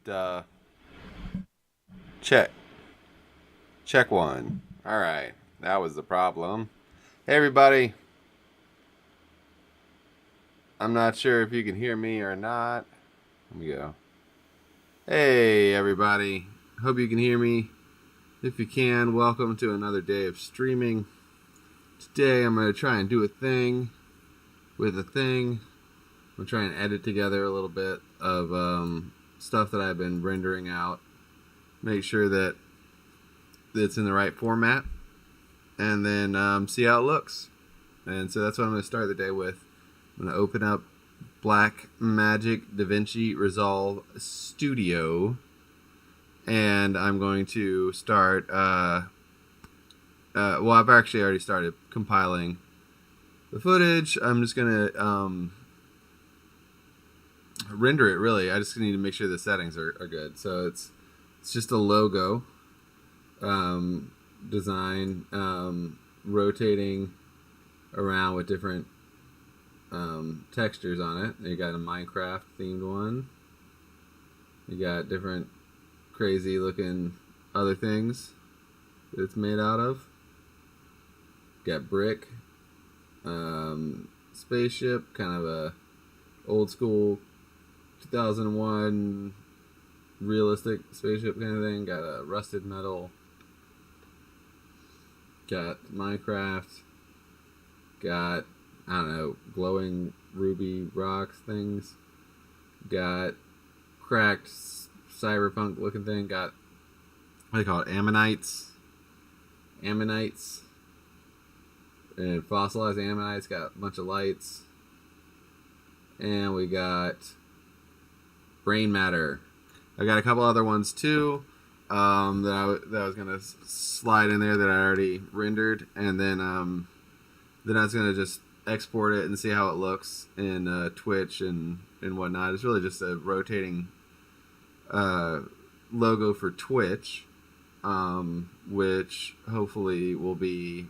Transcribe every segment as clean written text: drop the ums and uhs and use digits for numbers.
Duh. Check. Check one. All right. That was the problem. Hey, everybody. I'm not sure if you can hear me or not. Let me go. Hey, everybody. Hope you can hear me. If you can, welcome to another day of streaming. Today, I'm going to try and do a thing with a thing. I'm going to try and edit together a little bit of stuff that I've been rendering out. Make sure that it's in the right format. And then see how it looks. And so that's what I'm going to start the day with. I'm going to open up Blackmagic DaVinci Resolve Studio. And I'm going to start... well, I've actually already started compiling the footage. I'm just going to render it, really. I just need to make sure the settings are good. So it's just a logo design, rotating around with different textures on it. You got a Minecraft themed one. You got different crazy looking other things that it's made out of. Got brick, spaceship, kind of a old school 2001 realistic spaceship kind of thing. Got a rusted metal. Got Minecraft. Got, I don't know, glowing ruby rocks things. Got cracked cyberpunk looking thing. Got, what do you call it, ammonites. And fossilized ammonites. Got a bunch of lights. And we got brain matter. I got a couple other ones too that I was gonna slide in there that I already rendered, and then I was gonna just export it and see how it looks in Twitch and whatnot. It's really just a rotating logo for Twitch, which hopefully will be,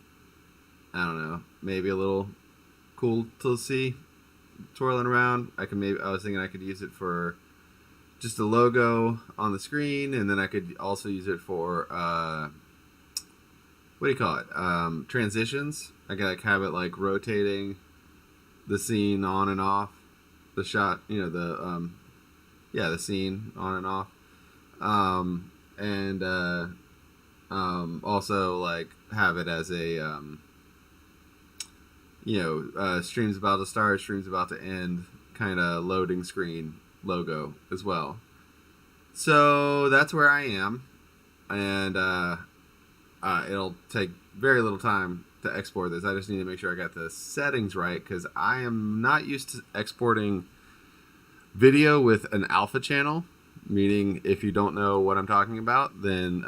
I don't know, maybe a little cool to see twirling around. I was thinking I could use it for just a logo on the screen, and then I could also use it for what do you call it? Transitions. I could have it like rotating the scene on and off, the shot, the scene on and off, and also like have it as a stream's about to start, stream's about to end, kind of loading screen logo as well. So that's where I am, and it'll take very little time to export this. I just need to make sure I got the settings right, because I am not used to exporting video with an alpha channel, meaning if you don't know what I'm talking about, then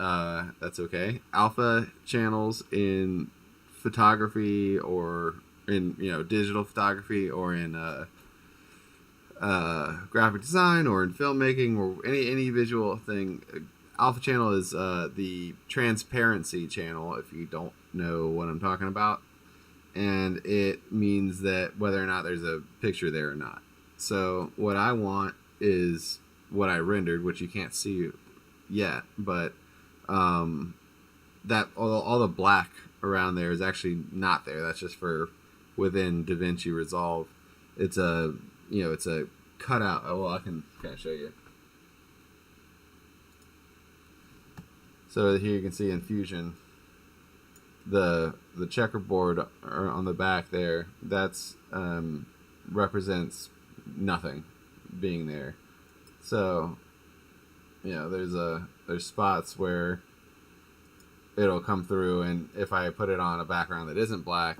that's okay. Alpha channels in photography, or in digital photography, or in graphic design, or in filmmaking, or any visual thing. Alpha channel is the transparency channel, if you don't know what I'm talking about, and it means that whether or not there's a picture there or not. So what I want is what I rendered, which you can't see yet, but that all the black around there is actually not there. That's just for within DaVinci Resolve. It's a cutout. Oh, well, I can kind of show you. So here you can see in Fusion the checkerboard on the back there. That's represents nothing being there. So there's spots where it'll come through, and if I put it on a background that isn't black,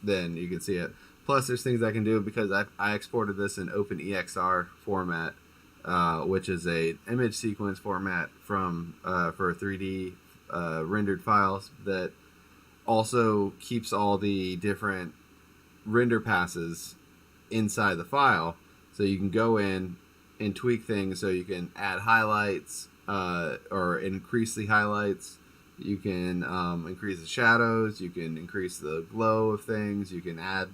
then you can see it. Plus, there's things I can do because I exported this in OpenEXR format, which is a image sequence format from for 3D rendered files that also keeps all the different render passes inside the file, so you can go in and tweak things. So you can add highlights or increase the highlights. You can increase the shadows. You can increase the glow of things. You can add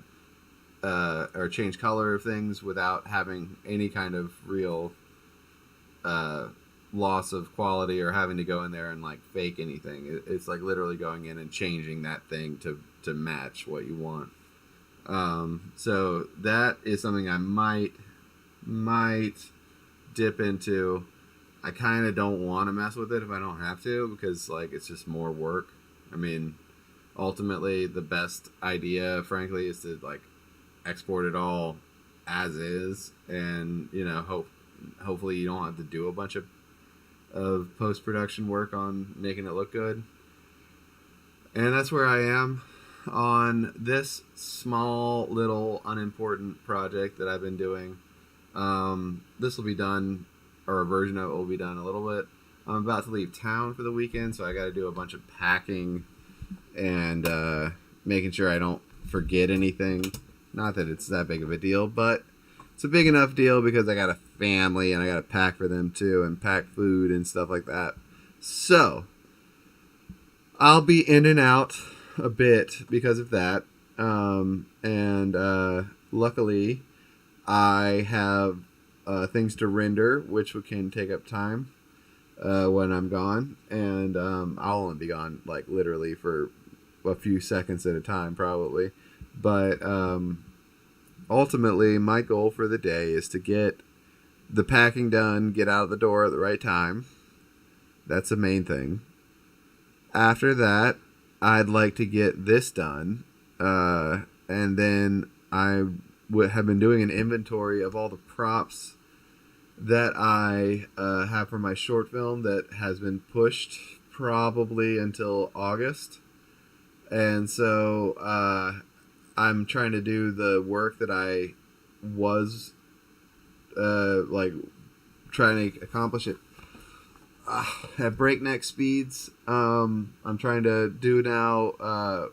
or change color of things without having any kind of real loss of quality or having to go in there and like fake anything. It's like literally going in and changing that thing to match what you want. So that is something I might dip into. I kind of don't want to mess with it if I don't have to, because like it's just more work. I mean, ultimately the best idea, frankly, is to like export it all as is, and hopefully you don't have to do a bunch of post-production work on making it look good. And that's where I am on this small little unimportant project that I've been doing. This will be done, or a version of it will be done a little bit. I'm about to leave town for the weekend, so I got to do a bunch of packing and making sure I don't forget anything. Not that it's that big of a deal, but it's a big enough deal because I got a family and I got to pack for them too, and pack food and stuff like that. So I'll be in and out a bit because of that. Luckily I have things to render, which can take up time when I'm gone. And I'll only be gone like literally for a few seconds at a time probably. But ultimately, my goal for the day is to get the packing done, get out of the door at the right time. That's the main thing. After that, I'd like to get this done. And then I have been doing an inventory of all the props that I have for my short film that has been pushed probably until August. And so I'm trying to do the work that I was trying to accomplish it at breakneck speeds. I'm trying to do now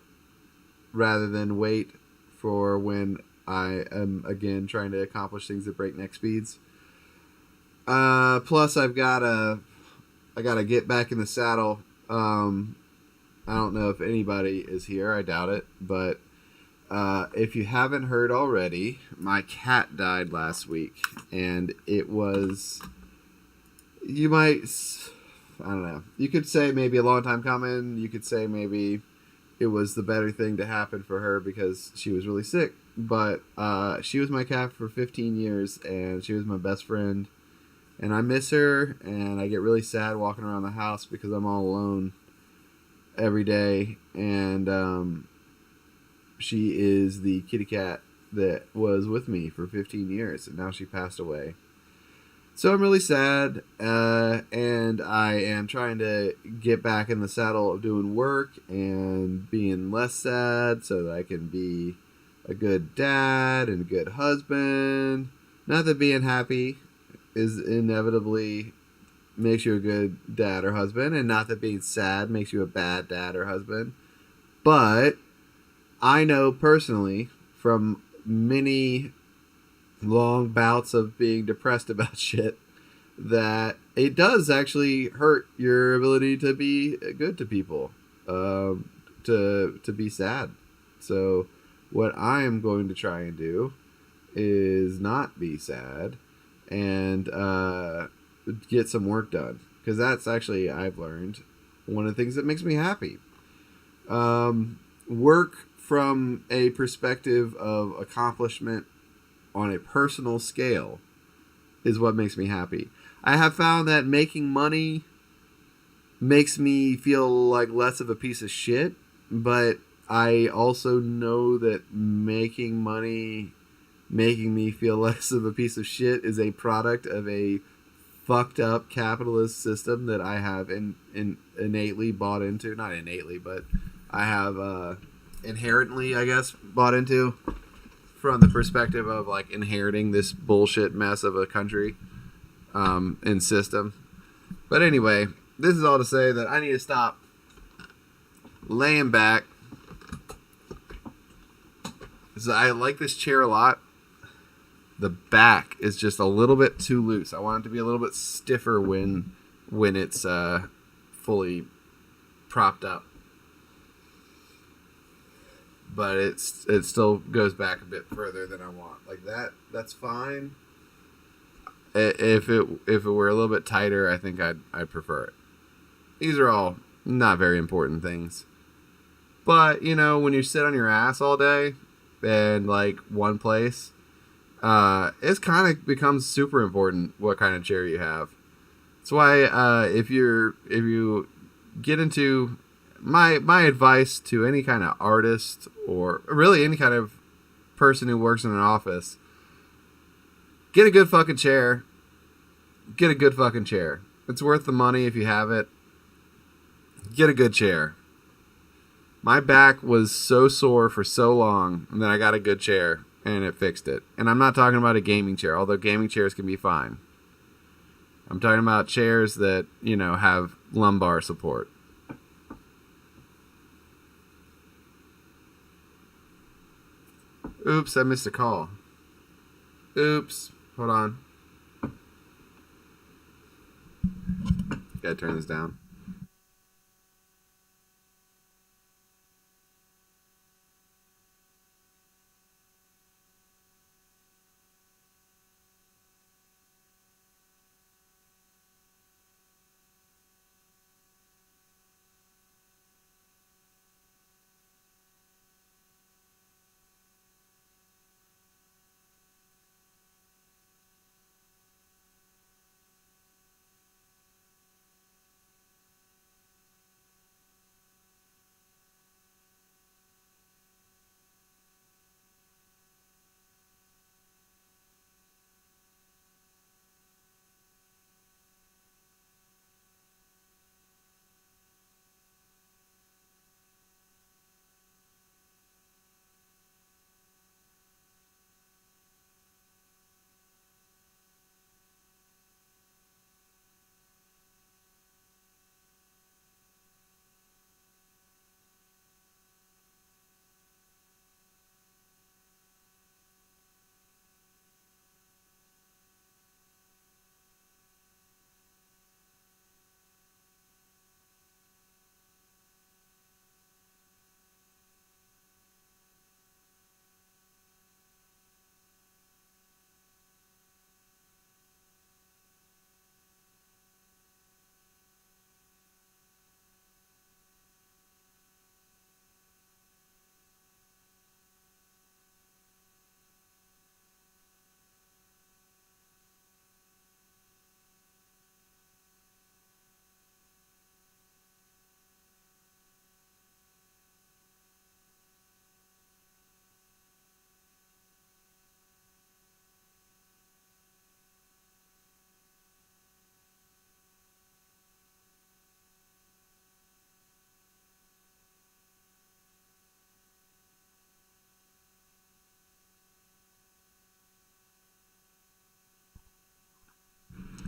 rather than wait for when I am again trying to accomplish things at breakneck speeds. Plus I gotta get back in the saddle. I don't know if anybody is here. I doubt it. But if you haven't heard already, my cat died last week. And it was... I don't know. You could say maybe a long time coming. You could say maybe it was the better thing to happen for her because she was really sick. But she was my cat for 15 years. And she was my best friend. And I miss her. And I get really sad walking around the house because I'm all alone every day. And she is the kitty cat that was with me for 15 years, and now she passed away. So I'm really sad, and I am trying to get back in the saddle of doing work and being less sad so that I can be a good dad and a good husband. Not that being happy is inevitably makes you a good dad or husband, and not that being sad makes you a bad dad or husband. But I know personally from many long bouts of being depressed about shit that it does actually hurt your ability to be good to people, to be sad. So what I am going to try and do is not be sad and get some work done, because that's actually, I've learned, one of the things that makes me happy. Work from a perspective of accomplishment on a personal scale is what makes me happy. I have found that making money makes me feel like less of a piece of shit, but I also know that making money making me feel less of a piece of shit is a product of a fucked up capitalist system that I have innately bought into. Not innately, but I have inherently, I guess, bought into, from the perspective of like inheriting this bullshit mess of a country and system. But anyway, this is all to say that I need to stop laying back. So I like this chair a lot. The back is just a little bit too loose. I want it to be a little bit stiffer when it's fully propped up. But it still goes back a bit further than I want. Like that, that's fine. If it were a little bit tighter, I think I'd prefer it. These are all not very important things. But, you know, when you sit on your ass all day in like one place, it's kind of becomes super important what kind of chair you have. That's why if you get into my advice to any kind of artist or really any kind of person who works in an office, get a good fucking chair. Get a good fucking chair. It's worth the money if you have it. Get a good chair. My back was so sore for so long, and then I got a good chair, and it fixed it. And I'm not talking about a gaming chair, although gaming chairs can be fine. I'm talking about chairs that, you know, have lumbar support. Oops, I missed a call. Oops. Hold on. Gotta turn this down.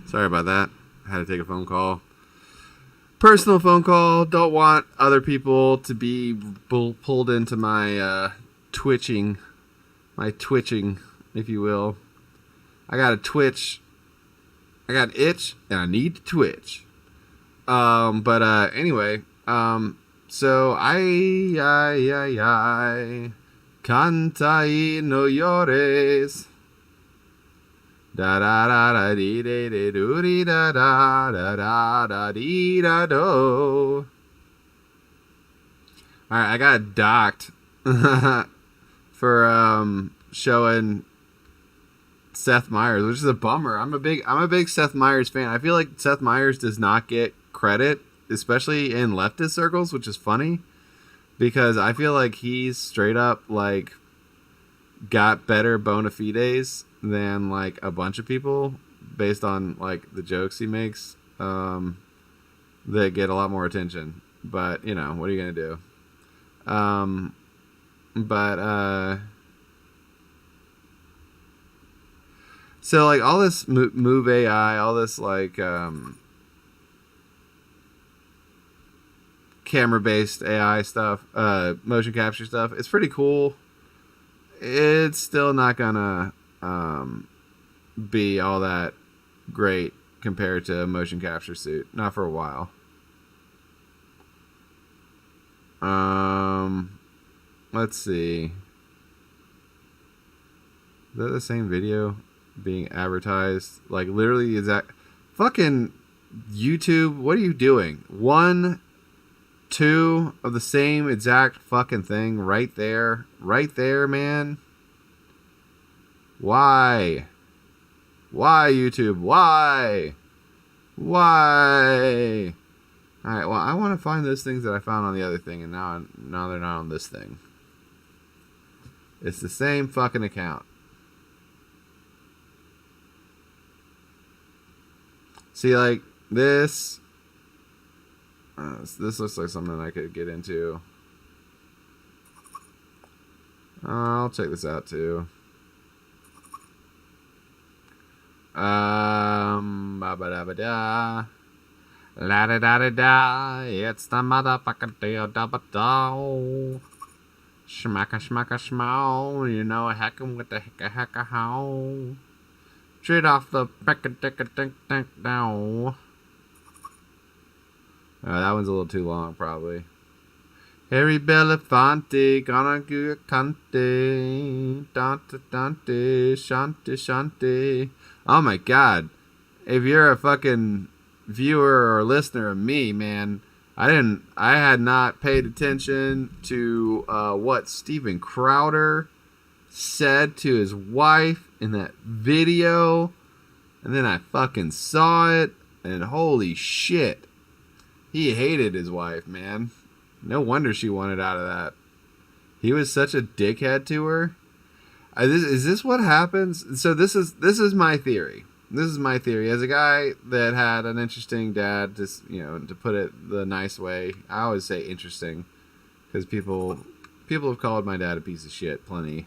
Sorry about that. I had to take a phone call. Personal phone call. Don't want other people to be pulled into my twitching, if you will. I got a twitch. I got an itch, and I need to twitch. But anyway, so I cantai no llores. Da da da da dee dee dee doo dee da da da da da dee da do. Alright, I got docked for showing Seth Meyers, which is a bummer. I'm a big Seth Meyers fan. I feel like Seth Meyers does not get credit, especially in leftist circles, which is funny because I feel like he's straight up like got better bona fides than like a bunch of people based on like the jokes he makes that get a lot more attention. But you know, what are you gonna do? So like all this move AI, all this like camera based AI stuff, motion capture stuff, it's pretty cool. It's still not gonna be all that great compared to a motion capture suit. Not for a while. Let's see. Is that the same video? being advertised. Like, literally, exact fucking YouTube. What are you doing? 1, 2 of the same exact fucking thing right there, man. Why YouTube? Why? All right, well, I want to find those things that I found on the other thing, and now they're not on this thing. It's the same fucking account. See, like, this looks like something I could get into. I'll check this out, too. Ba-ba-da-ba-da. La-da-da-da-da. It's the motherfucking deal-double-do. Schmacka-schmacka-schmow. You know, heckin' with the hecka-hecka-how. Straight off the peck-a-dick-a-dink-dink-dow. That one's a little too long, probably. Harry Belafonte, gonna go cante, dante, dante, shante, shante. Oh my god. If you're a fucking viewer or listener of me, man, I had not paid attention to what Steven Crowder said to his wife in that video, and then I fucking saw it, and holy shit, he hated his wife, man. No wonder she wanted out of that. He was such a dickhead to her. Is this what happens? So this is my theory. This is my theory. As a guy that had an interesting dad, just, you know, to put it the nice way, I always say interesting, because people have called my dad a piece of shit plenty.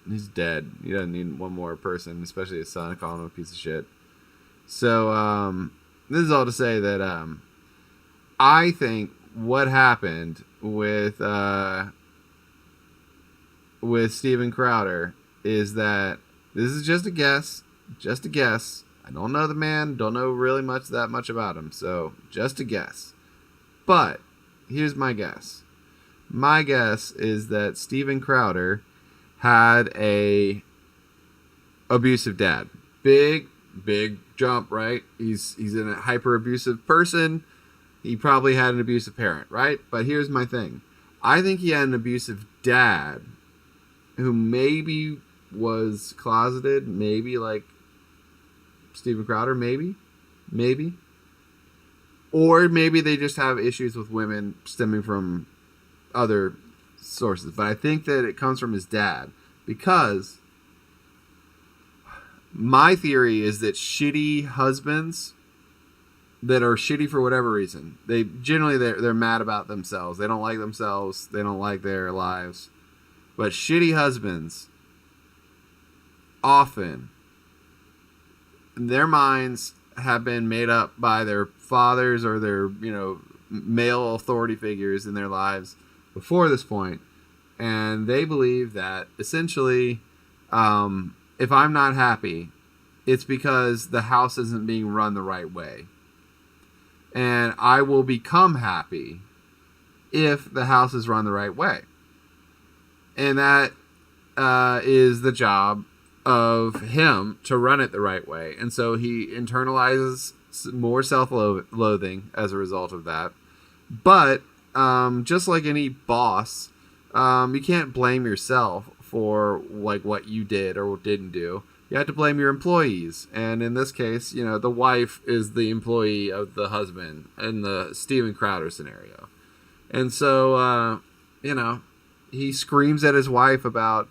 He's dead. He doesn't need one more person, especially his son, calling him a piece of shit. So this is all to say that I think what happened with Steven Crowder is that this is just a guess. Just a guess. I don't know the man. Don't know really that much about him. So, just a guess. But, here's my guess. My guess is that Steven Crowder had a abusive dad. Big jump, right? He's a hyper abusive person. He probably had an abusive parent, right? But here's my thing. I think he had an abusive dad who maybe was closeted, maybe like Steven Crowder, maybe. Or maybe they just have issues with women stemming from other sources. But I think that it comes from his dad, because my theory is that shitty husbands that are shitty for whatever reason, they're mad about themselves. They don't like themselves. They don't like their lives. But shitty husbands often, their minds have been made up by their fathers or their, you know, male authority figures in their lives before this point. And they believe that essentially, if I'm not happy, it's because the house isn't being run the right way. And I will become happy if the house is run the right way. And that is the job of him to run it the right way. And so he internalizes more self-loathing as a result of that. But just like any boss, you can't blame yourself for like what you did or didn't do. You have to blame your employees. And in this case, you know, the wife is the employee of the husband in the Steven Crowder scenario. And so, you know, he screams at his wife about,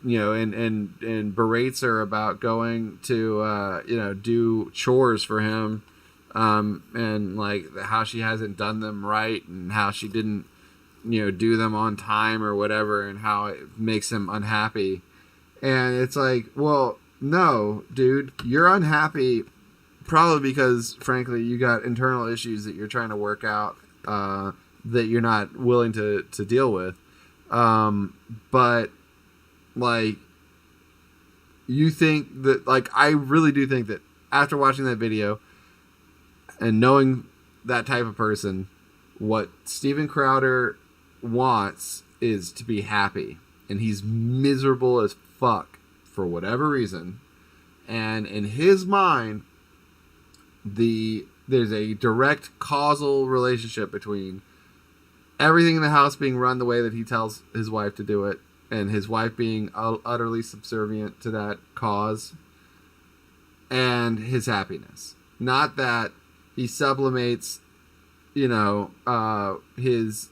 you know, and berates her about going to, you know, do chores for him. And like how she hasn't done them right and how she didn't, you know, do them on time or whatever, and how it makes him unhappy. And it's like, well, no, dude, you're unhappy probably because, frankly, you got internal issues that you're trying to work out, that you're not willing to deal with. But, like, you think that, like, I really do think that after watching that video and knowing that type of person, what Steven Crowder wants is to be happy. And he's miserable as fuck for whatever reason. And in his mind, there's a direct causal relationship between everything in the house being run the way that he tells his wife to do it, and his wife being utterly subservient to that cause, and his happiness. Not that he sublimates, his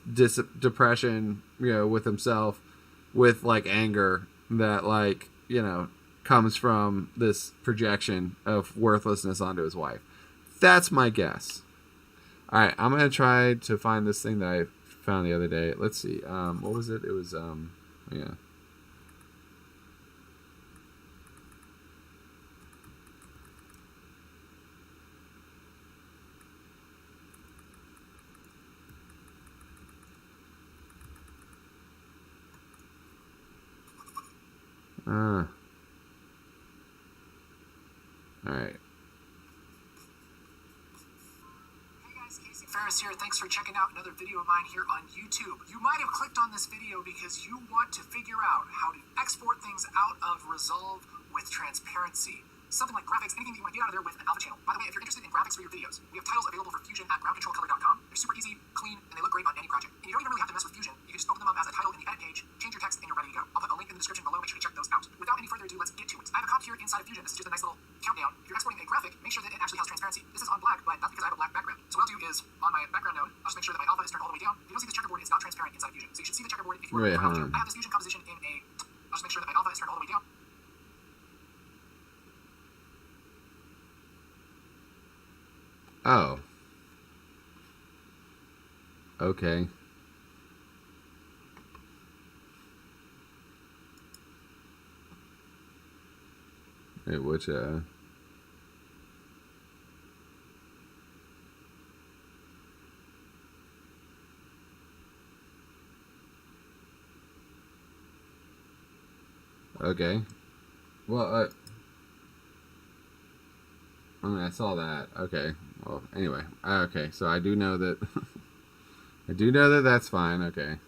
depression, with himself, with like anger that comes from this projection of worthlessness onto his wife. That's my guess. All right, I'm gonna try to find this thing that I found the other day. Let's see. What was it? It was yeah. All right. Ferris here. Thanks for checking out another video of mine here on YouTube. You might have clicked on this video because you want to figure out how to export things out of Resolve with transparency. Something like graphics, anything that you want to get out of there with an alpha channel. By the way, if you're interested in graphics for your videos, we have titles available for Fusion at groundcontrolcolor.com. They're super easy, clean, and they look great on any project. And you don't even really have to mess with Fusion. You can just open them up as a title in the edit page, change your text, and you're ready to go. I'll put a link in the description below. Make sure to check those out. Without any further ado, let's get to it. I have a comp here inside of Fusion. This is just a nice little countdown. If you're exporting a graphic, make sure that it actually has transparency. This is on black, but that's because I have a black background. So what I'll do is, on my background node, I'll just make sure that my alpha is turned all the way down. If you don't see the checkerboard, it's not transparent inside of Fusion. So you should see the checkerboard if you are I have this Fusion composition in a... I'll just make sure that my alpha is turned all the way down. Oh. Okay. Wait, which, okay. Well, I saw that. Okay. Well, anyway. Okay, so I do know that... I do know that that's fine. Okay.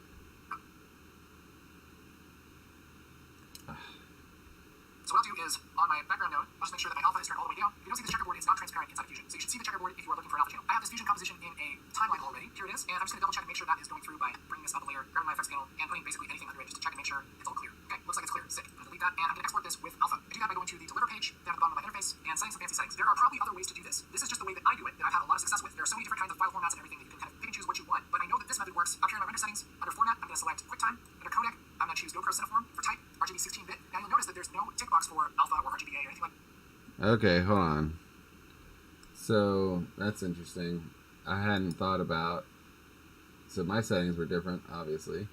So what I'll do is, on my background node, I'll just make sure that my alpha is turned all the way down. If you don't see the checkerboard, it's not transparent inside of Fusion. So you should see the checkerboard if you are looking for an alpha channel. I have this Fusion composition in a timeline already. Here it is. And I'm just going to double check and make sure that is going through by bringing this up a layer, grabbing my effects panel, and putting basically anything under it just to check and make sure it's all clear. Okay, looks like it's clear. Sick. I'm going to delete that, and I'm going to export this with alpha. I do that by going to the deliver page, down at the bottom of my interface, and setting some fancy settings. There are probably other ways to do this. This is just the way that I do it, that I've had a lot of success with. There are so many different kinds of file formats and everything that you can kind of pick and choose what you want. But I know that this method works. Up here in my render settings, under format, I'm going to select QuickTime. Under codec, I'm going to choose GoPro Cineform. For type, RGB 16-bit. Now you'll notice that there's no tick box for alpha or RGBA or anything like that. Okay, hold on. So, that's interesting. I hadn't thought about... So my settings were different, obviously.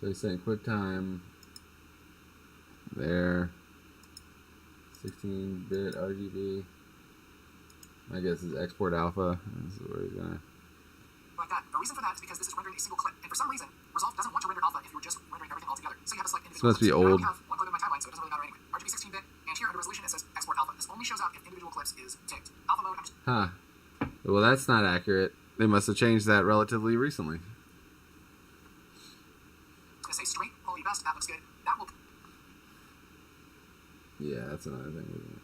So he's saying QuickTime. There. 16-bit RGB. My guess is export alpha. This is where he's gonna... Like that. The reason for that is because this is rendering a single clip. And for some reason, Resolve doesn't want to render alpha if you were just rendering everything all together. So you have to select individual This must be clips. old. I only have one clip in my timeline, so it doesn't really matter anyway. RGB 16-bit, and here under resolution it says export alpha. This only shows up if individual clips is ticked. Alpha mode, I'm just... Huh. Well, that's not accurate. They must have changed that relatively recently. gonna say straight, holy best, that looks good. That will... Yeah, that's another thing, isn't it?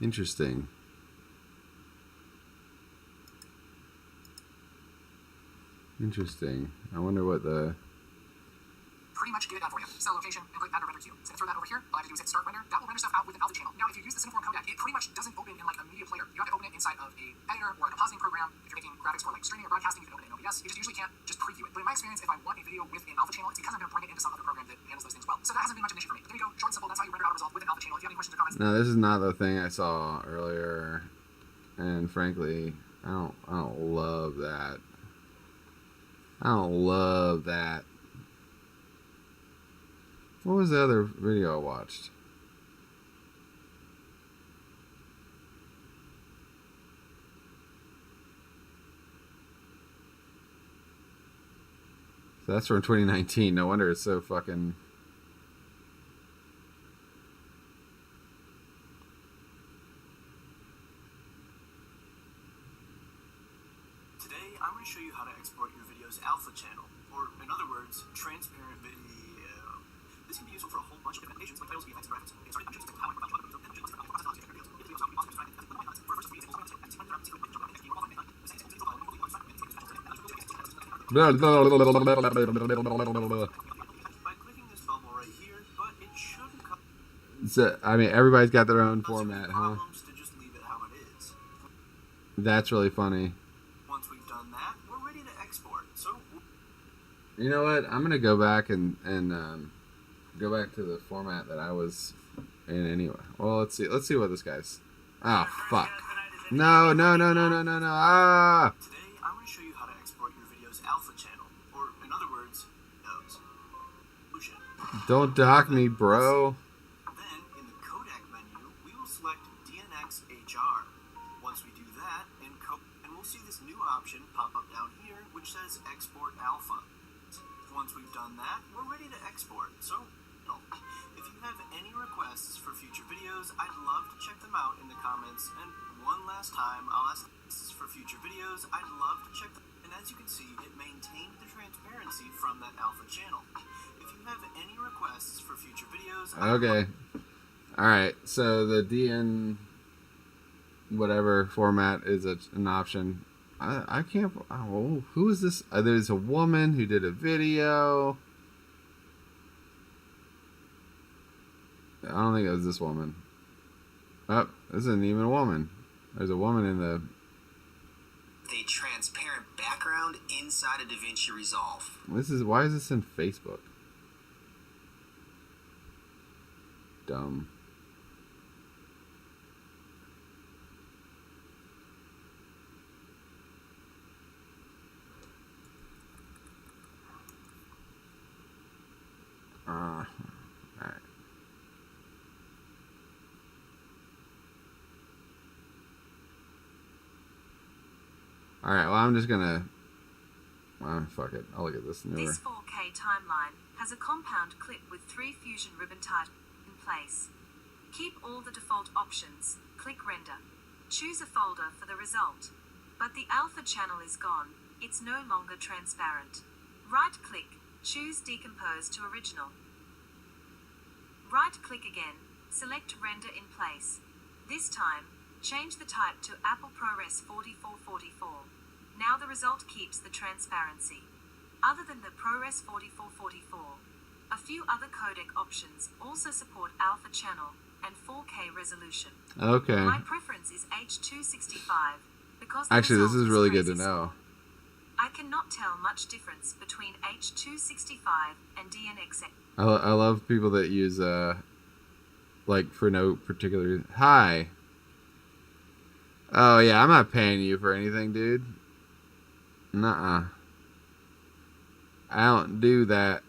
Interesting. Interesting. I wonder what the... Pretty much get it done for you. Set a location and click add to render queue. So to throw that over here, all I have to do is hit start render. That will render stuff out with an alpha channel. Now, if you use the Cineform codec, it pretty much doesn't open in like a media player. You have to open it inside of a editor or a compositing program. If you're making graphics for like streaming or broadcasting, you can open it in OBS. You just usually can't just preview it. But in my experience, if I want a video with an alpha channel, it's because I'm going to bring it into some other program that handles those things well. So that hasn't been much of an issue for me. But there you go. Short and simple. That's how you render out a result with an alpha channel. If you have any questions or comments... No, this is not the thing I saw earlier. And frankly, I don't love that. I don't love that. What was the other video I watched? That's from 2019. No wonder it's so fucking... Today, I'm going to show you how to export your video's alpha channel, or in other words, transparent video. This can be useful for a whole bunch of different applications, like titles, effects, and graphics. Get started. I'm just going to how I provide other videos. Blah, blah, blah, blah, blah, blah, blah, blah, blah. By clicking this bubble right here, but it shouldn't come. So, I mean, everybody's got their own format, huh? To just leave it how it is. That's really funny. Once we've done that, we're ready to export. So, you know what? I'm gonna go back and go back to the format that I was in anyway. Well, let's see what this guy's. Oh fuck! No! Ah! Today, I'm going to show you how to export your video's alpha channel, or in other words, solution. Don't dock me, bro. Then, in the codec menu, we will select DNxHR. Once we do that, and we'll see this new option pop up down here, which says Export Alpha. Once we've done that, we're ready to export. So, if you have any requests for future videos, I'd love to check them out in the comments. And one last time, I'll ask for future videos. I'd love to check them. And as you can see, it maintained the transparency from that alpha channel. If you have any requests for future videos, Okay. Alright, so the DN whatever format is an option. I can't... Oh, who is this? There's a woman who did a video. I don't think it was this woman. Oh, this isn't even a woman. There's a woman in the... A transparent background inside of DaVinci Resolve. Why is this in Facebook? Dumb. Alright. Alright, well, I'm just gonna... fuck it. I'll look at this newer. This 4K timeline has a compound clip with 3 fusion ribbon titles in place. Keep all the default options, click render. Choose a folder for the result. But the alpha channel is gone, it's no longer transparent. Right-click, choose decompose to original. Right-click again, select render in place. This time, change the type to Apple ProRes 4444. Now the result keeps the transparency. Other than the ProRes 4444, a few other codec options also support alpha channel and 4K resolution. Okay. My preference is H265 because actually this is really good to crazy know. small. I cannot tell much difference between H265 and DNX. I love people that use like for no particular reason. Hi. Oh yeah, I'm not paying you for anything, dude. Nuh-uh. I don't do that.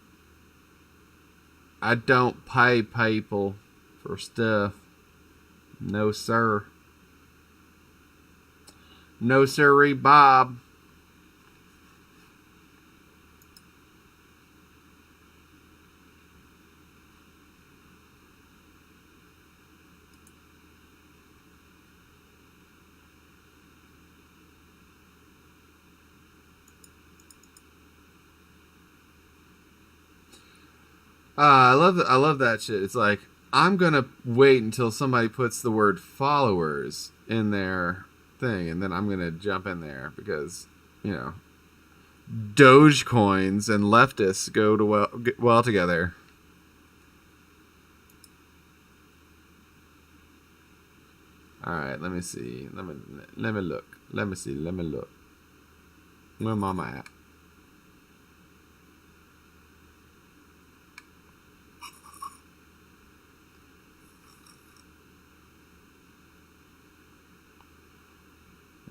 I don't pay people for stuff. No sir. No sirree, Bob. I love that shit. It's like, I'm gonna wait until somebody puts the word followers in their thing, and then I'm gonna jump in there because, you know, Dogecoins and leftists go to well together. All right, let me see. Let me look. Let me see. Let me look. Where mama at?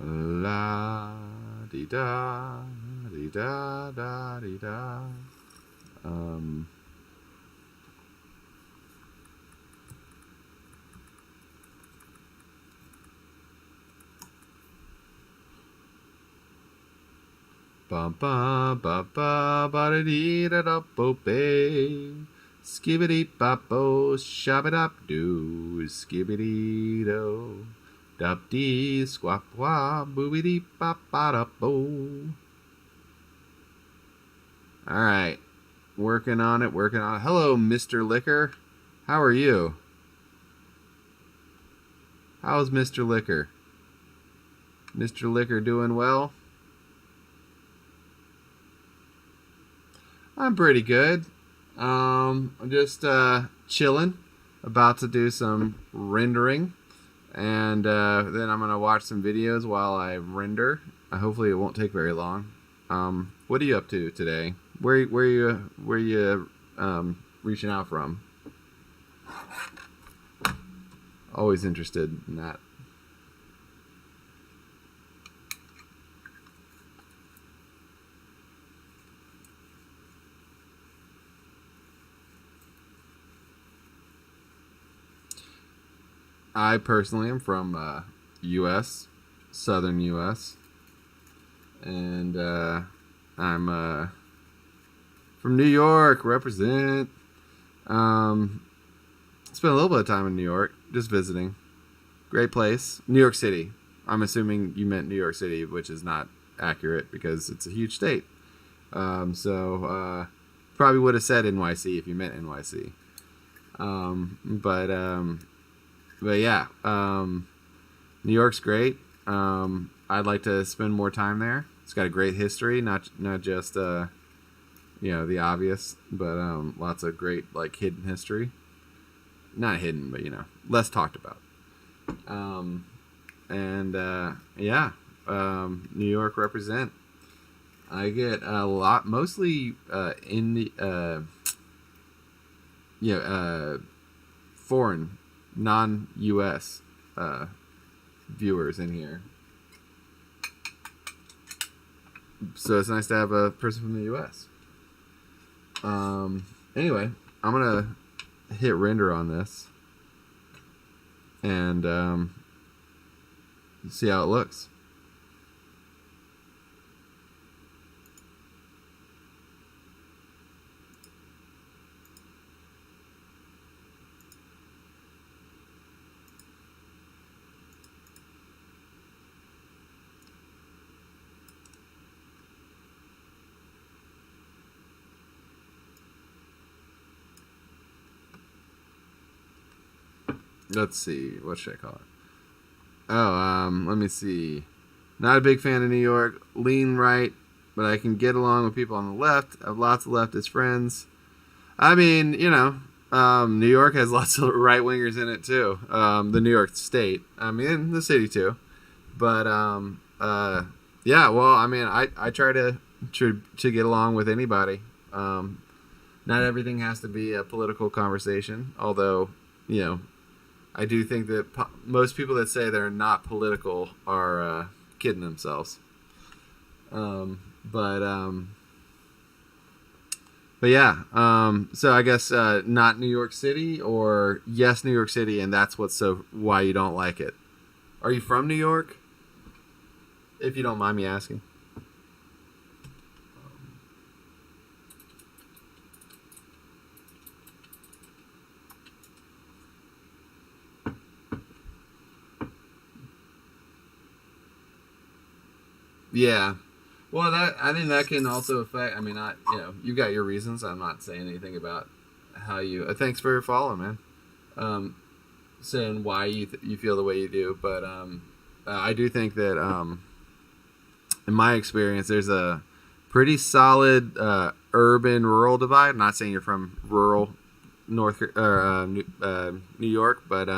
La di da di da da di da. Ba ba ba ba ba da dee da da bo bay. Skibbity bop-bo, shabba-dop-doo, skibbity-do, dop-dee, squap-wah, boobity-bop-ba-da-bo. Alright, working on it. Hello, Mr. Liquor. How are you? How's Mr. Liquor? Mr. Liquor doing well? I'm pretty good. I'm just chilling, about to do some rendering, and then I'm gonna watch some videos while I render. Hopefully, it won't take very long. What are you up to today? Where you reaching out from? Always interested in that. I personally am from U.S., southern U.S., and I'm from New York, represent. Spent a little bit of time in New York, just visiting. Great place. New York City. I'm assuming you meant New York City, which is not accurate because it's a huge state. So probably would have said NYC if you meant NYC. But yeah, New York's great. I'd like to spend more time there. It's got a great history, not just the obvious, but lots of great like hidden history. Not hidden, but less talked about. New York represent. I get a lot, mostly in the foreign, non-U.S. viewers in here. So it's nice to have a person from the U.S. Anyway, I'm gonna hit render on this and see how it looks. Let's see. What should I call it? Oh, let me see. Not a big fan of New York. Lean right, but I can get along with people on the left. I have lots of leftist friends. I mean, New York has lots of right-wingers in it, too. The New York State. I mean, the city, too. But, yeah, well, I mean, I try to get along with anybody. Not everything has to be a political conversation, although, I do think that most people that say they're not political are kidding themselves. But yeah. So I guess not New York City, or yes, New York City, and that's why you don't like it. Are you from New York? If you don't mind me asking. Yeah. Well, I think that can also affect. I mean, you got your reasons. I'm not saying anything about how you. Thanks for following, man. Saying why you feel the way you do, but I do think that in my experience, there's a pretty solid urban-rural divide. I'm not saying you're from rural New York, but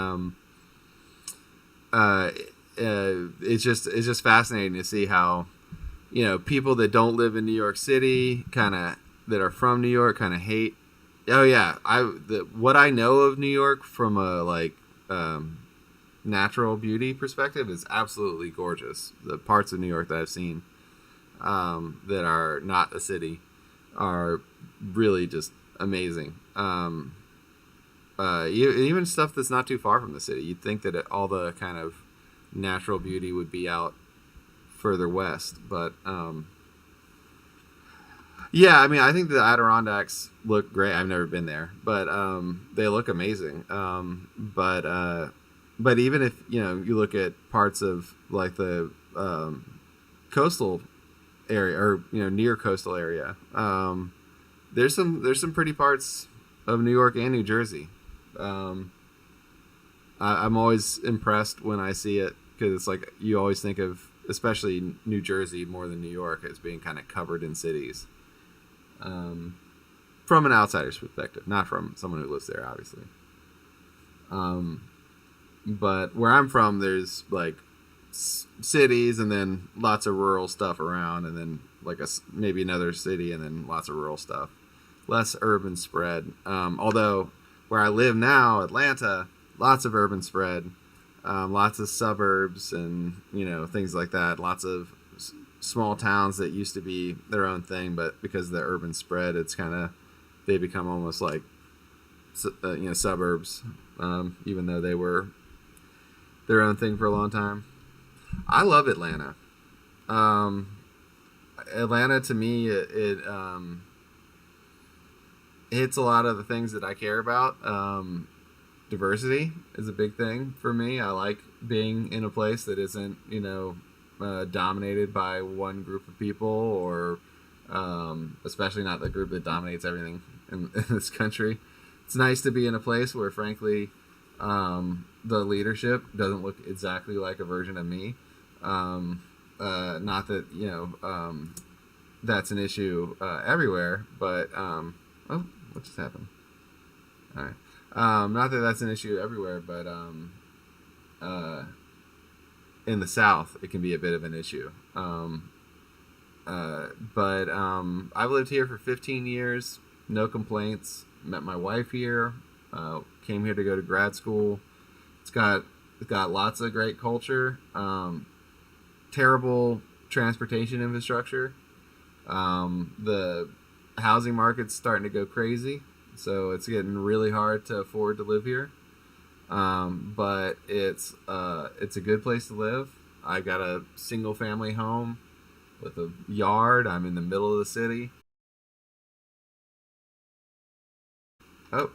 it's just fascinating to see how people that don't live in New York City, that are from New York, kind of hate. Oh yeah, what I know of New York from a natural beauty perspective is absolutely gorgeous. The parts of New York that I've seen that are not a city are really just amazing. Even stuff that's not too far from the city. You'd think that all the kind of natural beauty would be out further west, but Yeah, I mean, I think the Adirondacks look great. I've never been there, but they look amazing. But even if you look at parts of like the coastal area or near coastal area, there's some pretty parts of New York and New Jersey. Um, I'm always impressed when I see it because it's like you always think of, especially New Jersey more than New York, as being kind of covered in cities. Um, from an outsider's perspective, not from someone who lives there, obviously. Um, but where I'm from, there's like cities and then lots of rural stuff around, and then like maybe another city and then lots of rural stuff. Less urban spread. Although where I live now, Atlanta, lots of urban spread, lots of suburbs and things like that. Lots of small towns that used to be their own thing, but because of the urban spread, it's kind of they become almost like suburbs, even though they were their own thing for a long time. I love Atlanta. Atlanta to me, it hits a lot of the things that I care about. Diversity is a big thing for me. I like being in a place that isn't dominated by one group of people, or especially not the group that dominates everything in this country. It's nice to be in a place where, frankly, the leadership doesn't look exactly like a version of me. Not that that's an issue everywhere, but oh, what just happened? All right. Not that that's an issue everywhere, but in the South, it can be a bit of an issue. But I've lived here for 15 years, no complaints. Met my wife here. Came here to go to grad school. It's got lots of great culture. Terrible transportation infrastructure. The housing market's starting to go crazy, so it's getting really hard to afford to live here. But it's a good place to live. I've got a single family home with a yard. I'm in the middle of the city. Oh,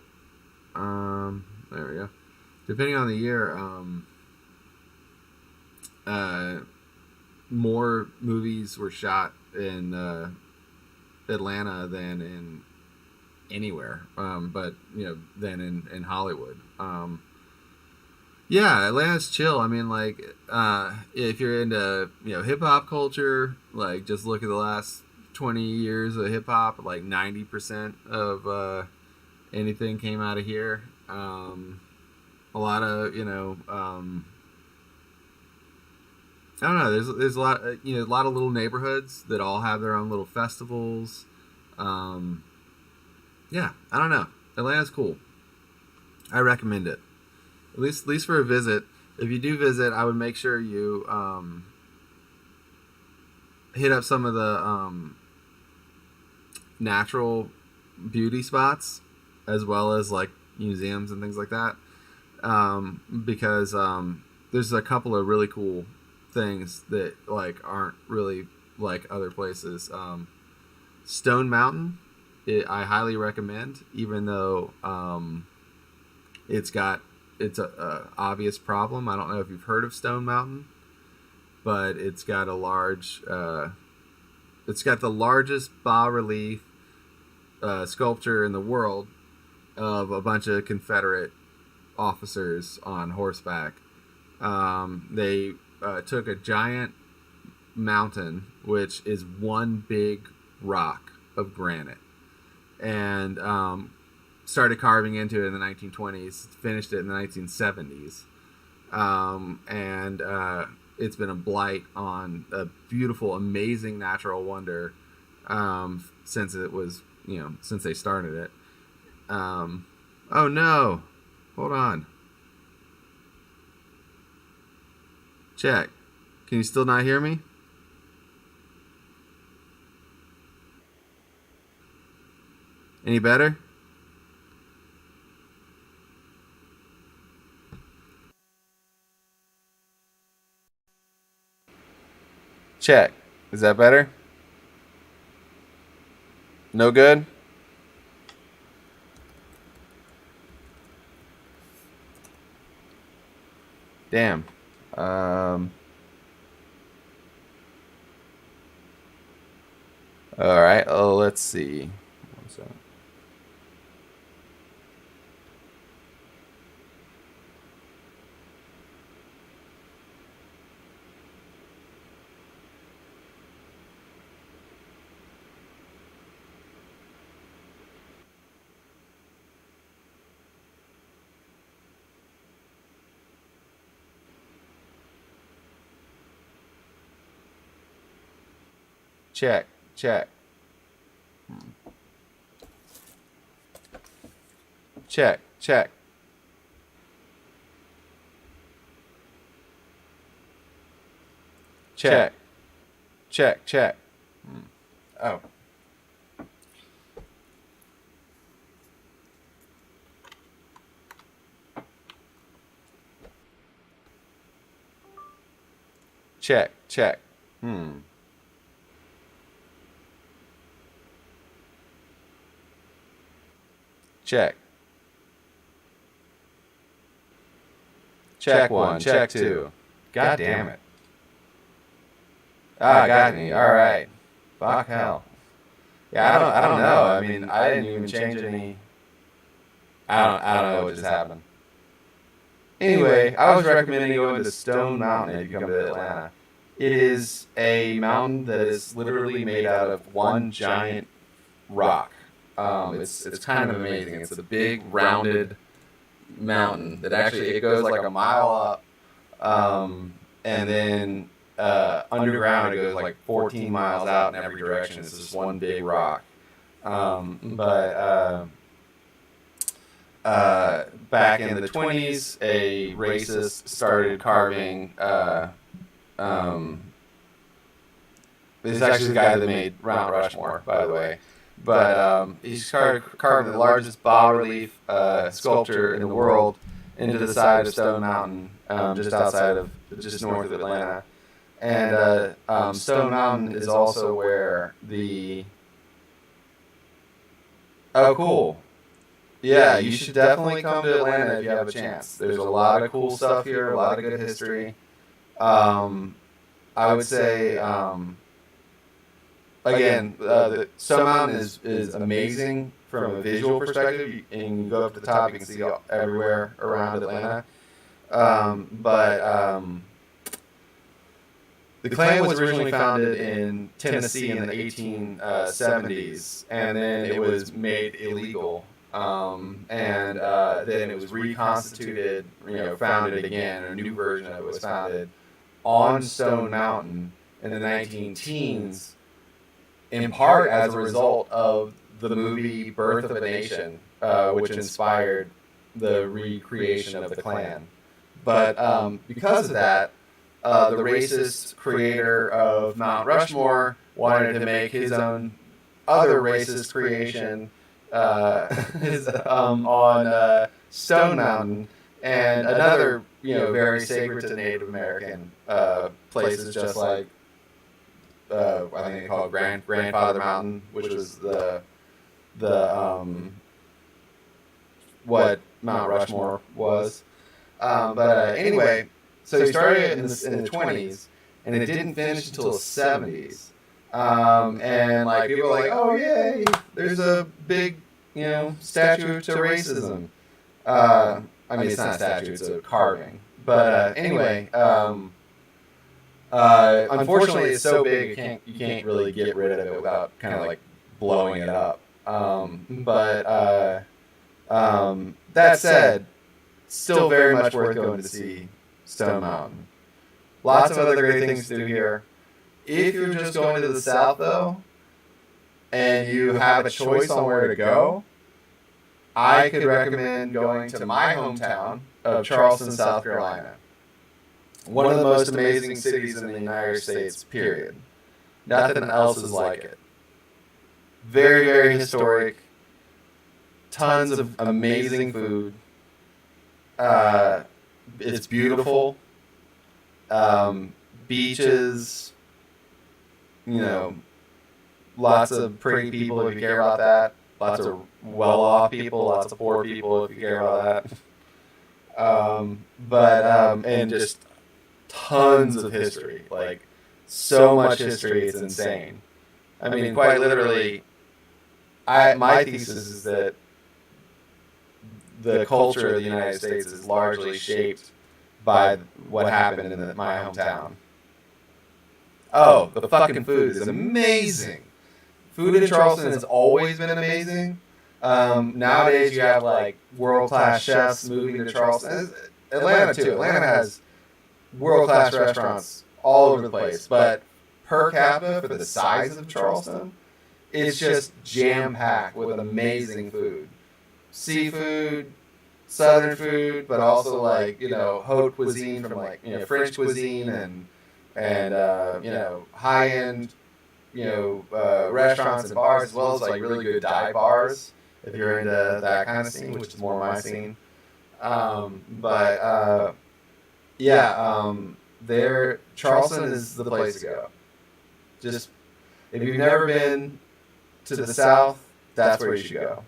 there we go. Depending on the year, more movies were shot in Atlanta than in anywhere, but than in Hollywood. Yeah, Atlanta's chill. I mean, like, if you're into hip hop culture, like just look at the last 20 years of hip hop. Like 90% of anything came out of here. A lot of I don't know. There's a lot a lot of little neighborhoods that all have their own little festivals. Yeah, I don't know. Atlanta's cool. I recommend it. At least for a visit. If you do visit, I would make sure you hit up some of the natural beauty spots, as well as like museums and things like that. Because there's a couple of really cool things that like aren't really like other places. Stone Mountain, I highly recommend, even though it's a obvious problem. I don't know if you've heard of Stone Mountain, but it's got the largest bas relief sculpture in the world of a bunch of Confederate officers on horseback. They took a giant mountain, which is one big rock of granite, and started carving into it in the 1920s, finished it in the 1970s, and it's been a blight on a beautiful, amazing natural wonder since it was, since they started it. Oh no, hold on. Check. Can you still not hear me? Any better? Check. Is that better? No good? Damn. All right. Oh, let's see. One second. Check. Check. Check. Check. Check. Check. Check. Oh. Check. Check. Check. Check one. Check two. God damn it. Ah, got me. All right. Fuck hell. Yeah, I don't know. I mean, I didn't even change any. I don't know what just happened. Anyway, I was recommending going to Stone Mountain if you come to Atlanta. It is a mountain that is literally made out of one giant rock. It's kind of amazing. It's a big rounded mountain that actually it goes like a mile up, and then underground it goes like 14 miles out in every direction. It's just one big rock. Back in the 20s, a racist started carving. This is actually the guy that made Mount Rushmore, by the way. But he started carving the largest bas-relief sculpture in the world into the side of Stone Mountain, just north of Atlanta. And Stone Mountain is also where the... Oh, cool. Yeah, you should definitely come to Atlanta if you have a chance. There's a lot of cool stuff here, a lot of good history. I would say, again, the Stone Mountain is amazing from a visual perspective, and you go up to the top, you can see everywhere around Atlanta. The Klan was originally founded in Tennessee in the 1870s, and then it was made illegal. Then it was reconstituted, founded again, a new version of it was founded on Stone Mountain in the 19-teens, in part as a result of the movie Birth of a Nation, which inspired the recreation of the Klan. But because of that, the racist creator of Mount Rushmore wanted to make his own other racist creation on Stone Mountain, and another very sacred to Native American places, just like I think they call it Grandfather Mountain, which was the what Mount Rushmore was. Anyway, so he started in the 20s, and it didn't finish until the 70s. And like people were like, oh yay, there's a big statue to racism. I mean, it's not a statue, it's a carving. But anyway, unfortunately, it's so big you can't really get rid of it without kind of like blowing it up. That said, still very much worth going to see Stone Mountain. Lots of other great things to do here. If you're just going to the south, though, and you have a choice on where to go, I could recommend going to my hometown of Charleston, South Carolina. One of the most amazing cities in the United States, period. Nothing else is like it. Very, very historic. Tons of amazing food. It's beautiful. Beaches, lots of pretty people if you care about that. Lots of well-off people, lots of poor people if you care about that. And just tons of history, like so much history, it's insane. I mean, quite literally, my thesis is that the culture of the United States is largely shaped by what happened in my hometown. Oh, the fucking food is amazing. Food in Charleston has always been amazing. Nowadays, you have like world-class chefs moving to Charleston. Atlanta too. Atlanta has world-class restaurants all over the place, but per capita for the size of Charleston, it's just jam-packed with amazing food. Seafood, southern food, but also like, you know, haute cuisine from like, you know, French cuisine and you know, high-end, you know, restaurants and bars, as well as like really good dive bars if you're into that kind of scene, which is more my scene. There, Charleston is the place to go. Just, if you've never been to the South, that's where you should go.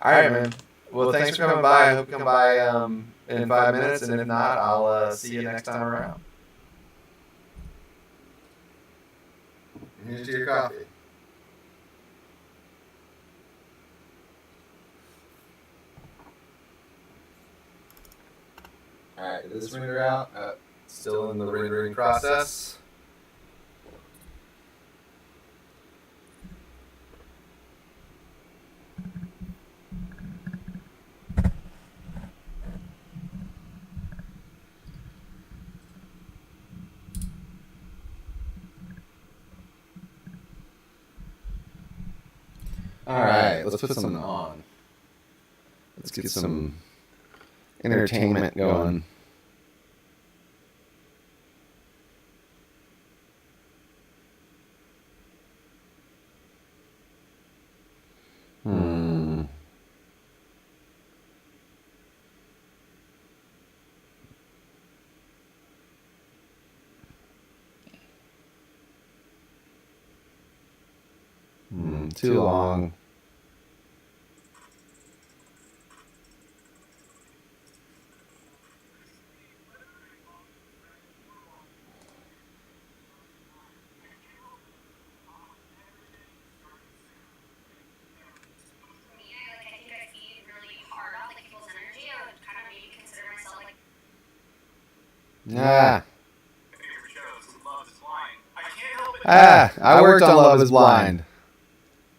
All right, man. Well, thanks for coming by. I hope you come by in 5 minutes, and if not, I'll see you next time around. Here's your coffee. All right, is this render out? Still in the rendering process. All right, let's put something on. Let's get some entertainment going. Too long.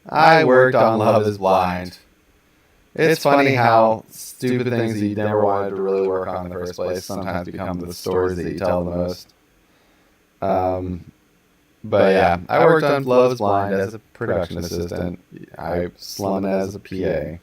I worked on Love is Blind. It's funny how stupid things that you never wanted to really work on in the first place sometimes become the stories that you tell the most. But yeah, I worked on Love is Blind as a production assistant. I slung as a PA.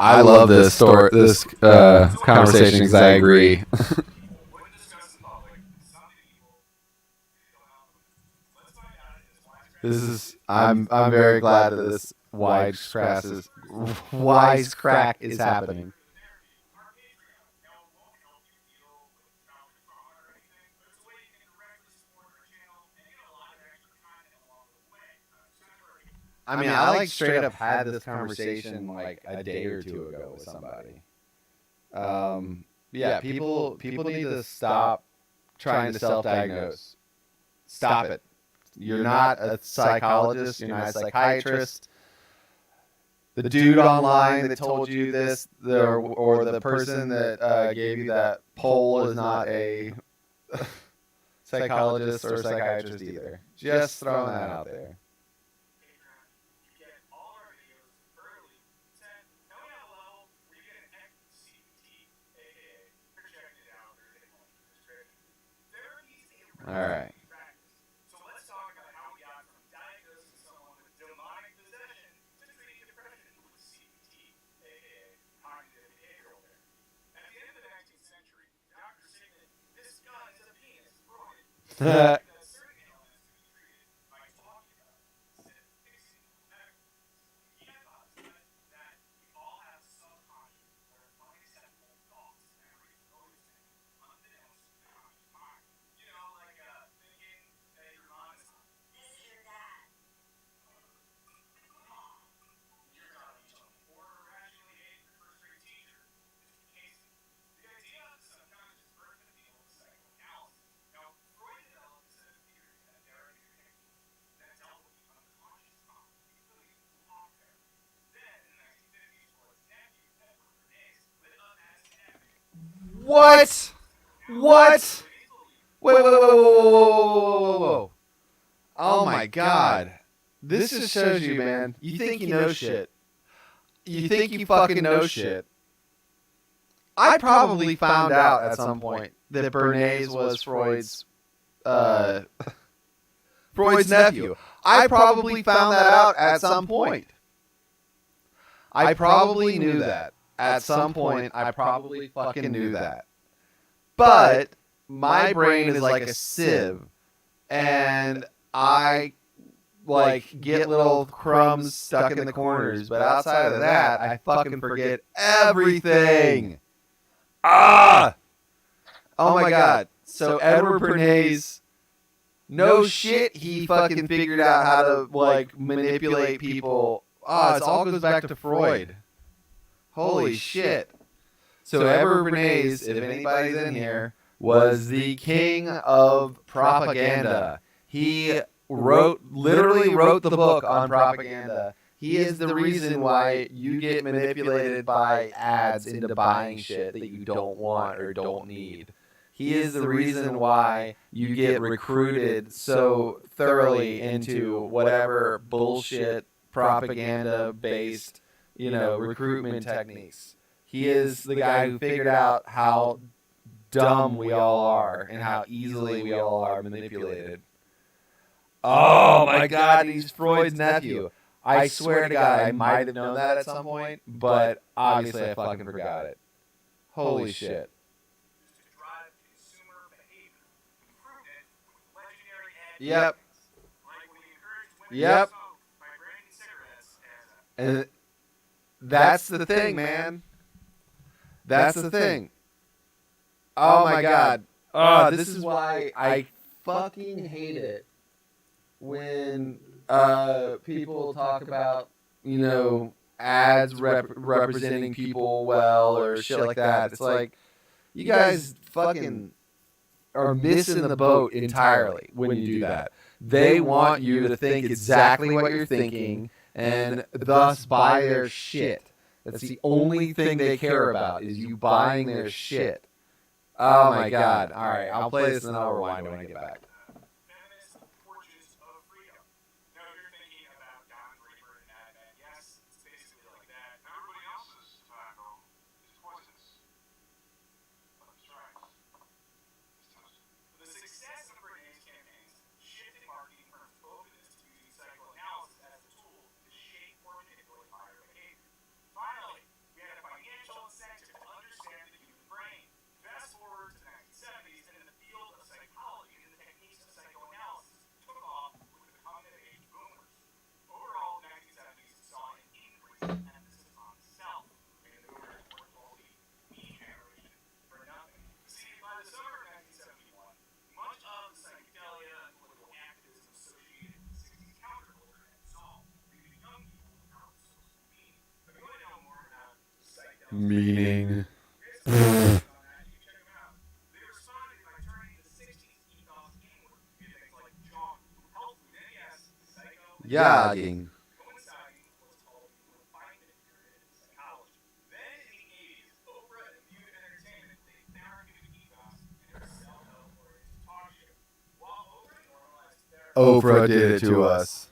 I love this story, this conversation because I agree. I'm very glad that this wisecrack is happening. I mean, I like straight up had this conversation like a day or two ago with somebody. Yeah, people need to stop trying to self-diagnose. Stop it. You're not a psychologist. You're not a psychiatrist. The dude online that told you this, or the person that gave you that poll is not a psychologist or psychiatrist either. Just throwing that out there. All right. So let's talk about how we got from diagnosing someone with demonic possession to treating depression with CBT, aka cognitive behavioral therapy. At the end of the 19th century, Dr. Sigmund, this gun is a penis, Freud, that certain ailments could be treated by talking about instead of fixing the mechanisms. He emphasized that we all have subconscious or unacceptable thoughts, memories, noticing, unbeknownst to the conscious mind. You know, like thinking that your mom is hot. This is your dad. You're not each other. Or irrationally hate your first grade teacher, Mr. Casey. The idea of the subconscious birthed the field of psychoanalysis. Now, Freud developed a set of theories and a therapeutic technique that dealt with the unconscious mind, including talk therapy. Then, in the 1950s, Freud's nephew, Edward Bernays, lit up as an epic. What? What? Whoa. Oh my God. This just shows you, man. You think you know shit. You think you fucking know shit. I probably found out at some point that Bernays was Freud's nephew. I probably found that out at some point. I probably knew that. At some point, I probably fucking knew that. But my brain is like a sieve, and I get little crumbs stuck in the corners. But outside of that, I fucking forget everything. Ah! Oh my God. So Edward Bernays, no shit, he fucking figured out how to manipulate people. It all goes back to Freud. Holy shit. So Edward Bernays, if anybody's in here, was the king of propaganda. He literally wrote the book on propaganda. He is the reason why you get manipulated by ads into buying shit that you don't want or don't need. He is the reason why you get recruited so thoroughly into whatever bullshit propaganda-based, recruitment techniques. He is the guy who figured out how dumb we all are and how easily we all are manipulated. Oh my God, he's Freud's nephew. I swear to God, I might have known that at some point, but obviously I fucking forgot it. Holy shit. To drive consumer behavior, improvement with legendary ad Yep. like when he encouraged women Yep. to smoke by branding cigarettes as And that's the thing, man. That's the thing. Oh my God. This is why I fucking hate it when people talk about, ads representing people well or shit like that. It's like, you guys fucking are missing the boat entirely when you do that. They want you to think exactly what you're thinking and thus buy their shit. That's the only thing they care about, is you buying their shit. Oh my God. All right, I'll play this and then I'll rewind when I get back. feminist torches of freedom. Now you're thinking about Don Draper and Mad Men. Yes, it's basically like that. Everybody else's tobacco is poisonous. But I'm sorry. The success of Bernays' campaigns shifted marketing firms' openness to using psychoanalysis as a tool to shape or manipulate buyer behavior. Finally, we had a financial incentive to understand the human brain. Fast forward to the 1970s, and in the field of psychology and the techniques of psychoanalysis took off with the coming of age boomers. Overall, the 1970s saw an increase in emphasis on self, and the boomers were called the me generation for nothing. See, by the summer of 1971, much of the psychedelia and political activism associated with the 60s counterculture had dissolved, leaving young people without social meaning. If you want to know more about psychedelics, Meaning. check them out. They responded by turning the 60s ethos inward via things like John, who helped Yogging. Oprah did it to us.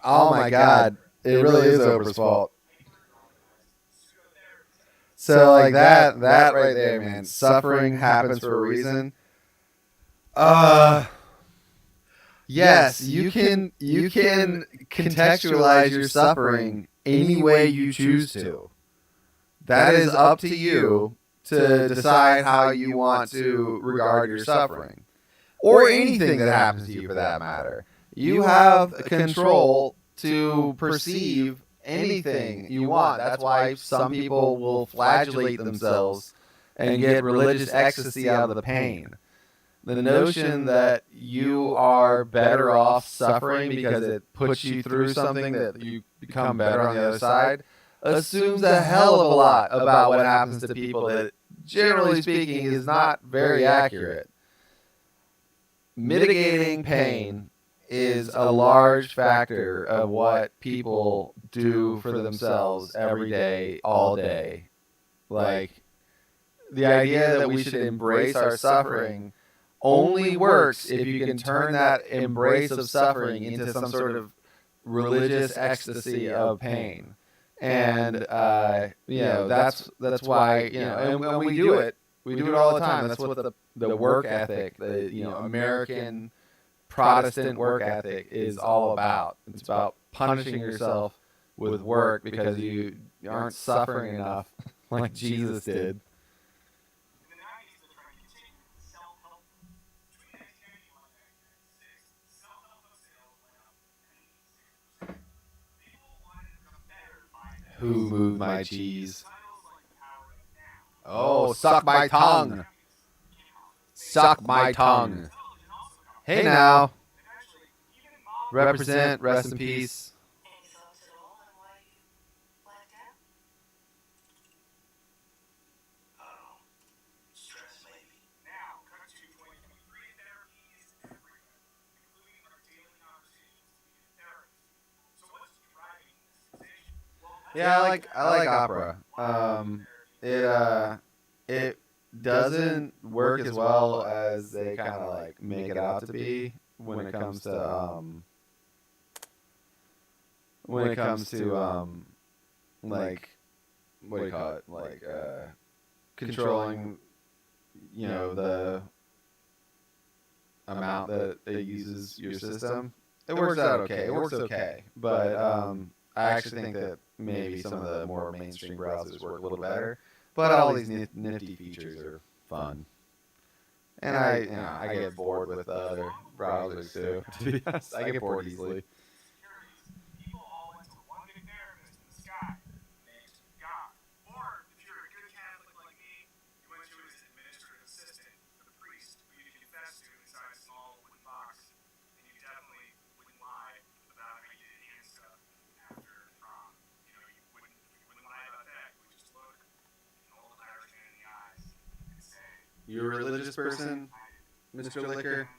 Oh my God. It really is Oprah's fault. So like that right there, man. Suffering happens for a reason. Yes, you can contextualize your suffering any way you choose to. That is up to you to decide how you want to regard your suffering. Or anything that happens to you for that matter. You have control to perceive anything you want. That's why some people will flagellate themselves and get religious ecstasy out of the pain. The notion that you are better off suffering because it puts you through something that you become better on the other side assumes a hell of a lot about what happens to people that, generally speaking, is not very accurate. Mitigating pain is a large factor of what people do for themselves every day, all day. Like, the idea that we should embrace our suffering only works if you can turn that embrace of suffering into some sort of religious ecstasy of pain. And that's why, and we do it. We do it all the time. That's what the work ethic, the American Protestant work ethic is all about. It's about punishing yourself with work because you aren't suffering enough like Jesus did. Who moved my cheese? Oh, suck my tongue. Suck my tongue. Hey now. Represent, rest in peace. Yeah, I like opera. It doesn't work as well as they kind of like make it out to be when it comes to like, what do you call it, like controlling the amount that it uses your system. It works out okay. It works okay, but I actually think that maybe some of the more mainstream browsers work a little better. But all these nifty features are fun, and I get bored with other browsers too. To be honest, I get bored easily. You're a religious person, Mr. Liquor?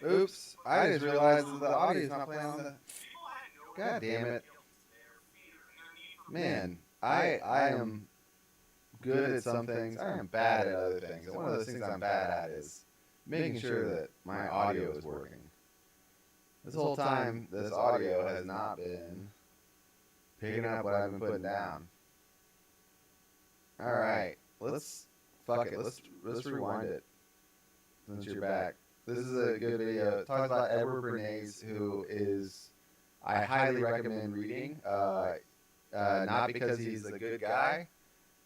Oops, I just realized that the audio is not playing on the... God damn it. Man, I am good at some things. I am bad at other things. And one of those things I'm bad at is making sure that my audio is working. This whole time, this audio has not been picking up what I've been putting down. Alright, fuck it, let's rewind it since you're back. This is a good video. It talks about Edward Bernays, who is, I highly recommend reading. not because he's a good guy,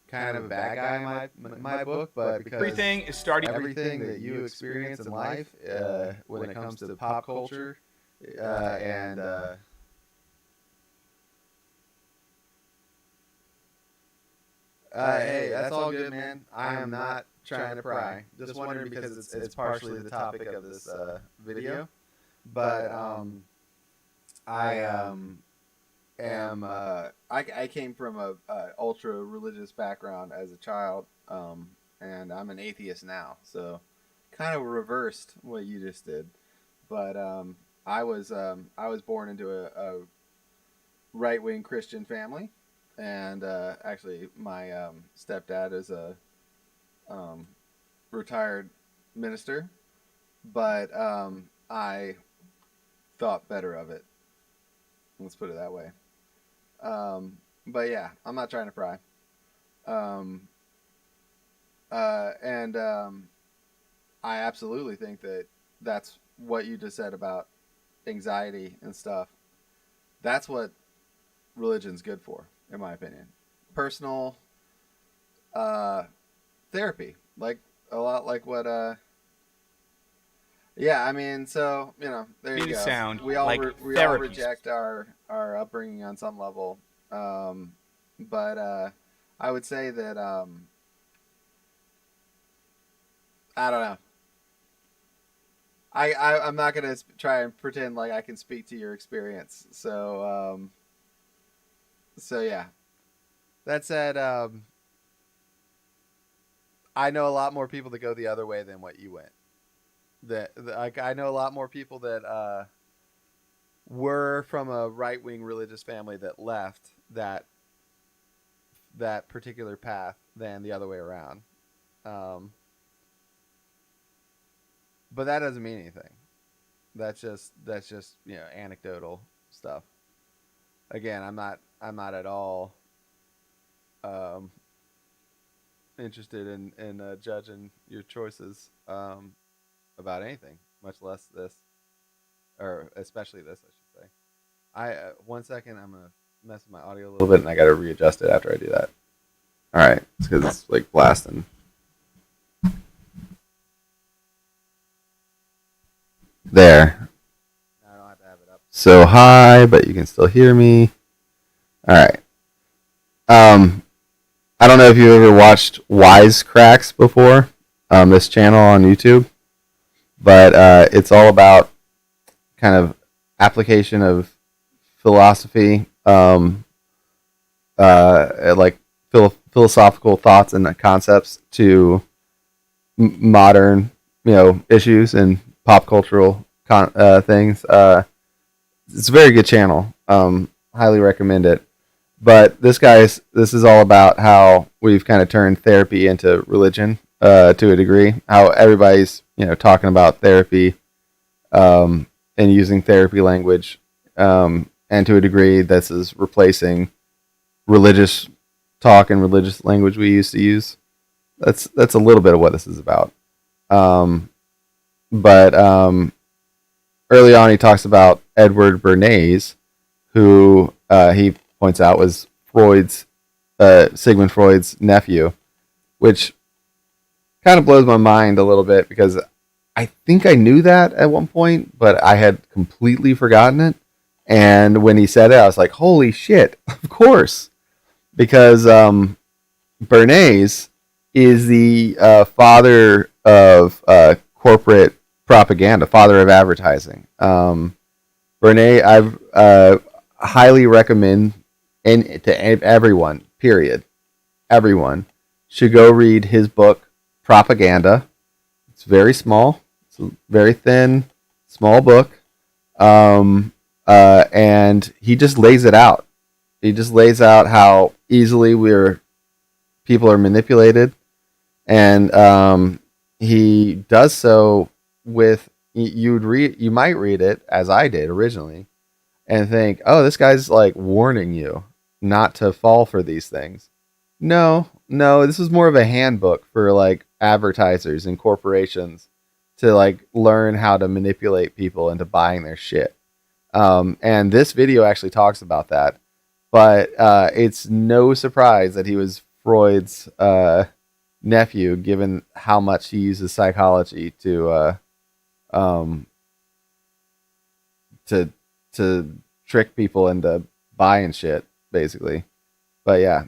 kind of a bad guy in my book, but because everything that you experience in life, when it comes to pop culture, and hey, that's all good, man. I am not trying to pry. Just wondering because it's partially the topic of this video, but I came from a ultra religious background as a child, and I'm an atheist now, so kind of reversed what you just did. But I was born into a right wing Christian family, and actually my stepdad is a retired minister, but I thought better of it. Let's put it that way. But yeah, I'm not trying to pry. And I absolutely think that that's what you just said about anxiety and stuff. That's what religion's good for, in my opinion. Personal therapy, like a lot like what yeah, I mean, so there you go. Sound we all like we all reject our upbringing on some level, but I would say that I don't know. I'm not gonna try and pretend like I can speak to your experience. So yeah. That said, I know a lot more people that go the other way than what you went. I know a lot more people that were from a right wing religious family that left that particular path than the other way around. But that doesn't mean anything. That's just anecdotal stuff. Again, I'm not at all interested in judging your choices about anything, much less this, or especially this, I should say. 1 second, I'm gonna mess with my audio a little bit, and I gotta readjust it after I do that. All right, it's because it's like blasting. There. Now I don't have to have it up so high, but you can still hear me. All right. I don't know if you ever watched Wisecracks before. This channel on YouTube, but it's all about kind of application of philosophy, like philosophical thoughts and concepts to modern, issues and pop cultural things. It's a very good channel. Highly recommend it. But this is all about how we've kind of turned therapy into religion to a degree. How everybody's talking about therapy and using therapy language, and to a degree, this is replacing religious talk and religious language we used to use. That's a little bit of what this is about. But early on, he talks about Edward Bernays, who he points out was Sigmund Freud's nephew, which kind of blows my mind a little bit because I think I knew that at one point, but I had completely forgotten it. And when he said it, I was like, holy shit, of course. Because Bernays is the father of corporate propaganda, father of advertising. Bernays, I've highly recommend to everyone, period. Everyone should go read his book, Propaganda. It's very small. It's a very thin, small book. And he just lays it out. He just lays out how easily people are manipulated. And he does so with, you might read it as I did originally and think, oh, this guy's like warning you not to fall for these things. No, this is more of a handbook for like advertisers and corporations to like learn how to manipulate people into buying their shit. And this video actually talks about that. But it's no surprise that he was Freud's nephew, given how much he uses psychology um, to trick people into buying shit, basically. But yeah.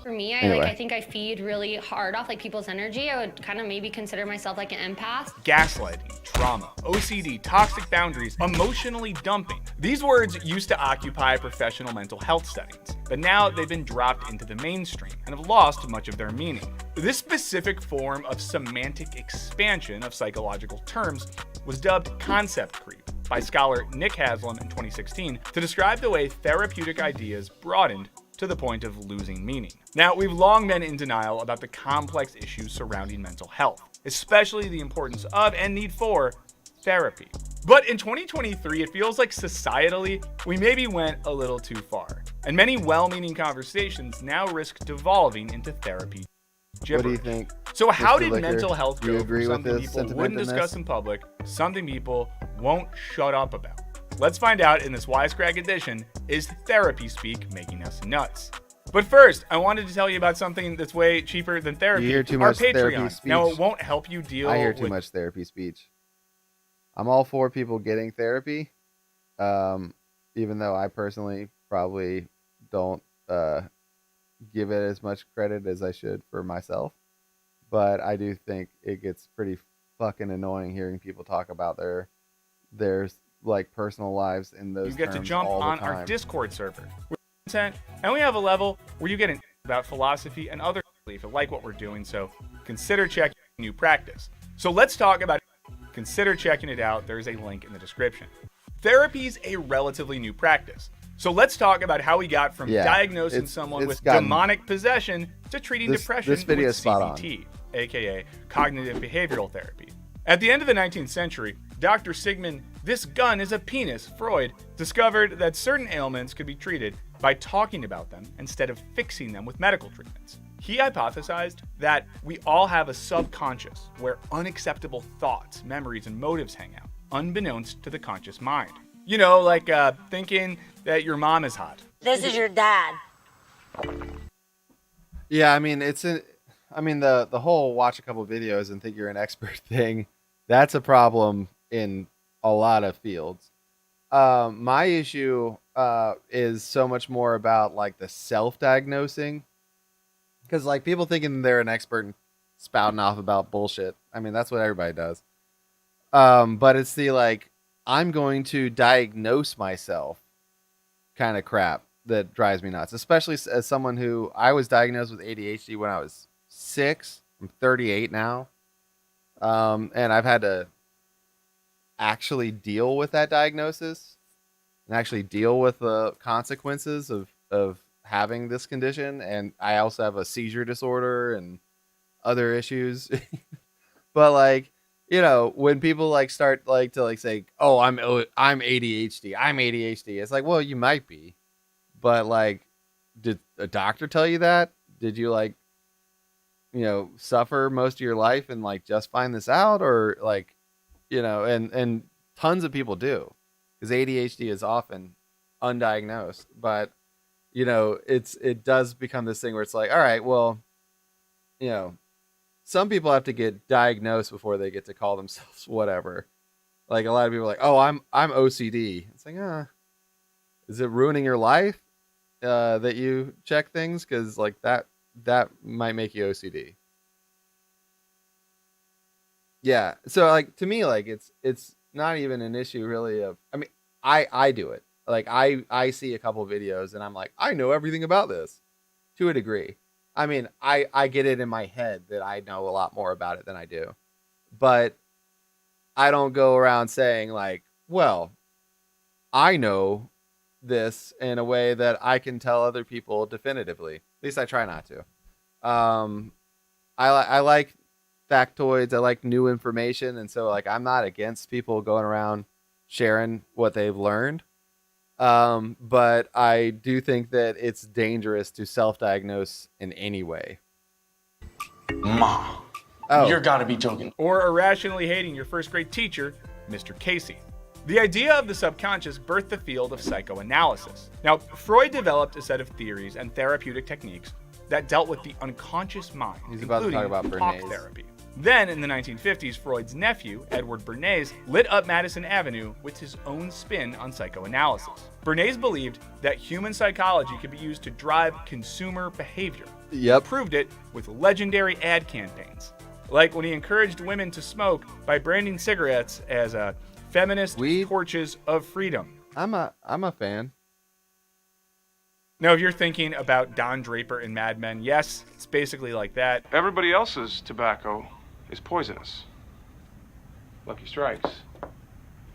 For me, I think I feed really hard off like people's energy. I would kind of maybe consider myself like an empath. Gaslighting, trauma, OCD, toxic boundaries, emotionally dumping. These words used to occupy professional mental health settings, but now they've been dropped into the mainstream and have lost much of their meaning. This specific form of semantic expansion of psychological terms was dubbed concept creep by scholar Nick Haslam in 2016 to describe the way therapeutic ideas broadened to the point of losing meaning. Now, we've long been in denial about the complex issues surrounding mental health, especially the importance of and need for therapy. But in 2023, it feels like societally, we maybe went a little too far, and many well-meaning conversations now risk devolving into therapy gibberish. What do you think? So how Mr. did Licker? mental health Do you go agree from with something his people sentiment wouldn't in discuss this? in public, something people won't shut up about? Let's find out in this Wisecrack edition, is therapy speak making us nuts? But first, I wanted to tell you about something that's way cheaper than therapy. You hear too our much therapy Patreon. speech. Now, it won't help you deal I hear too with much therapy speech. I'm all for people getting therapy, even though I personally probably don't give it as much credit as I should for myself. But I do think it gets pretty fucking annoying hearing people talk about their like personal lives in those you get to terms jump all the on time. our Discord server with content, and we have a level where you get an about philosophy and other if you like what we're doing, so consider checking new practice. So let's talk about it. Consider checking it out. There's a link in the description. Therapy's a relatively new practice. So let's talk about how we got from diagnosing someone with demonic possession to treating depression this video with is spot CBT, aka cognitive behavioral therapy. At the end of the 19th century, Dr. Sigmund "This gun is a penis" Freud discovered that certain ailments could be treated by talking about them instead of fixing them with medical treatments. He hypothesized that we all have a subconscious where unacceptable thoughts, memories, and motives hang out, unbeknownst to the conscious mind. You know, like thinking that your mom is hot. This is your dad. Yeah, I mean the whole watch a couple videos and think you're an expert thing, that's a problem in a lot of fields. My issue is so much more about like the self-diagnosing, because like people thinking they're an expert and spouting off about bullshit. I mean, that's what everybody does. But it's the like, I'm going to diagnose myself kind of crap that drives me nuts, especially as someone who I was diagnosed with ADHD when I was 6. I'm 38 now. And I've had to actually deal with that diagnosis and actually deal with the consequences of having this condition. And I also have a seizure disorder and other issues. But like, you know, when people like start like to like say, "Oh, I'm ADHD. I'm ADHD." It's like, well, you might be, but like, did a doctor tell you that? Did you like, you know, suffer most of your life and like just find this out, or like, you know, and tons of people do, because ADHD is often undiagnosed. But you know, it does become this thing where it's like, all right, well, you know, some people have to get diagnosed before they get to call themselves whatever. Like a lot of people are like, oh, I'm OCD. It's like, is it ruining your life that you check things? Because like that might make you OCD. Yeah. So like to me, like it's not even an issue really of, I mean, I do it. Like I see a couple videos and I'm like, I know everything about this to a degree. I mean, I get it in my head that I know a lot more about it than I do. But I don't go around saying like, well, I know this in a way that I can tell other people definitively. At least I try not to. I like factoids. I like new information. And so like, I'm not against people going around sharing what they've learned. But I do think that it's dangerous to self-diagnose in any way. Ma, you're gotta be joking. Or irrationally hating your first grade teacher, Mr. Casey. The idea of the subconscious birthed the field of psychoanalysis. Now, Freud developed a set of theories and therapeutic techniques that dealt with the unconscious mind, He's about to talk about talk Bernays. therapy. Then, in the 1950s, Freud's nephew, Edward Bernays, lit up Madison Avenue with his own spin on psychoanalysis. Bernays believed that human psychology could be used to drive consumer behavior. Yep. He proved it with legendary ad campaigns, like when he encouraged women to smoke by branding cigarettes as feminist Weed? torches of freedom. I'm a fan. Now, if you're thinking about Don Draper in Mad Men, yes, it's basically like that. Everybody else's tobacco is poisonous. Lucky Strikes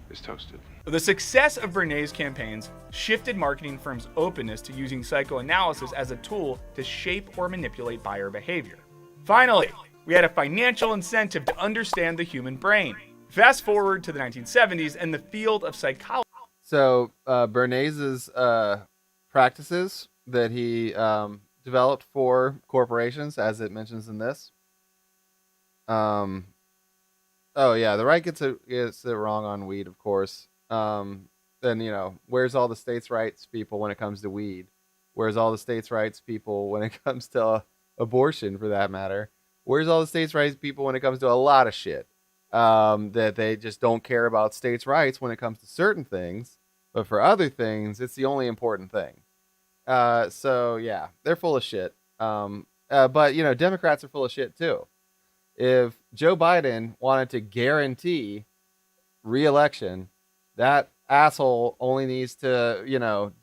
is toasted. The success of Bernays' campaigns shifted marketing firms' openness to using psychoanalysis as a tool to shape or manipulate buyer behavior. Finally, we had a financial incentive to understand the human brain. Fast forward to the 1970s and the field of psychology. So Bernays's practices that he developed for corporations, as it mentions in this. Oh yeah, the right gets it wrong on weed, of course. Then where's all the states' rights people when it comes to weed? Where's all the states' rights people when it comes to abortion, for that matter? Where's all the states' rights people when it comes to a lot of shit? That they just don't care about states' rights when it comes to certain things, but for other things, it's the only important thing. So yeah, they're full of shit. But Democrats are full of shit too. If Joe Biden wanted to guarantee re-election, that asshole only needs to,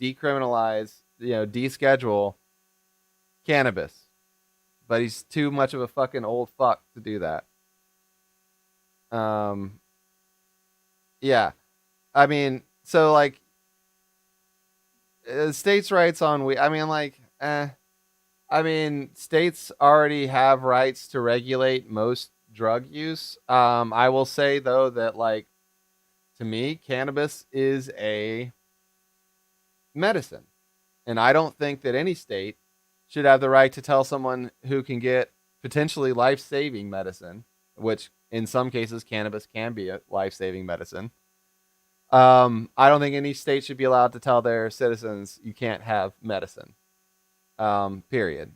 decriminalize, deschedule cannabis. But he's too much of a fucking old fuck to do that. Yeah. I mean, so like states' rights on weed. States already have rights to regulate most drug use. I will say though that to me, cannabis is a medicine, and I don't think that any state should have the right to tell someone who can get potentially life-saving medicine, which in some cases cannabis can be a life-saving medicine. I don't think any state should be allowed to tell their citizens you can't have medicine. Period.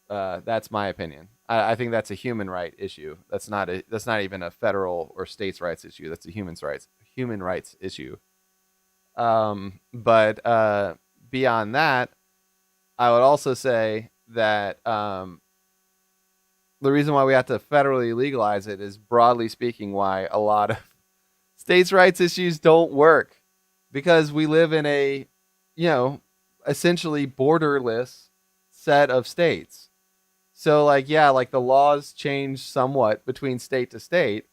That's my opinion. I think that's a human right issue. That's not even a federal or states' rights issue. That's a human rights issue. But beyond that, I would also say that the reason why we have to federally legalize it is, broadly speaking, why a lot of states' rights issues don't work, because we live in a, essentially borderless set of states. So the laws change somewhat between state to state,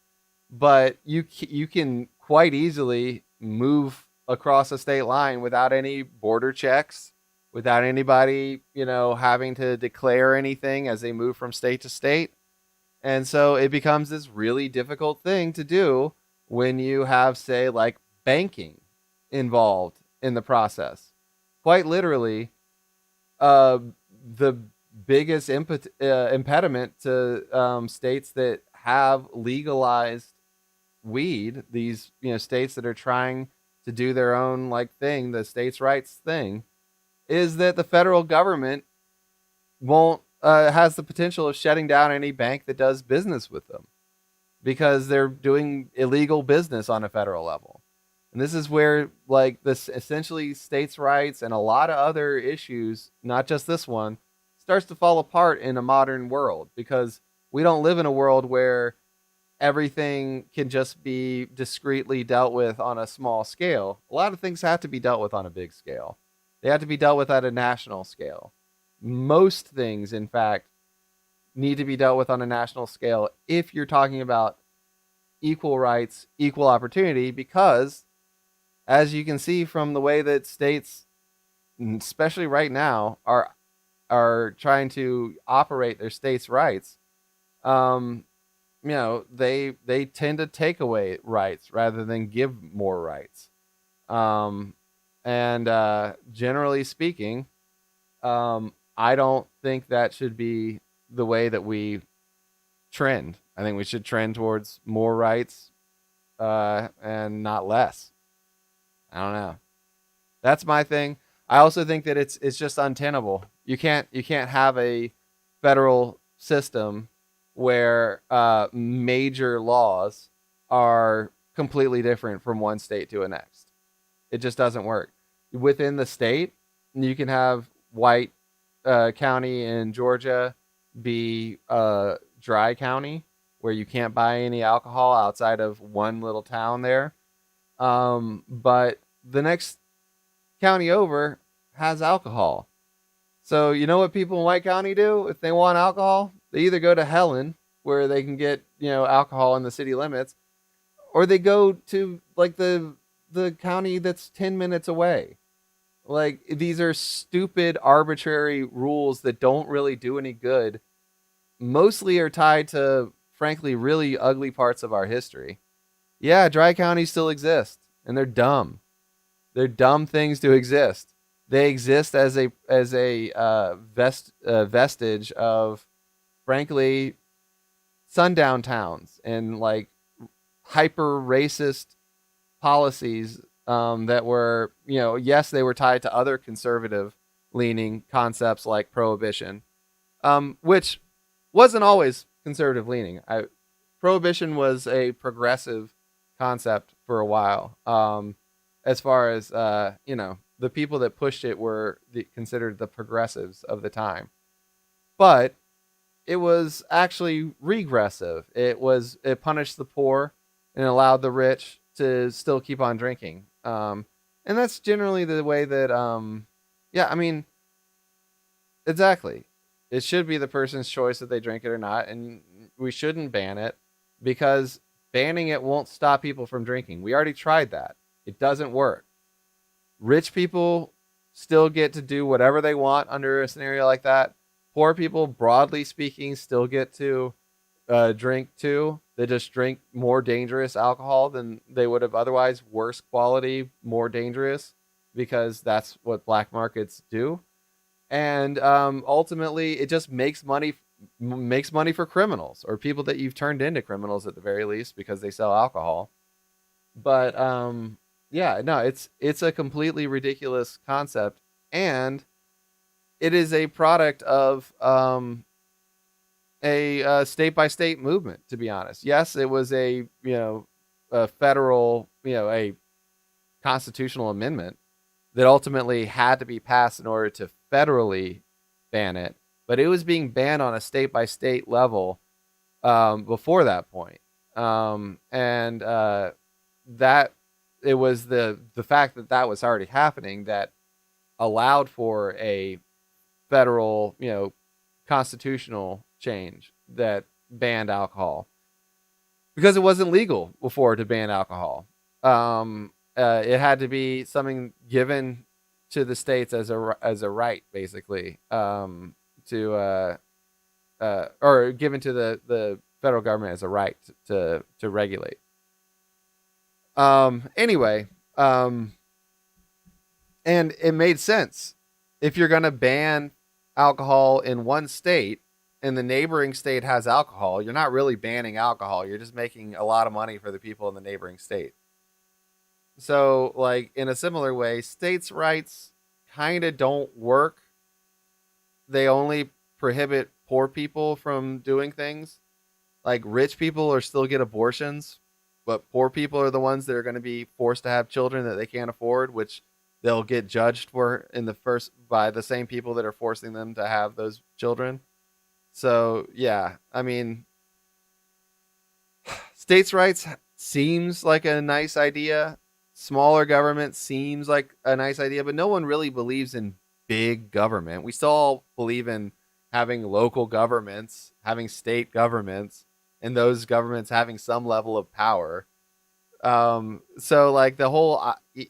but you can quite easily move across a state line without any border checks, without anybody, having to declare anything as they move from state to state. And so it becomes this really difficult thing to do when you have, say, banking involved in the process. Quite literally, the biggest impediment to states that have legalized weed, these states that are trying to do their own thing, the states' rights thing, is that the federal government won't has the potential of shutting down any bank that does business with them, because they're doing illegal business on a federal level. And this is where this essentially states' rights and a lot of other issues, not just this one, starts to fall apart in a modern world, because we don't live in a world where everything can just be discreetly dealt with on a small scale. A lot of things have to be dealt with on a big scale. They have to be dealt with at a national scale. Most things, in fact, need to be dealt with on a national scale if you're talking about equal rights, equal opportunity, because as you can see from the way that states, especially right now, are trying to operate their states' rights, they tend to take away rights rather than give more rights. And generally speaking, I don't think that should be the way that we trend. I think we should trend towards more rights and not less. I don't know. That's my thing. I also think that it's just untenable. You can't have a federal system where major laws are completely different from one state to the next. It just doesn't work. Within the state, you can have White County in Georgia be dry county where you can't buy any alcohol outside of one little town there. But the next county over has alcohol. So you know what people in White County do if they want alcohol? They either go to Helen, where they can get, alcohol in the city limits, or they go to like the county that's 10 minutes away. Like, these are stupid, arbitrary rules that don't really do any good. Mostly are tied to, frankly, really ugly parts of our history. Yeah, dry counties still exist, and they're dumb. They're dumb things to exist. They exist as a vestige of, frankly, sundown towns and like hyper racist policies that were, yes, they were tied to other conservative leaning concepts like prohibition, which wasn't always conservative leaning. Prohibition was a progressive concept for a while. As far as, the people that pushed it were considered the progressives of the time. But it was actually regressive. It punished the poor and allowed the rich to still keep on drinking. And that's generally the way that, exactly. It should be the person's choice if they drink it or not. And we shouldn't ban it, because banning it won't stop people from drinking. We already tried that. It doesn't work. Rich people still get to do whatever they want under a scenario like that. Poor people, broadly speaking, still get to drink too. They just drink more dangerous alcohol than they would have otherwise, worse quality, more dangerous, because that's what black markets do. And ultimately, it just makes money for criminals, or people that you've turned into criminals at the very least, because they sell alcohol. But it's a completely ridiculous concept, and it is a product of a state-by-state movement, to be honest. Yes, it was a federal, a constitutional amendment that ultimately had to be passed in order to federally ban it, but it was being banned on a state-by-state level before that point. That it was the fact that was already happening that allowed for a federal, constitutional change that banned alcohol, because it wasn't legal before to ban alcohol. It had to be something given to the states as a right, basically, or given to the federal government as a right to regulate. Anyway, and it made sense. If you're going to ban alcohol in one state and the neighboring state has alcohol, you're not really banning alcohol. You're just making a lot of money for the people in the neighboring state. So, like, in a similar way, states' rights kind of don't work. They only prohibit poor people from doing things. Like, rich people are still get abortions, but poor people are the ones that are going to be forced to have children that they can't afford, which they'll get judged for by the same people that are forcing them to have those children. So, yeah, I mean, states' rights seems like a nice idea. Smaller government seems like a nice idea, but no one really believes in big government. We still all believe in having local governments, having state governments, and those governments having some level of power. So like the whole,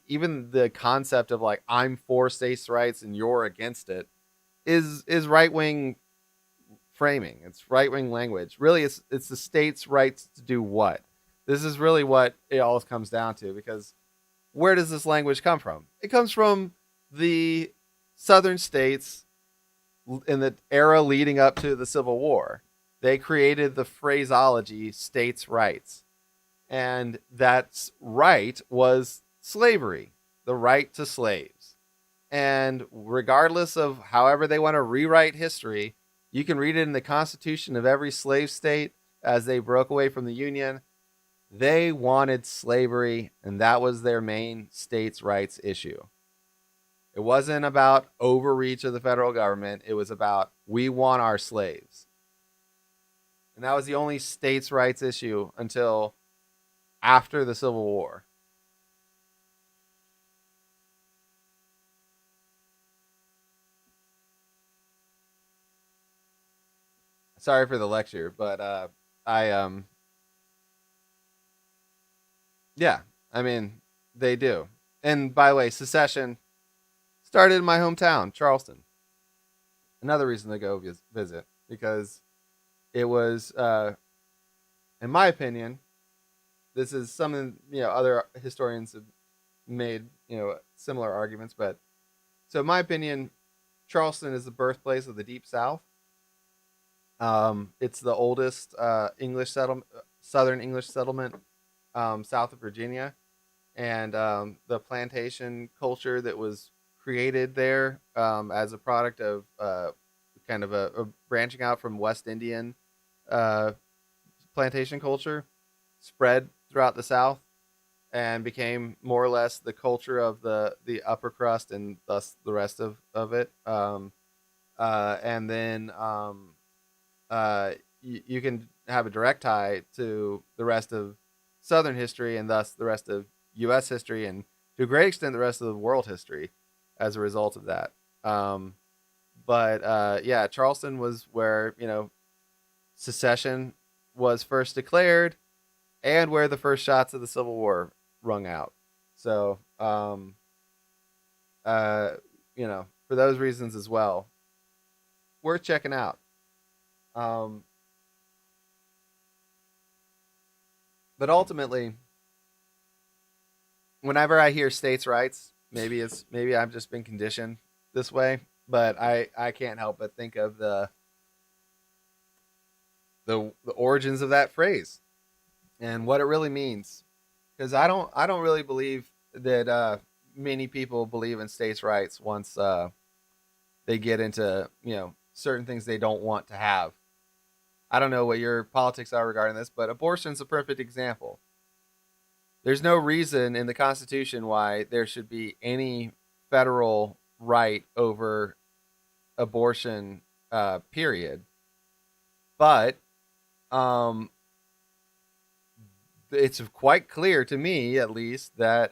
even the concept of like, I'm for states' rights and you're against it is right-wing framing. It's right-wing language. Really, it's the states' rights to do what? This is really what it all comes down to, because where does this language come from? It comes from the southern states in the era leading up to the Civil War. They created the phraseology states' rights. And that's right was slavery. the right to slaves. And regardless of however they want to rewrite history, you can read it in the constitution of every slave state as they broke away from the Union. They wanted slavery, and that was their main states' rights issue. It wasn't about overreach of the federal government. It was about, we want our slaves. And that was the only states' rights issue until after the Civil War. Sorry for the lecture, but yeah, I mean, they do. And by the way, secession started in my hometown, Charleston. Another reason to go visit, because it was, in my opinion, this is something, other historians have made, similar arguments, but so in my opinion, Charleston is the birthplace of the Deep South. It's the oldest English settlement, Southern English settlement, south of Virginia, and the plantation culture that was created there as a product of kind of a branching out from West Indian plantation culture spread throughout the South and became more or less the culture of the upper crust and thus the rest of it. And then you can have a direct tie to the rest of Southern history and thus the rest of U.S. history and to a great extent the rest of the world history as a result of that. But yeah, Charleston was where, secession was first declared and where the first shots of the Civil War rung out. So, for those reasons as well, worth checking out. But ultimately, whenever I hear states' rights, maybe I've just been conditioned this way, but I can't help but think of the origins of that phrase and what it really means. Because I don't really believe that many people believe in states' rights once they get into certain things they don't want to have. I don't know what your politics are regarding this, but abortion's a perfect example. There's no reason in the Constitution why there should be any federal right over abortion, period. But it's quite clear to me, at least, that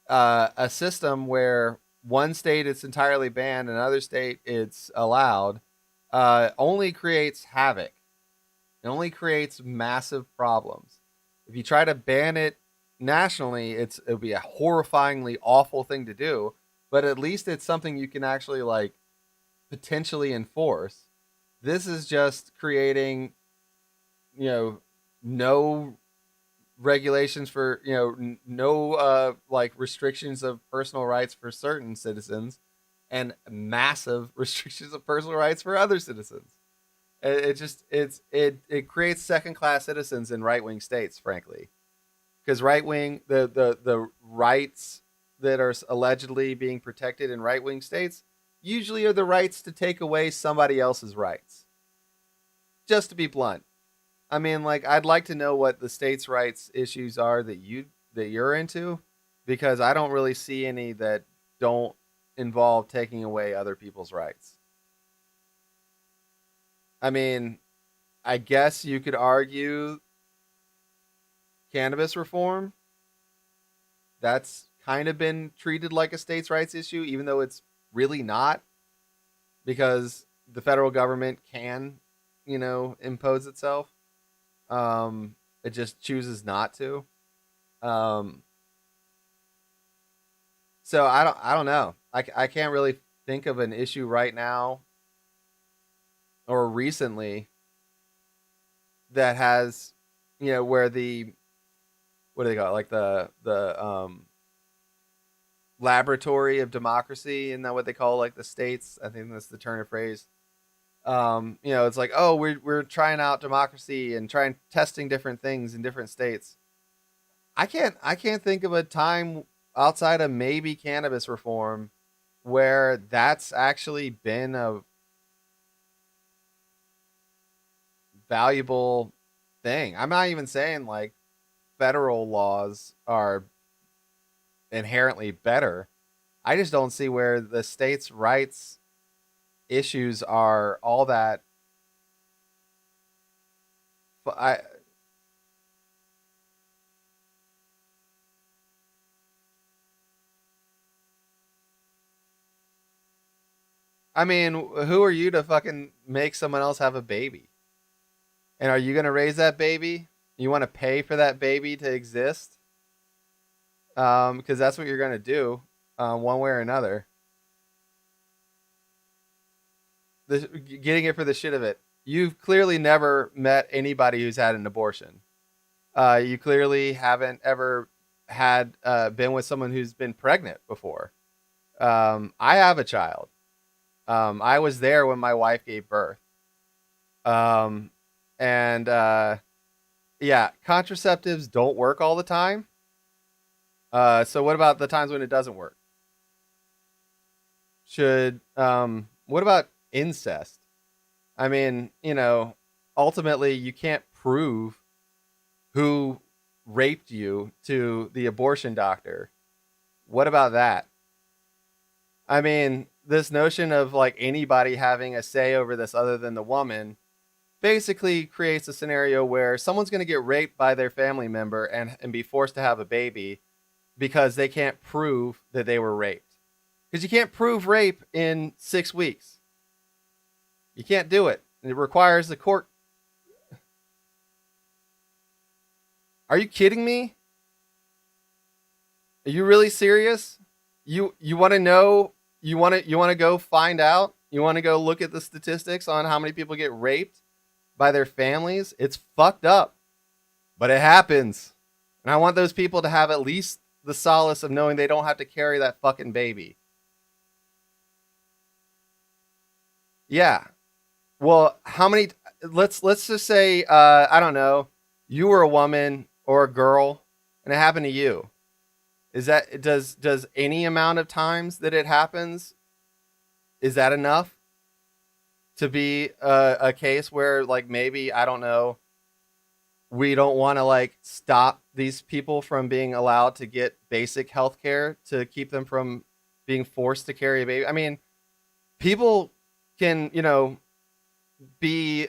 a system where one state it's entirely banned, another state it's allowed, only creates havoc. It only creates massive problems. If you try to ban it nationally, it'll be a horrifyingly awful thing to do, but at least it's something you can actually potentially enforce. This is just creating, no regulations for, no restrictions of personal rights for certain citizens and massive restrictions of personal rights for other citizens. It creates second-class citizens in right-wing states, frankly, because right-wing the rights that are allegedly being protected in right-wing states usually are the rights to take away somebody else's rights. Just to be blunt, I mean, I'd like to know what the states' rights issues are that you're into, because I don't really see any that don't involve taking away other people's rights. I mean, I guess you could argue cannabis reform. That's kind of been treated like a states' rights issue, even though it's really not, because the federal government can, impose itself. It just chooses not to. So I don't know. I can't really think of an issue right now or recently that has, where what do they call it? The laboratory of democracy, isn't that what they call the states? I think that's the turn of phrase. It's we're trying out democracy and testing different things in different states. I can't think of a time outside of maybe cannabis reform, where that's actually been a valuable thing. I'm not even saying like federal laws are inherently better. I just don't see where the states' rights issues are all that. I mean, who are you to fucking make someone else have a baby? And are you going to raise that baby? You want to pay for that baby to exist? Because that's what you're going to do, one way or another. Getting it for the shit of it. You've clearly never met anybody who's had an abortion. You clearly haven't ever had been with someone who's been pregnant before. I have a child. I was there when my wife gave birth. Yeah, contraceptives don't work all the time. So what about the times when it doesn't work? What about incest? I mean, ultimately you can't prove who raped you to the abortion doctor. What about that? I mean, this notion of like anybody having a say over this other than the woman basically creates a scenario where someone's going to get raped by their family member and be forced to have a baby because they can't prove that they were raped. Because you can't prove rape in 6 weeks. You can't do it. It requires the court. Are you kidding me? Are you really serious? You want to know? You want to go find out? You want to go look at the statistics on how many people get raped by their families? It's fucked up, but it happens. And I want those people to have at least the solace of knowing they don't have to carry that fucking baby. Yeah. Well, how many? Let's just say I don't know. You were a woman or a girl, and it happened to you. Is that does any amount of times that it happens? Is that enough to be a case where like maybe I don't know? We don't want to like stop these people from being allowed to get basic health care to keep them from being forced to carry a baby. I mean, people can be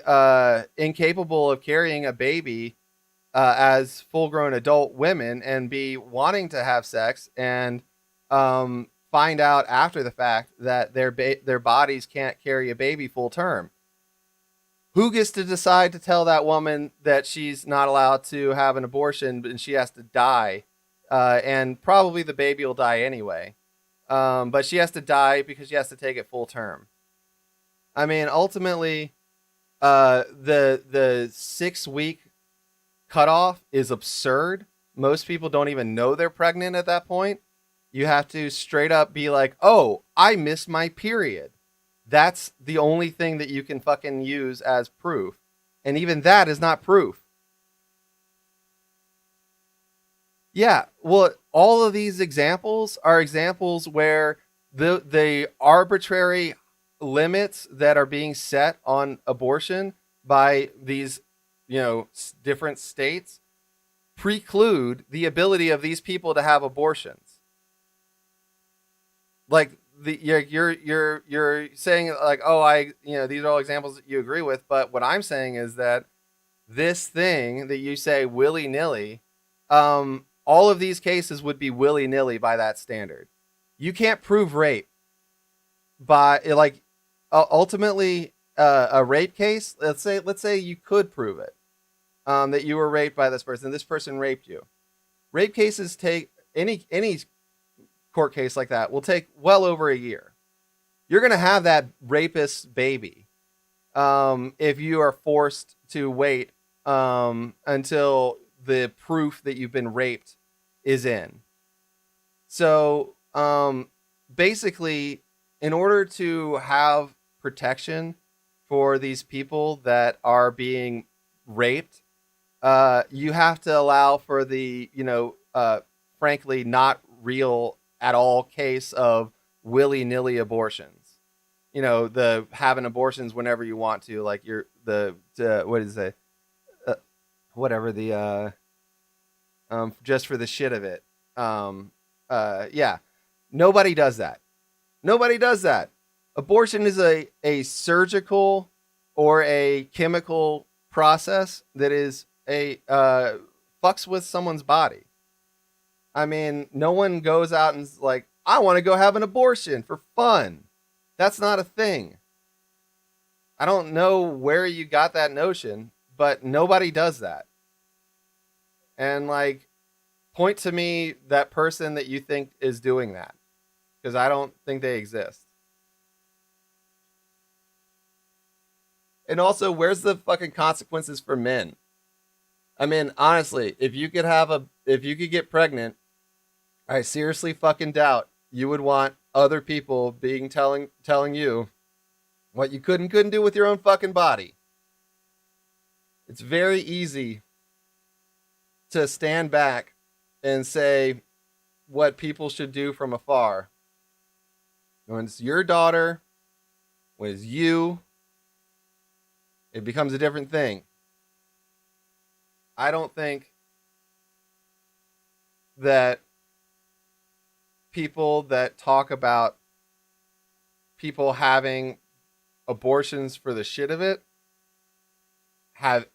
incapable of carrying a baby as full-grown adult women and be wanting to have sex and find out after the fact that their bodies can't carry a baby full term. Who gets to decide to tell that woman that she's not allowed to have an abortion and she has to die? And probably the baby will die anyway. But she has to die because she has to take it full term. I mean, ultimately, the 6-week cutoff is absurd. Most people don't even know they're pregnant at that point. You have to straight up be like, oh, I missed my period. That's the only thing that you can fucking use as proof. And even that is not proof. Yeah, well, all of these examples are examples where the arbitrary limits that are being set on abortion by these, different states preclude the ability of these people to have abortions. Like you're saying like, oh, these are all examples that you agree with, but what I'm saying is that this thing that you say willy-nilly, all of these cases would be willy-nilly by that standard. You can't prove rape by like ultimately a rape case. Let's say you could prove it, that you were raped by this person. This person raped you. Rape cases take any court case like that will take well over a year. You're going to have that rapist baby if you are forced to wait until the proof that you've been raped is in. So basically, in order to have protection for these people that are being raped, you have to allow for the, frankly, not real at all case of willy-nilly abortions. You know, the having abortions whenever you want to, like you're what is it? Whatever the just for the shit of it. Yeah. Nobody does that. Nobody does that. Abortion is a surgical or a chemical process that is fucks with someone's body. I mean, no one goes out and is like, I want to go have an abortion for fun. That's not a thing. I don't know where you got that notion, but nobody does that. And like, point to me that person that you think is doing that, because I don't think they exist. And also, where's the fucking consequences for men? I mean, honestly, if you could get pregnant, I seriously fucking doubt you would want other people telling you what you couldn't do with your own fucking body. It's very easy to stand back and say what people should do from afar. When it's your daughter, when it's you, it becomes a different thing. I don't think that people that talk about people having abortions for the shit of it have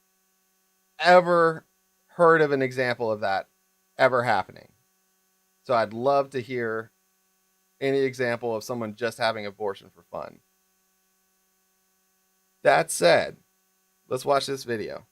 ever heard of an example of that ever happening. So I'd love to hear any example of someone just having abortion for fun. That said, let's watch this video.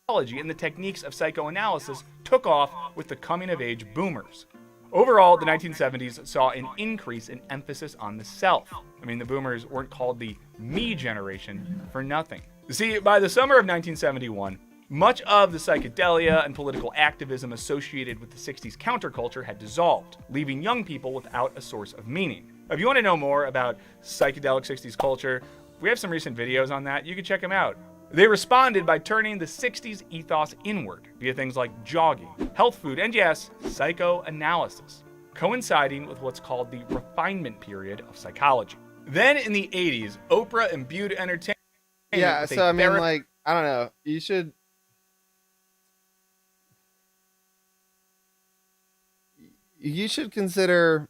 And the techniques of psychoanalysis took off with the coming-of-age boomers. Overall, the 1970s saw an increase in emphasis on the self. I mean, the boomers weren't called the me generation for nothing. See, by the summer of 1971, much of the psychedelia and political activism associated with the 60s counterculture had dissolved, leaving young people without a source of meaning. If you want to know more about psychedelic 60s culture, we have some recent videos on that. You can check them out. They responded by turning the 60s ethos inward via things like jogging, health food, and yes, psychoanalysis, coinciding with what's called the refinement period of psychology. Then in the 80s, Oprah imbued entertainment. Yeah, so I mean, like, I don't know. You should consider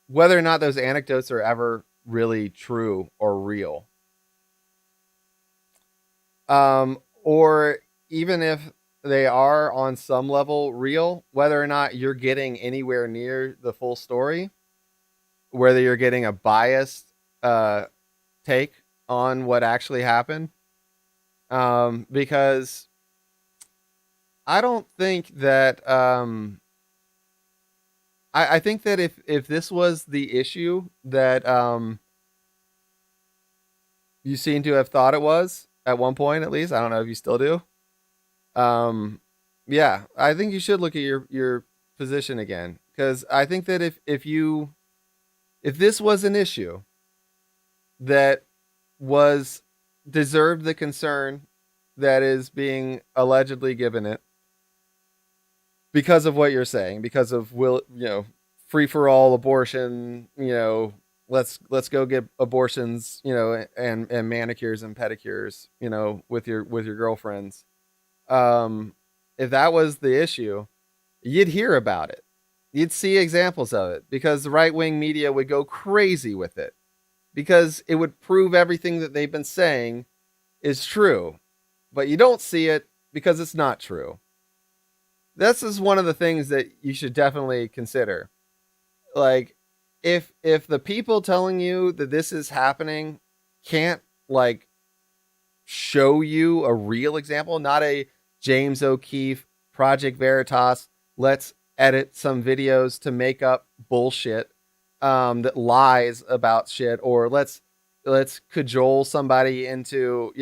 whether or not those anecdotes are ever really true or real. Or even if they are on some level real, whether or not you're getting anywhere near the full story, whether you're getting a biased take on what actually happened. Because I don't think that I think that if this was the issue that you seem to have thought it was at one point, at least, I don't know if you still do. Yeah, I think you should look at your position again, because I think that if this was an issue that deserved the concern that is being allegedly given it, because of what you're saying, because of free for all abortion, let's go get abortions, and manicures and pedicures, with your girlfriends. If that was the issue, you'd hear about it. You'd see examples of it, because the right-wing media would go crazy with it, because it would prove everything that they've been saying is true. But you don't see it because it's not true. This is one of the things that you should definitely consider. Like, if the people telling you that this is happening can't, like, show you a real example, not a James O'Keefe, Project Veritas, let's edit some videos to make up bullshit that lies about shit, or let's cajole somebody into,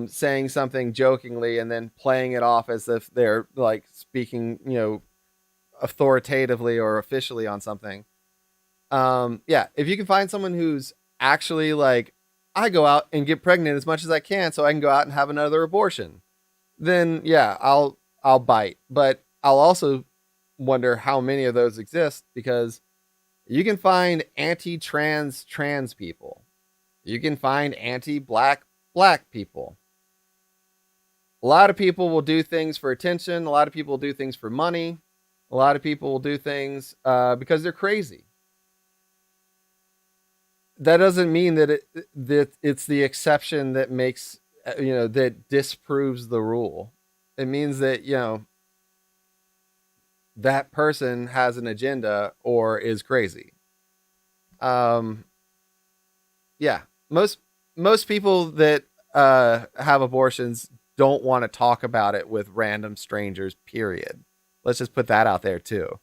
saying something jokingly and then playing it off as if they're like speaking, authoritatively or officially on something. Yeah, if you can find someone who's actually like, I go out and get pregnant as much as I can so I can go out and have another abortion, then yeah, I'll I'll bite. But I'll also wonder how many of those exist, because you can find anti-trans people. You can find anti-black people. A lot of people will do things for attention. A lot of people will do things for money. A lot of people will do things because they're crazy. That doesn't mean that it's the exception that makes, that disproves the rule. It means that, that person has an agenda or is crazy. Yeah. Most people that have abortions don't want to talk about it with random strangers, period. Let's just put that out there too.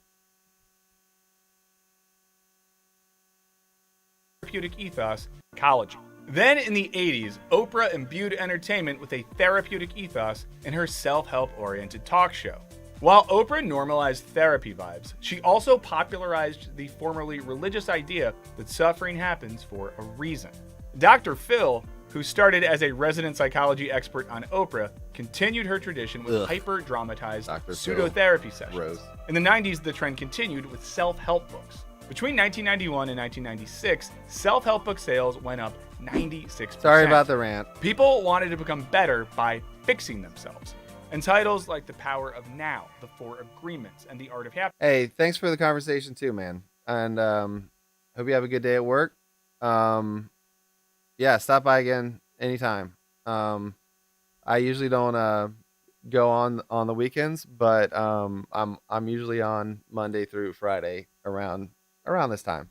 Therapeutic ethos, ecology. Then in the 80s, Oprah imbued entertainment with a therapeutic ethos in her self-help oriented talk show. While Oprah normalized therapy vibes, she also popularized the formerly religious idea that suffering happens for a reason. Dr. Phil, who started as a resident psychology expert on Oprah, continued her tradition with hyper-dramatized pseudotherapy sessions. Rose. In the 90s, the trend continued with self-help books. Between 1991 and 1996, self-help book sales went up 96%. Sorry about the rant. People wanted to become better by fixing themselves. And titles like The Power of Now, The Four Agreements, and The Art of Happiness. Hey, thanks for the conversation too, man. And hope you have a good day at work. Yeah, stop by again anytime. I usually don't go on the weekends, but I'm usually on Monday through Friday around this time.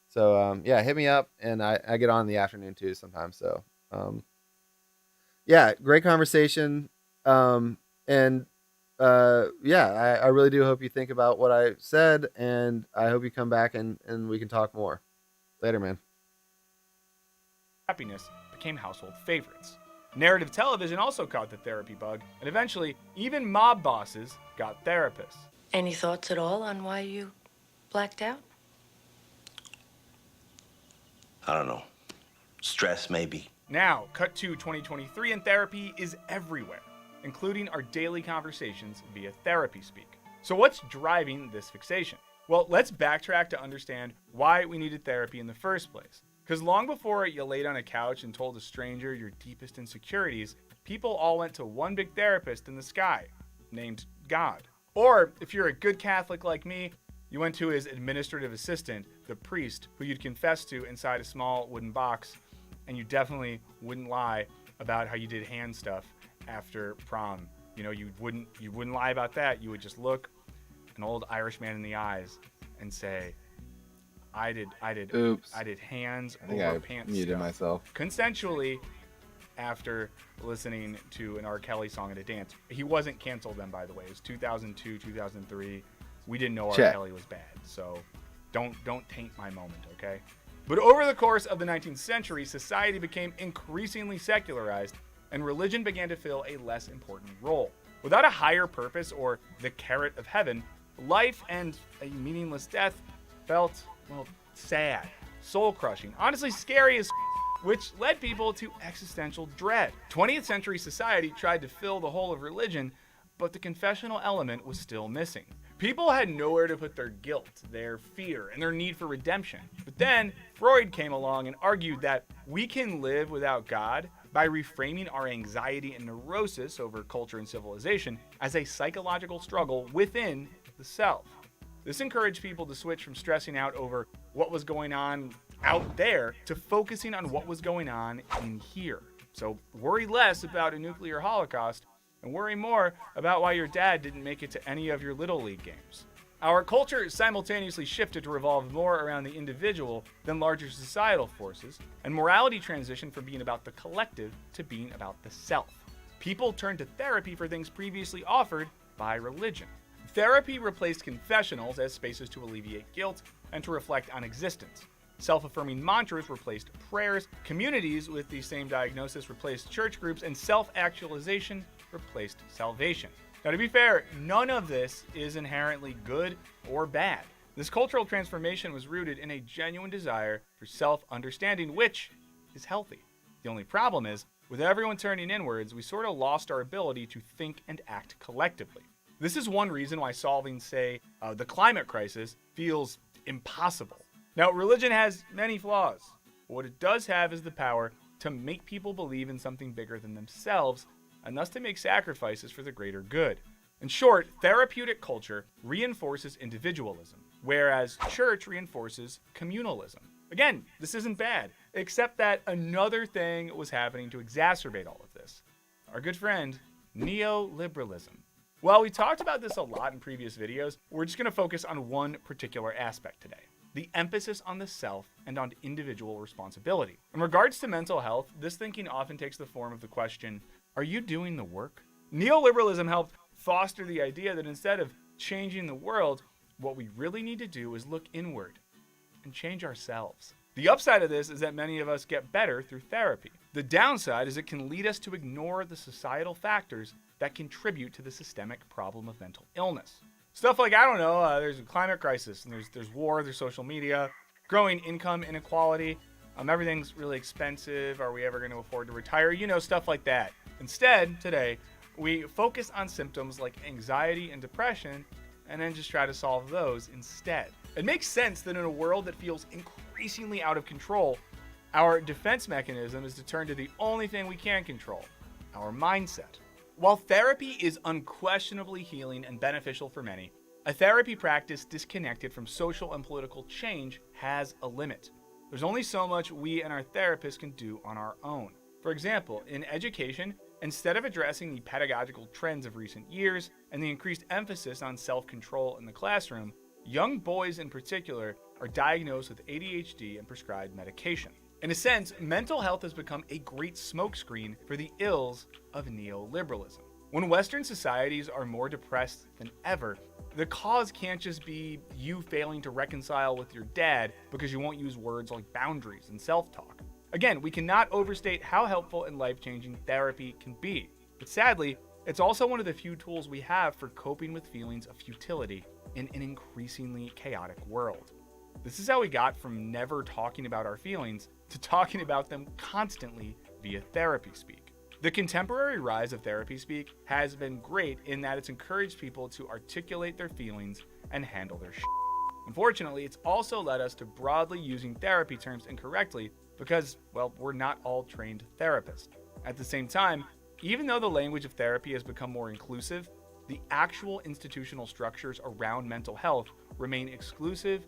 So yeah, hit me up, and I get on in the afternoon too sometimes. So yeah, great conversation. And yeah, I really do hope you think about what I said, and I hope you come back and we can talk more. Later, man. Happiness became household favorites. Narrative television also caught the therapy bug, and eventually, even mob bosses got therapists. Any thoughts at all on why you blacked out? I don't know. Stress, maybe. Now, cut to 2023, and therapy is everywhere, including our daily conversations via therapy speak. So what's driving this fixation? Well, let's backtrack to understand why we needed therapy in the first place. Because long before you laid on a couch and told a stranger your deepest insecurities, people all went to one big therapist in the sky, named God. Or, if you're a good Catholic like me, you went to his administrative assistant, the priest, who you'd confess to inside a small wooden box, and you definitely wouldn't lie about how you did hand stuff after prom. You wouldn't lie about that. You would just look an old Irish man in the eyes and say, I did hands over pants muted stuff myself consensually after listening to an R. Kelly song at a dance. He wasn't canceled then, by the way. It was 2002, 2003. We didn't know R. Kelly was bad, so don't taint my moment, okay? But over the course of the 19th century, society became increasingly secularized, and religion began to fill a less important role. Without a higher purpose or the carrot of heaven, life and a meaningless death felt, well, sad, soul-crushing, honestly scary as which led people to existential dread. 20th century society tried to fill the hole of religion, but the confessional element was still missing. People had nowhere to put their guilt, their fear, and their need for redemption. But then Freud came along and argued that we can live without God by reframing our anxiety and neurosis over culture and civilization as a psychological struggle within the self. This encouraged people to switch from stressing out over what was going on out there to focusing on what was going on in here. So worry less about a nuclear holocaust and worry more about why your dad didn't make it to any of your Little League games. Our culture simultaneously shifted to revolve more around the individual than larger societal forces, and morality transitioned from being about the collective to being about the self. People turned to therapy for things previously offered by religion. Therapy replaced confessionals as spaces to alleviate guilt and to reflect on existence. Self-affirming mantras replaced prayers, communities with the same diagnosis replaced church groups, and self-actualization replaced salvation. Now, to be fair, none of this is inherently good or bad. This cultural transformation was rooted in a genuine desire for self-understanding, which is healthy. The only problem is, With everyone turning inwards, we sort of lost our ability to think and act collectively. This is one reason why solving, say, the climate crisis feels impossible. Now, religion has many flaws, but what it does have is the power to make people believe in something bigger than themselves, and thus to make sacrifices for the greater good. In short, therapeutic culture reinforces individualism, whereas church reinforces communalism. Again, this isn't bad, except that another thing was happening to exacerbate all of this. Our good friend, neoliberalism. While we talked about this a lot in previous videos, we're just going to focus on one particular aspect today: the emphasis on the self and on individual responsibility. In regards to mental health, this thinking often takes the form of the question, are you doing the work? Neoliberalism helped foster the idea that instead of changing the world, what we really need to do is look inward and change ourselves. The upside of this is that many of us get better through therapy. The downside is it can lead us to ignore the societal factors that contribute to the systemic problem of mental illness. Stuff like, there's a climate crisis, and there's war, there's social media, growing income inequality, everything's really expensive, are we ever going to afford to retire? Stuff like that. Instead, today, we focus on symptoms like anxiety and depression, and then just try to solve those instead. It makes sense that in a world that feels increasingly out of control, our defense mechanism is to turn to the only thing we can control, our mindset. While therapy is unquestionably healing and beneficial for many, a therapy practice disconnected from social and political change has a limit. There's only so much we and our therapists can do on our own. For example, in education, instead of addressing the pedagogical trends of recent years and the increased emphasis on self-control in the classroom, young boys in particular are diagnosed with ADHD and prescribed medication. In a sense, mental health has become a great smokescreen for the ills of neoliberalism. When Western societies are more depressed than ever, the cause can't just be you failing to reconcile with your dad because you won't use words like boundaries and self-talk. Again, we cannot overstate how helpful and life-changing therapy can be. But sadly, it's also one of the few tools we have for coping with feelings of futility in an increasingly chaotic world. This is how we got from never talking about our feelings to talking about them constantly via therapy speak. The contemporary rise of therapy speak has been great in that it's encouraged people to articulate their feelings and handle their shit. Unfortunately, it's also led us to broadly using therapy terms incorrectly because, we're not all trained therapists. At the same time, even though the language of therapy has become more inclusive, the actual institutional structures around mental health remain exclusive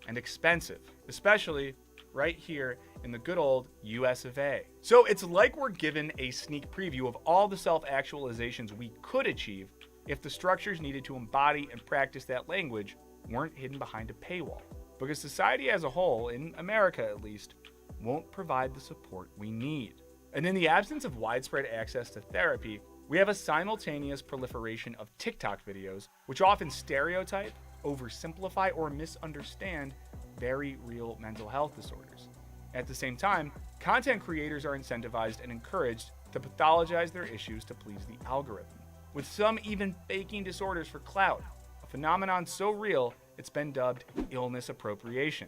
and expensive, especially right here in the good old US of A. So it's like we're given a sneak preview of all the self-actualizations we could achieve if the structures needed to embody and practice that language weren't hidden behind a paywall. Because society as a whole, in America at least, won't provide the support we need. And in the absence of widespread access to therapy, we have a simultaneous proliferation of TikTok videos, which often stereotype, oversimplify, or misunderstand very real mental health disorders. At the same time, content creators are incentivized and encouraged to pathologize their issues to please the algorithm, with some even faking disorders for clout, a phenomenon so real it's been dubbed illness appropriation.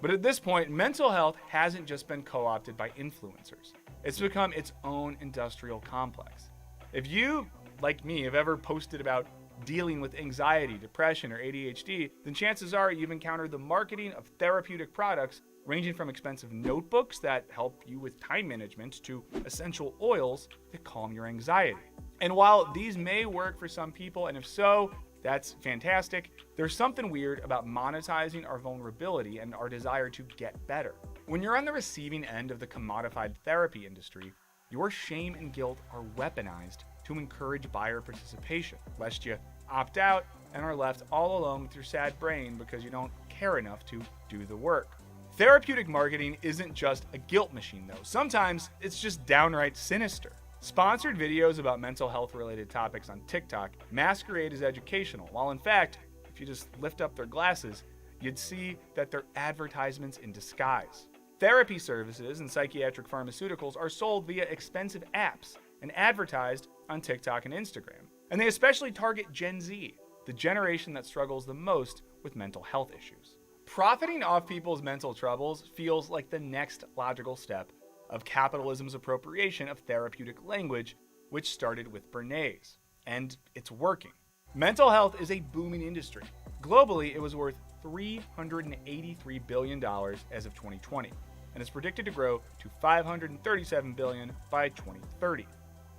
But at this point, mental health hasn't just been co-opted by influencers. It's become its own industrial complex. If you, like me, have ever posted about dealing with anxiety, depression, or ADHD, then chances are you've encountered the marketing of therapeutic products ranging from expensive notebooks that help you with time management to essential oils that calm your anxiety. And while these may work for some people, and if so, that's fantastic, there's something weird about monetizing our vulnerability and our desire to get better. When you're on the receiving end of the commodified therapy industry, your shame and guilt are weaponized to encourage buyer participation, lest you opt out and are left all alone with your sad brain because you don't care enough to do the work. Therapeutic marketing isn't just a guilt machine though. Sometimes it's just downright sinister. Sponsored videos about mental health related topics on TikTok masquerade as educational, while in fact, if you just lift up their glasses, you'd see that they're advertisements in disguise. Therapy services and psychiatric pharmaceuticals are sold via expensive apps and advertised on TikTok and Instagram. And they especially target Gen Z, the generation that struggles the most with mental health issues. Profiting off people's mental troubles feels like the next logical step of capitalism's appropriation of therapeutic language, which started with Bernays. And it's working. Mental health is a booming industry. Globally, it was worth $383 billion as of 2020, and is predicted to grow to $537 billion by 2030.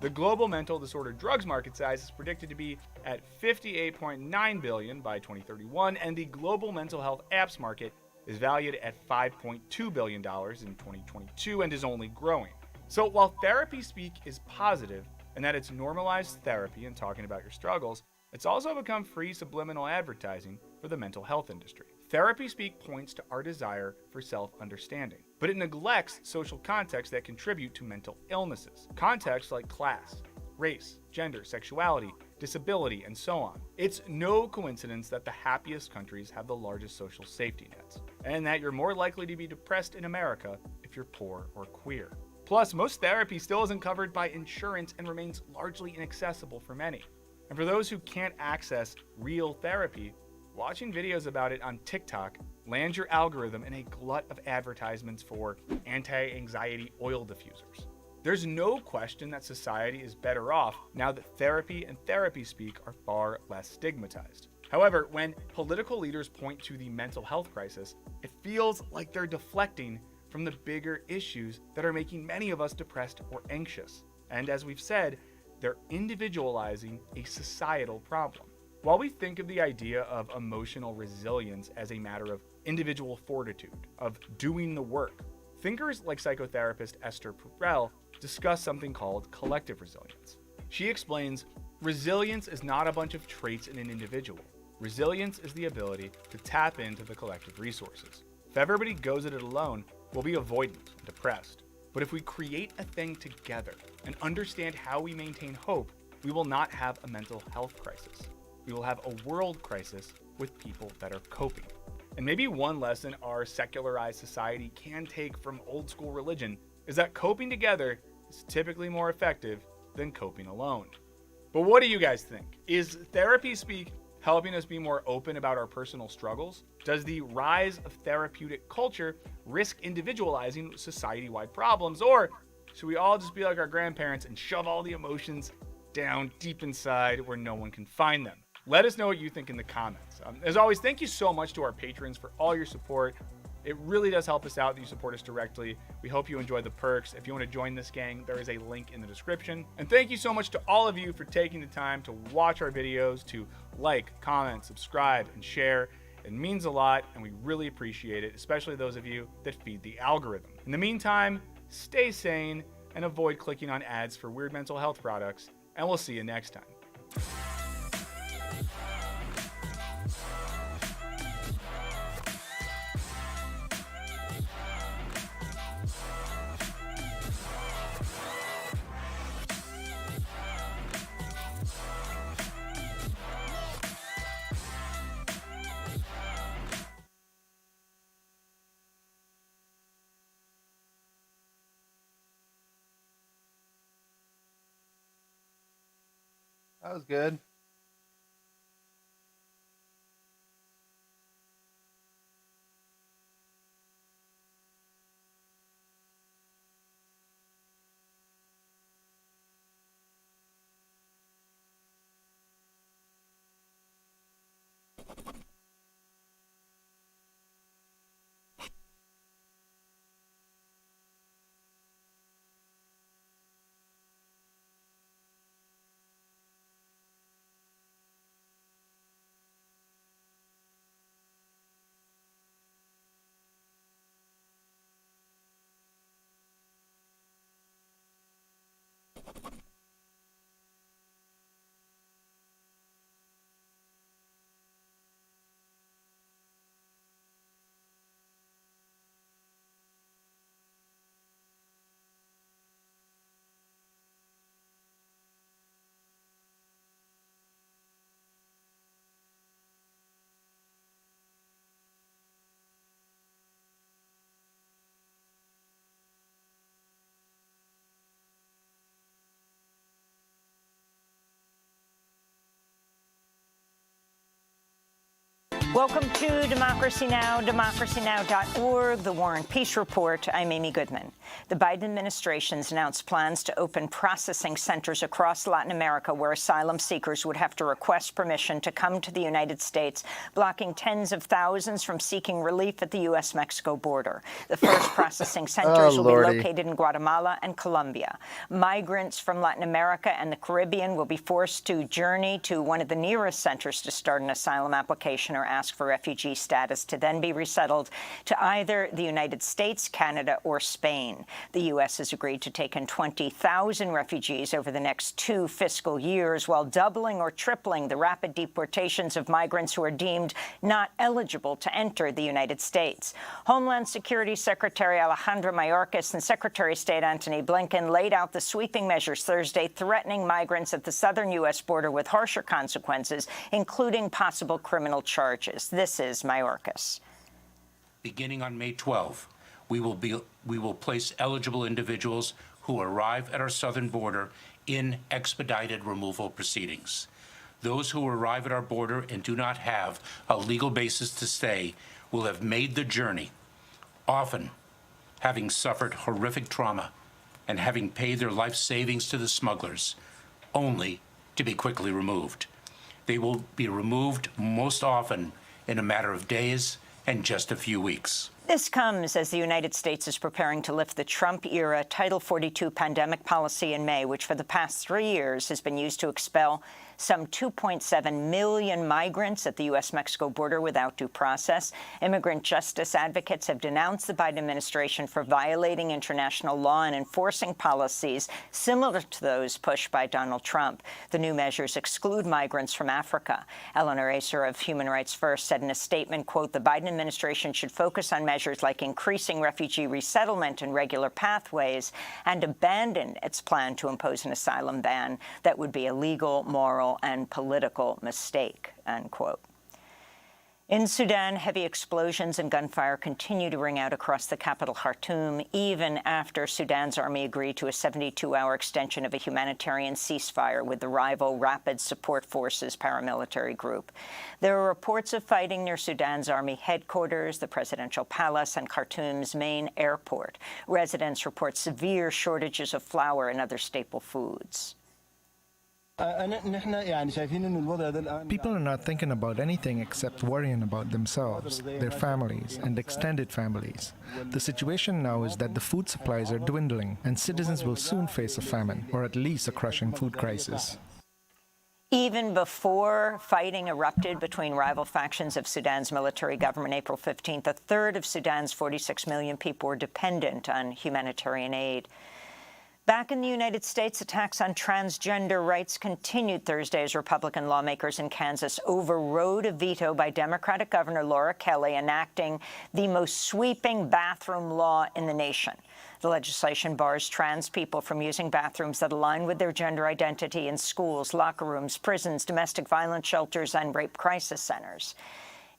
The global mental disorder drugs market size is predicted to be at $58.9 billion by 2031, and the global mental health apps market is valued at $5.2 billion in 2022 and is only growing. So while therapy speak is positive, and that it's normalized therapy and talking about your struggles, it's also become free subliminal advertising for the mental health industry. Therapy speak points to our desire for self-understanding, but it neglects social contexts that contribute to mental illnesses. Contexts like class, race, gender, sexuality, disability, and so on. It's no coincidence that the happiest countries have the largest social safety nets, and that you're more likely to be depressed in America if you're poor or queer. Plus, most therapy still isn't covered by insurance and remains largely inaccessible for many. And for those who can't access real therapy, watching videos about it on TikTok lands your algorithm in a glut of advertisements for anti-anxiety oil diffusers. There's no question that society is better off now that therapy and therapy speak are far less stigmatized. However, when political leaders point to the mental health crisis, it feels like they're deflecting from the bigger issues that are making many of us depressed or anxious. And as we've said, they're individualizing a societal problem. While we think of the idea of emotional resilience as a matter of individual fortitude, of doing the work, thinkers like psychotherapist Esther Perel discuss something called collective resilience. She explains, resilience is not a bunch of traits in an individual. Resilience is the ability to tap into the collective resources. If everybody goes at it alone, we'll be avoidant and depressed. But if we create a thing together and understand how we maintain hope, we will not have a mental health crisis. We will have a world crisis with people that are coping. And maybe one lesson our secularized society can take from old school religion is that coping together is typically more effective than coping alone. But what do you guys think? Is therapy speak helping us be more open about our personal struggles? Does the rise of therapeutic culture risk individualizing society-wide problems? Or should we all just be like our grandparents and shove all the emotions down deep inside where no one can find them? Let us know what you think in the comments. As always, thank you so much to our patrons for all your support. It really does help us out that you support us directly. We hope you enjoy the perks. If you want to join this gang, there is a link in the description. And thank you so much to all of you for taking the time to watch our videos, to like, comment, subscribe, and share. It means a lot, and we really appreciate it, especially those of you that feed the algorithm. In the meantime, stay sane and avoid clicking on ads for weird mental health products, and we'll see you next time. That was good. Welcome to Democracy Now!, democracynow.org, the War and Peace Report. I'm Amy Goodman. The Biden administration's announced plans to open processing centers across Latin America where asylum seekers would have to request permission to come to the United States, blocking tens of thousands from seeking relief at the U.S.-Mexico border. The first processing centers will be located in Guatemala and Colombia. Migrants from Latin America and the Caribbean will be forced to journey to one of the nearest centers to start an asylum application or ask for refugee status, to then be resettled to either the United States, Canada, or Spain. The U.S. has agreed to take in 20,000 refugees over the next 2 fiscal years, while doubling or tripling the rapid deportations of migrants who are deemed not eligible to enter the United States. Homeland Security Secretary Alejandro Mayorkas and Secretary of State Antony Blinken laid out the sweeping measures Thursday, threatening migrants at the southern U.S. border with harsher consequences, including possible criminal charges. This is Mayorkas. Beginning on May 12, we will place eligible individuals who arrive at our southern border in expedited removal proceedings. Those who arrive at our border and do not have a legal basis to stay will have made the journey, often having suffered horrific trauma and having paid their life savings to the smugglers, only to be quickly removed. They will be removed most often in a matter of days and just a few weeks. This comes as the United States is preparing to lift the Trump-era Title 42 pandemic policy in May, which for the past 3 years has been used to expel some 2.7 million migrants at the U.S.-Mexico border without due process. Immigrant justice advocates have denounced the Biden administration for violating international law and enforcing policies similar to those pushed by Donald Trump. The new measures exclude migrants from Africa. Eleanor Acer of Human Rights First said in a statement, quote, the Biden administration should focus on measures like increasing refugee resettlement and regular pathways and abandon its plan to impose an asylum ban that would be illegal, moral, and political mistake, unquote. In Sudan, heavy explosions and gunfire continue to ring out across the capital, Khartoum, even after Sudan's army agreed to a 72-hour extension of a humanitarian ceasefire with the rival Rapid Support Forces paramilitary group. There are reports of fighting near Sudan's army headquarters, the presidential palace, and Khartoum's main airport. Residents report severe shortages of flour and other staple foods. People are not thinking about anything except worrying about themselves, their families, and extended families. The situation now is that the food supplies are dwindling, and citizens will soon face a famine, or at least a crushing food crisis. Even before fighting erupted between rival factions of Sudan's military government April 15th, a third of Sudan's 46 million people were dependent on humanitarian aid. Back in the United States, attacks on transgender rights continued Thursday as Republican lawmakers in Kansas overrode a veto by Democratic Governor Laura Kelly enacting the most sweeping bathroom law in the nation. The legislation bars trans people from using bathrooms that align with their gender identity in schools, locker rooms, prisons, domestic violence shelters, and rape crisis centers.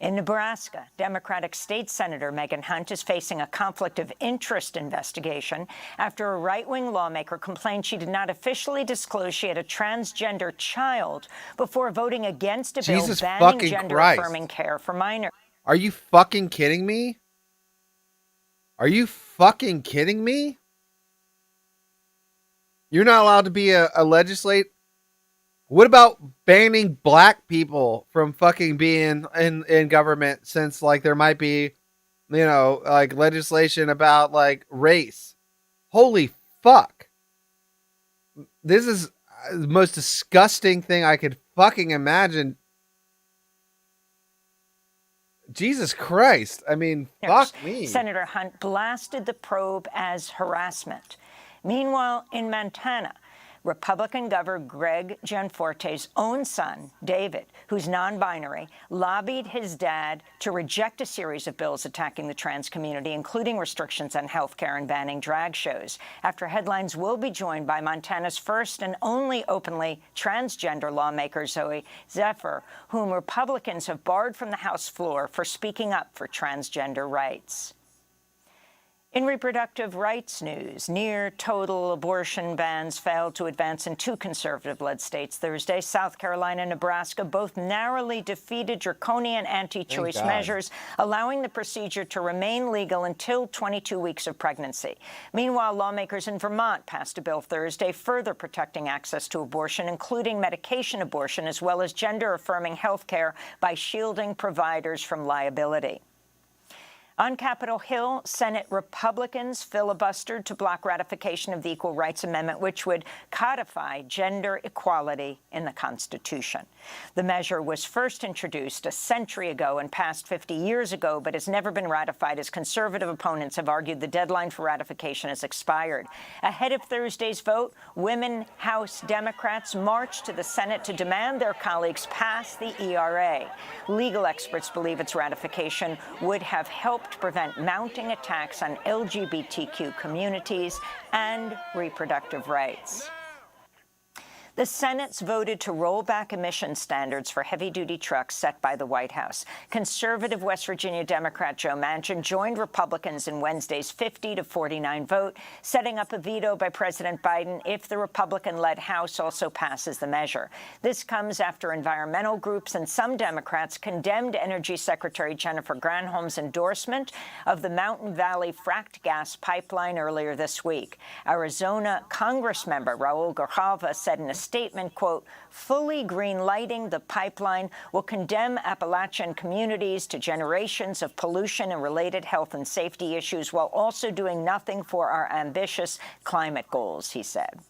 In Nebraska, Democratic State Senator Megan Hunt is facing a conflict of interest investigation after a right-wing lawmaker complained she did not officially disclose she had a transgender child before voting against a bill banning gender-affirming care for minors. Are you fucking kidding me? Are you fucking kidding me? You're not allowed to be a legislate. What about banning black people from fucking being in government, since like there might be, you know, like legislation about like race? Holy fuck. This is the most disgusting thing I could fucking imagine. Jesus Christ. I mean, fuck me. Senator Hunt blasted the probe as harassment. Meanwhile, in Montana, Republican Governor Greg Gianforte's own son, David, who's non-binary, lobbied his dad to reject a series of bills attacking the trans community, including restrictions on health care and banning drag shows. After Headlines will be joined by Montana's first and only openly transgender lawmaker, Zoe Zephyr, whom Republicans have barred from the House floor for speaking up for transgender rights. In reproductive rights news, near-total abortion bans failed to advance in 2 conservative-led states Thursday. South Carolina and Nebraska both narrowly defeated draconian anti-choice measures, allowing the procedure to remain legal until 22 weeks of pregnancy. Meanwhile, lawmakers in Vermont passed a bill Thursday further protecting access to abortion, including medication abortion, as well as gender-affirming health care by shielding providers from liability. On Capitol Hill, Senate Republicans filibustered to block ratification of the Equal Rights Amendment, which would codify gender equality in the Constitution. The measure was first introduced a century ago and passed 50 years ago, but has never been ratified, as conservative opponents have argued the deadline for ratification has expired. Ahead of Thursday's vote, women House Democrats marched to the Senate to demand their colleagues pass the ERA. Legal experts believe its ratification would have helped to prevent mounting attacks on LGBTQ communities and reproductive rights. The Senate's voted to roll back emission standards for heavy-duty trucks set by the White House. Conservative West Virginia Democrat Joe Manchin joined Republicans in Wednesday's 50-49 vote, setting up a veto by President Biden if the Republican-led House also passes the measure. This comes after environmental groups and some Democrats condemned Energy Secretary Jennifer Granholm's endorsement of the Mountain Valley fracked gas pipeline earlier this week. Arizona Congressmember Raul Grijalva said in a statement, quote, fully green-lighting the pipeline will condemn Appalachian communities to generations of pollution and related health and safety issues while also doing nothing for our ambitious climate goals, he said.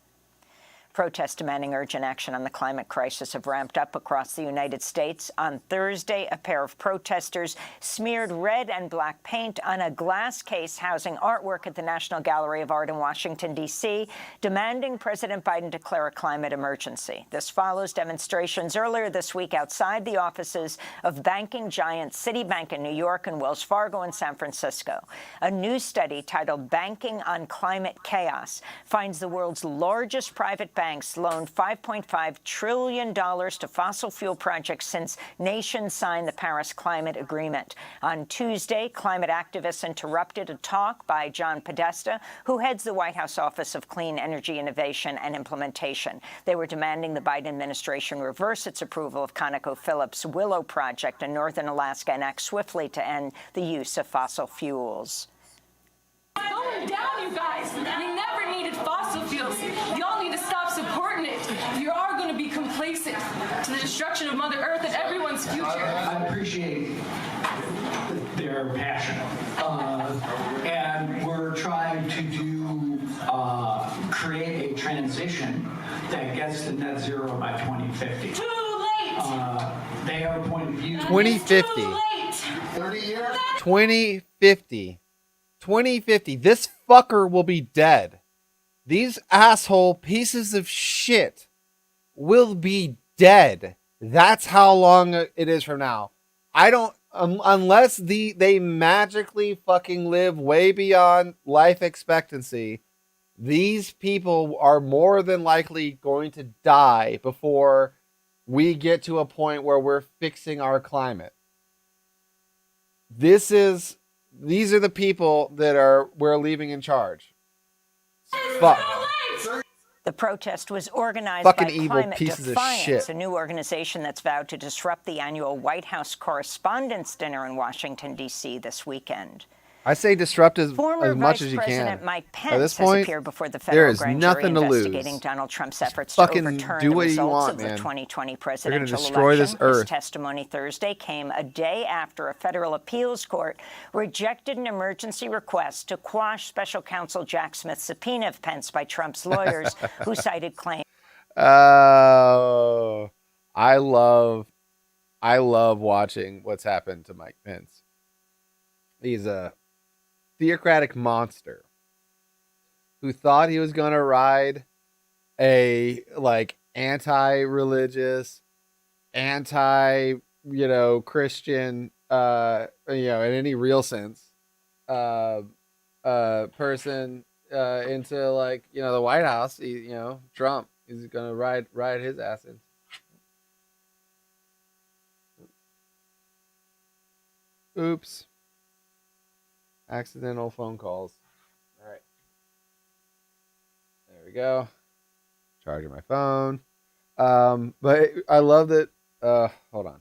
Protests demanding urgent action on the climate crisis have ramped up across the United States. On Thursday, a pair of protesters smeared red and black paint on a glass case housing artwork at the National Gallery of Art in Washington, D.C., demanding President Biden declare a climate emergency. This follows demonstrations earlier this week outside the offices of banking giant Citibank in New York and Wells Fargo in San Francisco. A new study titled Banking on Climate Chaos finds the world's largest private banks loaned $5.5 trillion to fossil fuel projects since nations signed the Paris Climate Agreement. On Tuesday, climate activists interrupted a talk by John Podesta, who heads the White House Office of Clean Energy Innovation and Implementation. They were demanding the Biden administration reverse its approval of ConocoPhillips' Willow project in northern Alaska and act swiftly to end the use of fossil fuels. Going down, you guys. We never needed fossil fuels. Y'all need to stop supporting it. You are going to be complacent to the destruction of Mother Earth and everyone's future. I appreciate their passion, and we're trying to create a transition that gets to net zero by 2050. Too late. They have a point of view. 2050. Too late. 30 years. 2050. 2050. This fucker will be dead. These asshole pieces of shit will be dead. That's how long it is from now. I don't, unless they magically fucking live way beyond life expectancy, these people are more than likely going to die before we get to a point where we're fixing our climate. These are the people that we're leaving in charge. Fuck. The protest was organized Fucking by evil Climate pieces of Defiance, shit. a new organization that's vowed to disrupt the annual White House Correspondents' Dinner in Washington, D.C. this weekend. I say disrupt as Former much Vice as you President can. Mike At this Pence has point, appeared before the there federal is grand jury nothing to lose. investigating Donald Trump's efforts fucking to overturn do the what you results want, of the man. 2020 They're presidential gonna destroy election. this earth. His testimony Thursday came a day after a federal appeals court rejected an emergency request to quash special counsel Jack Smith's subpoena of Pence by Trump's lawyers, who cited claims. Oh, I love watching what's happened to Mike Pence. He's a theocratic monster who thought he was going to ride a anti-religious, Christian, in any real sense, person into the White House. Trump. He's gonna ride his ass in. Oops. Accidental phone calls. we go. Charging my phone. But I love that. Hold on.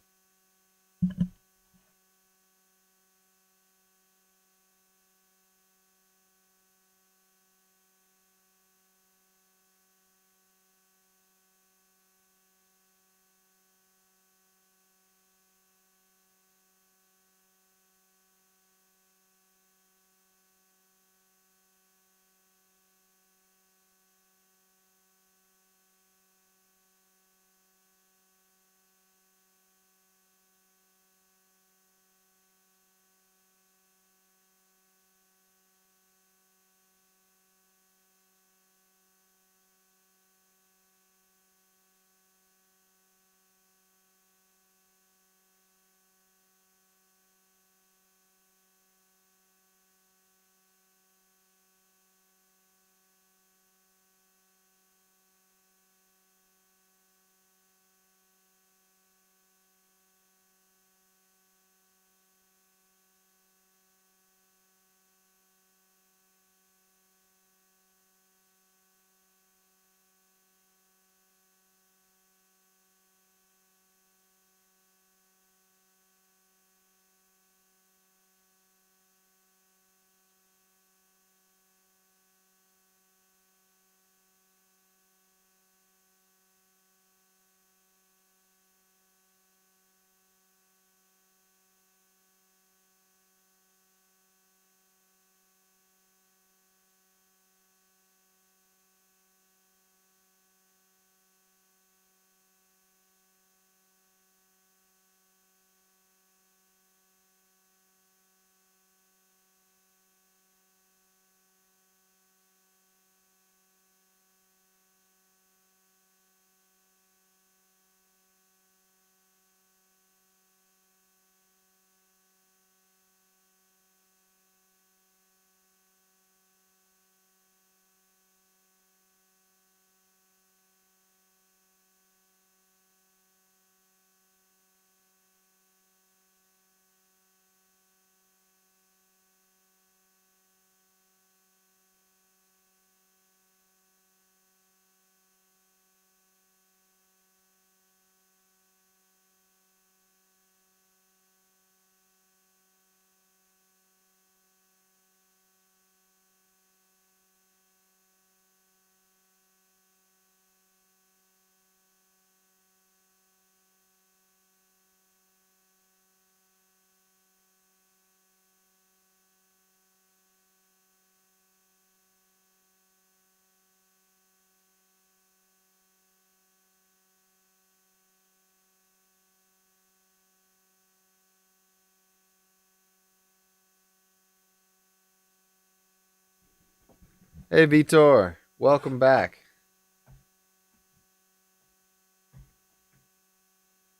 Hey, Vitor. Welcome back.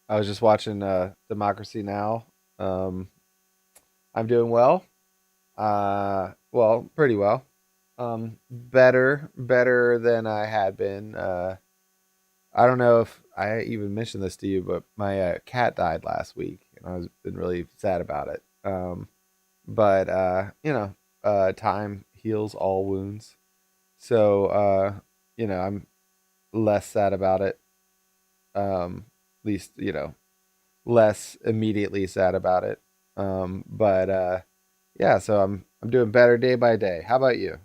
I was just watching Democracy Now. I'm doing well. Well, pretty well. Better than I had been. I don't know if I even mentioned this to you, but my cat died last week, and I was been really sad about it. But time heals all wounds. So I'm less sad about it. At least less immediately sad about it. But yeah, so I'm doing better day by day. How about you?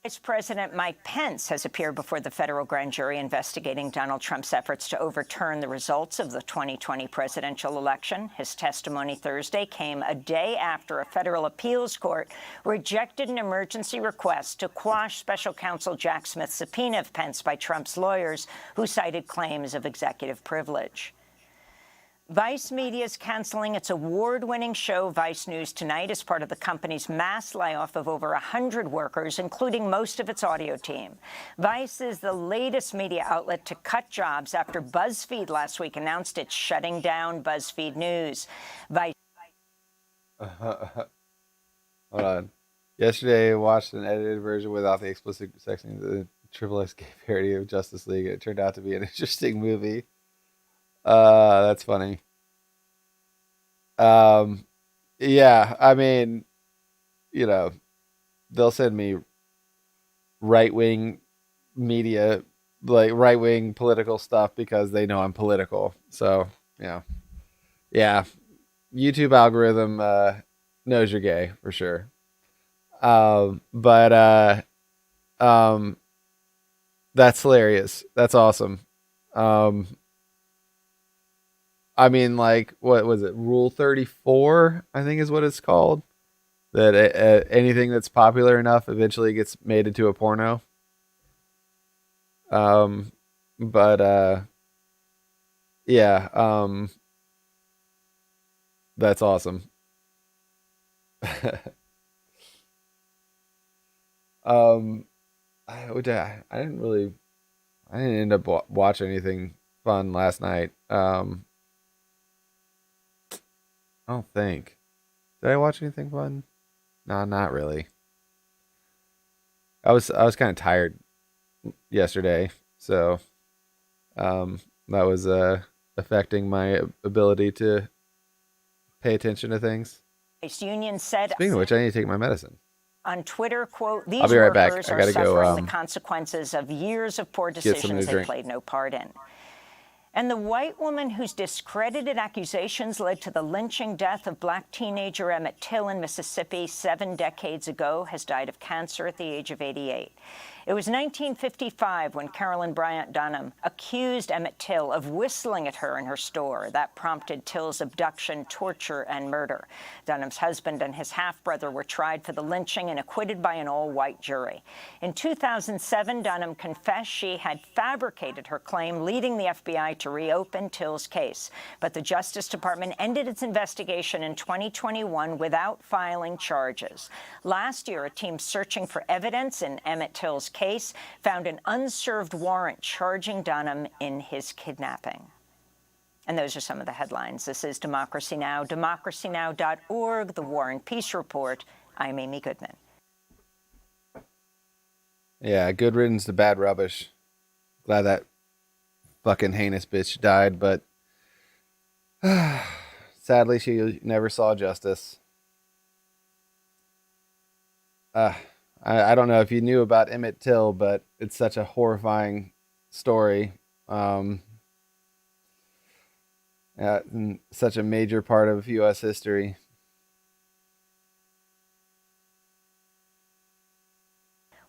Vice President Mike Pence has appeared before the federal grand jury investigating Donald Trump's efforts to overturn the results of the 2020 presidential election. His testimony Thursday came a day after a federal appeals court rejected an emergency request to quash special counsel Jack Smith's subpoena of Pence by Trump's lawyers, who cited claims of executive privilege. Vice Media is canceling its award-winning show, Vice News Tonight, as part of the company's mass layoff of over 100 workers, including most of its audio team. Vice is the latest media outlet to cut jobs after BuzzFeed last week announced it's shutting down BuzzFeed News. Hold on. Yesterday, I watched an edited version without the explicit sex scenes of the Triple X gay parody of Justice League. It turned out to be an interesting movie. That's funny. Yeah, I mean, you know, they'll send me right-wing media, like right-wing political stuff because they know I'm political. So, yeah. YouTube algorithm knows you're gay for sure. But that's hilarious. That's awesome. I mean, like, what was it? Rule 34, I think is what it's called. That anything that's popular enough eventually gets made into a porno. But yeah, that's awesome. I didn't end up watching anything fun last night. I don't think. Did I watch anything fun? No, not really. I was kind of tired yesterday, so that was affecting my ability to pay attention to things. Union said. Speaking of which, I need to take my medicine. On Twitter, quote, these I'll be right back. workers I are gotta suffering go, the consequences of years of poor get something decisions to they drink. played no part in. And the white woman whose discredited accusations led to the lynching death of black teenager Emmett Till in Mississippi 7 decades ago has died of cancer at the age of 88. It was 1955 when Carolyn Bryant Dunham accused Emmett Till of whistling at her in her store. That prompted Till's abduction, torture, and murder. Dunham's husband and his half-brother were tried for the lynching and acquitted by an all-white jury. In 2007, Dunham confessed she had fabricated her claim, leading the FBI to reopen Till's case. But the Justice Department ended its investigation in 2021 without filing charges. Last year, a team searching for evidence in Emmett Till's case found an unserved warrant charging Dunham in his kidnapping. And those are some of the headlines. This is Democracy Now!, democracynow.org, The War and Peace Report. I'm Amy Goodman. Yeah, good riddance to bad rubbish. Glad that fucking heinous bitch died, but sadly she never saw justice. I don't know if you knew about Emmett Till, but it's such a horrifying story. Such a major part of U.S. history.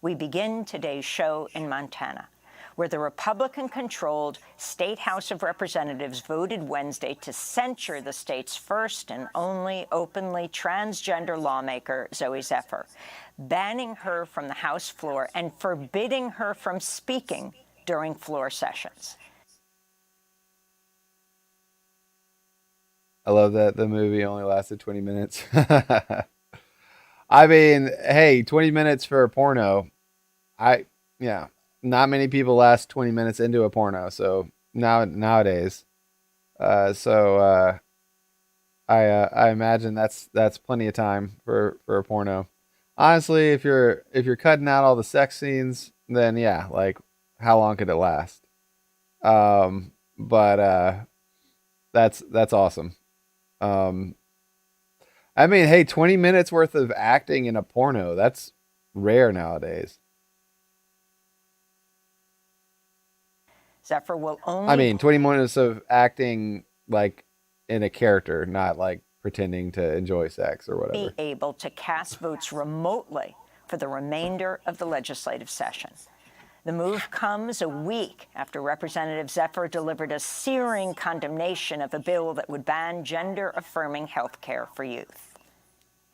We begin today's show in Montana, where the Republican-controlled State House of Representatives voted Wednesday to censure the state's first and only openly transgender lawmaker, Zoe Zephyr, banning her from the House floor and forbidding her from speaking during floor sessions. I love that the movie only lasted 20 minutes. I mean, hey, 20 minutes for a porno. Yeah. Not many people last 20 minutes into a porno, so nowadays. I imagine that's plenty of time for a porno. Honestly, if you're cutting out all the sex scenes, then yeah, like how long could it last? But that's awesome. I mean, hey, 20 minutes worth of acting in a porno, that's rare nowadays. Zephyr will only... 20 minutes of acting like in a character, not like pretending to enjoy sex or whatever. ...be able to cast votes remotely for the remainder of the legislative session. The move comes a week after Representative Zephyr delivered a searing condemnation of a bill that would ban gender-affirming health care for youth.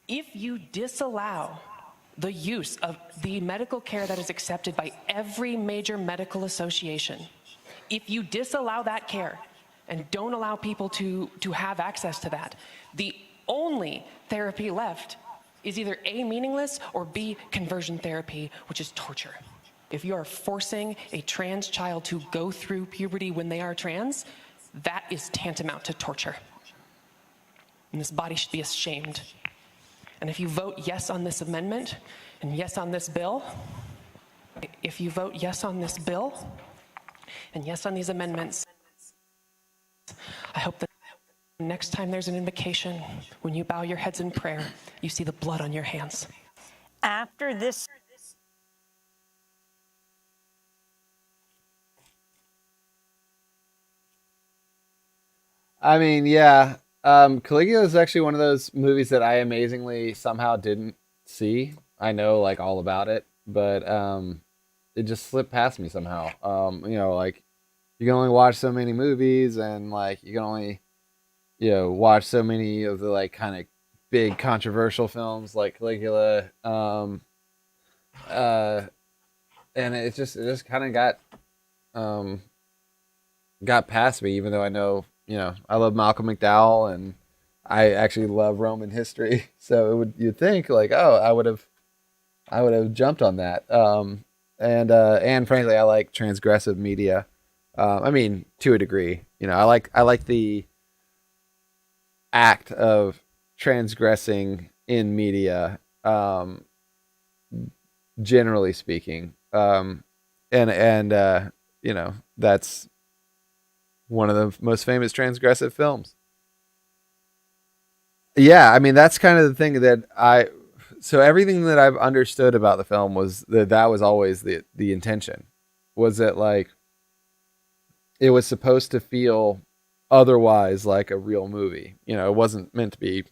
If you disallow the use of the medical care that is accepted by every major medical association, if you disallow that care and don't allow people to have access to that, the only therapy left is either A, meaningless, or B, conversion therapy, which is torture. If you are forcing a trans child to go through puberty when they are trans, that is tantamount to torture. And this body should be ashamed. And if you vote yes on this amendment and yes on this bill, if you vote yes on this bill and yes on these amendments, I hope that next time there's an invocation, when you bow your heads in prayer, you see the blood on your hands. After this I mean, yeah. Caligula is actually one of those movies that I amazingly somehow didn't see. I know like all about it, but it just slipped past me somehow. Like you can only watch so many movies, and like you can only watch so many of the like kind of big controversial films like Caligula. And it just kind of got past me, even though I know, I love Malcolm McDowell and I actually love Roman history. So you'd think like, oh, I would have jumped on that. And frankly, I like transgressive media. I mean, to a degree, I like the act of transgressing in media, generally speaking. That's one of the most famous transgressive films. Yeah, I mean, that's kind of the thing so everything that I've understood about the film was that was always the intention, was that like it was supposed to feel otherwise like a real movie. It wasn't meant to be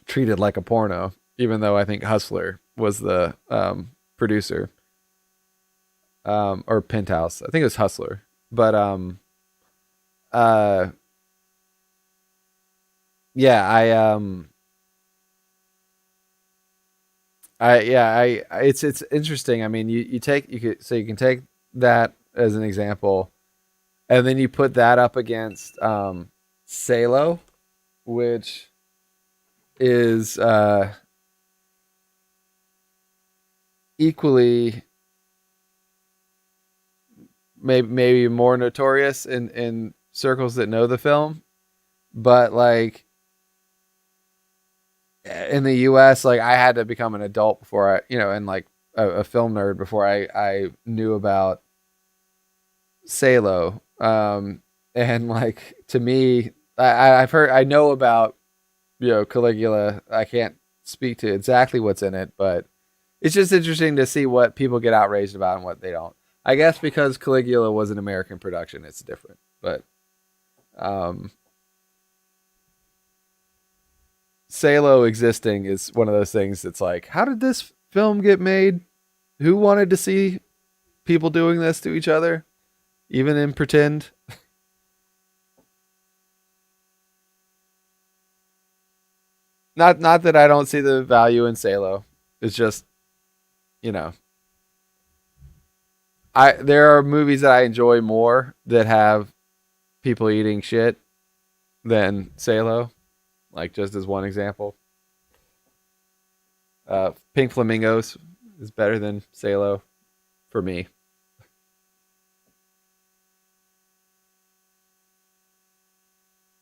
treated like a porno, even though I think Hustler was the producer, or Penthouse. I think it was Hustler, but it's interesting. I mean, you can take that as an example, and then you put that up against Salo, which is equally maybe more notorious in circles that know the film, but like in the US, like I had to become an adult before and like a film nerd before I knew about Salo. And like to me, I know about Caligula. I can't speak to exactly what's in it, but it's just interesting to see what people get outraged about and what they don't. I guess because Caligula was an American production, it's different. But Salo existing is one of those things that's like, how did this film get made? Who wanted to see people doing this to each other, even in pretend? Not that I don't see the value in Salo. It's just, there are movies that I enjoy more that have people eating shit than Salo. Like just as one example. Pink Flamingos is better than Salo for me.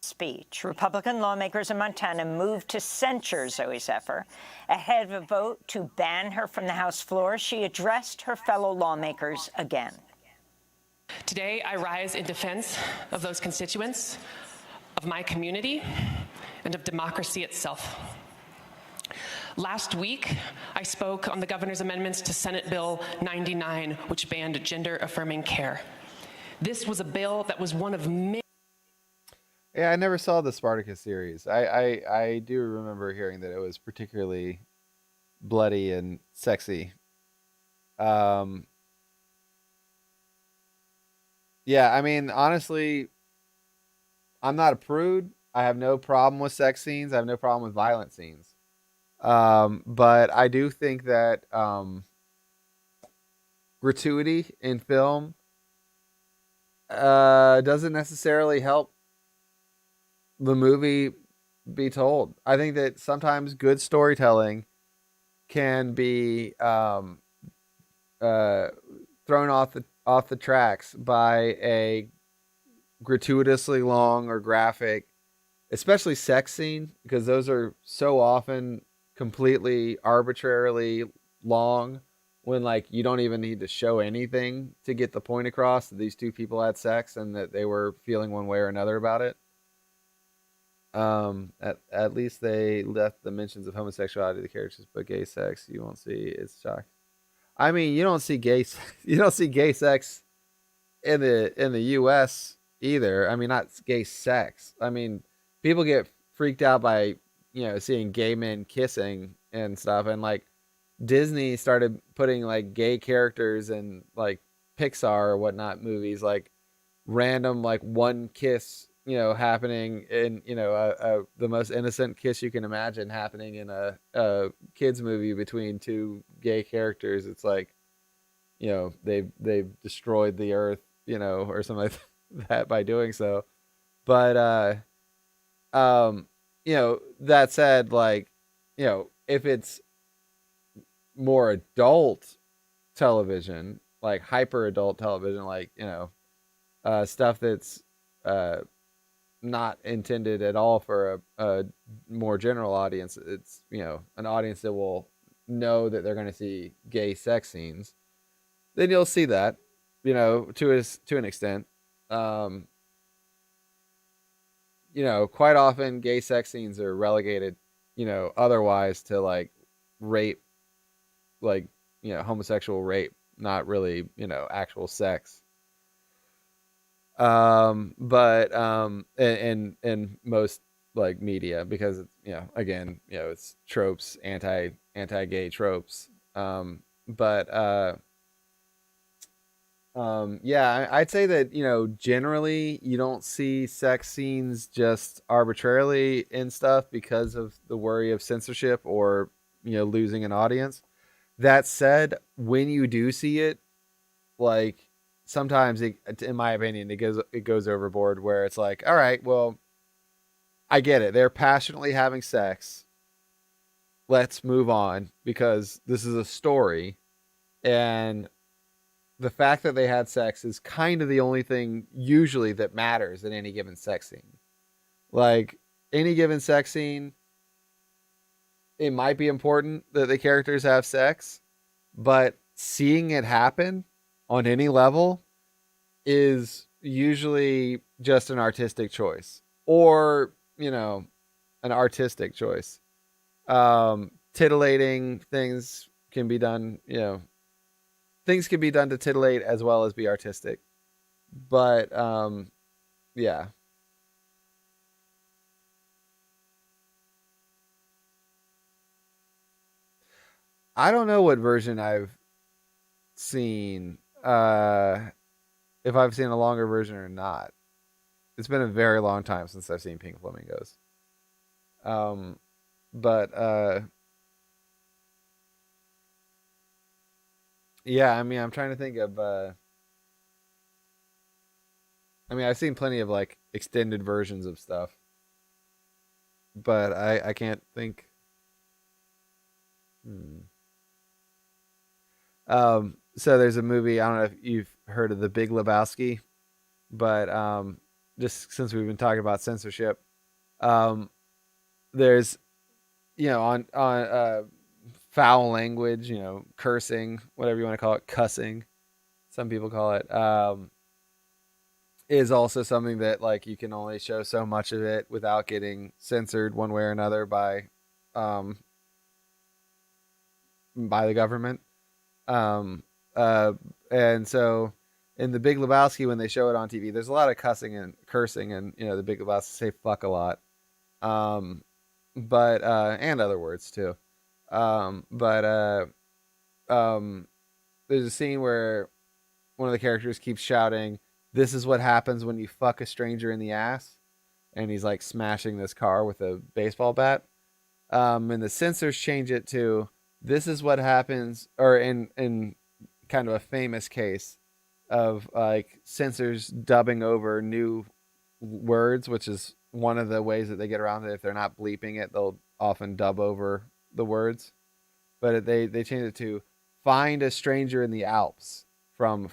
Speech. Republican lawmakers in Montana moved to censure Zoe Zephyr. Ahead of a vote to ban her from the House floor, she addressed her fellow lawmakers again. Today, I rise in defense of those constituents, of my community, and of democracy itself. Last week, I spoke on the governor's amendments to Senate Bill 99, which banned gender-affirming care. This was a bill that was one of many. Yeah, I never saw the Spartacus series. I do remember hearing that it was particularly bloody and sexy. Yeah, I mean, honestly, I'm not a prude. I have no problem with sex scenes. I have no problem with violent scenes. But I do think that gratuity in film doesn't necessarily help the movie be told. I think that sometimes good storytelling can be thrown off the tracks by a gratuitously long or graphic, especially sex scene, because those are so often completely arbitrarily long when like you don't even need to show anything to get the point across that these two people had sex and that they were feeling one way or another about it. At least they left the mentions of homosexuality to the characters, but gay sex you won't see. It's shocking. I mean, you don't see gay sex in the U.S. either. I mean, not gay sex. I mean, people get freaked out by seeing gay men kissing and stuff, and like Disney started putting like gay characters in like Pixar or whatnot movies, like random like one kiss happening in the most innocent kiss you can imagine happening in a kids movie between two gay characters. It's like they've destroyed the earth or something like that by doing so. But that said, like if it's more adult television, like hyper adult television, like stuff that's not intended at all for a more general audience. It's an audience that will know that they're going to see gay sex scenes. Then you'll see that to an extent. Quite often gay sex scenes are relegated otherwise to like rape, like homosexual rape, not really actual sex. But in most like media, because it's again it's tropes, anti-gay tropes. Yeah, I'd say that generally you don't see sex scenes just arbitrarily in stuff because of the worry of censorship or losing an audience. That said, when you do see it, like sometimes in my opinion it goes overboard, where it's like, all right, well, I get it, they're passionately having sex, let's move on because this is a story, and the fact that they had sex is kind of the only thing usually that matters in any given sex scene. Like any given sex scene, it might be important that the characters have sex, but seeing it happen on any level is usually just an artistic choice, or an artistic choice. Titillating things can be done, things can be done to titillate as well as be artistic. But yeah. I don't know what version I've seen, if I've seen a longer version or not. It's been a very long time since I've seen Pink Flamingos. But yeah, I mean, I'm trying to think of I mean, I've seen plenty of like extended versions of stuff, but I can't think. So there's a movie, I don't know if you've heard of The Big Lebowski, but just since we've been talking about censorship, there's on foul language, cursing, whatever you want to call it, cussing, some people call it, is also something that like you can only show so much of it without getting censored one way or another by the government. And so in The Big Lebowski, when they show it on TV, there's a lot of cussing and cursing, and The Big Lebowski say fuck a lot, but and other words too. There's a scene where one of the characters keeps shouting, "This is what happens when you fuck a stranger in the ass," and he's like smashing this car with a baseball bat. And the censors change it to, "This is what happens," or in kind of a famous case of like censors dubbing over new words, which is one of the ways that they get around it. If they're not bleeping it, they'll often dub over the words. But they change it to "find a stranger in the Alps" from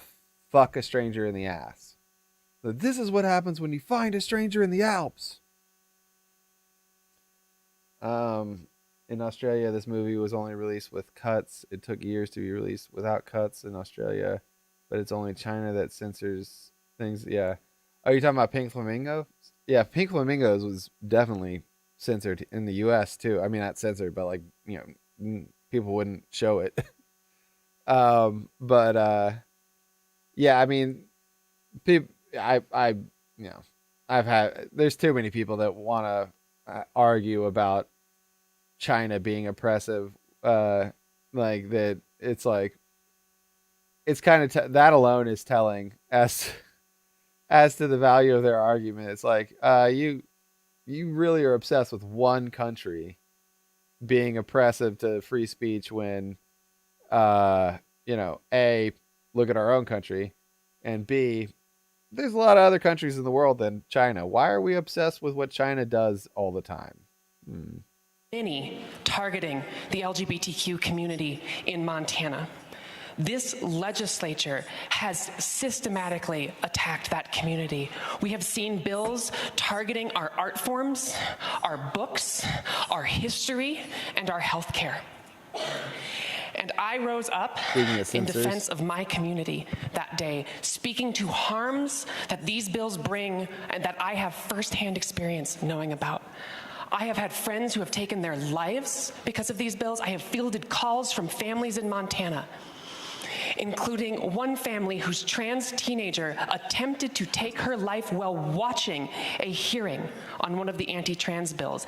"fuck a stranger in the ass." So this is what happens when you find a stranger in the Alps. in Australia, this movie was only released with cuts. It took years to be released without cuts in Australia, but it's only China that censors things. Yeah. Are you talking about Pink Flamingos? Yeah, Pink Flamingos was definitely censored in the U.S. too. I mean, not censored, but like, people wouldn't show it. But yeah, I mean, people, there's too many people that want to argue about China being oppressive, like that. It's like, it's kind of that alone is telling as to the value of their argument. It's like, you really are obsessed with one country being oppressive to free speech when, A, look at our own country, and B, there's a lot of other countries in the world than China. Why are we obsessed with what China does all the time? Many targeting the LGBTQ community in Montana. This legislature has systematically attacked that community. We have seen bills targeting our art forms, our books, our history, and our health care. And I rose up in defense of my community that day, speaking to harms that these bills bring and that I have firsthand experience knowing about. I have had friends who have taken their lives because of these bills. I have fielded calls from families in Montana, including one family whose trans teenager attempted to take her life while watching a hearing on one of the anti-trans bills.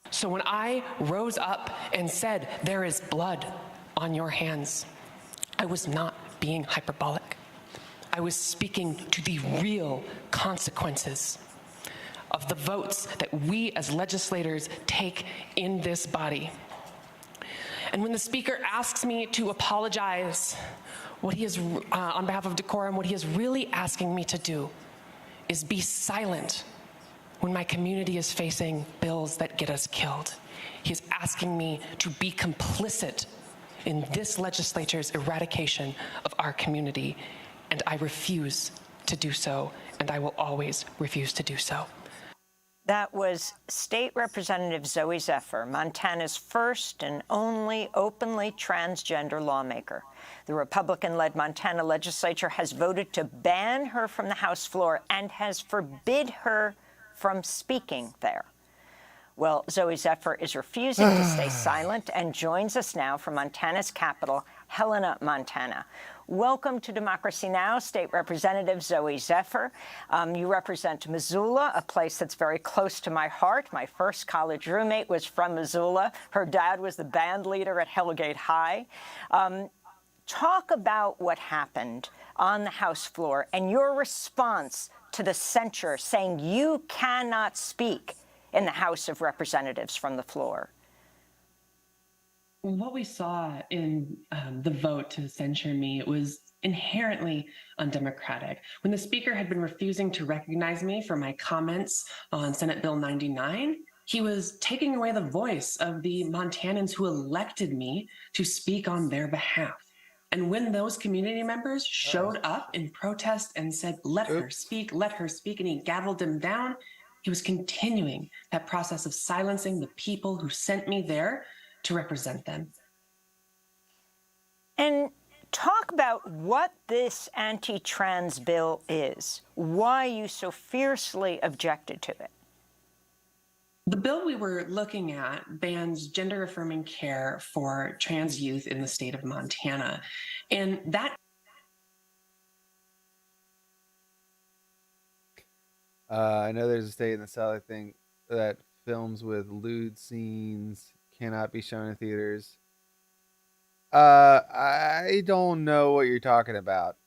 So when I rose up and said, "There is blood on your hands," I was not being hyperbolic. I was speaking to the real consequences of the votes that we as legislators take in this body. And when the speaker asks me to apologize, what he is, on behalf of decorum, what he is really asking me to do is be silent when my community is facing bills that get us killed. He is asking me to be complicit in this legislature's eradication of our community, and I refuse to do so, and I will always refuse to do so. That was State Representative Zoe Zephyr, Montana's first and only openly transgender lawmaker. The Republican-led Montana legislature has voted to ban her from the House floor and has forbid her from speaking there. Well, Zoe Zephyr is refusing to stay silent and joins us now from Montana's capital, Helena, Montana. Welcome to Democracy Now!, State Representative Zoe Zephyr. You represent Missoula, a place that's very close to my heart. My first college roommate was from Missoula. Her dad was the band leader at Hellgate High. Talk about what happened on the House floor and your response to the censure saying you cannot speak in the House of Representatives from the floor. What we saw in the vote to censure me was inherently undemocratic. When the speaker had been refusing to recognize me for my comments on Senate Bill 99, he was taking away the voice of the Montanans who elected me to speak on their behalf. And when those community members showed up in protest and said, let her speak, and he gavelled them down, he was continuing that process of silencing the people who sent me there to represent them. And talk about what this anti-trans bill is, why you so fiercely objected to it. The bill we were looking at bans gender-affirming care for trans youth in the state of Montana. And that I know there's a state in the South, I think, that films with lewd scenes cannot be shown in theaters. I don't know what you're talking about.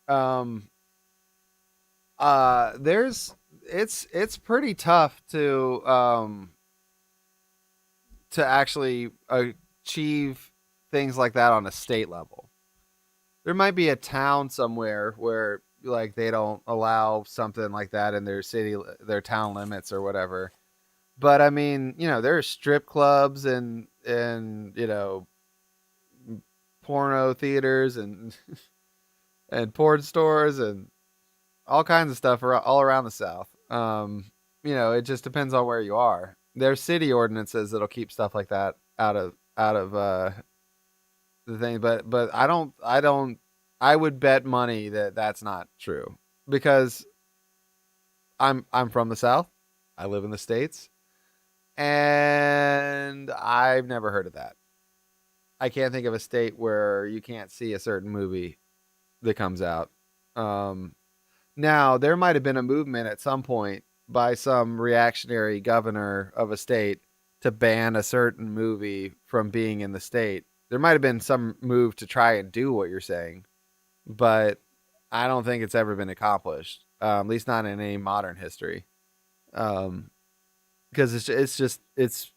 It's pretty tough to actually achieve things like that on a state level. There might be a town somewhere where like they don't allow something like that in their city, their town limits or whatever. But I mean, there are strip clubs and porno theaters and porn stores and all kinds of stuff all around the South. It just depends on where you are. There's city ordinances that'll keep stuff like that out the thing, but I would bet money that that's not true, because I'm from the South. I live in the States, and I've never heard of that. I can't think of a state where you can't see a certain movie that comes out. Now, there might have been a movement at some point by some reactionary governor of a state to ban a certain movie from being in the state. There might have been some move to try and do what you're saying, but I don't think it's ever been accomplished, at least not in any modern history. Because it's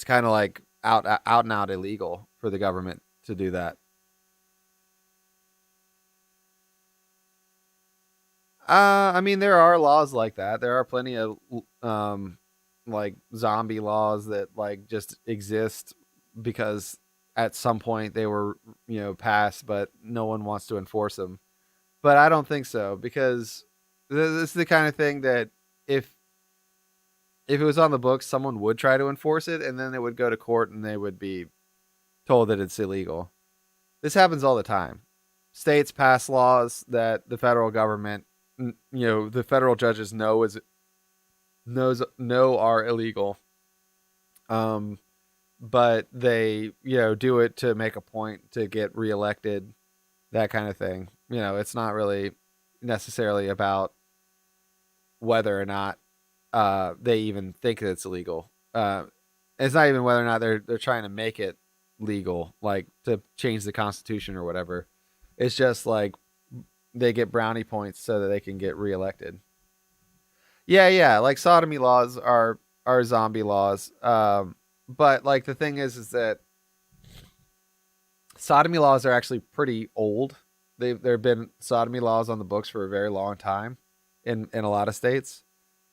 kind of like out and out illegal for the government to do that. I mean, there are laws like that. There are plenty of like zombie laws that like just exist because at some point they were, passed, but no one wants to enforce them. But I don't think so, because this is the kind of thing that if it was on the books, someone would try to enforce it, and then it would go to court and they would be told that it's illegal. This happens all the time. States pass laws that the federal government, the federal judges know are illegal. But they, do it to make a point to get reelected, that kind of thing. It's not really necessarily about whether or not they even think that it's illegal. It's not even whether or not they're trying to make it legal, like to change the Constitution or whatever. It's just like they get brownie points so that they can get reelected. Yeah, like sodomy laws are zombie laws. But like the thing is that sodomy laws are actually pretty old. There have been sodomy laws on the books for a very long time in a lot of states.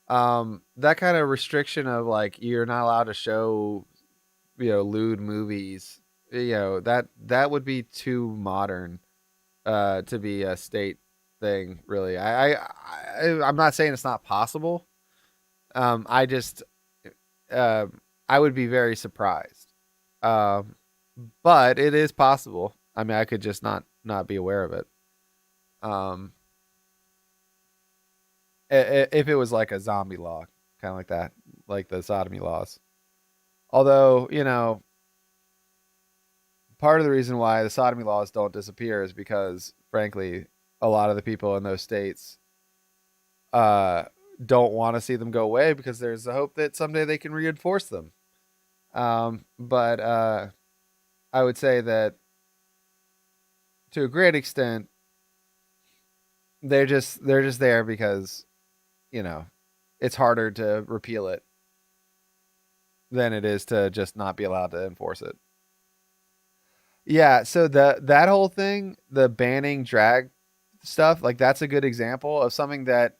That kind of restriction of like you're not allowed to show, lewd movies, that would be too modern to be a state thing, really. I'm not saying it's not possible. I just I would be very surprised. But it is possible. I mean, I could just not be aware of it. If it was like a zombie law, kind of like that, like the sodomy laws. Although, part of the reason why the sodomy laws don't disappear is because, frankly, a lot of the people in those states don't want to see them go away because there's a hope that someday they can reinforce them. But I would say that to a great extent, they're just there because, it's harder to repeal it than it is to just not be allowed to enforce it. Yeah, so that whole thing, the banning drag stuff, like that's a good example of something that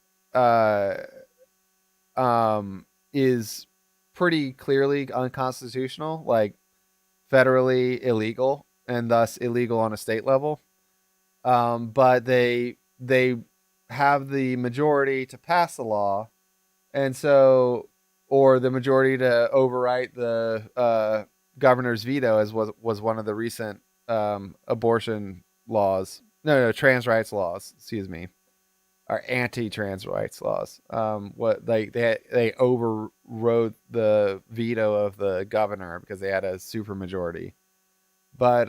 is pretty clearly unconstitutional, like federally illegal, and thus illegal on a state level. But they have the majority to pass the law, and so, or the majority to overwrite the governor's veto, as was one of the recent abortion laws. No, trans rights laws. Excuse me, or anti-trans rights laws. What they overrode the veto of the governor because they had a super majority. But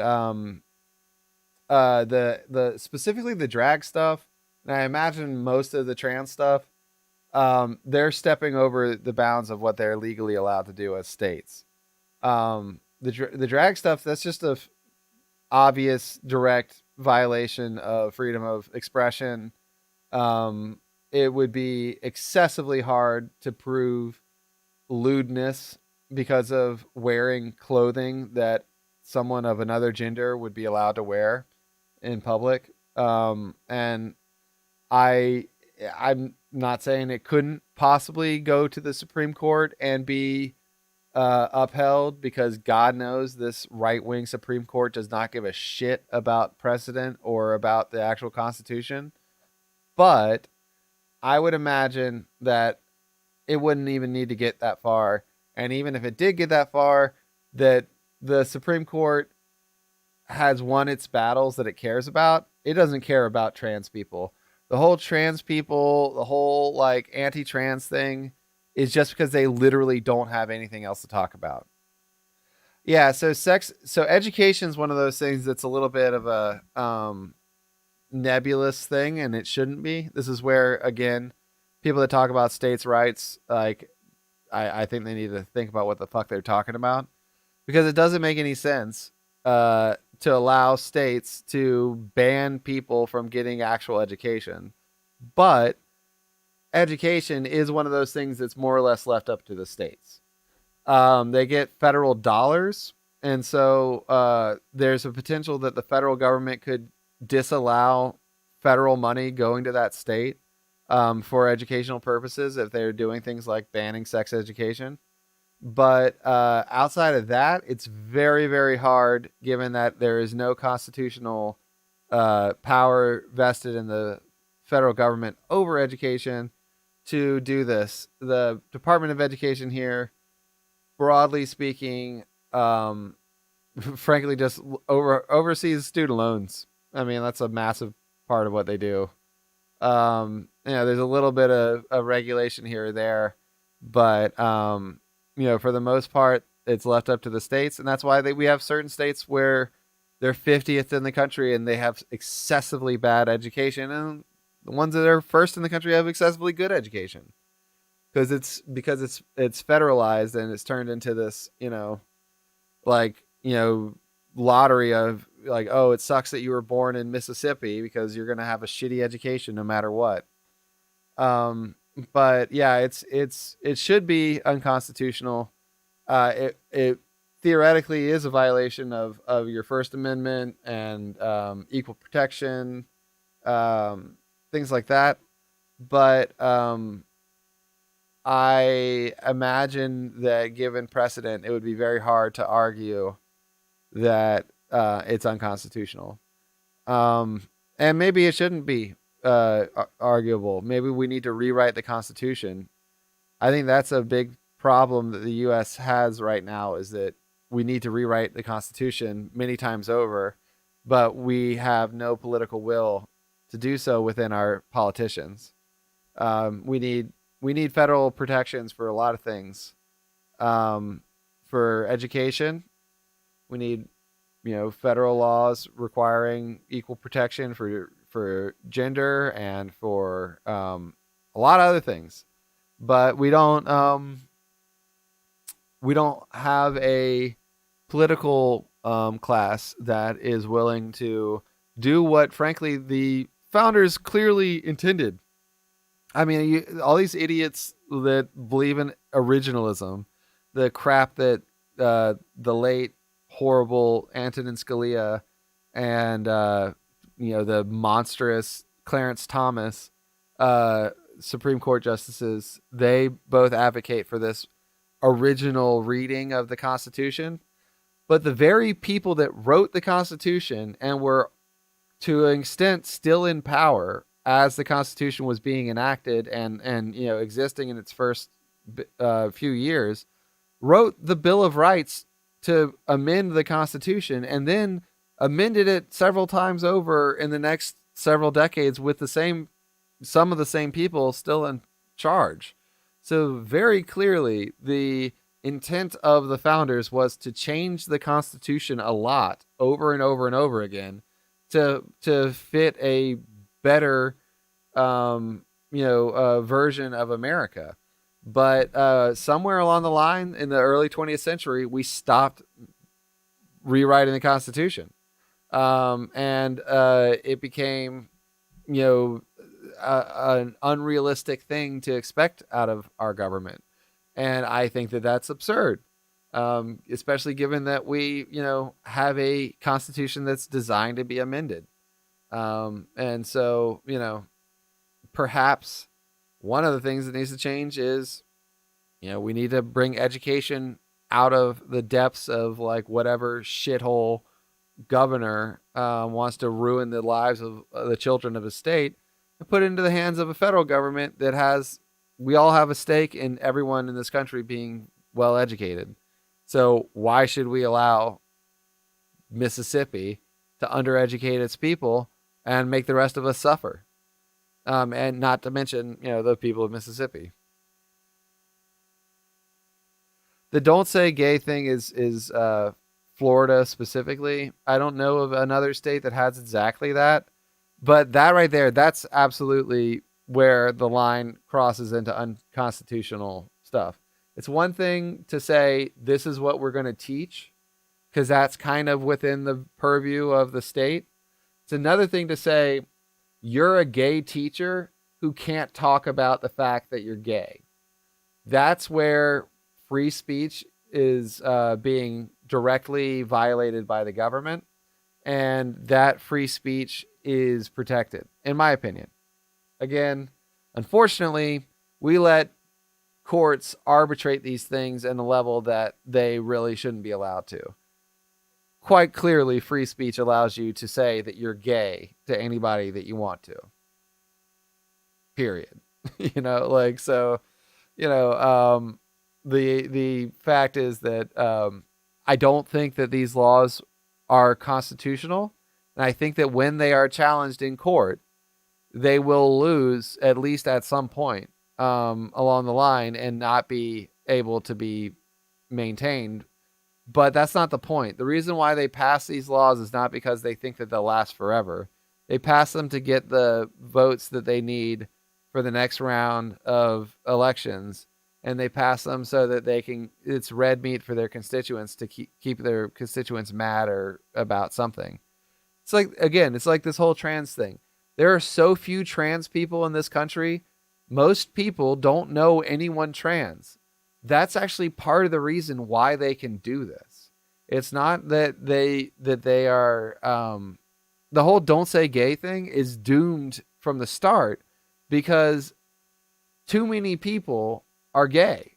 the specifically the drag stuff, and I imagine most of the trans stuff, they're stepping over the bounds of what they're legally allowed to do as states. The drag stuff, that's just a obvious direct violation of freedom of expression. It would be excessively hard to prove lewdness because of wearing clothing that someone of another gender would be allowed to wear in public. And I'm not saying it couldn't possibly go to the Supreme Court and be upheld, because God knows this right-wing Supreme Court does not give a shit about precedent or about the actual Constitution. But I would imagine that it wouldn't even need to get that far. And even if it did get that far, that the Supreme Court has won its battles that it cares about. It doesn't care about trans people. The whole trans people, the whole like anti-trans thing is just because they literally don't have anything else to talk about. Yeah, so education is one of those things that's a little bit of a nebulous thing, and it shouldn't be. This is where, again, people that talk about states' rights, like, I think they need to think about what the fuck they're talking about, because it doesn't make any sense to allow states to ban people from getting actual education. But education is one of those things that's more or less left up to the states. They get federal dollars, and so there's a potential that the federal government could disallow federal money going to that state for educational purposes if they're doing things like banning sex education. But outside of that, it's very, very hard, given that there is no constitutional power vested in the federal government over education, to do this. The Department of Education here, broadly speaking, frankly, just oversees student loans. I mean, that's a massive part of what they do. There's a little bit of regulation here or there, but for the most part, it's left up to the states, and that's why we have certain states where they're 50th in the country and they have excessively bad education, and the ones that are first in the country have excessively good education, because it's federalized and it's turned into this, lottery of like, oh, it sucks that you were born in Mississippi because you're going to have a shitty education no matter what. But yeah, it should be unconstitutional. It theoretically is a violation of your First Amendment and equal protection, things like that. But I imagine that given precedent, it would be very hard to argue that it's unconstitutional. And maybe it shouldn't be arguable. Maybe we need to rewrite the Constitution. I think that's a big problem that the U.S. has right now, is that we need to rewrite the Constitution many times over, but we have no political will to do so within our politicians. We need federal protections for a lot of things. For education, we need federal laws requiring equal protection for gender and for a lot of other things. But we don't have a political class that is willing to do what, frankly, the founders clearly intended. I mean, all these idiots that believe in originalism, the crap that the late horrible Antonin Scalia and the monstrous Clarence Thomas Supreme Court justices, they both advocate for this original reading of the Constitution. But the very people that wrote the Constitution and were to an extent still in power as the Constitution was being enacted and existing in its first few years, wrote the Bill of Rights to amend the Constitution, and then amended it several times over in the next several decades with some of the same people still in charge. So very clearly, the intent of the founders was to change the Constitution a lot over and over and over again to fit a better version of America. But somewhere along the line in the early 20th century, we stopped rewriting the Constitution. And it became, an unrealistic thing to expect out of our government. And I think that that's absurd, especially given that we, have a Constitution that's designed to be amended. And so, perhaps one of the things that needs to change is, we need to bring education out of the depths of like whatever shithole governor wants to ruin the lives of the children of a state, and put it into the hands of a federal government that we all have a stake in everyone in this country being well educated. So why should we allow Mississippi to undereducate its people and make the rest of us suffer? And not to mention, the people of Mississippi. The don't say gay thing is Florida specifically. I don't know of another state that has exactly that. But that right there, that's absolutely where the line crosses into unconstitutional stuff. It's one thing to say, this is what we're going to teach, because that's kind of within the purview of the state. It's another thing to say, you're a gay teacher who can't talk about the fact that you're gay. That's where free speech is being directly violated by the government. And that free speech is protected, in my opinion. Again, unfortunately, we let courts arbitrate these things in a level that they really shouldn't be allowed to. Quite clearly, free speech allows you to say that you're gay to anybody that you want to. Period. The fact is that I don't think that these laws are constitutional. And I think that when they are challenged in court, they will lose at least at some point along the line and not be able to be maintained. But that's not the point. The reason why they pass these laws is not because they think that they'll last forever. They pass them to get the votes that they need for the next round of elections. And they pass them so that it's red meat for their constituents to keep their constituents mad or about something. It's like this whole trans thing. There are so few trans people in this country. Most people don't know anyone trans. That's actually part of the reason why they can do this. It's not that they are, the whole don't say gay thing is doomed from the start because too many people are gay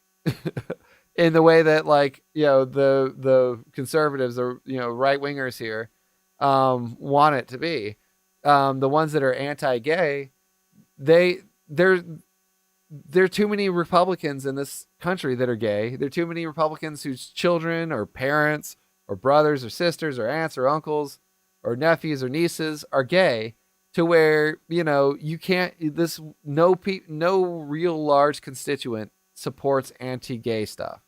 in the way that the conservatives or, right wingers here, want it to be. The ones that are anti-gay, there are too many Republicans in this country that are gay. There are too many Republicans whose children or parents or brothers or sisters or aunts or uncles or nephews or nieces are gay, to where, you can't, no real large constituent supports anti-gay stuff.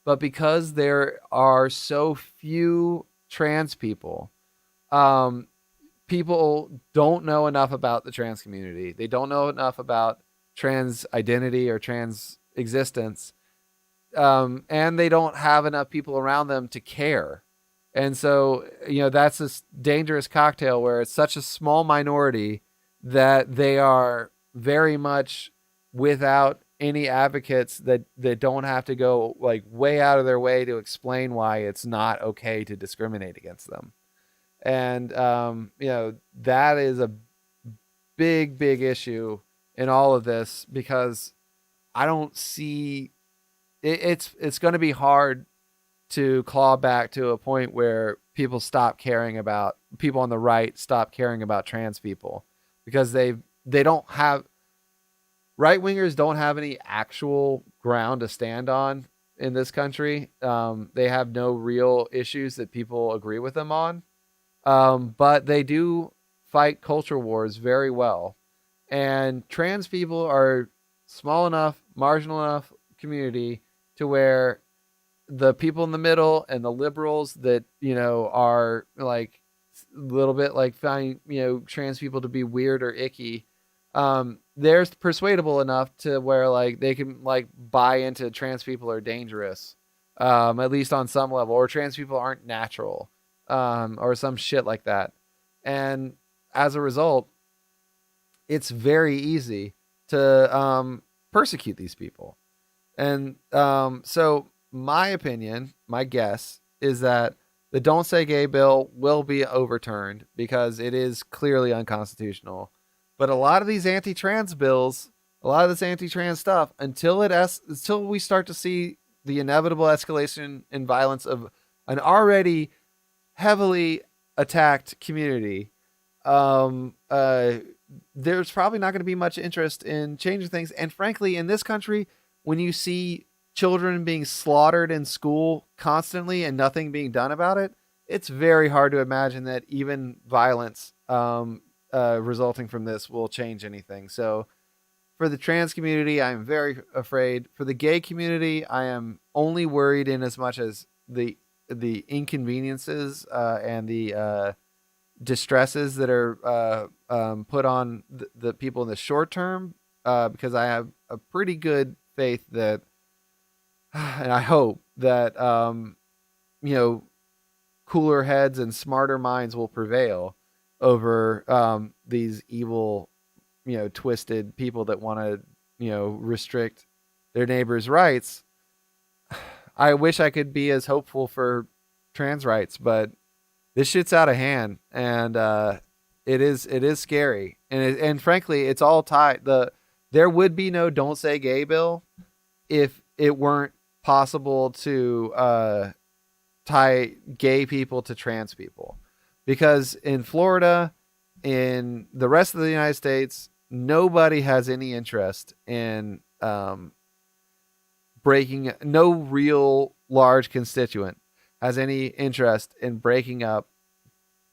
But because there are so few trans people, people don't know enough about the trans community. They don't know enough about trans identity or trans existence. And they don't have enough people around them to care. And so, that's this dangerous cocktail where it's such a small minority that they are very much without any advocates that don't have to go way out of their way to explain why it's not okay to discriminate against them. And, that is a big, big issue in all of this, because I don't see it's going to be hard to claw back to a point where people on the right stop caring about trans people, because they don't have, right wingers don't have any actual ground to stand on in this country. They have no real issues that people agree with them on. But they do fight culture wars very well. And trans people are small enough, marginal enough community to where the people in the middle and the liberals that, are a little bit finding, trans people to be weird or icky. They're persuadable enough to where they can buy into trans people are dangerous, at least on some level, or trans people aren't natural, or some shit like that. And as a result, it's very easy to persecute these people. And so my opinion, my guess is that the Don't Say Gay bill will be overturned because it is clearly unconstitutional. But a lot of these anti-trans bills, a lot of this anti-trans stuff, until we start to see the inevitable escalation in violence of an already heavily attacked community, there's probably not going to be much interest in changing things. And frankly, in this country, when you see children being slaughtered in school constantly and nothing being done about it, it's very hard to imagine that even violence resulting from this will change anything. So for the trans community, I'm very afraid. For the gay community, I am only worried in as much as the inconveniences and the distresses that are put on the people in the short term, because I have a pretty good faith that, and I hope that, cooler heads and smarter minds will prevail over these evil, twisted people that want to, restrict their neighbors' rights. I wish I could be as hopeful for trans rights, but this shit's out of hand, and it is scary, and frankly, it's all tied. There would be no "Don't Say Gay" bill if it weren't possible to tie gay people to trans people, because in Florida, in the rest of the United States, nobody has any interest in breaking. No real large constituent has any interest in breaking up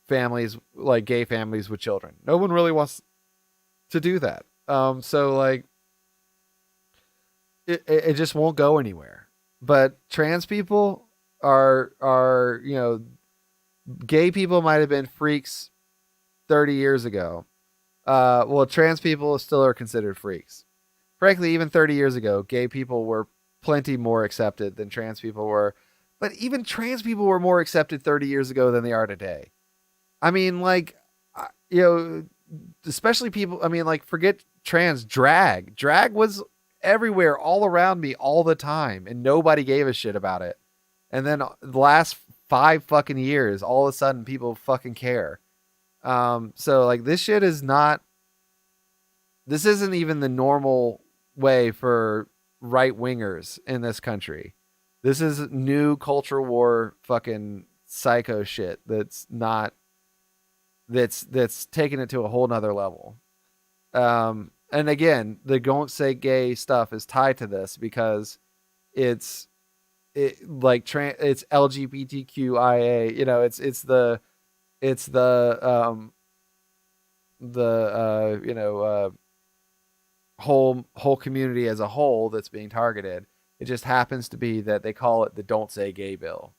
families, like gay families with children. No one really wants to do that. So like it just won't go anywhere. But trans people are gay people might have been freaks 30 years ago. Well, trans people still are considered freaks. Frankly, even 30 years ago, gay people were plenty more accepted than trans people were. But even trans people were more accepted 30 years ago than they are today. I mean, like, especially people, I mean, like, forget trans, drag. Drag was everywhere, all around me, all the time, and nobody gave a shit about it. And then the last 5 fucking years, all of a sudden, people fucking care. So, like, this shit is not, this isn't even the normal way for right-wingers in this country. This is new culture war fucking psycho shit that's not, that's taking it to a whole nother level. And again, the "Don't Say Gay" stuff is tied to this because it's LGBTQIA, it's the whole community as a whole that's being targeted. It just happens to be that they call it the "Don't Say Gay" bill.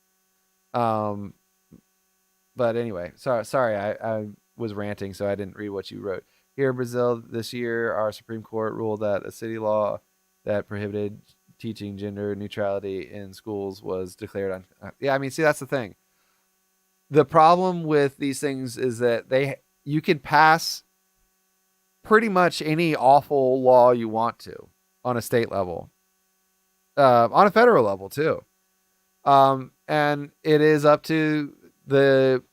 But anyway, sorry, I was ranting, so I didn't read what you wrote. Here in Brazil this year, our Supreme Court ruled that a city law that prohibited teaching gender neutrality in schools was declared yeah, I mean, see, that's the thing. The problem with these things is that you can pass pretty much any awful law you want to on a state level, on a federal level too. And it is up to the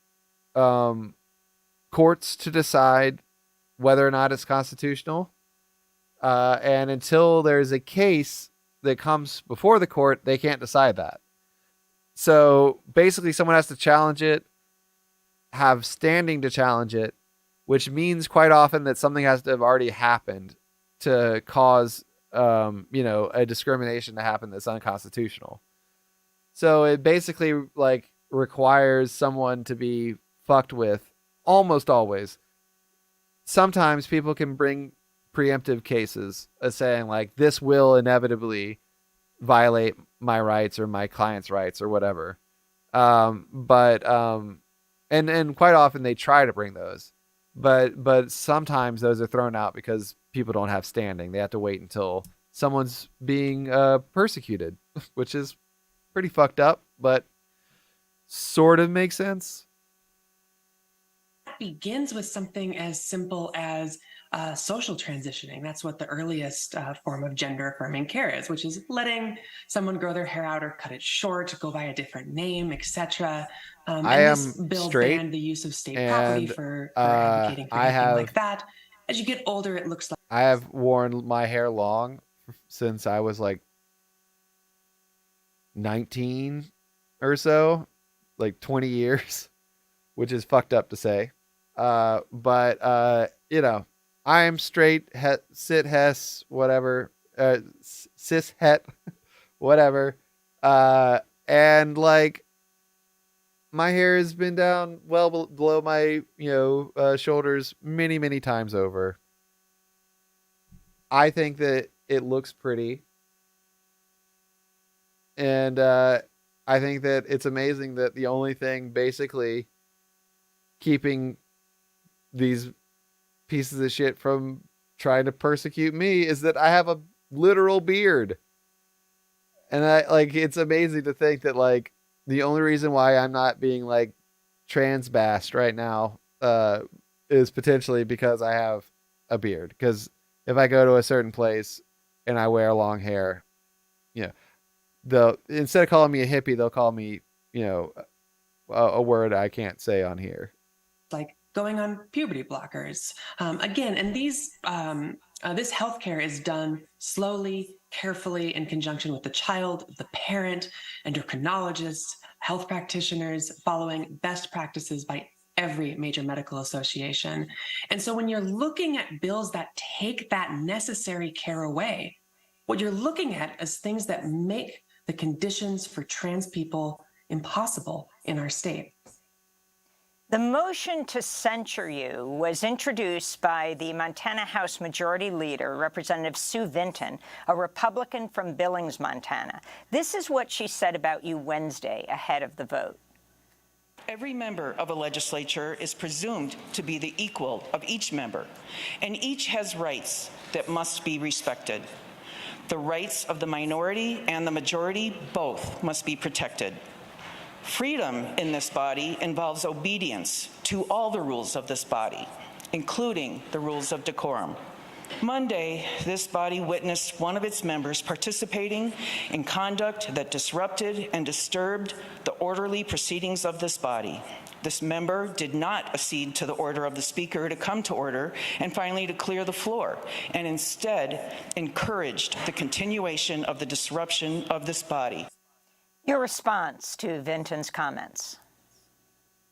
courts to decide whether or not it's constitutional. And until there's a case that comes before the court, they can't decide that. So basically someone has to challenge it, have standing to challenge it, which means quite often that something has to have already happened to cause, a discrimination to happen that's unconstitutional. So it basically like requires someone to be fucked with almost always. Sometimes people can bring preemptive cases of saying like, this will inevitably violate my rights or my client's rights or whatever. And quite often they try to bring those, but sometimes those are thrown out because people don't have standing. They have to wait until someone's being persecuted, which is pretty fucked up, but sort of makes sense. Begins with something as simple as social transitioning. That's what the earliest form of gender affirming care is, which is letting someone grow their hair out or cut it short, go by a different name, etc. I am this bill straight, banned the use of state property for advocating for I anything have, like that. As you get older, it looks like I have worn my hair long since I was like 19 or so, like 20 years, which is fucked up to say. But I am straight, sit, hes, whatever, cis het, whatever. And like, my hair has been down well below my, shoulders many, many times over. I think that it looks pretty. And I think that it's amazing that the only thing basically keeping these pieces of shit from trying to persecute me is that I have a literal beard. And it's amazing to think that like the only reason why I'm not being like trans-bassed right now is potentially because I have a beard. Because if I go to a certain place and I wear long hair, instead of calling me a hippie, they'll call me, a word I can't say on here. Like going on puberty blockers. Again, and this healthcare is done slowly, carefully, in conjunction with the child, the parent, endocrinologists, health practitioners, following best practices by every major medical association. And so when you're looking at bills that take that necessary care away, what you're looking at is things that make the conditions for trans people impossible in our state. The motion to censure you was introduced by the Montana House Majority Leader, Representative Sue Vinton, a Republican from Billings, Montana. This is what she said about you Wednesday ahead of the vote. Every member of a legislature is presumed to be the equal of each member, and each has rights that must be respected. The rights of the minority and the majority both must be protected. Freedom in this body involves obedience to all the rules of this body, including the rules of decorum. Monday, this body witnessed one of its members participating in conduct that disrupted and disturbed the orderly proceedings of this body. This member did not accede to the order of the Speaker to come to order and finally to clear the floor, and instead encouraged the continuation of the disruption of this body. Your response to Vinton's comments.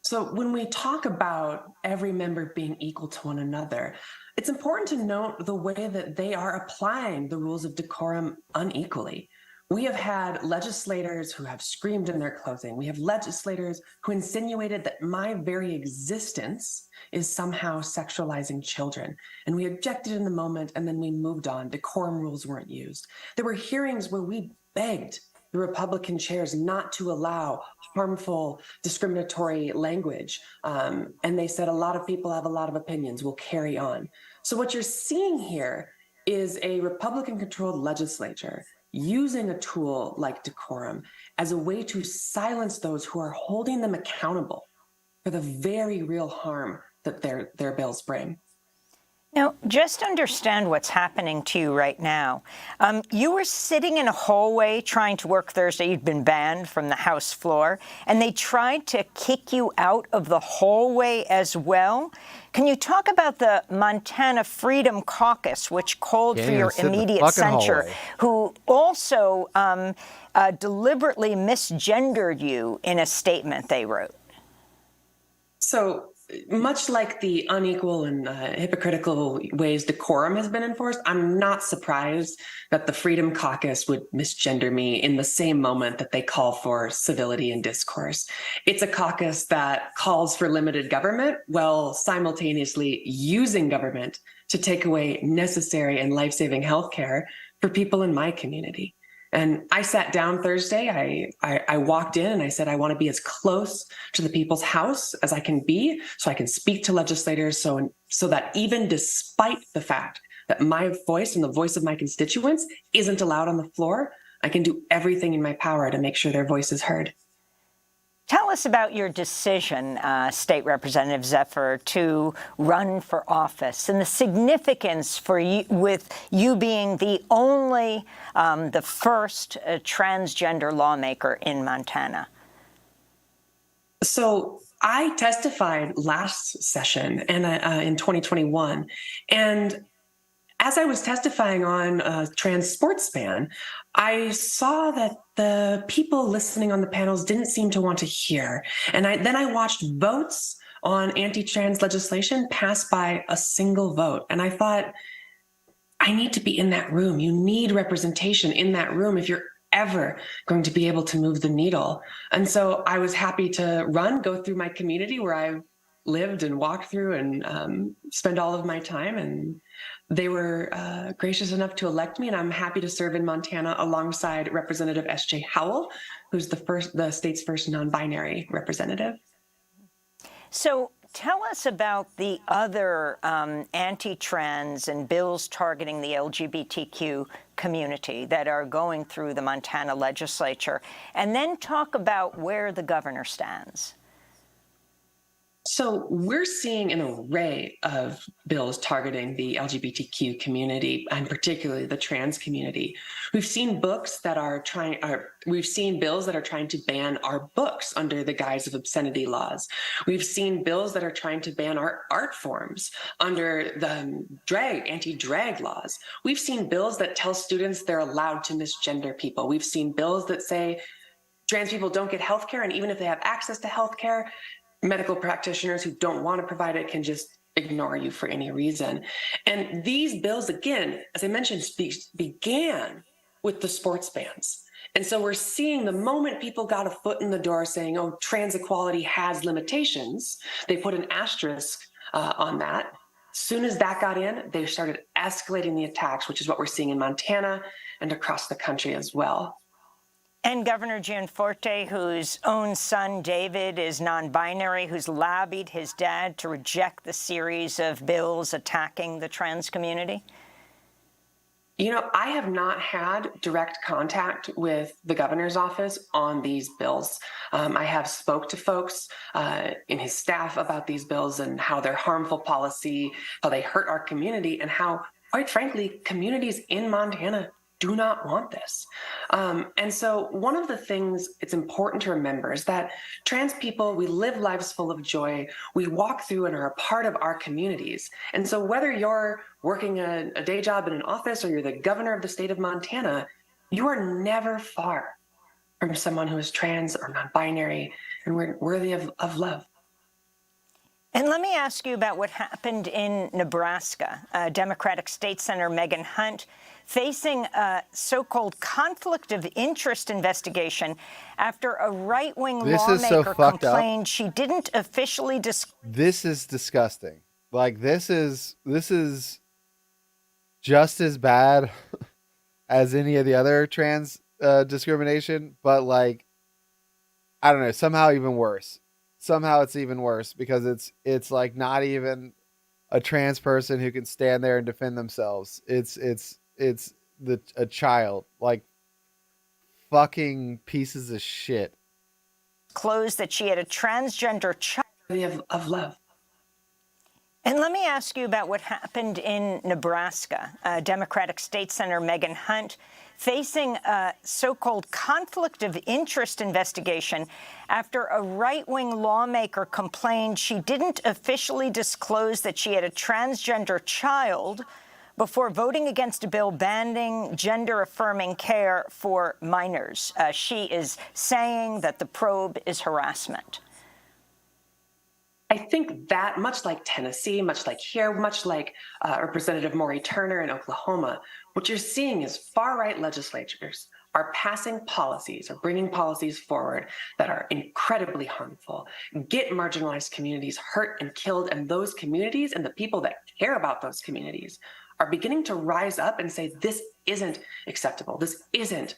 So when we talk about every member being equal to one another, it's important to note the way that they are applying the rules of decorum unequally. We have had legislators who have screamed in their clothing. We have legislators who insinuated that my very existence is somehow sexualizing children. And we objected in the moment, and then we moved on. Decorum rules weren't used. There were hearings where we begged the Republican chairs not to allow harmful, discriminatory language. And they said, a lot of people have a lot of opinions, we'll carry on. So what you're seeing here is a Republican-controlled legislature using a tool like decorum as a way to silence those who are holding them accountable for the very real harm that their bills bring. Now, just understand what's happening to you right now. You were sitting in a hallway trying to work Thursday. You'd been banned from the House floor, and they tried to kick you out of the hallway as well. Can you talk about the Montana Freedom Caucus, which called for your immediate censure, who also deliberately misgendered you in a statement they wrote? So, much like the unequal and hypocritical ways decorum has been enforced, I'm not surprised that the Freedom Caucus would misgender me in the same moment that they call for civility and discourse. It's a caucus that calls for limited government while simultaneously using government to take away necessary and life-saving health care for people in my community. And I sat down Thursday, I walked in and I said, I want to be as close to the people's house as I can be so I can speak to legislators so that even despite the fact that my voice and the voice of my constituents isn't allowed on the floor, I can do everything in my power to make sure their voice is heard. Tell us about your decision, State Representative Zephyr, to run for office and the significance for you, with you being the only, the first transgender lawmaker in Montana. So I testified last session and in 2021, and as I was testifying on a trans sports ban, I saw that the people listening on the panels didn't seem to want to hear. And then I watched votes on anti-trans legislation pass by a single vote. And I thought, I need to be in that room. You need representation in that room if you're ever going to be able to move the needle. And so I was happy to go through my community where I've lived and walked through and spend all of my time. And they were gracious enough to elect me, and I'm happy to serve in Montana alongside Representative S.J. Howell, who's the state's first non-binary representative. So tell us about the other anti-trans and bills targeting the LGBTQ community that are going through the Montana legislature, and then talk about where the governor stands. So we're seeing an array of bills targeting the LGBTQ community, and particularly the trans community. We've seen bills that are trying to ban our books under the guise of obscenity laws. We've seen bills that are trying to ban our art forms under the anti-drag laws. We've seen bills that tell students they're allowed to misgender people. We've seen bills that say trans people don't get health care, and even if they have access to health care, medical practitioners who don't want to provide it can just ignore you for any reason. And these bills, again, as I mentioned, began with the sports bans. And so we're seeing the moment people got a foot in the door saying, oh, trans equality has limitations, they put an asterisk on that. As soon as that got in, they started escalating the attacks, which is what we're seeing in Montana and across the country as well. And Governor Gianforte, whose own son, David, is non-binary, who's lobbied his dad to reject the series of bills attacking the trans community? You know, I have not had direct contact with the governor's office on these bills. I have spoke to folks in his staff about these bills and how they're harmful policy, how they hurt our community, and how, quite frankly, communities in Montana do not want this. And so one of the things it's important to remember is that trans people, we live lives full of joy. We walk through and are a part of our communities. And so whether you're working a day job in an office or you're the governor of the state of Montana, you are never far from someone who is trans or non-binary and worthy of love. And let me ask you about what happened in Nebraska. Democratic State Senator Megan Hunt facing a so-called conflict of interest investigation after a right-wing lawmaker complained she didn't officially This is disgusting. Like, this is just as bad as any of the other trans discrimination, but like, I don't know, somehow even worse. Somehow it's even worse because it's like not even a trans person who can stand there and defend themselves. It's a child, like fucking pieces of shit. Disclosed that she had a transgender child of love. And let me ask you about what happened in Nebraska. Democratic State Senator Megan Hunt facing a so-called conflict of interest investigation after a right-wing lawmaker complained she didn't officially disclose that she had a transgender child before voting against a bill banning gender-affirming care for minors. She is saying that the probe is harassment. I think that, much like Tennessee, much like here, much like Representative Maury Turner in Oklahoma, what you're seeing is far-right legislatures are passing policies or bringing policies forward that are incredibly harmful, get marginalized communities hurt and killed, and those communities and the people that care about those communities are beginning to rise up and say, this isn't acceptable. This isn't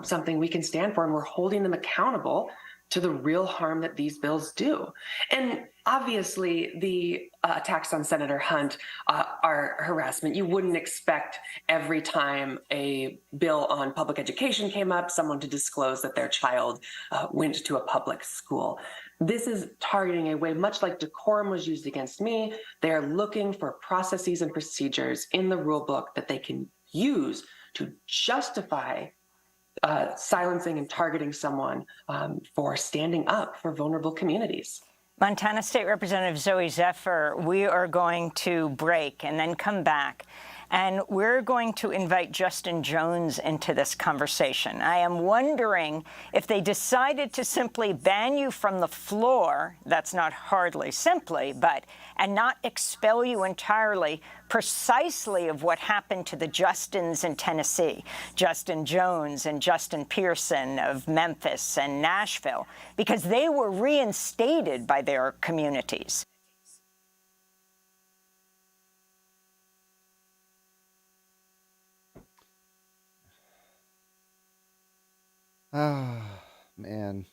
something we can stand for, and we're holding them accountable to the real harm that these bills do. And obviously, the attacks on Senator Hunt are harassment. You wouldn't expect every time a bill on public education came up, someone to disclose that their child went to a public school. This is targeting a way, much like decorum was used against me. They are looking for processes and procedures in the rule book that they can use to justify silencing and targeting someone for standing up for vulnerable communities. Montana State Representative Zoe Zephyr, we are going to break and then come back And we're going to invite Justin Jones into this conversation. I am wondering if they decided to simply ban you from the floor, that's not hardly simply, and not expel you entirely, precisely of what happened to the Justins in Tennessee, Justin Jones and Justin Pearson of Memphis and Nashville, because they were reinstated by their communities. Oh, man.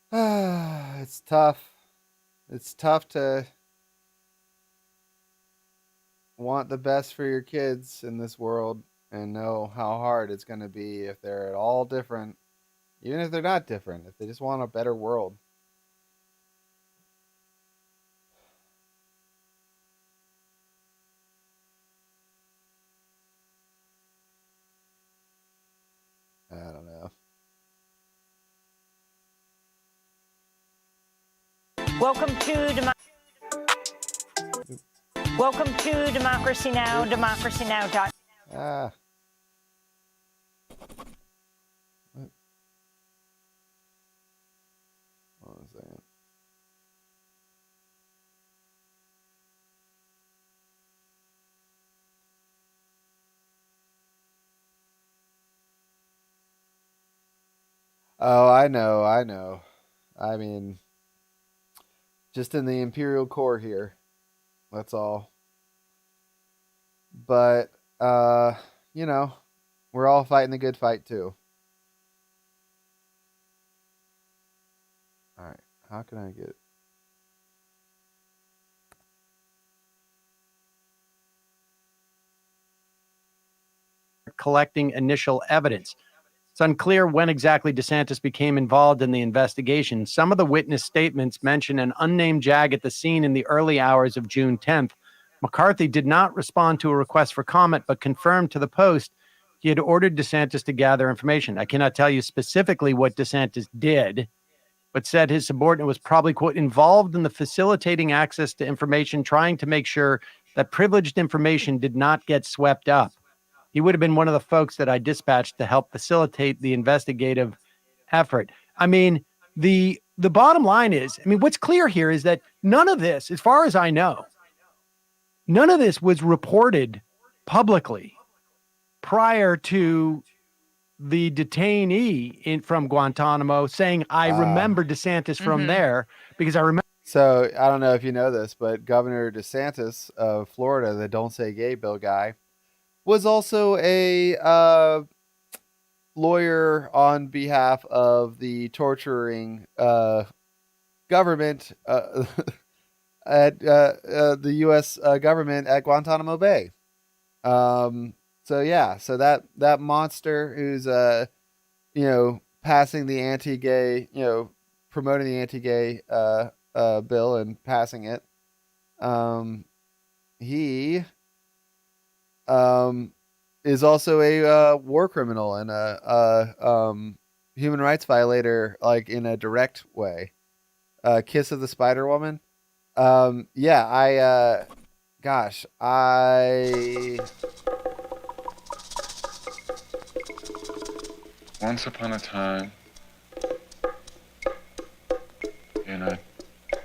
It's tough. It's tough to want the best for your kids in this world and know how hard it's going to be if they're at all different, even if they're not different, if they just want a better world. I don't know. Welcome to Democracy Now!, democracynow.com. What? Hold on a second. Oh, I know. I mean, just in the Imperial Core here. That's all. But, you know, we're all fighting the good fight, too. All right. How can I get... collecting initial evidence. It's unclear when exactly DeSantis became involved in the investigation. Some of the witness statements mention an unnamed JAG at the scene in the early hours of June 10th. McCarthy did not respond to a request for comment, but confirmed to the Post he had ordered DeSantis to gather information. I cannot tell you specifically what DeSantis did, but said his subordinate was probably, quote, involved in the facilitating access to information, trying to make sure that privileged information did not get swept up. He would have been one of the folks that I dispatched to help facilitate the investigative effort. I mean, the bottom line is, I mean, what's clear here is that none of this, as far as I know, none of this was reported publicly prior to the detainee from Guantanamo saying, I remember DeSantis from there because I remember. So I don't know if you know this, but Governor DeSantis of Florida, the Don't Say Gay bill guy, was also a lawyer on behalf of the torturing government at the U.S. Government at Guantanamo Bay. So yeah, so that monster who's passing the anti-gay, promoting the anti-gay bill and passing it, he is also a war criminal and a human rights violator, like in a direct way. Kiss of the Spider Woman. Once upon a time, in a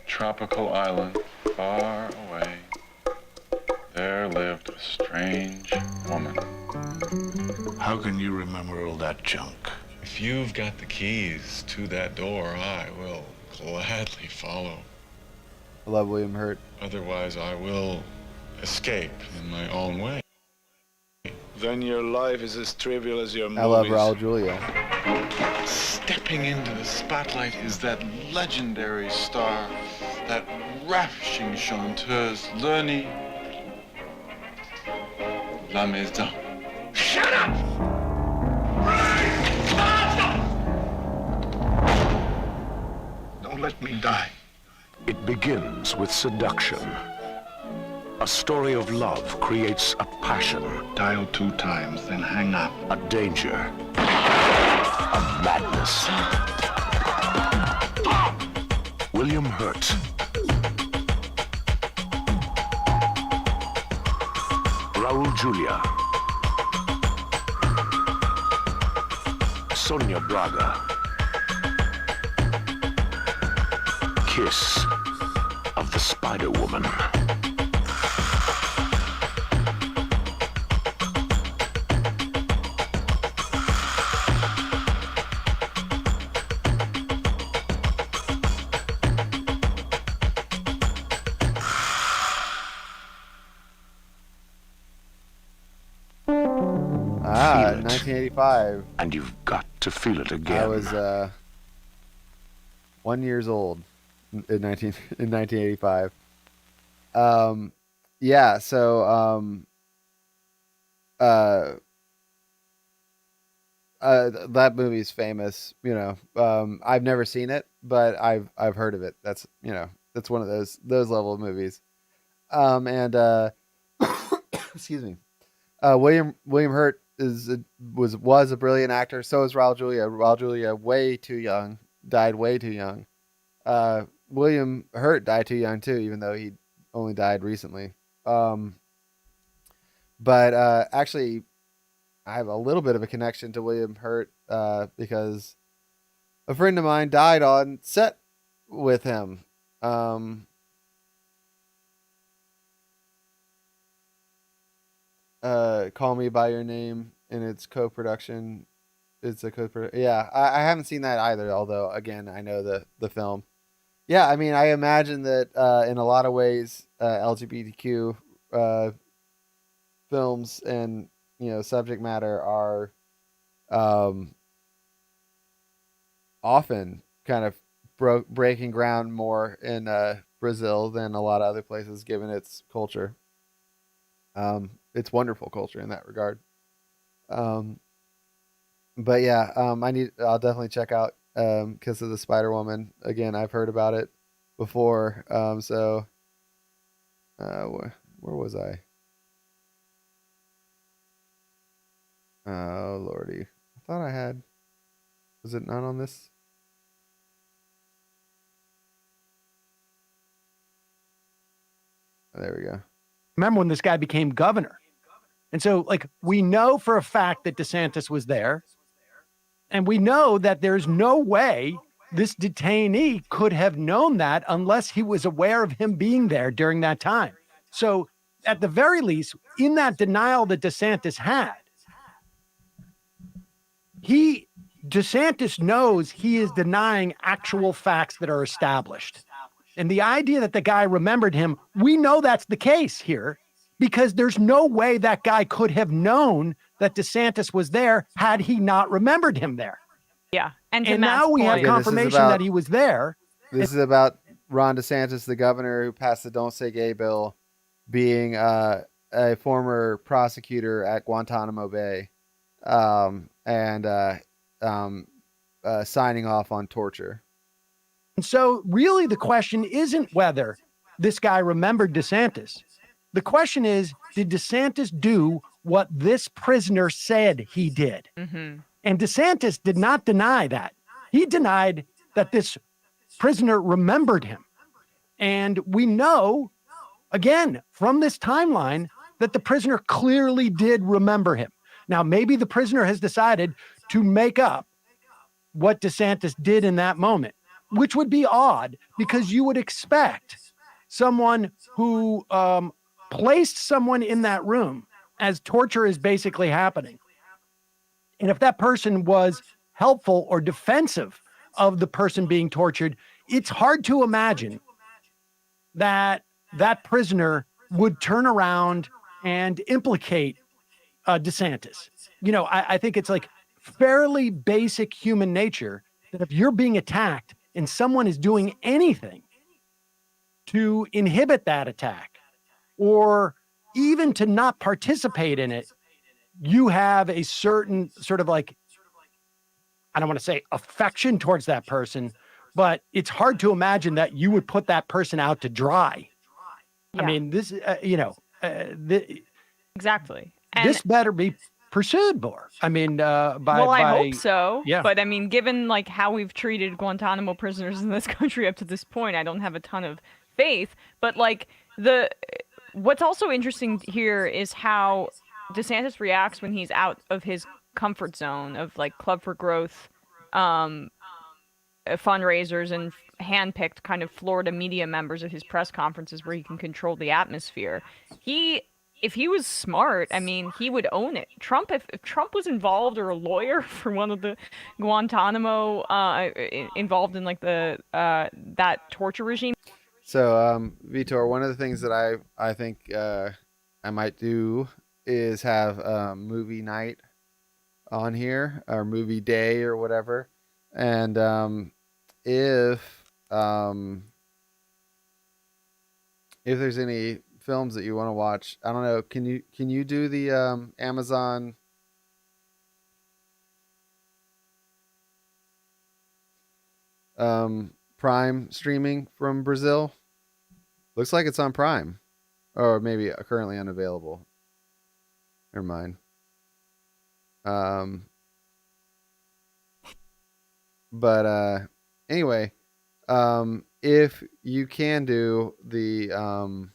tropical island far away, there lived a strange woman. How can you remember all that junk? If you've got the keys to that door, I will gladly follow. I love William Hurt. Otherwise, I will escape in my own way. Then your life is as trivial as your movies. I love Raul Julia. Stepping into the spotlight is that legendary star, that ravishing chanteuse, Lenny La Maison. Shut up! Don't let me die. It begins with seduction. A story of love creates a passion. Dial 2 times, then hang up. A danger. A madness. William Hurt. Julia, Sonia Braga, Kiss of the Spider-Woman. Ah, 1985. And you've got to feel it again. I was 1 year old in 1985. Yeah, so that movie's famous, you know. I've never seen it, but I've heard of it. That's, you know, that's one of those level of movies. And excuse me. William Hurt was a brilliant actor. So is Raul Julia. Raul Julia way too young, died way too young. William Hurt died too young too, even though he only died recently. But actually, I have a little bit of a connection to William Hurt because a friend of mine died on set with him. Call Me by Your Name, and it's co-production. It's a co-production. Yeah, I haven't seen that either, although again I know the film. Yeah, I mean, I imagine that in a lot of ways LGBTQ films and, you know, subject matter are often kind of breaking ground more in Brazil than a lot of other places, given its culture. It's wonderful culture in that regard. But yeah, I'll definitely check out Kiss of the Spider-Woman. Again, I've heard about it before. So where was I? Oh lordy. I thought I had, was it not on this? There we go. Remember when this guy became governor? And so, like, we know for a fact that DeSantis was there. And we know that there's no way this detainee could have known that unless he was aware of him being there during that time. So, at the very least, in that denial that DeSantis had, DeSantis knows he is denying actual facts that are established. And the idea that the guy remembered him, we know that's the case here, because there's no way that guy could have known that DeSantis was there had he not remembered him there. Yeah. And now we have confirmation that he was there. This is about Ron DeSantis, the governor who passed the Don't Say Gay bill, being a former prosecutor at Guantanamo Bay, and signing off on torture. And so really the question isn't whether this guy remembered DeSantis. The question is, did DeSantis do what this prisoner said he did? Mm-hmm. And DeSantis did not deny that. He denied that this prisoner remembered him. And we know, again, from this timeline, that the prisoner clearly did remember him. Now, maybe the prisoner has decided to make up what DeSantis did in that moment, which would be odd because you would expect someone who placed someone in that room as torture is basically happening. And if that person was helpful or defensive of the person being tortured, it's hard to imagine that that prisoner would turn around and implicate DeSantis. You know, I think it's like fairly basic human nature that if you're being attacked and someone is doing anything to inhibit that attack, or even to not participate in it, you have a certain sort of like, I don't want to say affection towards that person, but it's hard to imagine that you would put that person out to dry. Yeah. I mean, this, exactly. And this better be pursued more. I mean, I hope so. Yeah. But I mean, given like how we've treated Guantanamo prisoners in this country up to this point, I don't have a ton of faith. But like what's also interesting here is how DeSantis reacts when he's out of his comfort zone of like Club for Growth fundraisers and handpicked kind of Florida media members at his press conferences where he can control the atmosphere. If he was smart, I mean, he would own it. If Trump was involved or a lawyer for one of the Guantanamo involved in like the that torture regime. So, Vitor, one of the things that I think I might do is have a movie night on here, or movie day or whatever. And if there's any films that you want to watch, I don't know, can you do the Amazon Prime streaming from Brazil? Looks like it's on Prime, or maybe currently unavailable. Never mind. But anyway, if you can do the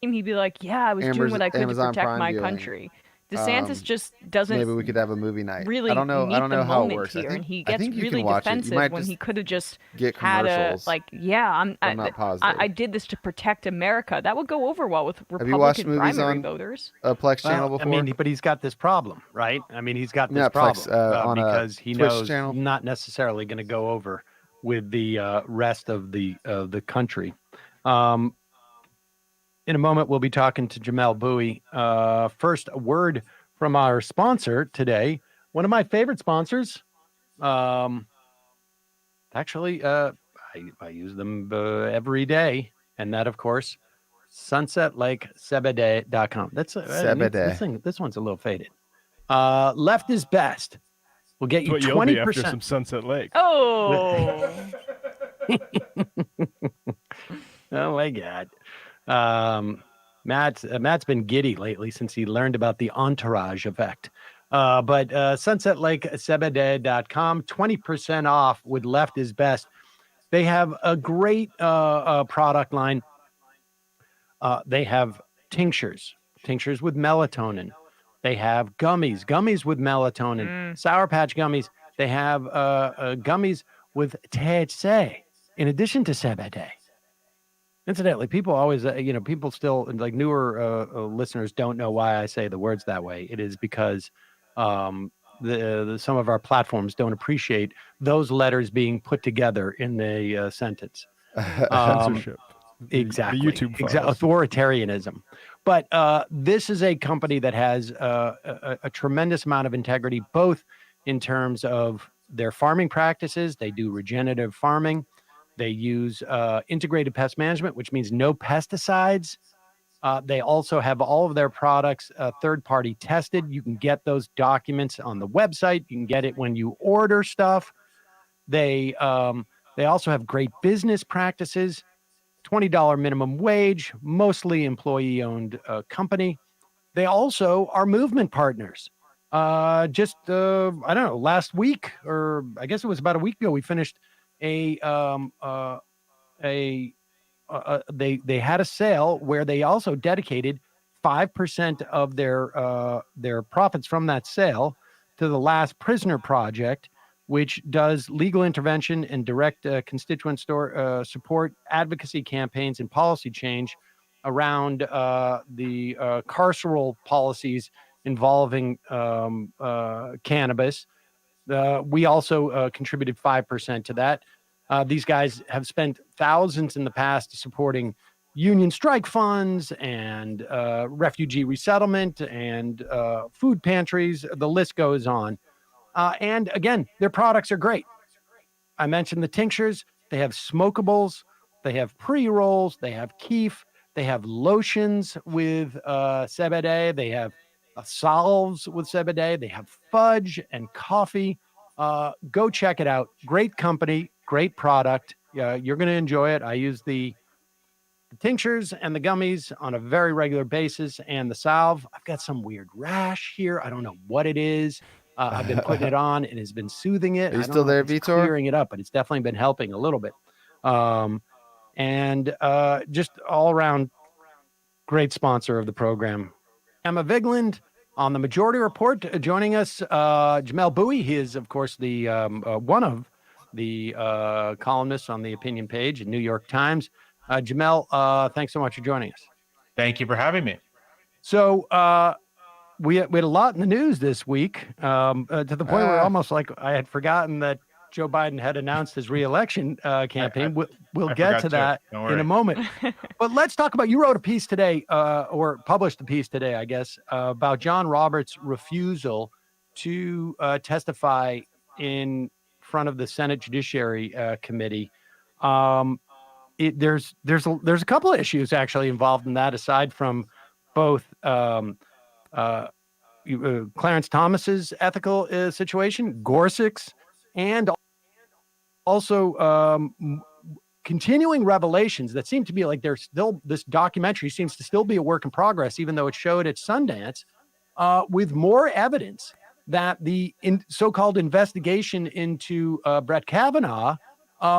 he'd be like, yeah, I was doing what I could Amazon to protect Prime my viewing, country. DeSantis just doesn't. Maybe we could have a movie night. Really, I don't know the how it moment works. here, and he I gets think you really can watch defensive it. You might when just he could have just get had commercials. I'm not positive. I did this to protect America. That would go over well with Have you watched Republican movies primary on voters. a Plex channel before? I mean, but he's got this problem, right? I mean, he's got this Netflix, problem on a because he Twitch knows channel. not necessarily going to go over with the rest of the country. In a moment, we'll be talking to Jamel Bowie. First, a word from our sponsor today. One of my favorite sponsors. Actually, I use them every day. And that, of course, sunsetlakesebede.com. That's this one's a little faded. Left is best. We'll get you 20% after some Sunset Lake. Oh. Oh my God. Matt's been giddy lately since he learned about the entourage effect. But sunsetlakesebede.com, 20% off with Left is Best. They have a great product line. They have tinctures with melatonin. They have gummies with melatonin, Sour Patch gummies. They have gummies with THC in addition to CBD. Incidentally, people always, people still, like newer listeners don't know why I say the words that way. It is because some of our platforms don't appreciate those letters being put together in the sentence. Censorship. Exactly. The YouTube files. Authoritarianism. But this is a company that has a tremendous amount of integrity, both in terms of their farming practices. They do regenerative farming. They use integrated pest management, which means no pesticides. They also have all of their products third-party tested. You can get those documents on the website. You can get it when you order stuff. They also have great business practices, $20 minimum wage, mostly employee-owned company. They also are movement partners. I don't know, last week, or I guess it was about a week ago, we finished they had a sale where they also dedicated 5% of their profits from that sale to the Last Prisoner Project, which does legal intervention and direct constituent support, advocacy campaigns, and policy change around the carceral policies involving cannabis. We also contributed 5% to that. These guys have spent thousands in the past supporting union strike funds and refugee resettlement and food pantries. The list goes on. And again, their products are great. I mentioned the tinctures. They have smokables. They have pre-rolls. They have keef. They have lotions with CBD. They have salves with CBD. They have fudge and coffee. Go check it out. Great company, great product. You're going to enjoy it. I use the tinctures and the gummies on a very regular basis, and the salve. I've got some weird rash here. I don't know what it is. I've been putting it on, and it's been soothing it. Are you still there, Vitor? Vitor? Clearing it up, but it's definitely been helping a little bit. And just all around great sponsor of the program. Emma Vigland on the Majority Report. Joining us, Jamel Bowie. He is, of course, the one of the columnists on the opinion page in New York Times. Jamel, thanks so much for joining us. Thank you for having me. So we had a lot in the news this week, to the point where almost like I had forgotten that Joe Biden had announced his reelection campaign. We'll get to that in a moment. But let's talk about, you wrote a piece today, or published a piece today, I guess, about John Roberts' refusal to testify in front of the Senate Judiciary Committee. There's a couple of issues actually involved in that, aside from both Clarence Thomas's ethical situation, Gorsuch's, and also continuing revelations that seem to be like there's still, this documentary seems to still be a work in progress, even though it showed at Sundance, with more evidence that the so-called investigation into Brett Kavanaugh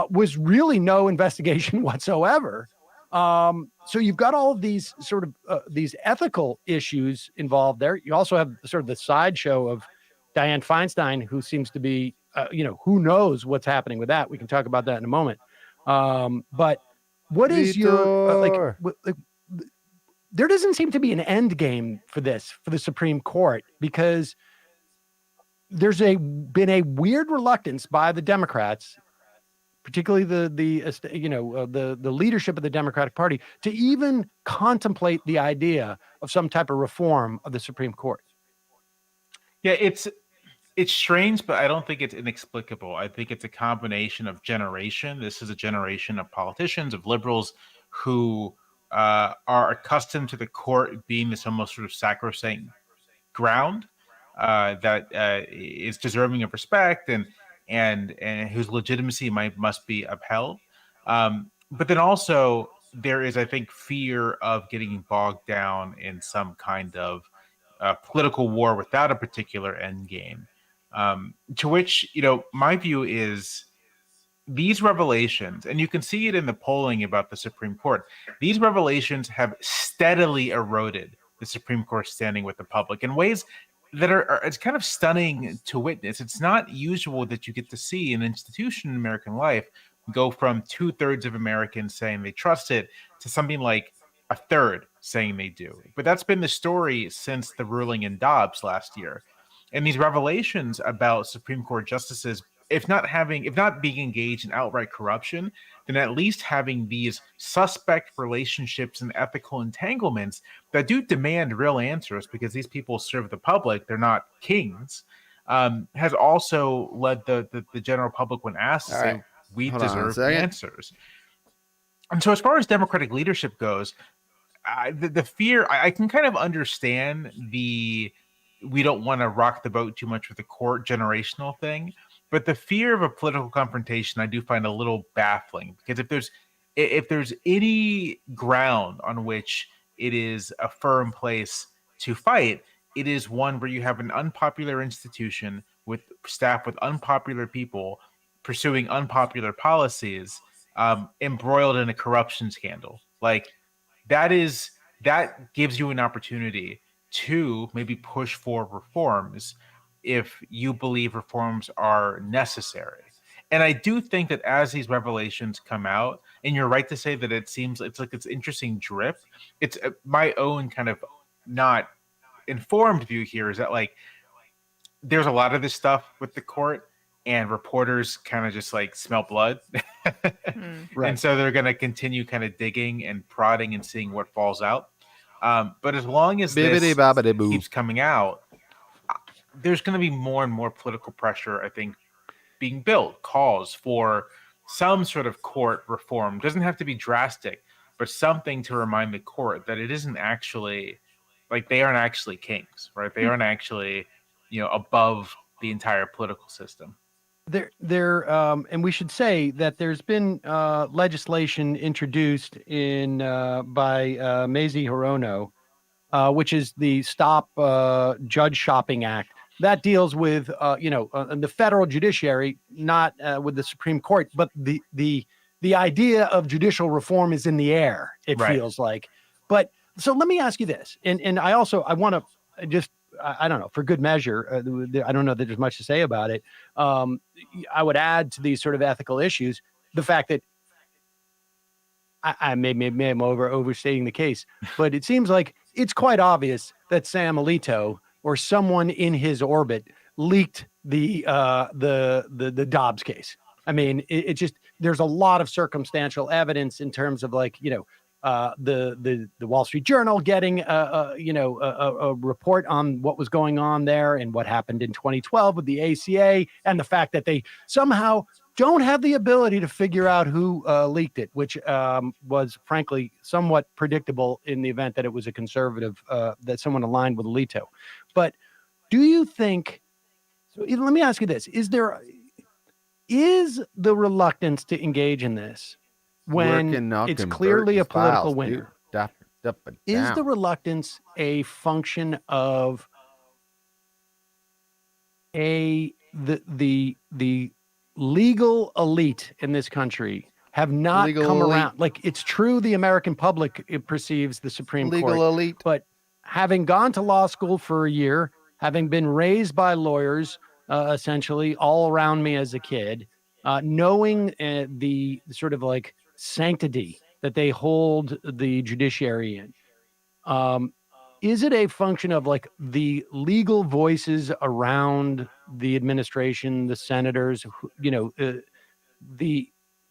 was really no investigation whatsoever. So you've got all of these sort of these ethical issues involved there. You also have sort of the sideshow of Dianne Feinstein, who seems to be, who knows what's happening with that. We can talk about that in a moment. But what is your, there doesn't seem to be an end game for this, for the Supreme Court, because there's been a weird reluctance by the Democrats, particularly the leadership of the Democratic Party, to even contemplate the idea of some type of reform of the Supreme Court. Yeah, it's strange, but I don't think it's inexplicable. I think it's a combination of generation. This is a generation of politicians, of liberals, who are accustomed to the court being this almost sort of sacrosanct ground that is deserving of respect and whose legitimacy must be upheld. But then also there is, I think, fear of getting bogged down in some kind of political war without a particular end game. To which, my view is these revelations, and you can see it in the polling about the Supreme Court, these revelations have steadily eroded the Supreme Court standing with the public in ways that it's kind of stunning to witness. It's not usual that you get to see an institution in American life go from 2/3 of Americans saying they trust it to something like a third saying they do. But that's been the story since the ruling in Dobbs last year. And these revelations about Supreme Court justices, if not being engaged in outright corruption, then at least having these suspect relationships and ethical entanglements that do demand real answers, because these people serve the public, they're not kings, has also led the general public, when asked, to say, we deserve answers. And so as far as Democratic leadership goes, the fear, I can kind of understand we don't want to rock the boat too much with the court generational thing, but the fear of a political confrontation I do find a little baffling, because if there's any ground on which it is a firm place to fight, it is one where you have an unpopular institution with staff with unpopular people pursuing unpopular policies, embroiled in a corruption scandal. Like that gives you an opportunity to maybe push for reforms if you believe reforms are necessary. And I do think that as these revelations come out, and you're right to say that it seems it's interesting drip. It's my own kind of not informed view here is that like there's a lot of this stuff with the court, and reporters kind of just like smell blood. Right. And so they're going to continue kind of digging and prodding and seeing what falls out. But as long as this keeps coming out, there's going to be more and more political pressure, I think, being built, calls for some sort of court reform. Doesn't have to be drastic, but something to remind the court that it isn't actually, like, they aren't actually kings, right? They aren't actually, above the entire political system. And we should say that there's been legislation introduced by Mazie Hirono, which is the Stop Judge Shopping Act. That deals with the federal judiciary, not with the Supreme Court, but the idea of judicial reform is in the air. It feels like, but So let me ask you this, and I want to just, I don't know, for good measure, I don't know that there's much to say about it. I would add to these sort of ethical issues the fact that I maybe I'm overstating the case, but it seems like it's quite obvious that Sam Alito or someone in his orbit leaked the Dobbs case. I mean, it just, there's a lot of circumstantial evidence in terms of, like, the Wall Street Journal getting a report on what was going on there and what happened in 2012 with the ACA, and the fact that they somehow don't have the ability to figure out who leaked it, which was frankly somewhat predictable in the event that it was a conservative, that someone aligned with Alito. But do you think, so let me ask you this, is the reluctance to engage in this when it's clearly a political winner? Is the reluctance a function of the legal elite in this country have not come around? Like, it's true the American public, it perceives the Supreme Court elite, but having gone to law school for a year, having been raised by lawyers, essentially all around me as a kid, knowing the sort of like sanctity that they hold the judiciary in, is it a function of like the legal voices around the administration, the senators,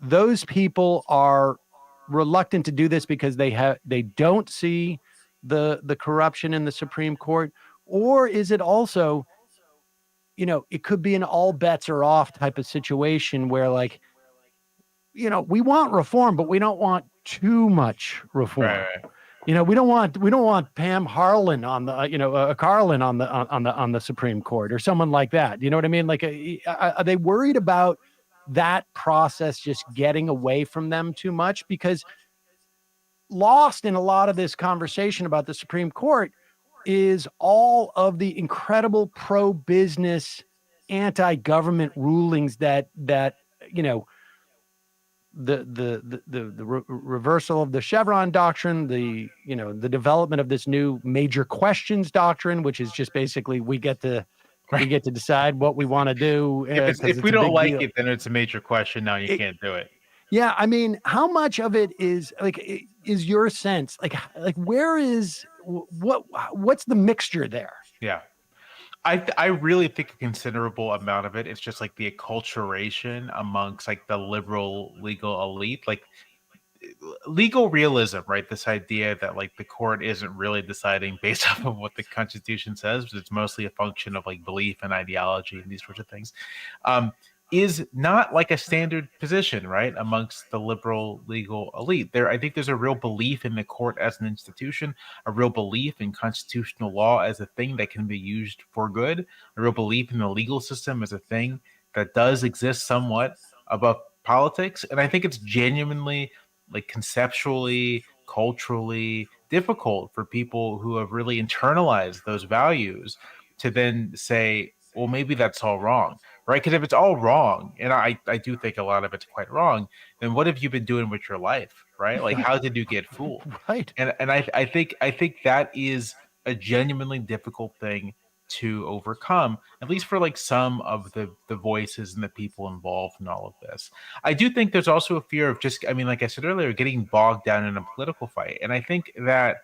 those people are reluctant to do this because they don't see the corruption in the Supreme Court? Or is it also, it could be an all bets are off type of situation where, like, we want reform, but we don't want too much reform. Right. We don't want Pam Harlan on the, Carlin on the Supreme Court or someone like that. You know what I mean? Like, are they worried about that process just getting away from them too much? Because lost in a lot of this conversation about the Supreme Court is all of the incredible pro-business, anti-government rulings that the reversal of the Chevron doctrine, the development of this new major questions doctrine, which is just basically we get to decide what we want to do. If we don't like it, then it's a major question. Now you can't do it. Yeah, I mean, how much of it is like, is your sense like where is what's the mixture there? Yeah. I really think a considerable amount of it is just like the acculturation amongst like the liberal legal elite, like legal realism, right? This idea that like the court isn't really deciding based off of what the Constitution says, but it's mostly a function of like belief and ideology and these sorts of things, is not like a standard position, right, amongst the liberal legal elite. I think there's a real belief in the court as an institution, a real belief in constitutional law as a thing that can be used for good, a real belief in the legal system as a thing that does exist somewhat above politics. And I think it's genuinely, like, conceptually, culturally difficult for people who have really internalized those values to then say, well, maybe that's all wrong, right? Because if it's all wrong, and I do think a lot of it's quite wrong, then what have you been doing with your life, right? Like, how did you get fooled? Right. And I think that is a genuinely difficult thing to overcome, at least for like some of the voices and the people involved in all of this. I do think there's also a fear of just, I mean, like I said earlier, getting bogged down in a political fight. And I think that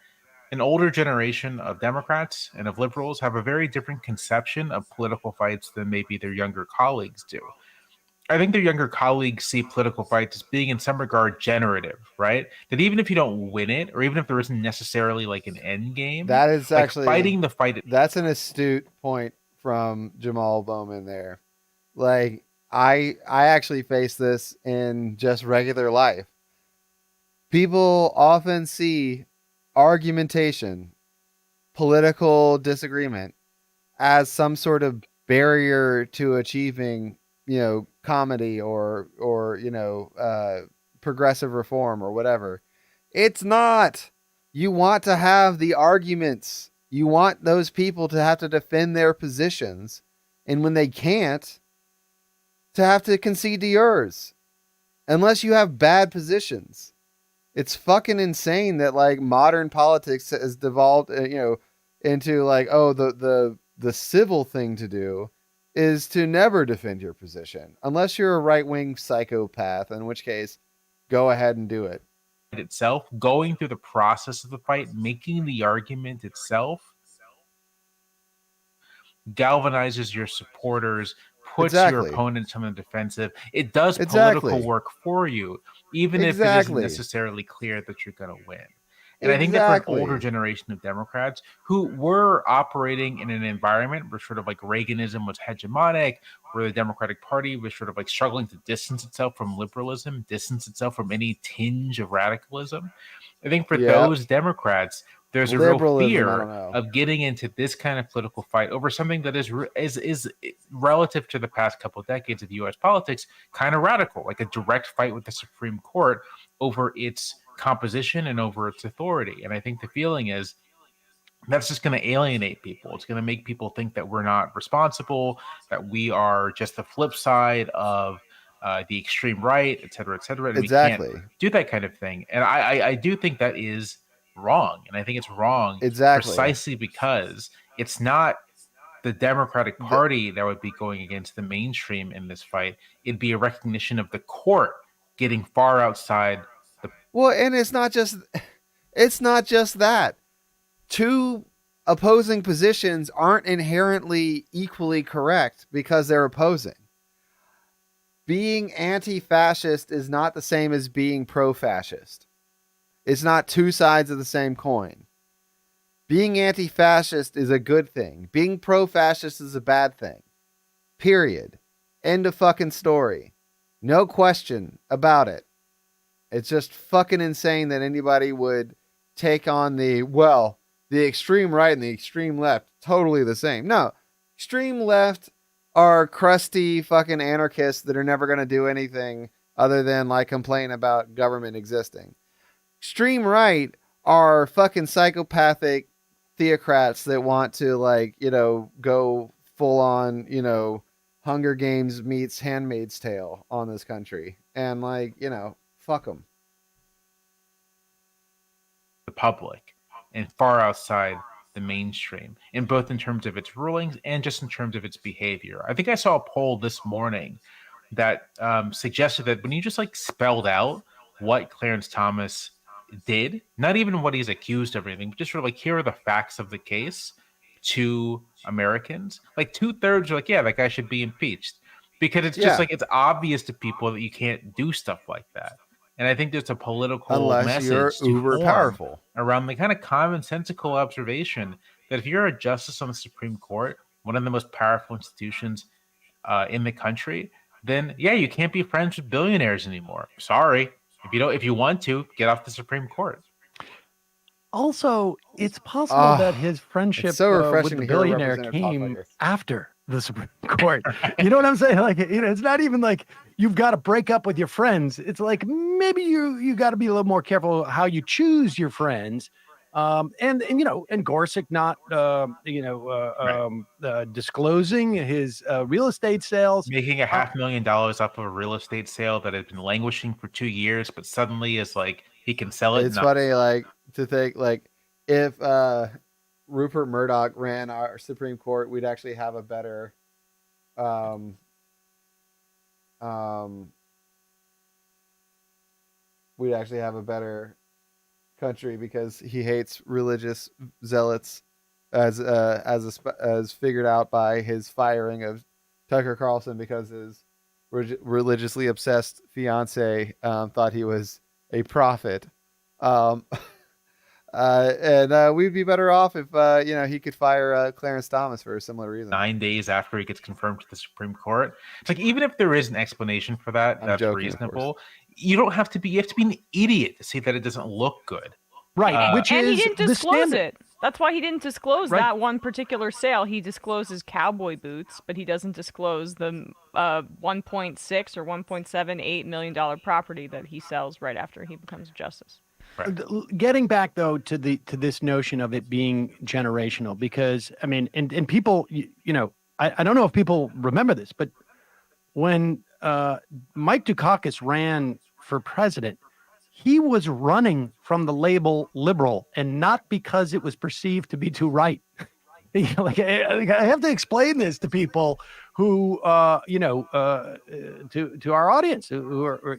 an older generation of Democrats and of liberals have a very different conception of political fights than maybe their younger colleagues do. I think their younger colleagues see political fights as being in some regard generative, right? That even if you don't win it, or even if there isn't necessarily like an end game, that is like actually fighting the fight. That's an astute point from Jamal Bowman there. Like, I actually face this in just regular life. People often see argumentation, political disagreement, as some sort of barrier to achieving, comedy or progressive reform or whatever. It's not. You want to have the arguments. You want those people to have to defend their positions, and when they can't, to have to concede to yours, unless you have bad positions. It's fucking insane that like modern politics has devolved, into like, oh, the civil thing to do is to never defend your position unless you're a right-wing psychopath, in which case go ahead and do it. Itself, going through the process of the fight, making the argument itself galvanizes your supporters, puts your opponents on the defensive. It does political work for you, even if it isn't necessarily clear that you're going to win. And I think that for an older generation of Democrats who were operating in an environment where sort of like Reaganism was hegemonic, where the Democratic Party was sort of like struggling to distance itself from liberalism, distance itself from any tinge of radicalism, I think for those Democrats, there's a real fear of getting into this kind of political fight over something that is relative to the past couple of decades of U.S. politics, kind of radical, like a direct fight with the Supreme Court over its composition and over its authority. And I think the feeling is that's just going to alienate people. It's going to make people think that we're not responsible, that we are just the flip side of the extreme right, et cetera, and we can't do that kind of thing. And I do think that is wrong. And I think it's wrong precisely because it's not the Democratic Party that would be going against the mainstream in this fight. It'd be a recognition of the court getting far outside the... Well, and it's not just that. Two opposing positions aren't inherently equally correct because they're opposing. Being anti-fascist is not the same as being pro-fascist. It's not two sides of the same coin. Being anti-fascist is a good thing. Being pro-fascist is a bad thing. Period. End of fucking story. No question about it. It's just fucking insane that anybody would take on the extreme right and the extreme left, totally the same. No, extreme left are crusty fucking anarchists that are never going to do anything other than like complain about government existing. Extreme right are fucking psychopathic theocrats that want to go full on, Hunger Games meets Handmaid's Tale on this country. And fuck them. The public and far outside the mainstream, in both in terms of its rulings and just in terms of its behavior. I think I saw a poll this morning that suggested that when you just spelled out what Clarence Thomas did, not even what he's accused of or anything, but just sort of here are the facts of the case to Americans, 2/3 are yeah, that guy should be impeached, because it's just it's obvious to people that you can't do stuff like that. And I think there's a political message you're uber powerful around the kind of commonsensical observation that if you're a justice on the Supreme Court, one of the most powerful institutions in the country, then you can't be friends with billionaires anymore. Sorry. If you want to, get off the Supreme Court. Also, it's possible that his friendship with the billionaire came after the Supreme Court. You know what I'm saying? It's not even you've got to break up with your friends. It's maybe you got to be a little more careful how you choose your friends. And Gorsuch not disclosing his real estate sales, making $500,000 off of a real estate sale that had been languishing for 2 years, but suddenly is he can sell it. It's funny to think if Rupert Murdoch ran our Supreme Court, we'd actually have a better country, because he hates religious zealots, as figured out by his firing of Tucker Carlson because his religiously obsessed fiance thought he was a prophet. And we'd be better off if he could fire Clarence Thomas for a similar reason. 9 days after he gets confirmed to the Supreme Court. It's even if there is an explanation for that, that's reasonable. You don't have to be. You have to be an idiot to see that it doesn't look good, right? And he didn't disclose it. That's why he didn't disclose that one particular sale. He discloses cowboy boots, but he doesn't disclose the $1.6 or $1.78 million property that he sells right after he becomes justice. Right. Getting back though to this notion of it being generational, because I mean, and people, I don't know if people remember this, but when Mike Dukakis ran for president, he was running from the label liberal, and not because it was perceived to be too right. Like I have to explain this to people who, to our audience who are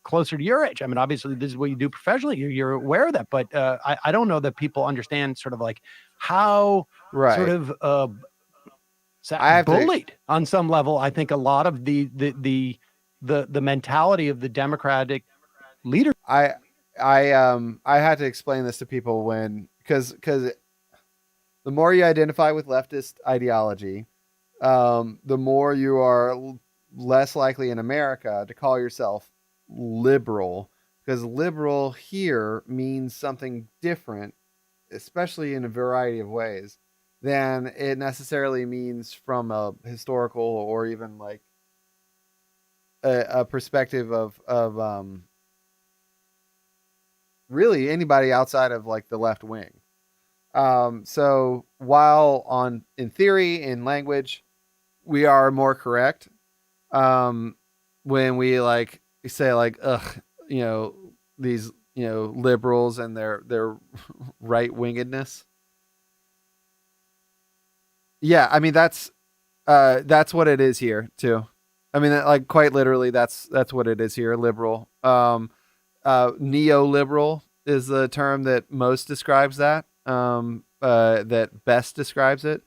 closer to your age. I mean, obviously, this is what you do professionally. You're aware of that, but I don't know that people understand sort of like how sort of bullied on some level. I think a lot of the mentality of the Democratic leader. I had to explain this to people because the more you identify with leftist ideology, the more you are less likely in America to call yourself liberal, because liberal here means something different, especially in a variety of ways, than it necessarily means from a historical or even like a perspective of really anybody outside of like the left wing. So while in theory, in language, we are more correct, when we like say like, ugh, these, liberals and their right wingedness. Yeah. I mean, that's what it is here too. I mean, like quite literally, that's what it is here. Liberal, neoliberal is the term that most describes that. That best describes it.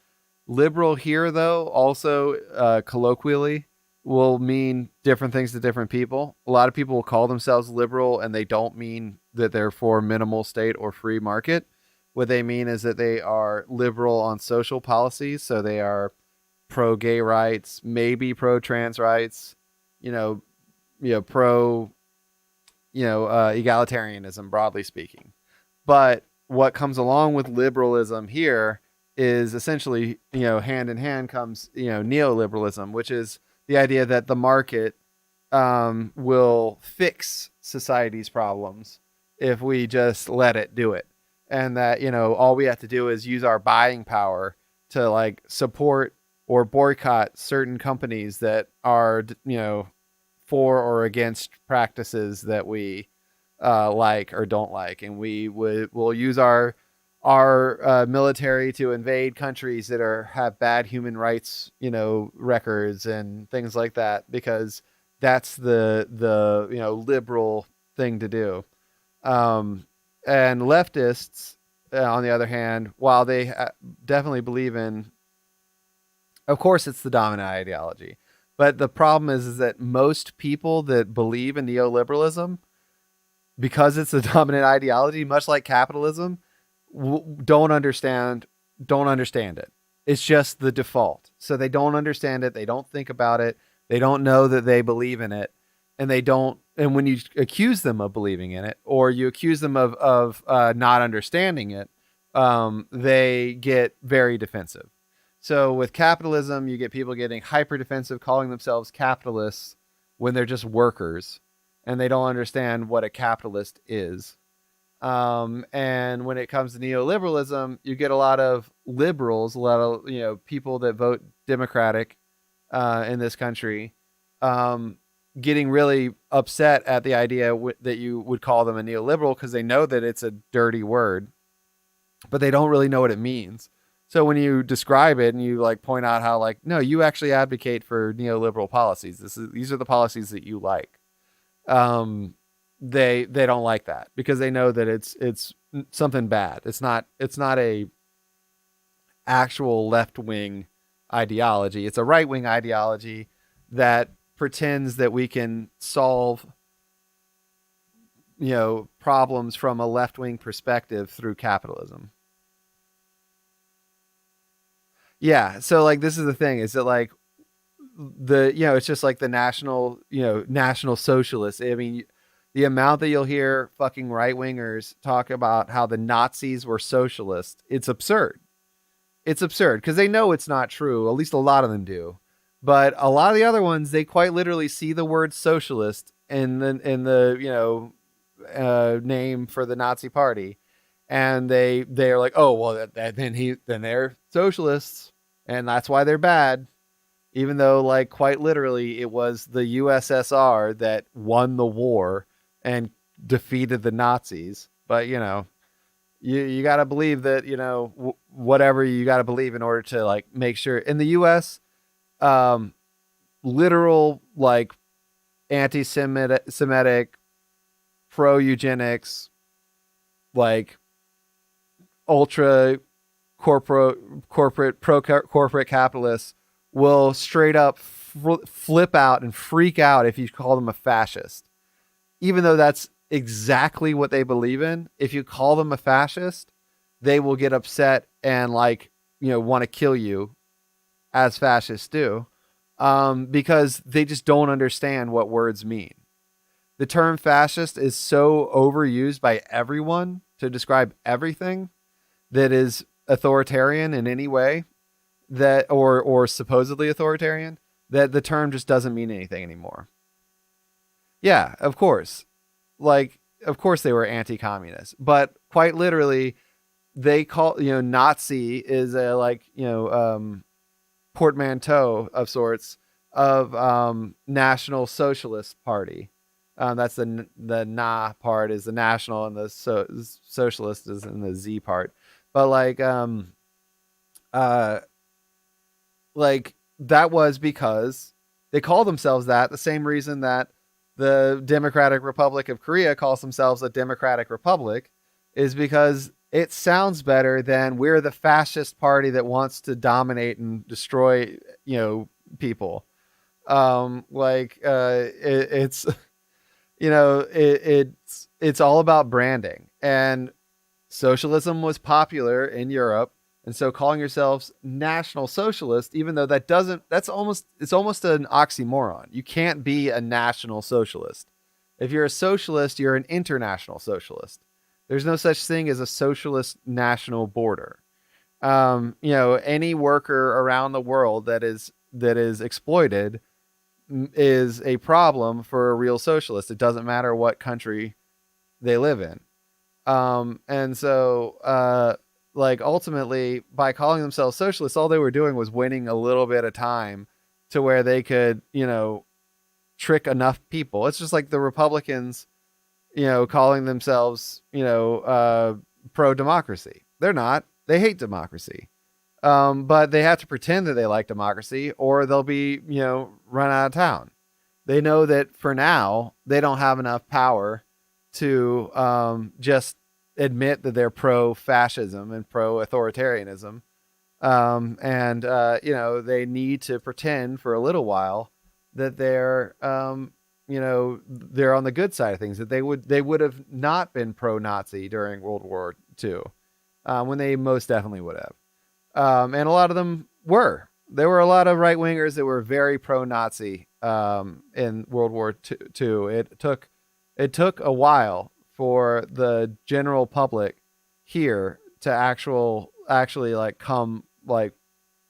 Liberal here, though, also colloquially will mean different things to different people. A lot of people will call themselves liberal, and they don't mean that they're for minimal state or free market. What they mean is that they are liberal on social policies, so they are pro-gay rights, maybe pro-trans rights, pro, egalitarianism, broadly speaking. But what comes along with liberalism here is essentially, hand in hand comes, neoliberalism, which is the idea that the market will fix society's problems if we just let it do it. And that, all we have to do is use our buying power to like support or boycott certain companies that are, for or against practices that we like or don't like. And we'll use our military to invade countries that have bad human rights, records and things like that, because that's the liberal thing to do. And leftists, on the other hand, while they definitely believe in, of course, it's the dominant ideology, but the problem is that most people that believe in neoliberalism, because it's a dominant ideology, much like capitalism, don't understand it. It's just the default. So they don't understand it. They don't think about it. They don't know that they believe in it. And when you accuse them of believing in it, or you accuse them of not understanding it, they get very defensive. So with capitalism, you get people getting hyper defensive, calling themselves capitalists when they're just workers, and they don't understand what a capitalist is. And when it comes to neoliberalism, you get a lot of liberals, a lot of people that vote Democratic in this country, getting really upset at the idea that you would call them a neoliberal, because they know that it's a dirty word, but they don't really know what it means. So when you describe it and you like point out how like, no, you actually advocate for neoliberal policies. These are the policies that you like. They don't like that, because they know that it's something bad. It's not a actual left-wing ideology. It's a right-wing ideology that pretends that we can solve, problems from a left-wing perspective through capitalism. Yeah. So like, this is the thing, is that like it's just like the national socialists. I mean, the amount that you'll hear fucking right wingers talk about how the Nazis were socialist, it's absurd. It's absurd, because they know it's not true. At least a lot of them do. But a lot of the other ones, they quite literally see the word socialist in the name for the Nazi party, and they're like, oh well, then they're socialists, and that's why they're bad. Even though, like, quite literally, it was the USSR that won the war, and defeated the Nazis. But, you know, you got to believe that, you know, whatever you got to believe in order to like make sure in the U.S., literal like anti-Semitic, pro-eugenics, like ultra corporate pro-corporate capitalists will straight up flip out and freak out if you call them a fascist, even though that's exactly what they believe in. If you call them a fascist, they will get upset and like, you know, want to kill you, as fascists do, because they just don't understand what words mean. The term fascist is so overused by everyone to describe everything that is authoritarian in any way, that or supposedly authoritarian, that the term just doesn't mean anything anymore. Yeah, of course. Like, of course they were anti-communist, but quite literally they call, you know, Nazi is a like, you know, portmanteau of sorts of National Socialist Party. That's the Na part is the national, and the socialist is in the Z part. But like that was because they call themselves that, the same reason that the Democratic Republic of Korea calls themselves a democratic republic, is because it sounds better than we're the fascist party that wants to dominate and destroy, you know, people. It's, you know, it's all about branding, and socialism was popular in Europe. And so calling yourselves National Socialist, even though it's almost an oxymoron. You can't be a National Socialist. If you're a socialist, you're an international socialist. There's no such thing as a socialist national border. You know, any worker around the world that is exploited is a problem for a real socialist. It doesn't matter what country they live in. And so, like, ultimately, by calling themselves socialists, all they were doing was winning a little bit of time to where they could, you know, trick enough people. It's just like the Republicans, you know, calling themselves, you know, pro-democracy. They're not. They hate democracy. But they have to pretend that they like democracy, or they'll be, you know, run out of town. They know that for now, they don't have enough power to just admit that they're pro-fascism and pro-authoritarianism. And you know, they need to pretend for a little while that they're, you know, they're on the good side of things, that they would have not been pro-Nazi during World War II, when they most definitely would have. And a lot of them were. There were a lot of right-wingers that were very pro-Nazi in World War II. It took a while for the general public here to actually like come like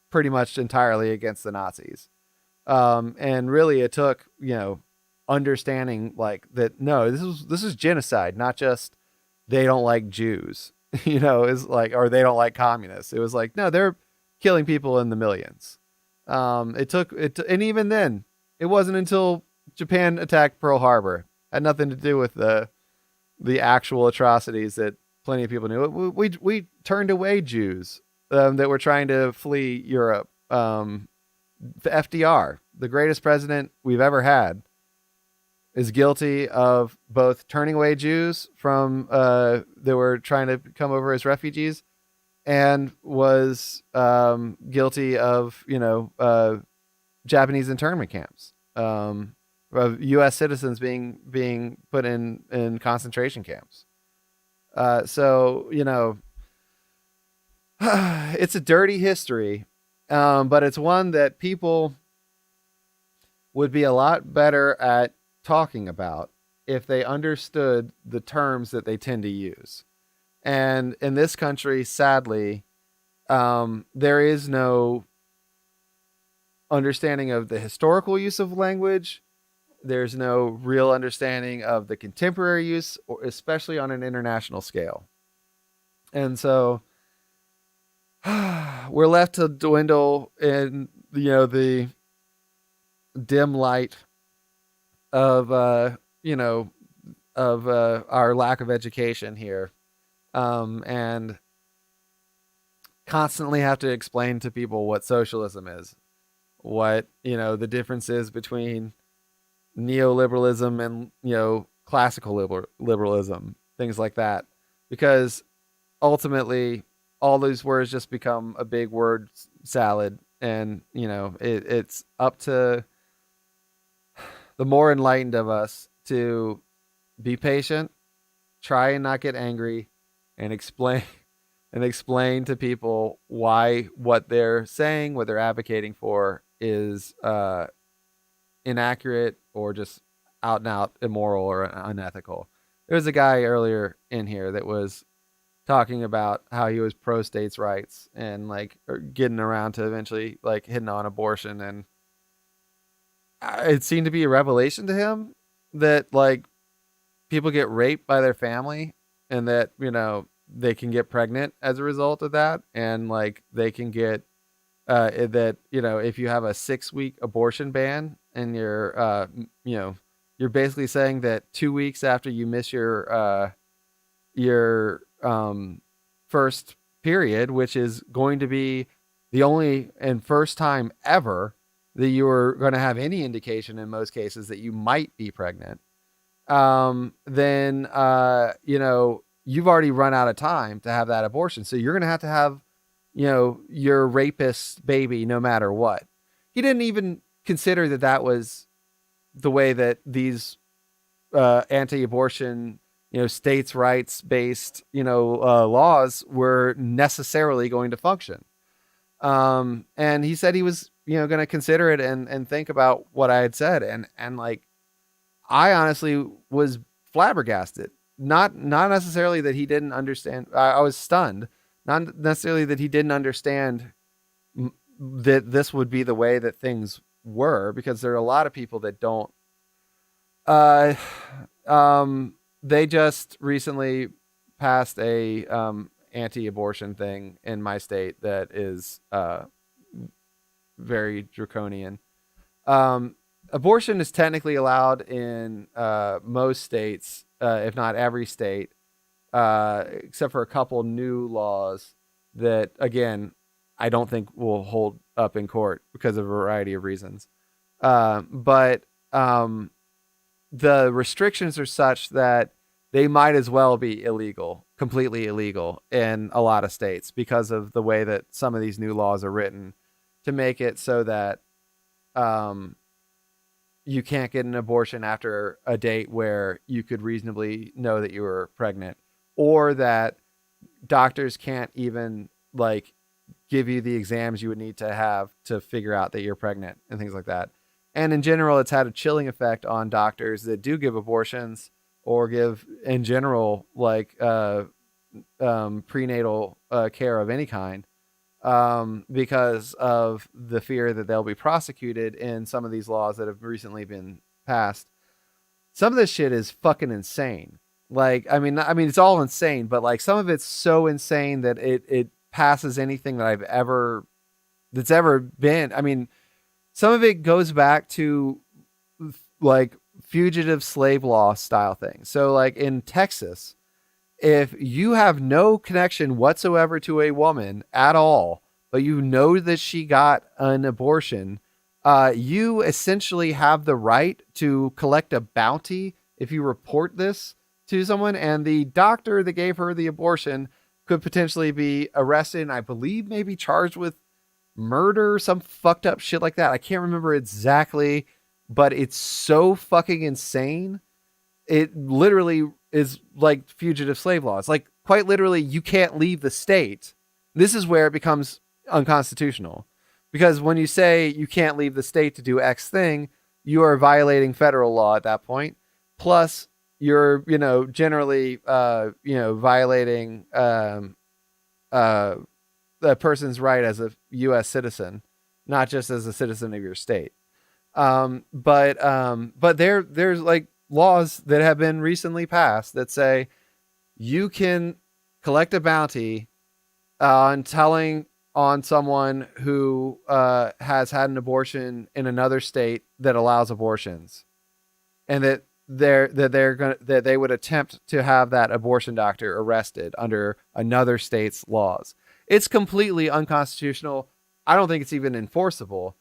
pretty much entirely against the Nazis. And really it took, you know, understanding like that, no, this is genocide, not just they don't like Jews, you know, is like, or they don't like communists. It was like, no, they're killing people in the millions. And even then, it wasn't until Japan attacked Pearl Harbor. Had nothing to do with the actual atrocities that plenty of people knew. We turned away Jews that were trying to flee Europe. FDR, the greatest president we've ever had, is guilty of both turning away Jews from that were trying to come over as refugees, and was guilty of, you know, Japanese internment camps, of U.S. citizens being put in concentration camps. So, you know, it's a dirty history, but it's one that people would be a lot better at talking about if they understood the terms that they tend to use. And in this country, sadly, there is no understanding of the historical use of language. There's no real understanding of the contemporary use, or especially on an international scale. And so we're left to dwindle in, you know, the dim light of, you know, of our lack of education here, and constantly have to explain to people what socialism is, what, the difference is between neoliberalism and, classical liberalism, things like that. Because ultimately, all those words just become a big word salad. And, it's up to the more enlightened of us to be patient, try and not get angry, and explain to people why what they're saying, what they're advocating for is inaccurate or just out and out immoral or unethical. There was a guy earlier in here that was talking about how he was pro states' rights and getting around to eventually hitting on abortion, and it seemed to be a revelation to him that people get raped by their family, and that they can get pregnant as a result of that, and they can get that if you have a 6-week abortion ban and you're basically saying that 2 weeks after you miss your first period, which is going to be the only and first time ever that you are going to have any indication in most cases that you might be pregnant, then you've already run out of time to have that abortion. So you're going to have your rapist baby no matter what. He didn't even consider that was the way that these anti-abortion, states' rights based, laws were necessarily going to function. And he said he was, going to consider it and think about what I had said. And I honestly was flabbergasted. Not necessarily that he didn't understand. I was stunned. Not necessarily that he didn't understand that this would be the way that things were, because there are a lot of people that don't. They just recently passed a anti-abortion thing in my state that is very draconian. Abortion is technically allowed in most states, if not every state, except for a couple new laws that, again, I don't think will hold up in court because of a variety of reasons. But the restrictions are such that they might as well be illegal, completely illegal in a lot of states, because of the way that some of these new laws are written to make it so that you can't get an abortion after a date where you could reasonably know that you were pregnant, or that doctors can't even give you the exams you would need to have to figure out that you're pregnant and things like that. And in general, it's had a chilling effect on doctors that do give abortions or give in general prenatal care of any kind, because of the fear that they'll be prosecuted in some of these laws that have recently been passed. Some of this shit is fucking insane. I mean, it's all insane, but some of it's so insane that it passes anything that that's ever been. I mean, some of it goes back to fugitive slave law style things. So in Texas, if you have no connection whatsoever to a woman at all, but you know that she got an abortion, you essentially have the right to collect a bounty if you report this to someone, and the doctor that gave her the abortion could potentially be arrested and I believe maybe charged with murder, some fucked up shit like that. I can't remember exactly, but it's so fucking insane. It literally is like fugitive slave laws. Quite literally, you can't leave the state. This is where it becomes unconstitutional, because when you say you can't leave the state to do X thing, you are violating federal law at that point. Plus, you're, generally, violating the person's right as a U.S. citizen, not just as a citizen of your state. But there's laws that have been recently passed that say you can collect a bounty on telling on someone who has had an abortion in another state that allows abortions, and that that they would attempt to have that abortion doctor arrested under another state's laws. It's completely unconstitutional. I don't think it's even enforceable.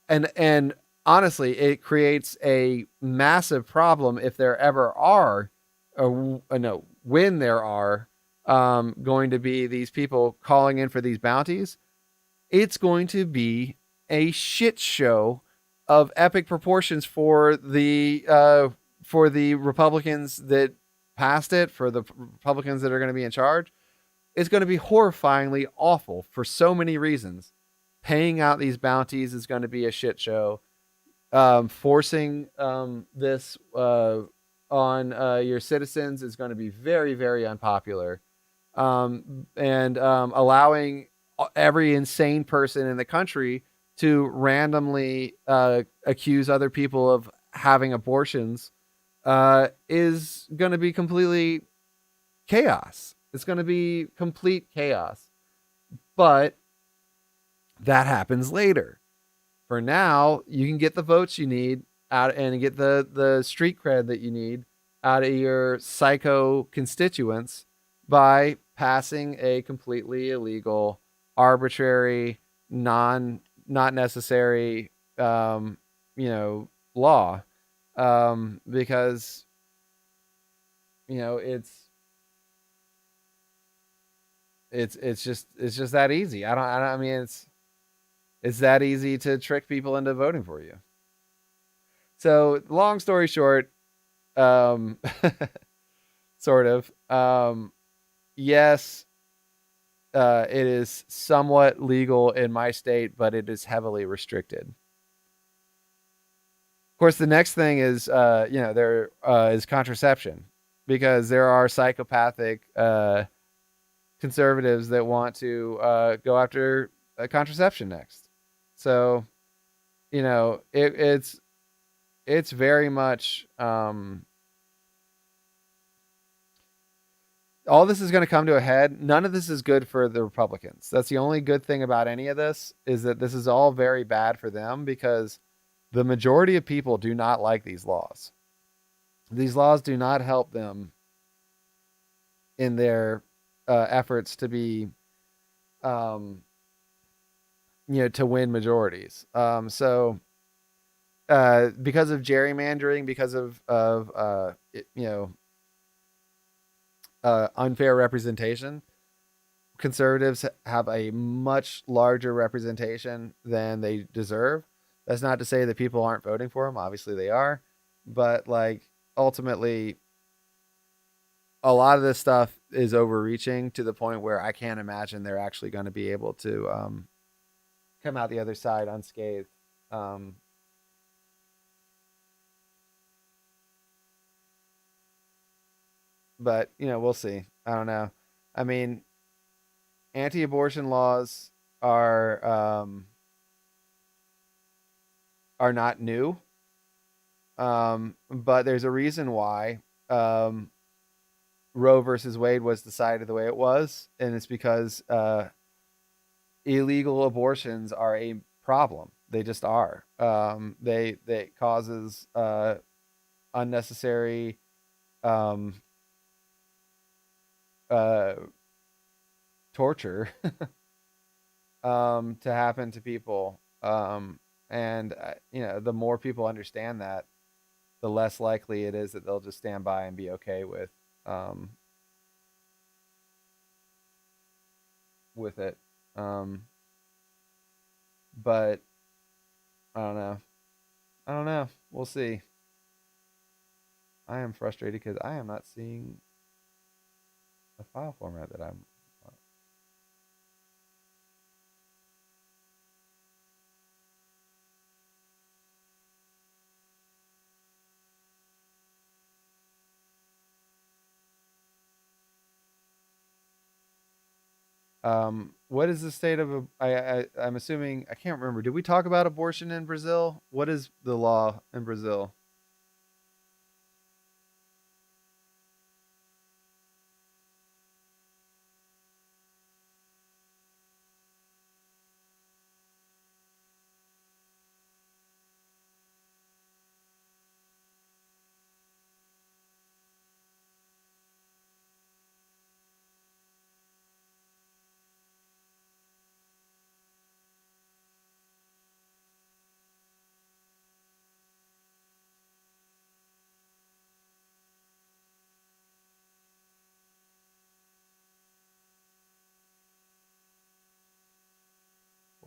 And honestly, it creates a massive problem if there ever are, when there are going to be these people calling in for these bounties. It's going to be a shit show of epic proportions for the Republicans that passed it, for the Republicans that are going to be in charge. It's going to be horrifyingly awful for so many reasons. Paying out these bounties is going to be a shit show. Forcing this on your citizens is going to be very, very unpopular. And allowing every insane person in the country to randomly accuse other people of having abortions is going to be completely chaos. It's going to be complete chaos. But that happens later. For now, you can get the votes you need out and get the street cred that you need out of your psycho constituents by passing a completely illegal, arbitrary, not necessary, law, because it's just that easy. I mean, it's that easy to trick people into voting for you. So, long story short, sort of, yes, it is somewhat legal in my state, but it is heavily restricted. Of course, the next thing is, there is contraception, because there are psychopathic conservatives that want to go after contraception next. So, it's very much all this is going to come to a head. None of this is good for the Republicans. That's the only good thing about any of this, is that this is all very bad for them, because the majority of people do not like these laws. These laws do not help them in their efforts to be, to win majorities. So because of gerrymandering, because of unfair representation, conservatives have a much larger representation than they deserve. That's not to say that people aren't voting for them. Obviously they are, but ultimately a lot of this stuff is overreaching to the point where I can't imagine they're actually going to be able to come out the other side unscathed. But, we'll see. I don't know. I mean, anti-abortion laws are not new. But there's a reason why Roe versus Wade was decided the way it was, and it's because illegal abortions are a problem. They just are. They causes unnecessary torture to happen to people. And the more people understand that, the less likely it is that they'll just stand by and be okay with it. But I don't know. We'll see. I am frustrated because I am not seeing the file format that I'm. What is the state of I'm assuming, I can't remember. Did we talk about abortion in Brazil? What is the law in Brazil?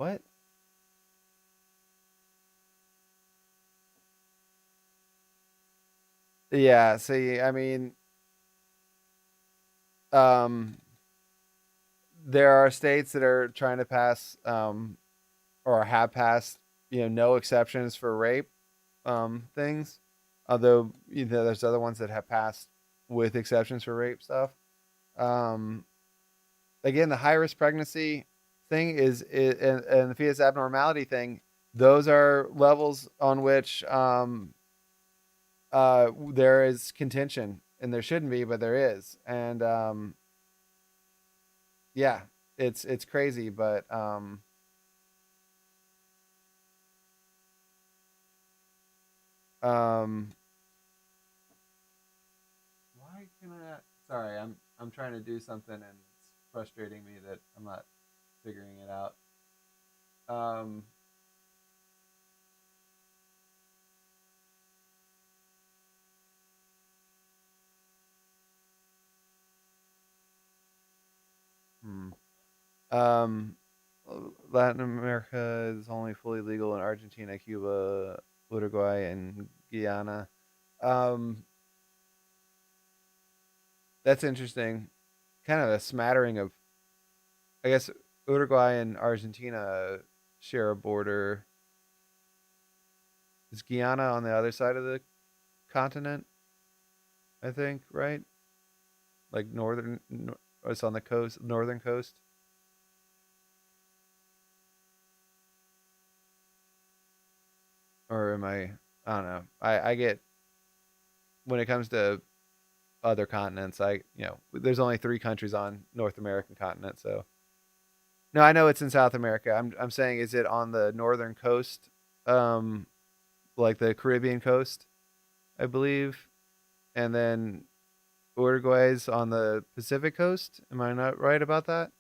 What? Yeah, see, I mean, there are states that are trying to pass, or have passed, no exceptions for rape, things. Although, there's other ones that have passed with exceptions for rape stuff. Um, Again, the high risk pregnancy thing and the fetus abnormality thing. Those are levels on which there is contention, and there shouldn't be, but there is. And yeah, it's crazy, but why can I not? Sorry, I'm trying to do something and it's frustrating me that I'm not figuring it out. Um, hmm. Um, Latin America is only fully legal in Argentina, Cuba, Uruguay, and Guyana. Um, that's interesting. Kind of a smattering of, I guess, Uruguay and Argentina share a border. Is Guyana on the other side of the continent? I think, right? Like it's on the coast, northern coast. Or am I don't know. I get, when it comes to other continents, there's only 3 countries on North American continent, so no, I know it's in South America. I'm saying, is it on the northern coast, um, like the Caribbean coast, I believe, and then Uruguay's on the Pacific coast. Am I not right about that?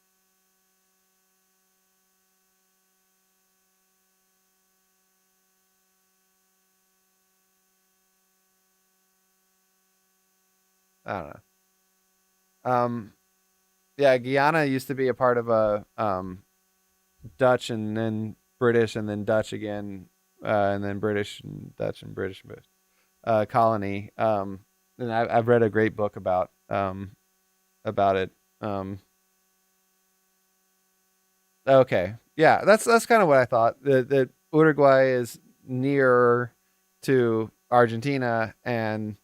I don't know. Yeah, Guyana used to be a part of a Dutch and then British and then Dutch again, and then British and Dutch and British colony. And I've read a great book about it. Okay, yeah, that's kind of what I thought. That Uruguay is nearer to Argentina and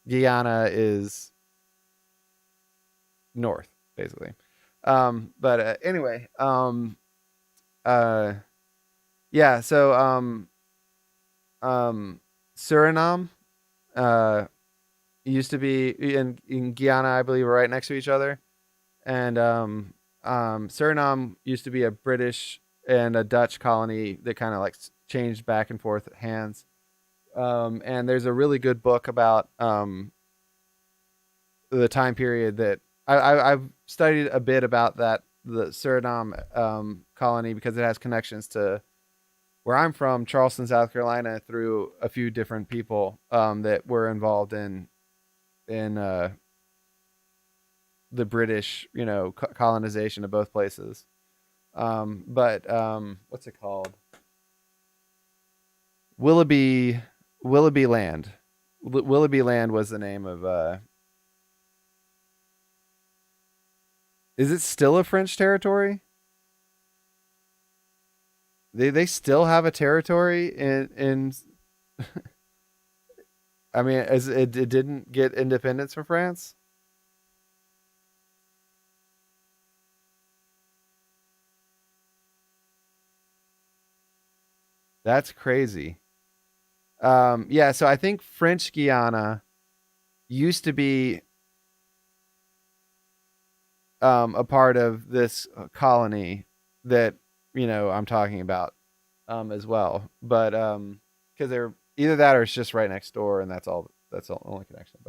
Guyana is north, basically. But anyway, uh, yeah. So Suriname used to be in Guyana, I believe, are right next to each other, and Suriname used to be a British and a Dutch colony that kind of like changed back and forth hands. And there's a really good book about the time period that I've studied a bit about the Suriname colony, because it has connections to where I'm from, Charleston, South Carolina, through a few different people that were involved in the British, colonization of both places. But what's it called? Willoughby Land. Willoughby Land was the name of. Is it still a French territory? They still have a territory in I mean, as it didn't get independence from France. That's crazy. Yeah, so I think French Guiana used to be a part of this colony that I'm talking about as well, but because they're either that or it's just right next door, and that's all. That's the only connection.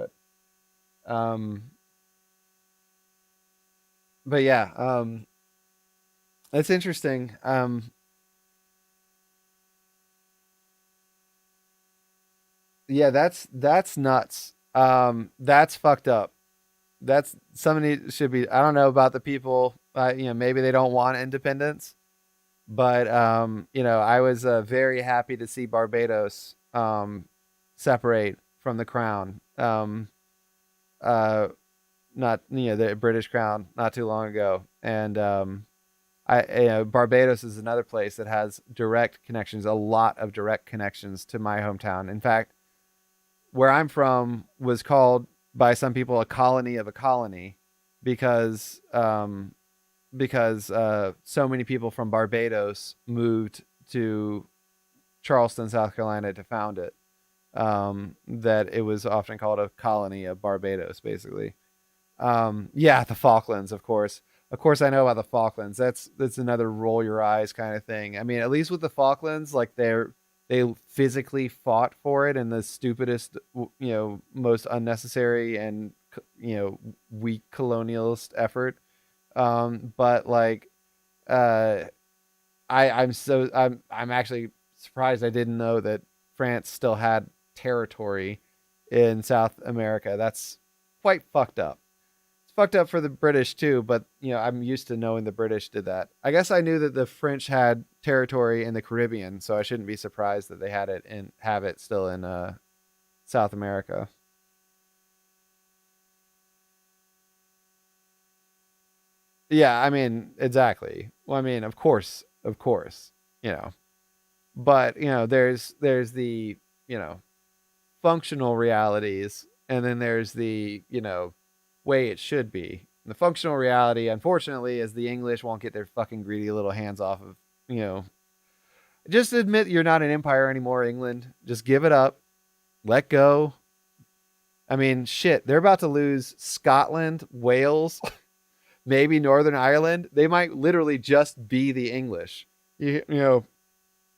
Um, but yeah, that's interesting. Yeah, that's nuts. That's fucked up. That's somebody should be. I don't know about the people. Maybe they don't want independence. But I was very happy to see Barbados separate from the crown. Not the British crown not too long ago, and Barbados is another place that has direct connections, a lot of direct connections to my hometown. In fact, where I'm from was called by some people a colony of a colony because so many people from Barbados moved to Charleston, South Carolina to found it. That it was often called a colony of Barbados, basically. The Falklands, of course. Of course, I know about the Falklands. That's another roll your eyes kind of thing. I mean, at least with the Falklands, like they physically fought for it in the stupidest, most unnecessary and weak colonialist effort. But like, I'm actually surprised I didn't know that France still had territory in South America. That's quite fucked up. It's fucked up for the British too, but I'm used to knowing the British did that. I guess I knew that the French had territory in the Caribbean, so I shouldn't be surprised that they had it and have it still in South America. Yeah, I mean, exactly. Well, I mean, of course, but there's the functional realities, and then there's the way it should be. The functional reality, unfortunately, is the English won't get their fucking greedy little hands off of just admit you're not an empire anymore, England. Just give it up, let go. I mean, shit, they're about to lose Scotland, Wales, maybe Northern Ireland. They might literally just be the English.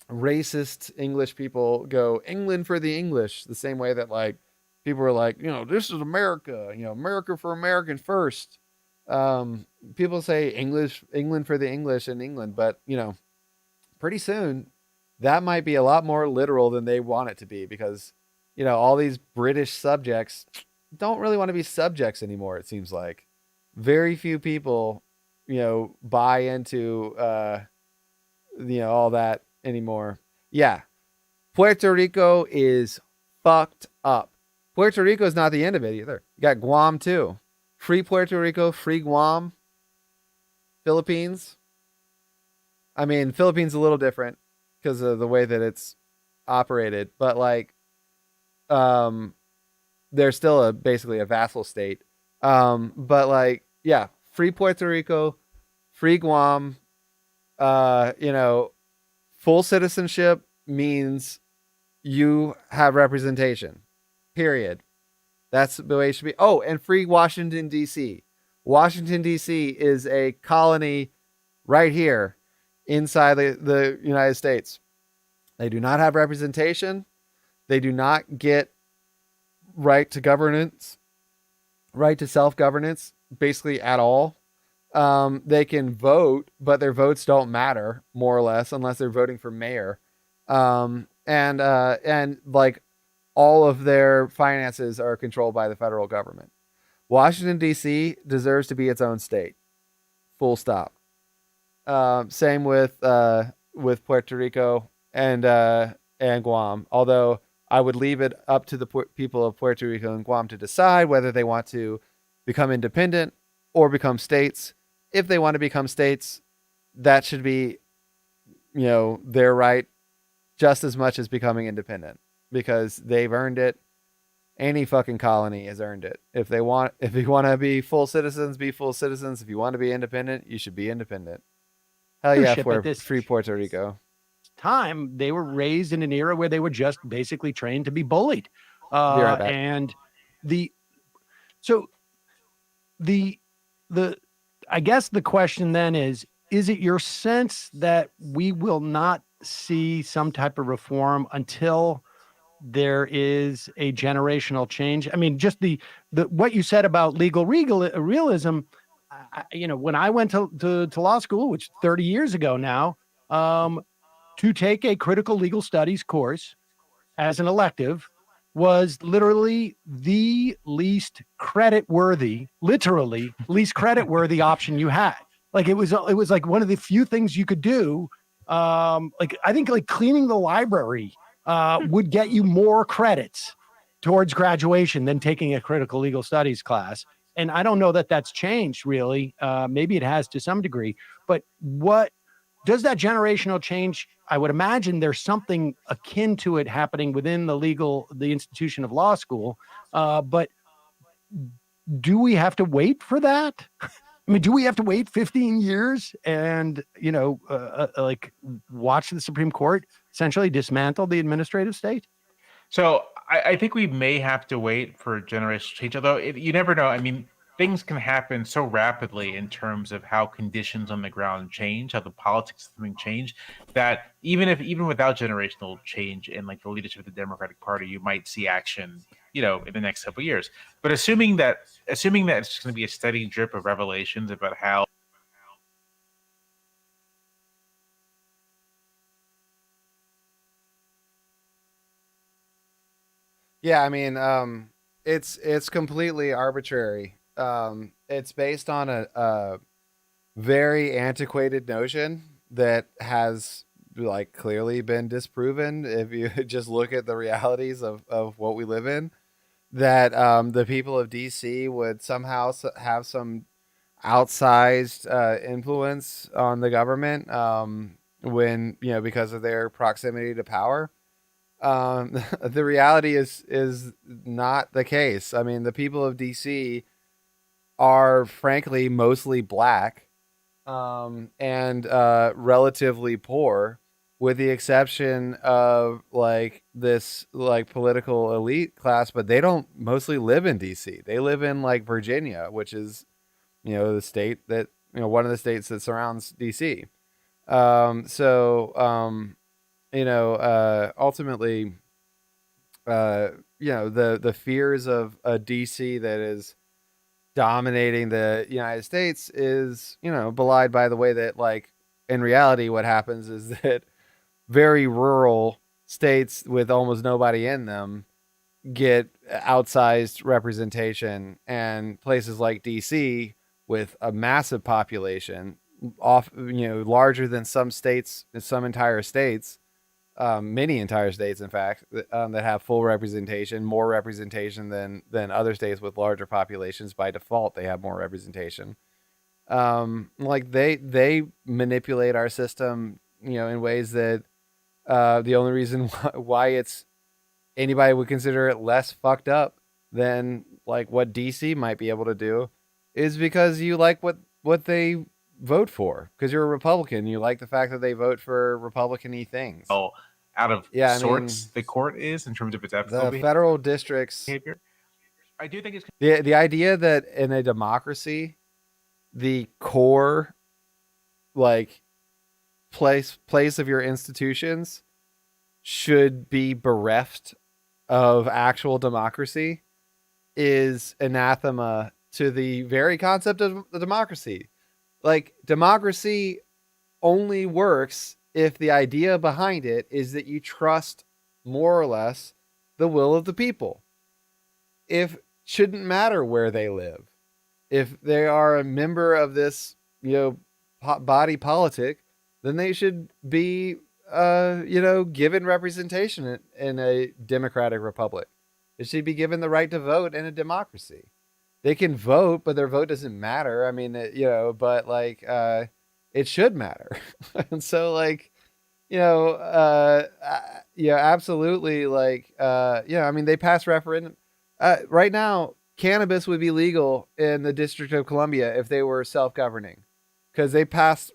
Racist English people go England for the English, the same way that like people are like, this is America, America for American first. People say England for the English in England, but pretty soon that might be a lot more literal than they want it to be, because all these British subjects don't really want to be subjects anymore. It seems like very few people buy into all that anymore. Yeah, Puerto Rico is fucked up. Puerto Rico is not the end of it either. You got Guam too. Free Puerto Rico, free Guam. Philippines. I mean, Philippines a little different because of the way that it's operated, but like, they're still basically a vassal state. But like, yeah, free Puerto Rico, free Guam. Full citizenship means you have representation. Period. That's the way it should be. Oh, and free Washington, D.C. Washington, D.C. is a colony right here inside the United States. They do not have representation. They do not get right to governance, right to self-governance, basically at all. They can vote, but their votes don't matter, more or less, unless they're voting for mayor. And like all of their finances are controlled by the federal government. Washington, D.C. deserves to be its own state. Full stop. Same with Puerto Rico and Guam. Although I would leave it up to the people of Puerto Rico and Guam to decide whether they want to become independent or become states. If they want to become states, that should be, their right just as much as becoming independent, because they've earned it. Any fucking colony has earned it. If you want to be full citizens, be full citizens. If you want to be independent, you should be independent. Hell yeah, for free Puerto Rico. Time they were raised in an era where they were just basically trained to be bullied. Right back. And I guess the question then is it your sense that we will not see some type of reform until there is a generational change? I mean, just the what you said about legal realism, when I went to law school, which 30 years ago now, to take a critical legal studies course as an elective was literally the least credit-worthy option you had. Like it was like one of the few things you could do I think like cleaning the library would get you more credits towards graduation than taking a critical legal studies class. And I don't know that that's changed really. Maybe it has to some degree, but what does that generational change? I would imagine there's something akin to it happening within the institution of law school. But do we have to wait for that? I mean, do we have to wait 15 years and, like watch the Supreme Court essentially dismantle the administrative state? So I think we may have to wait for generational change, although you never know. I mean, things can happen so rapidly in terms of how conditions on the ground change, how the politics of something change, that even without generational change in like the leadership of the Democratic Party, you might see action, in the next couple of years. But assuming that it's just going to be a steady drip of revelations about how Yeah, I mean, it's completely arbitrary. It's based on a very antiquated notion that has like clearly been disproven if you just look at the realities of what we live in, that the people of DC would somehow have some outsized influence on the government when, because of their proximity to power. The reality is not the case. I mean, the people of DC are frankly mostly black and relatively poor, with the exception of like this like political elite class, but they don't mostly live in DC. They live in like Virginia, which is, the state that, one of the states that surrounds DC. Ultimately, the fears of a DC that is dominating the United States is, belied by the way that, like, in reality, what happens is that very rural states with almost nobody in them get outsized representation, and places like DC with a massive population, larger than some states, some entire states, many entire states, in fact, that have full representation, more representation than other states with larger populations. By default, they have more representation. Like they manipulate our system, in ways that the only reason why anybody would consider it less fucked up than like what DC might be able to do is because you like what they vote for, because you're a Republican. You like the fact that they vote for Republican-y things. out of sorts the court is in terms of its ethical the federal districts behavior. I do think it's the idea that in a democracy, the core like place of your institutions should be bereft of actual democracy is anathema to the very concept of the democracy. Like, democracy only works if the idea behind it is that you trust more or less the will of the people. If shouldn't matter where they live, if they are a member of this, body politic, then they should be, given representation in a democratic republic. They should be given the right to vote in a democracy. They can vote, but their vote doesn't matter. I mean, but like, it should matter. And so like, absolutely. Like, I mean, they pass referendum. Right now, cannabis would be legal in the District of Columbia if they were self-governing, because they passed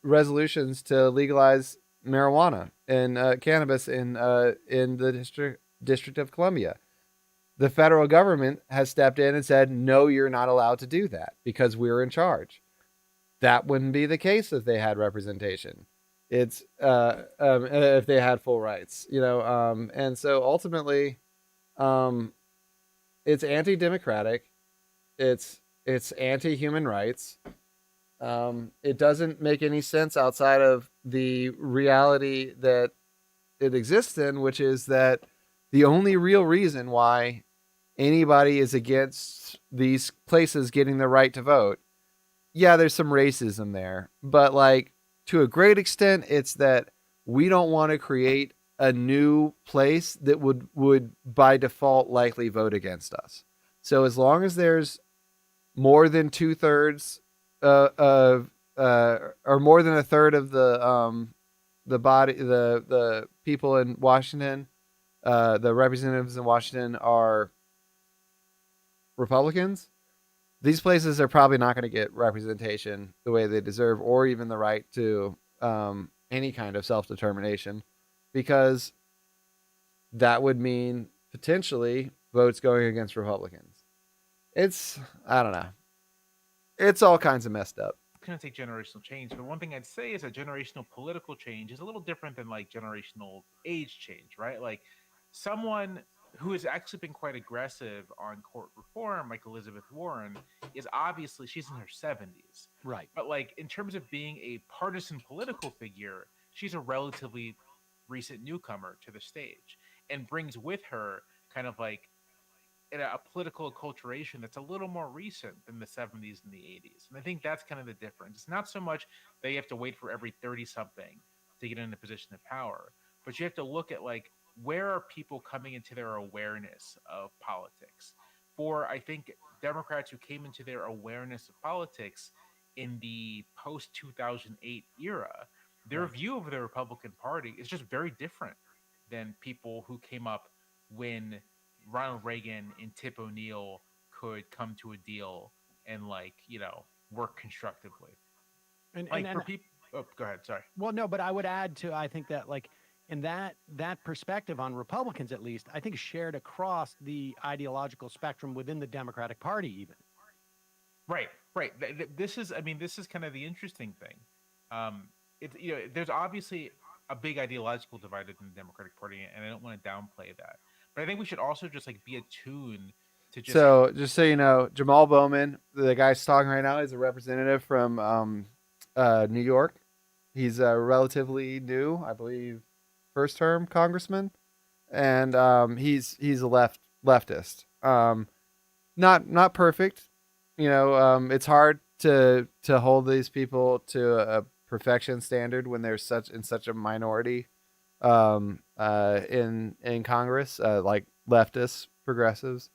resolutions to legalize marijuana and cannabis in the District of Columbia. The federal government has stepped in and said, no, you're not allowed to do that because we're in charge. That wouldn't be the case if they had representation. It's if they had full rights, and so ultimately, it's anti-democratic. It's anti-human rights. It doesn't make any sense outside of the reality that it exists in, which is that the only real reason why anybody is against these places getting the right to vote, yeah, there's some racism there, but like to a great extent, it's that we don't want to create a new place that would by default likely vote against us. So as long as there's more than 2/3 of or more than a third of the body, the people in Washington, the representatives in Washington are Republicans, these places are probably not going to get representation the way they deserve, or even the right to any kind of self-determination, because that would mean potentially votes going against Republicans. I don't know. It's all kinds of messed up. It's going to take generational change, but one thing I'd say is that generational political change is a little different than like generational age change, right? Like someone who has actually been quite aggressive on court reform, like Elizabeth Warren, is obviously she's in her 70s. Right. But like in terms of being a partisan political figure, she's a relatively recent newcomer to the stage and brings with her kind of like a political acculturation that's a little more recent than the 70s and the 80s. And I think that's kind of the difference. It's not so much that you have to wait for every 30 something to get in a position of power, but you have to look at like where are people coming into their awareness of politics. For I think Democrats who came into their awareness of politics in the post 2008 era, their view of the Republican Party is just very different than people who came up when Ronald Reagan and Tip O'Neill could come to a deal and like, you know, work constructively. And for people, oh, go ahead. Sorry. Well, no, but I would add to, I think that like in that perspective on Republicans, at least, I think shared across the ideological spectrum within the Democratic Party, even. Right. This is kind of the interesting thing. There's obviously a big ideological divide in the Democratic Party, and I don't want to downplay that. But I think we should also just like be attuned to just. So just so you know, Jamal Bowman, the guy talking right now, is a representative from New York. He's relatively new, I believe, first term congressman, and he's a leftist. Not perfect, you know. It's hard to hold these people to a perfection standard when they're in such a minority in Congress, like leftists, progressives,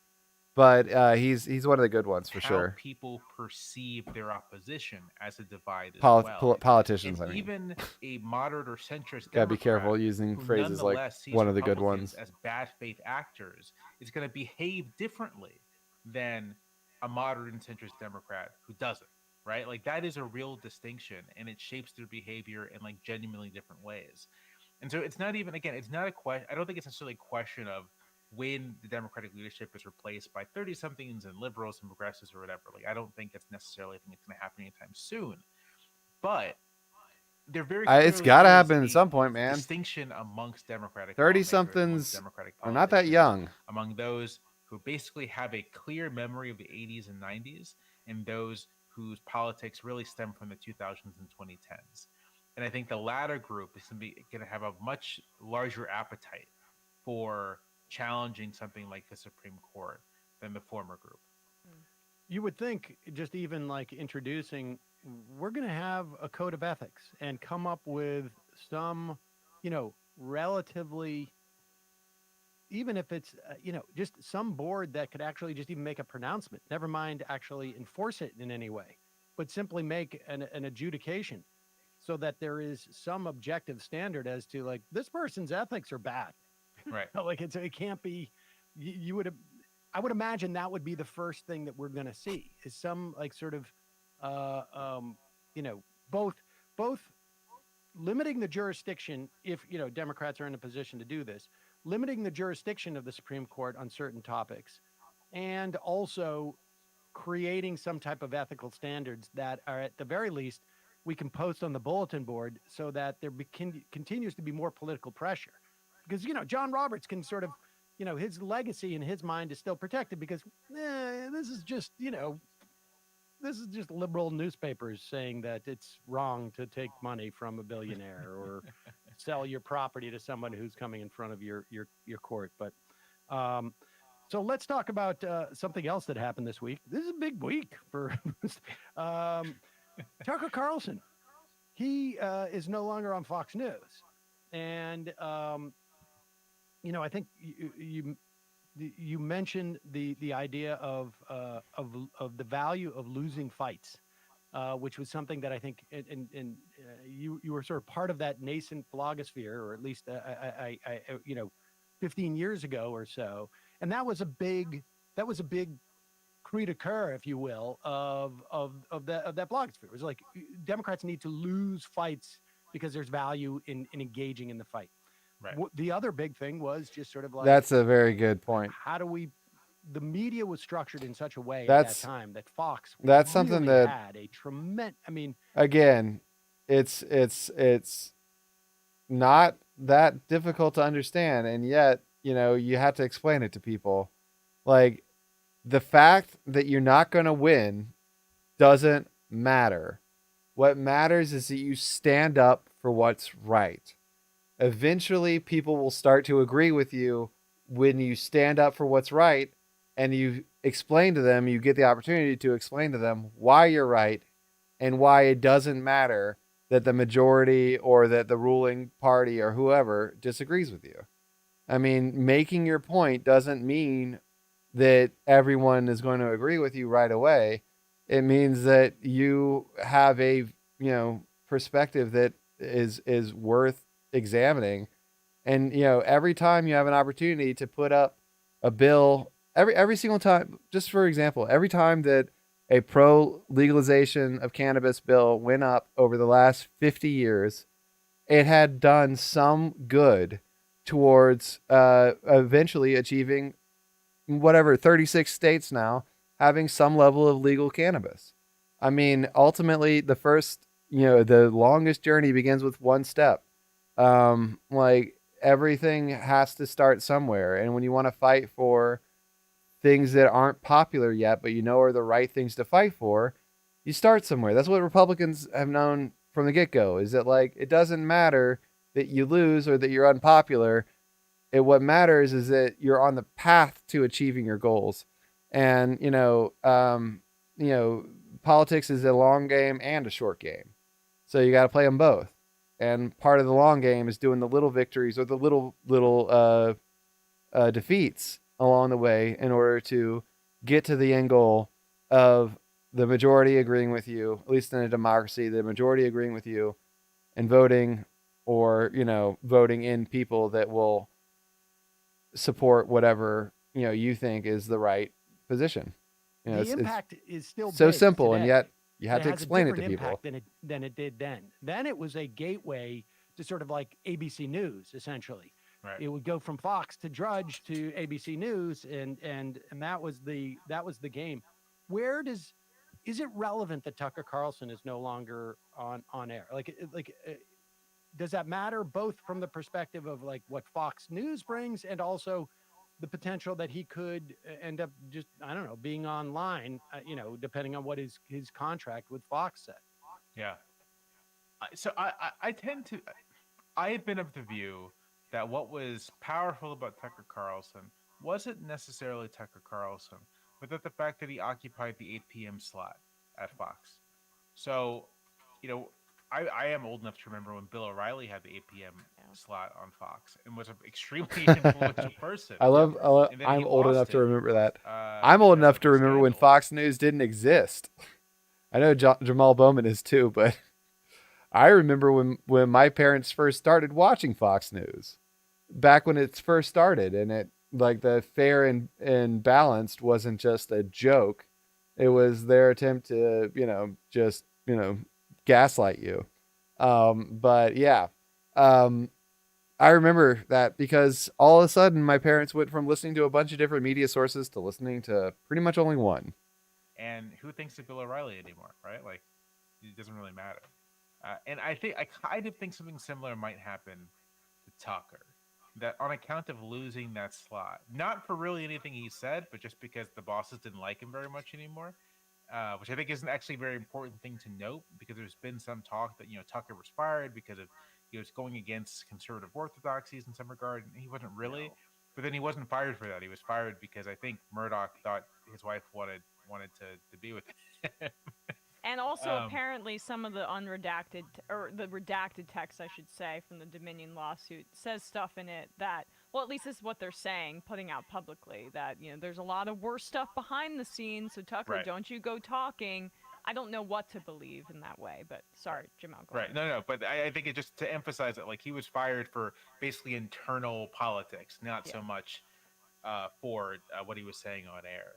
but he's one of the good ones for sure. People perceive their opposition as a divide as well. Politicians, and I mean, even a moderate or centrist gotta be Democrat careful using phrases like one of the good ones as bad faith actors is going to behave differently than a moderate and centrist Democrat who doesn't. Right, like that is a real distinction, and it shapes their behavior in like genuinely different ways. And so it's not even, again, it's not a question. I don't think it's necessarily a question of when the Democratic leadership is replaced by 30-somethings and liberals and progressives or whatever. Like, I don't think that's necessarily a thing that's going to happen anytime soon. But they're very. It's got to happen at some point, man. Distinction amongst Democratic 30-somethings are not that young. Among those who basically have a clear memory of the 80s and 90s, and those whose politics really stem from the 2000s and 2010s. And I think the latter group is going to have a much larger appetite for challenging something like the Supreme Court than the former group. You would think just even like introducing, we're going to have a code of ethics and come up with some, you know, relatively, even if it's, just some board that could actually just even make a pronouncement, never mind actually enforce it in any way, but simply make an adjudication so that there is some objective standard as to like, this person's ethics are bad. Right. Like it can't be, I would imagine that would be the first thing that we're going to see is some like sort of, both limiting the jurisdiction if, Democrats are in a position to do this, limiting the jurisdiction of the Supreme Court on certain topics, and also creating some type of ethical standards that are at the very least we can post on the bulletin board so that there continues to be more political pressure. Because, John Roberts can sort of, his legacy in his mind is still protected because this is just liberal newspapers saying that it's wrong to take money from a billionaire or sell your property to someone who's coming in front of your court. But so let's talk about something else that happened this week. This is a big week for Tucker Carlson. he is no longer on Fox News, and I think you mentioned the idea of the value of losing fights, which was something that I think, and you were sort of part of that nascent blogosphere, or at least 15 years ago or so, and that was a big cri de coeur, if you will, of that blogosphere. It was like Democrats need to lose fights because there's value in engaging in the fight. Right. The other big thing was just sort of like, That's a very good point. how do we? The media was structured in such a way at That's that time that Fox that's really something that had a tremendous. I mean, again, it's not that difficult to understand, and yet you have to explain it to people. Like, the fact that you're not going to win doesn't matter. What matters is that you stand up for what's right. Eventually, people will start to agree with you when you stand up for what's right, and you explain to them, you get the opportunity to explain to them why you're right and why it doesn't matter that the majority or that the ruling party or whoever disagrees with you. I mean, making your point doesn't mean that everyone is going to agree with you right away. It means that you have a perspective that is worth examining. And every time you have an opportunity to put up a bill, every single time, just for example, every time that a pro legalization of cannabis bill went up over the last 50 years, it had done some good towards eventually achieving whatever 36 states now having some level of legal cannabis. I mean, ultimately, the longest journey begins with one step. Like, everything has to start somewhere, and when you want to fight for things that aren't popular yet, but are the right things to fight for, you start somewhere. That's what Republicans have known from the get-go, is that, like, it doesn't matter that you lose or that you're unpopular. What matters is that you're on the path to achieving your goals. And, politics is a long game and a short game. So you got to play them both. And part of the long game is doing the little victories or the little defeats along the way in order to get to the end goal of the majority agreeing with you, at least in a democracy, the majority agreeing with you and voting, or, voting in people that will support whatever, you think is the right position. the impact is still so big simple, today. and yet you have It to has a explain it to different people. impact than it did then. Then it was a gateway to sort of like ABC News, essentially. Right. It would go from Fox to Drudge to ABC News, and that was the game. Is it relevant that Tucker Carlson is no longer on air? Does that matter, both from the perspective of like what Fox News brings, and also the potential that he could end up just, I don't know, being online, depending on what his contract with Fox said. Yeah. So I tend to, I've been of the view that what was powerful about Tucker Carlson wasn't necessarily Tucker Carlson, but that the fact that he occupied the 8 p.m. slot at Fox. So, I am old enough to remember when Bill O'Reilly had the 8 p.m. slot on Fox and was an extremely influential person. I'm old enough to remember that. I'm old enough to remember when Fox News didn't exist. I know Jamal Bowman is too, but I remember when my parents first started watching Fox News, back when it first started, and it, like, the fair and balanced wasn't just a joke. It was their attempt to, just, gaslight you. But yeah, I remember that because all of a sudden my parents went from listening to a bunch of different media sources to listening to pretty much only one. And who thinks of Bill O'Reilly anymore, right? Like, it doesn't really matter. And I kind of think something similar might happen to Tucker. That on account of losing that slot, not for really anything he said, but just because the bosses didn't like him very much anymore, which I think is actually a very important thing to note, because there's been some talk that, Tucker was fired because he was going against conservative orthodoxies in some regard, and he wasn't really. No. But then he wasn't fired for that. He was fired because I think Murdoch thought his wife wanted to be with him. And also, apparently, some of the unredacted, or the redacted text, I should say, from the Dominion lawsuit says stuff in it that, well, at least this is what they're saying, putting out publicly, that, there's a lot of worse stuff behind the scenes, so Tucker, don't you go talking. I don't know what to believe in that way, but sorry, Jamal, go ahead. No, but I think it just to emphasize it, like, he was fired for basically internal politics, not so much for what he was saying on air.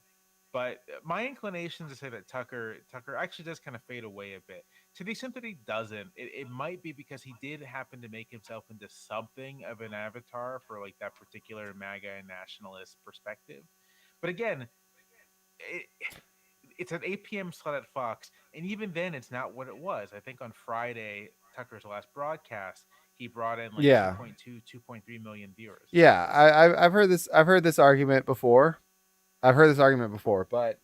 But my inclination to say that Tucker actually does kind of fade away a bit. To the extent that he doesn't, it might be because he did happen to make himself into something of an avatar for like that particular MAGA and nationalist perspective. But again, it's an 8 p.m. slot at Fox, and even then, it's not what it was. I think on Friday, Tucker's last broadcast, he brought in like 2.2, 2.3 million viewers. Yeah, I've heard this. I've heard this argument before. But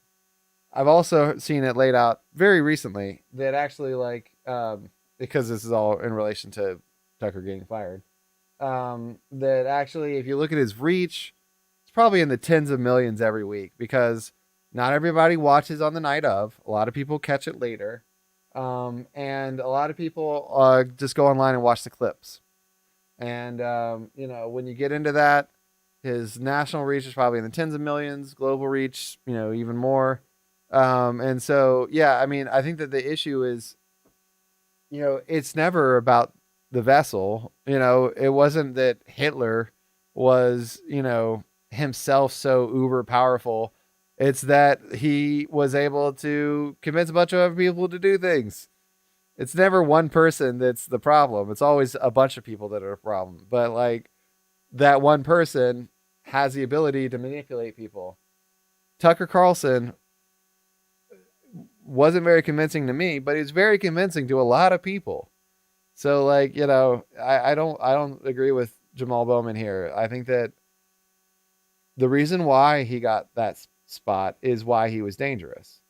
I've also seen it laid out very recently that actually, like, because this is all in relation to Tucker getting fired, that actually, if you look at his reach, it's probably in the tens of millions every week, because not everybody watches on the night of. A lot of people catch it later. And a lot of people just go online and watch the clips. And, when you get into that, his national reach is probably in the tens of millions, global reach, even more. And so, yeah, I mean, I think that the issue is, it's never about the vessel. It wasn't that Hitler was, himself so uber powerful. It's that he was able to convince a bunch of other people to do things. It's never one person that's the problem. It's always a bunch of people that are the problem. But like, that one person has the ability to manipulate people. Tucker Carlson wasn't very convincing to me, but he's very convincing to a lot of people. So like, I don't agree with Jamal Bowman here. I think that the reason why he got that spot is why he was dangerous.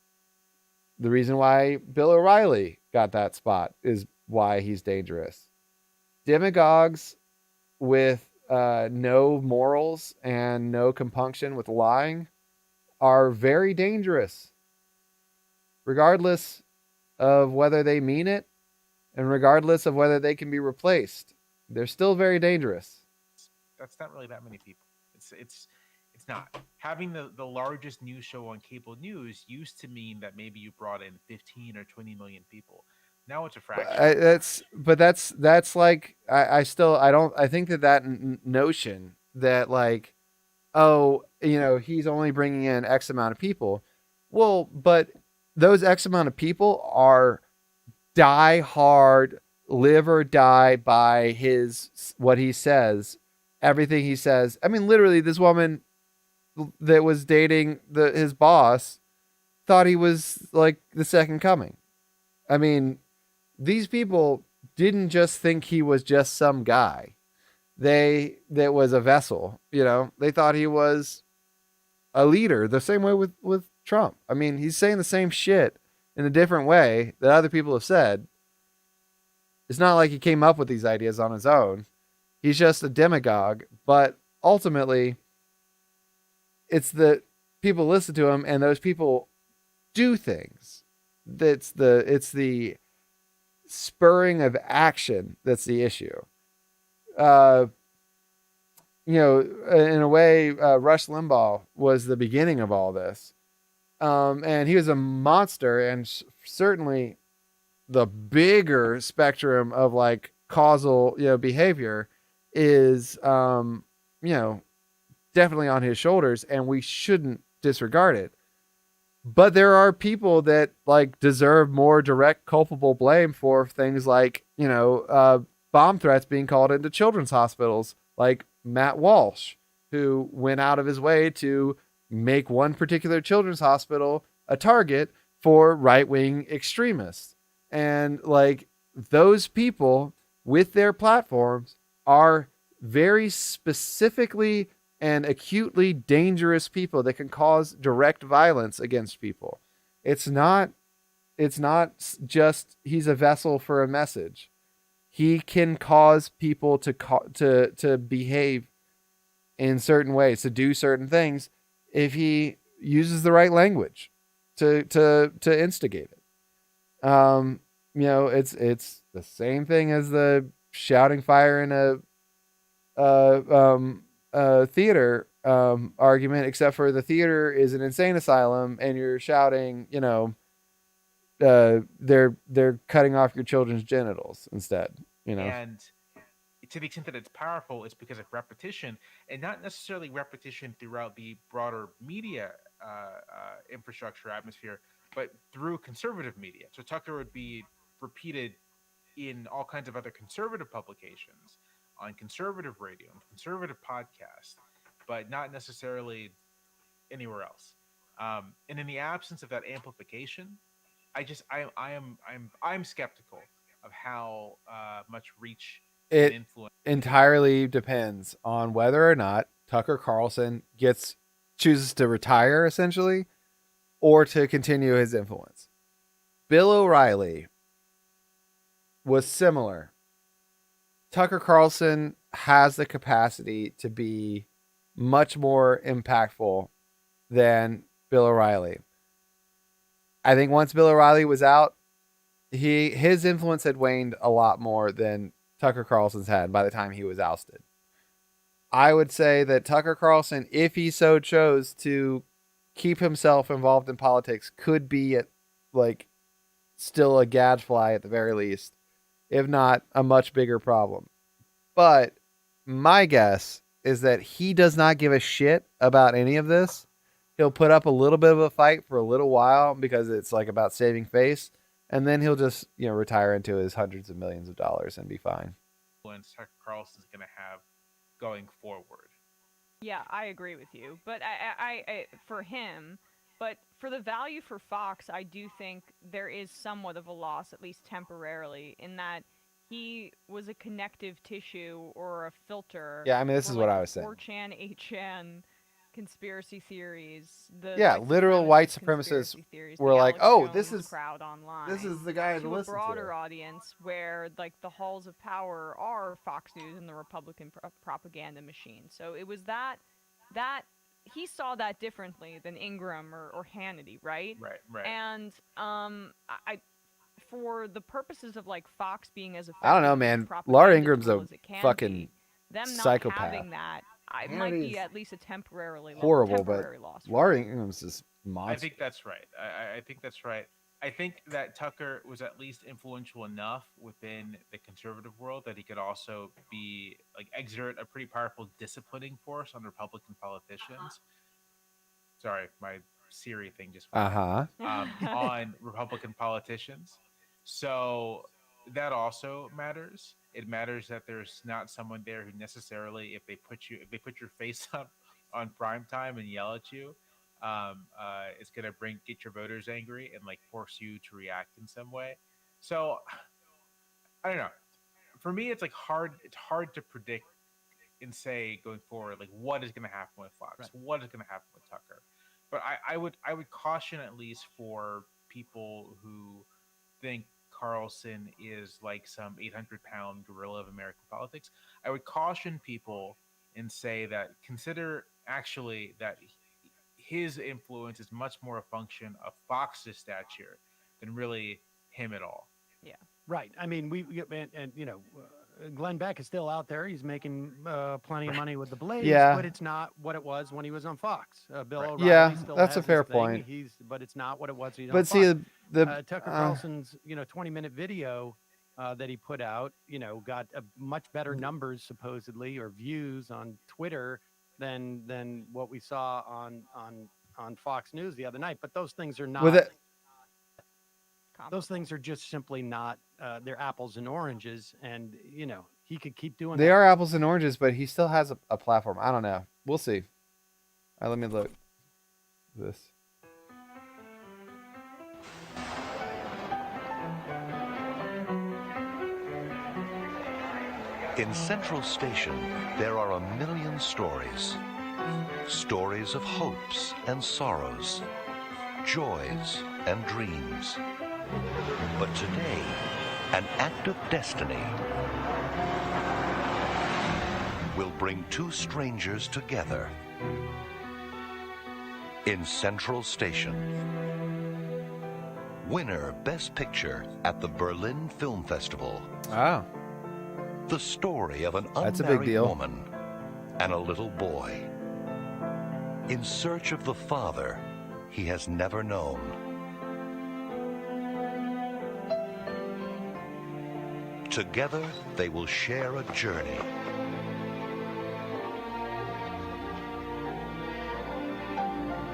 The reason why Bill O'Reilly got that spot is why he's dangerous. Demagogues with no morals and no compunction with lying are very dangerous, regardless of whether they mean it and regardless of whether they can be replaced. They're still very dangerous. That's not really that many people. It's not. Having the largest news show on cable news used to mean that maybe you brought in 15 or 20 million people. Now it's a fraction. That's like, I think that notion that like, he's only bringing in X amount of people. Well, but those X amount of people are die hard, live or die by what he says, everything he says. I mean, literally, this woman that was dating his boss thought he was like the second coming. I mean, these people didn't just think he was just some guy. That was a vessel, they thought he was a leader, the same way with Trump. I mean, he's saying the same shit in a different way that other people have said. It's not like he came up with these ideas on his own. He's just a demagogue, but ultimately it's that people listen to him and those people do things. It's the spurring of action that's the issue. In a way, Rush Limbaugh was the beginning of all this. And he was a monster, and certainly the bigger spectrum of like causal, behavior is, definitely on his shoulders, and we shouldn't disregard it. But there are people that like deserve more direct culpable blame for things like, bomb threats being called into children's hospitals, like Matt Walsh, who went out of his way to make one particular children's hospital a target for right-wing extremists. And like, those people with their platforms are very specifically and acutely dangerous people that can cause direct violence against people. It's not just he's a vessel for a message. He can cause people to behave in certain ways, to do certain things, if he uses the right language to instigate it. You know, it's the same thing as the shouting fire in a theater argument, except for the theater is an insane asylum, and you're shouting, you know, they're cutting off your children's genitals instead. You know, And to the extent that it's powerful, it's because of repetition, and not necessarily repetition throughout the broader media infrastructure atmosphere, but through conservative media. So Tucker would be repeated in all kinds of other conservative publications, on conservative radio, and conservative podcasts, but not necessarily anywhere else. And in the absence of that amplification, I'm skeptical of how much reach and it influence. entirely depends on whether or not Tucker Carlson chooses to retire, essentially, or to continue his influence. Bill O'Reilly was similar. Tucker Carlson has the capacity to be much more impactful than Bill O'Reilly. I think once Bill O'Reilly was out, his influence had waned a lot more than Tucker Carlson's had by the time he was ousted. I would say that Tucker Carlson, if he so chose to keep himself involved in politics, could be still a gadfly at the very least, if not a much bigger problem. But my guess is that he does not give a shit about any of this. He'll put up a little bit of a fight for a little while because it's like about saving face, and then he'll just, you know, retire into his hundreds of millions of dollars and be fine. Influence Tucker Carlson's going to have going forward. Yeah, I agree with you. But I for him, but for the value for Fox, I do think there is somewhat of a loss, at least temporarily, in that he was a connective tissue or a filter. Yeah, I mean, this is what I was saying. 4chan, 8chan conspiracy theories. Literal white supremacists were like, "Oh, this is crowd online. This is the guy to listen to." A broader to. audience where like the halls of power are Fox News and the Republican propaganda machine. So it was that he saw that differently than Ingram or Hannity, right? Right. And I for the purposes of like Fox being as effective, I don't know, man. Laura Ingram's a fucking psychopath. Having that, it might be at least a temporary loss. Laura Ingram's is monster. I think that's right. I think that's right. I think that Tucker was at least influential enough within the conservative world that he could also be exert a pretty powerful disciplining force on Republican politicians. Sorry, my Siri thing just went on Republican politicians. So that also matters. It matters that there's not someone there who necessarily, if they put your face up on prime time and yell at you, it's gonna get your voters angry and force you to react in some way. So I don't know. For me, it's hard. It's hard to predict and say going forward what is going to happen with Fox, what is going to happen with Tucker. But I would caution, at least for people who think Carlson is like some 800-pound gorilla of American politics, I would caution people and say that consider actually that his influence is much more a function of Fox's stature than really him at all. Yeah, right. I mean, Glenn Beck is still out there. He's making plenty of money with the Blaze, but it's not what it was when he was on Fox. Bill O'Reilly still that's has a fair his thing. point. But it's not what it was. But see, Tucker Carlson's 20-minute video that he put out, got much better numbers supposedly or views on Twitter than what we saw on Fox News the other night. But those things are not. Those things are just simply not. They're apples and oranges, and he could keep doing. They are apples and oranges, but he still has a platform. I don't know. We'll see. All right, let me look. This. In Central Station, there are 1 million stories. Stories of hopes and sorrows, joys and dreams. But today, an act of destiny will bring two strangers together in Central Station. Winner Best Picture at the Berlin Film Festival. Wow. The story of an That's a big unmarried deal. woman and a little boy in search of the father he has never known. Together, they will share a journey.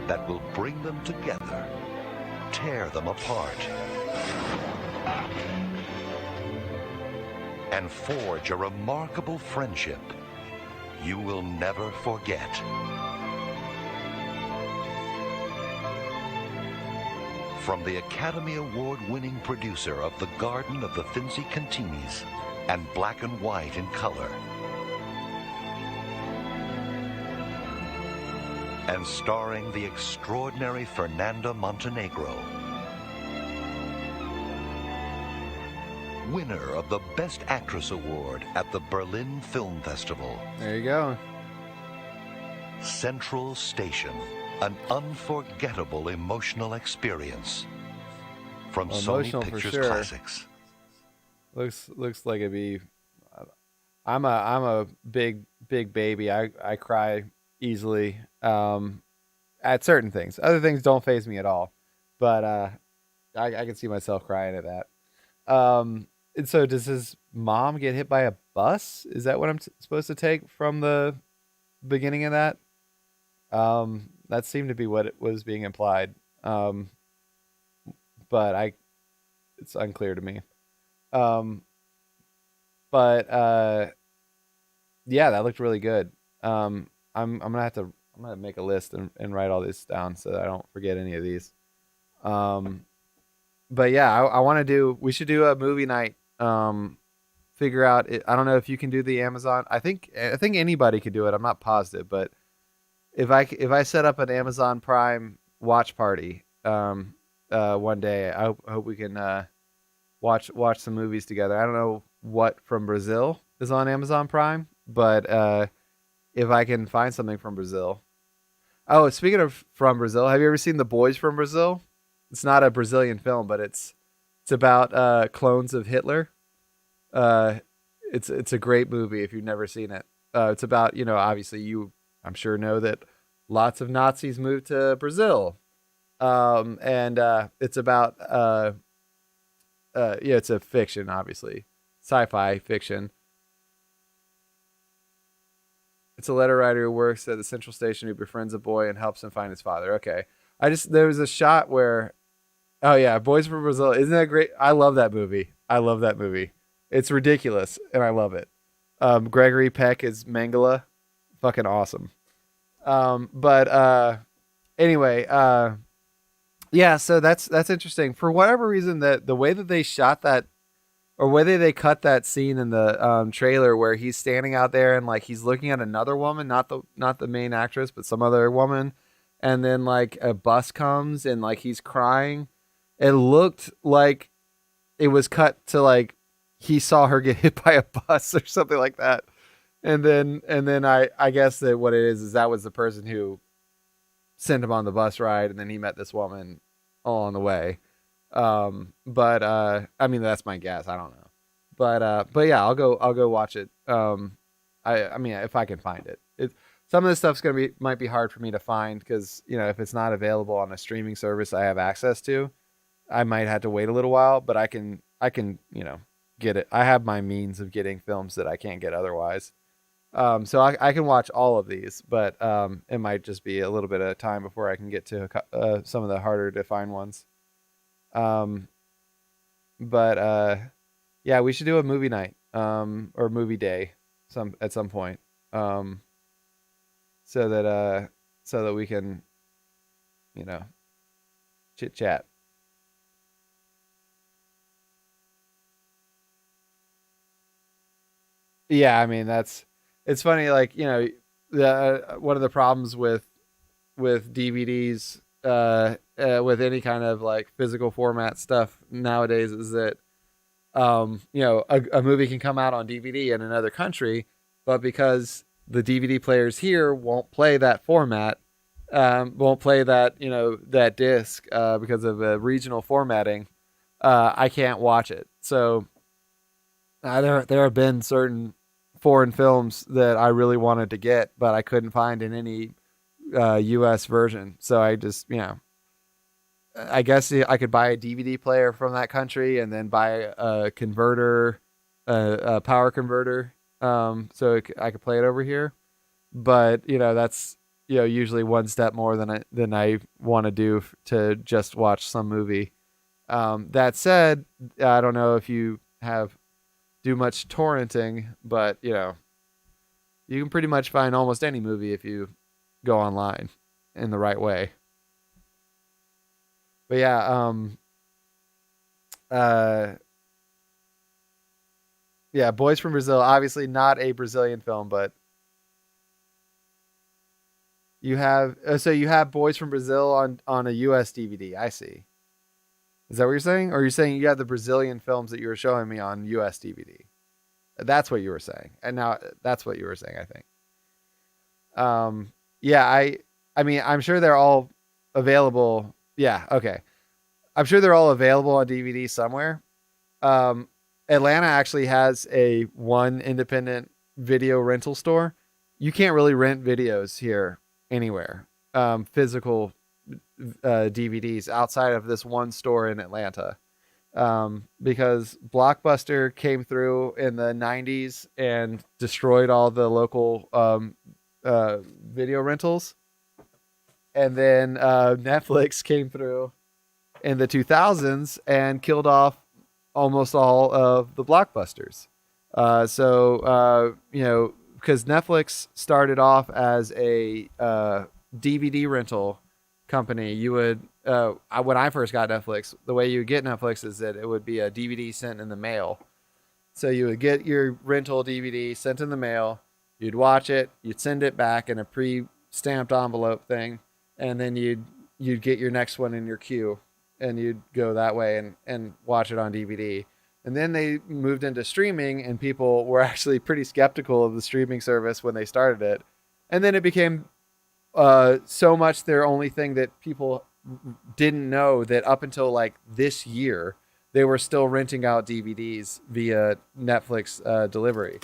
That will bring them together, tear them apart, and forge a remarkable friendship you will never forget. From the Academy Award-winning producer of The Garden of the Finzi Cantinis and Black and White in color, and starring the extraordinary Fernanda Montenegro, winner of the Best Actress Award at the Berlin Film Festival. There you go. Central Station, an unforgettable emotional experience from Sony Emotional for Pictures sure. Classics. Looks like it'd be. I'm a big baby. I cry easily at certain things. Other things don't faze me at all. But I can see myself crying at that. And so does his mom get hit by a bus? Is that what I'm supposed to take from the beginning of that? That seemed to be what it was being implied. But it's unclear to me. Yeah, that looked really good. I'm gonna make a list and write all this down so that I don't forget any of these. But yeah, I want to we should do a movie night. Figure out I don't know if you can do the Amazon. I think anybody could do it. I'm not positive, but if I set up an Amazon Prime watch party one day, I hope we can watch some movies together. I don't know what from Brazil is on Amazon Prime, but if I can find something from Brazil. Oh, speaking of from Brazil, have you ever seen The Boys from Brazil? It's not a Brazilian film, but it's about clones of Hitler. It's a great movie if you've never seen it. It's about, obviously I'm sure know that lots of Nazis moved to Brazil. And it's about it's a fiction, obviously. Sci-fi fiction. It's a letter writer who works at the Central Station who befriends a boy and helps him find his father. Okay. There was a shot where, oh yeah, Boys from Brazil. Isn't that great? I love that movie. It's ridiculous and I love it. Gregory Peck is Mangala. Fucking awesome. Anyway, yeah, so that's interesting. For whatever reason, the way that they shot that, or whether they cut that scene in the trailer where he's standing out there and like he's looking at another woman, not the main actress, but some other woman, and then like a bus comes and like he's crying. It looked like it was cut to like he saw her get hit by a bus or something like that. And then I guess that what it is that was the person who sent him on the bus ride, and then he met this woman all on the way. I mean that's my guess. I don't know. But yeah, I'll go watch it. I mean if I can find it. Some of this stuff's might be hard for me to find because if it's not available on a streaming service I have access to, I might have to wait a little while. But I can get it. I have my means of getting films that I can't get otherwise. So I can watch all of these, but it might just be a little bit of time before I can get to some of the harder to find ones. Yeah, we should do a movie night or movie day at some point, so that we can chit chat. Yeah, I mean it's funny, like one of the problems with DVDs, with any kind of like physical format stuff nowadays is that a movie can come out on DVD in another country, but because the DVD players here won't play that format, won't play that, that disc because of regional formatting. I can't watch it. So there have been certain foreign films that I really wanted to get, but I couldn't find in any U.S. version. So I just, I guess I could buy a DVD player from that country and then buy a converter, a power converter, so I could play it over here. But that's usually one step more than I want to do to just watch some movie. That said, I don't know if you do much torrenting, but you can pretty much find almost any movie if you go online in the right way. But yeah, yeah, Boys from Brazil, obviously not a Brazilian film, but you have you have Boys from Brazil on a US DVD. I see. Is that what you're saying? Or are you saying you have the Brazilian films that you were showing me on US DVD? That's what you were saying. And now that's what you were saying, I think. Yeah, I mean, I'm sure they're all available. Yeah, okay. I'm sure they're all available on DVD somewhere. Atlanta actually has one independent video rental store. You can't really rent videos here anywhere. Physical DVDs outside of this one store in Atlanta. Because Blockbuster came through in the 90s and destroyed all the local video rentals. And then Netflix came through in the 2000s and killed off almost all of the Blockbusters. Because Netflix started off as a DVD rental company, you would when I first got Netflix, the way you would get Netflix is that it would be a DVD sent in the mail. So you would get your rental DVD sent in the mail, you'd watch it, you'd send it back in a pre-stamped envelope thing, and then you'd get your next one in your queue, and you'd go that way and watch it on DVD. And then they moved into streaming, and people were actually pretty skeptical of the streaming service when they started it. And then it became so much their only thing that people didn't know that up until like this year, they were still renting out DVDs via Netflix delivery.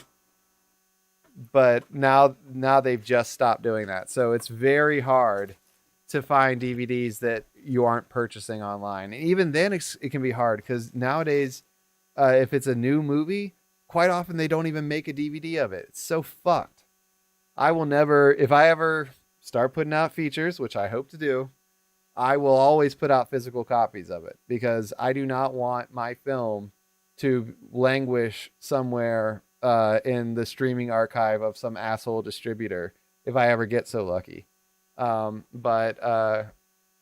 But now they've just stopped doing that. So it's very hard to find DVDs that you aren't purchasing online. And even then it can be hard because nowadays, if it's a new movie, quite often they don't even make a DVD of it. It's so fucked. I will never, if I ever start putting out features, which I hope to do, I will always put out physical copies of it because I do not want my film to languish somewhere in the streaming archive of some asshole distributor if I ever get so lucky. But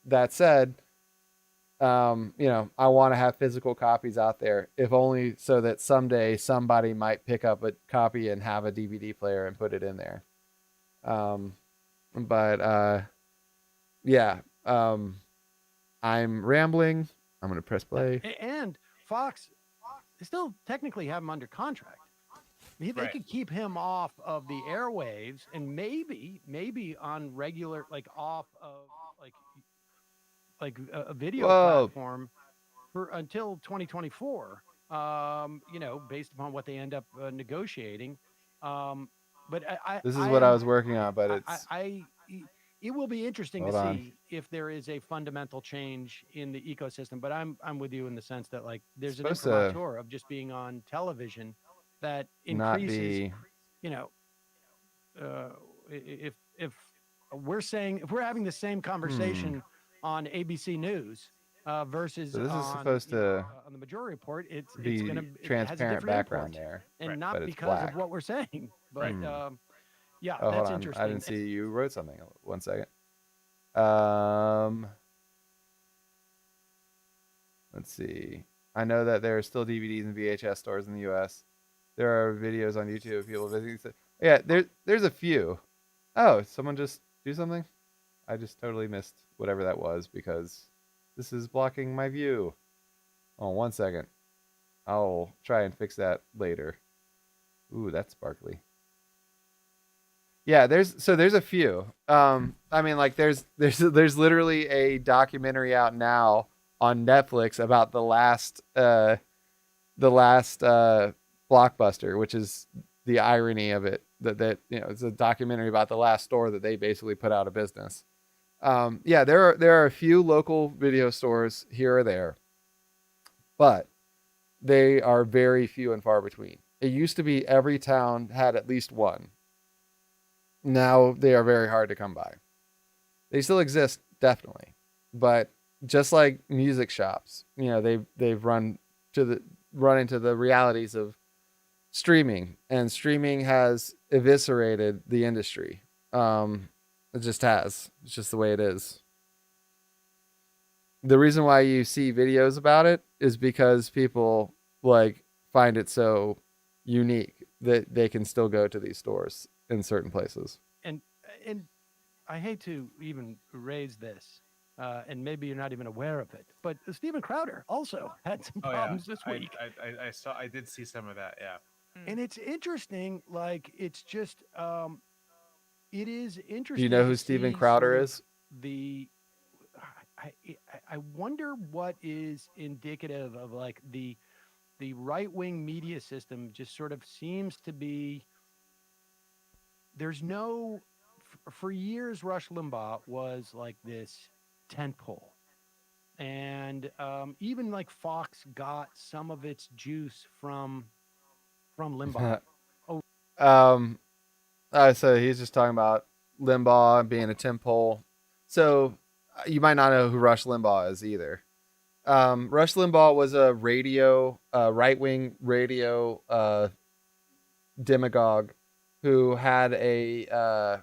that said, I want to have physical copies out there, if only so that someday somebody might pick up a copy and have a DVD player and put it in there. I'm rambling. I'm going to press play. And Fox, they still technically have him under contract. They could keep him off of the airwaves and maybe on regular, like off of like a video platform until 2024. Based upon what they end up negotiating. But this is what I was working on, but it's it will be interesting to see if there is a fundamental change in the ecosystem. But I'm with you in the sense that like there's an imprimatur of just being on television that increases. If we're having the same conversation on ABC News versus so this on, is supposed to on the Majority Report, it's be going to transparent background there, and not because of what we're saying, but yeah, that's interesting. I didn't see you wrote something. 1 second. Let's see. I know that there are still DVDs and VHS stores in the U.S. There are videos on YouTube of people visiting. Yeah, there's a few. Oh, someone just do something? I just totally missed whatever that was because this is blocking my view. Oh, 1 second. I'll try and fix that later. Ooh, that's sparkly. Yeah, there's a few. I mean, like there's literally a documentary out now on Netflix about the last Blockbuster, which is the irony of it, that it's a documentary about the last store that they basically put out of business. Yeah, there are a few local video stores here or there, but they are very few and far between. It used to be every town had at least one. Now they are very hard to come by. They still exist, definitely, but just like music shops, they've run into the realities of streaming, and streaming has eviscerated the industry. It just has. It's just the way it is. The reason why you see videos about it is because people like find it so unique that they can still go to these stores in certain places. And I hate to even raise this, and maybe you're not even aware of it, but Steven Crowder also had some problems this week. I did see some of that. Yeah. And it's interesting. Like, it's just, it is interesting. Do you know who Steven Crowder is? I wonder what is indicative of like the right-wing media system just sort of seems to be, there's no, for years, Rush Limbaugh was like this tentpole. And even like Fox got some of its juice from Limbaugh. So he's just talking about Limbaugh being a tentpole. So you might not know who Rush Limbaugh is either. Rush Limbaugh was a right-wing radio demagogue who had a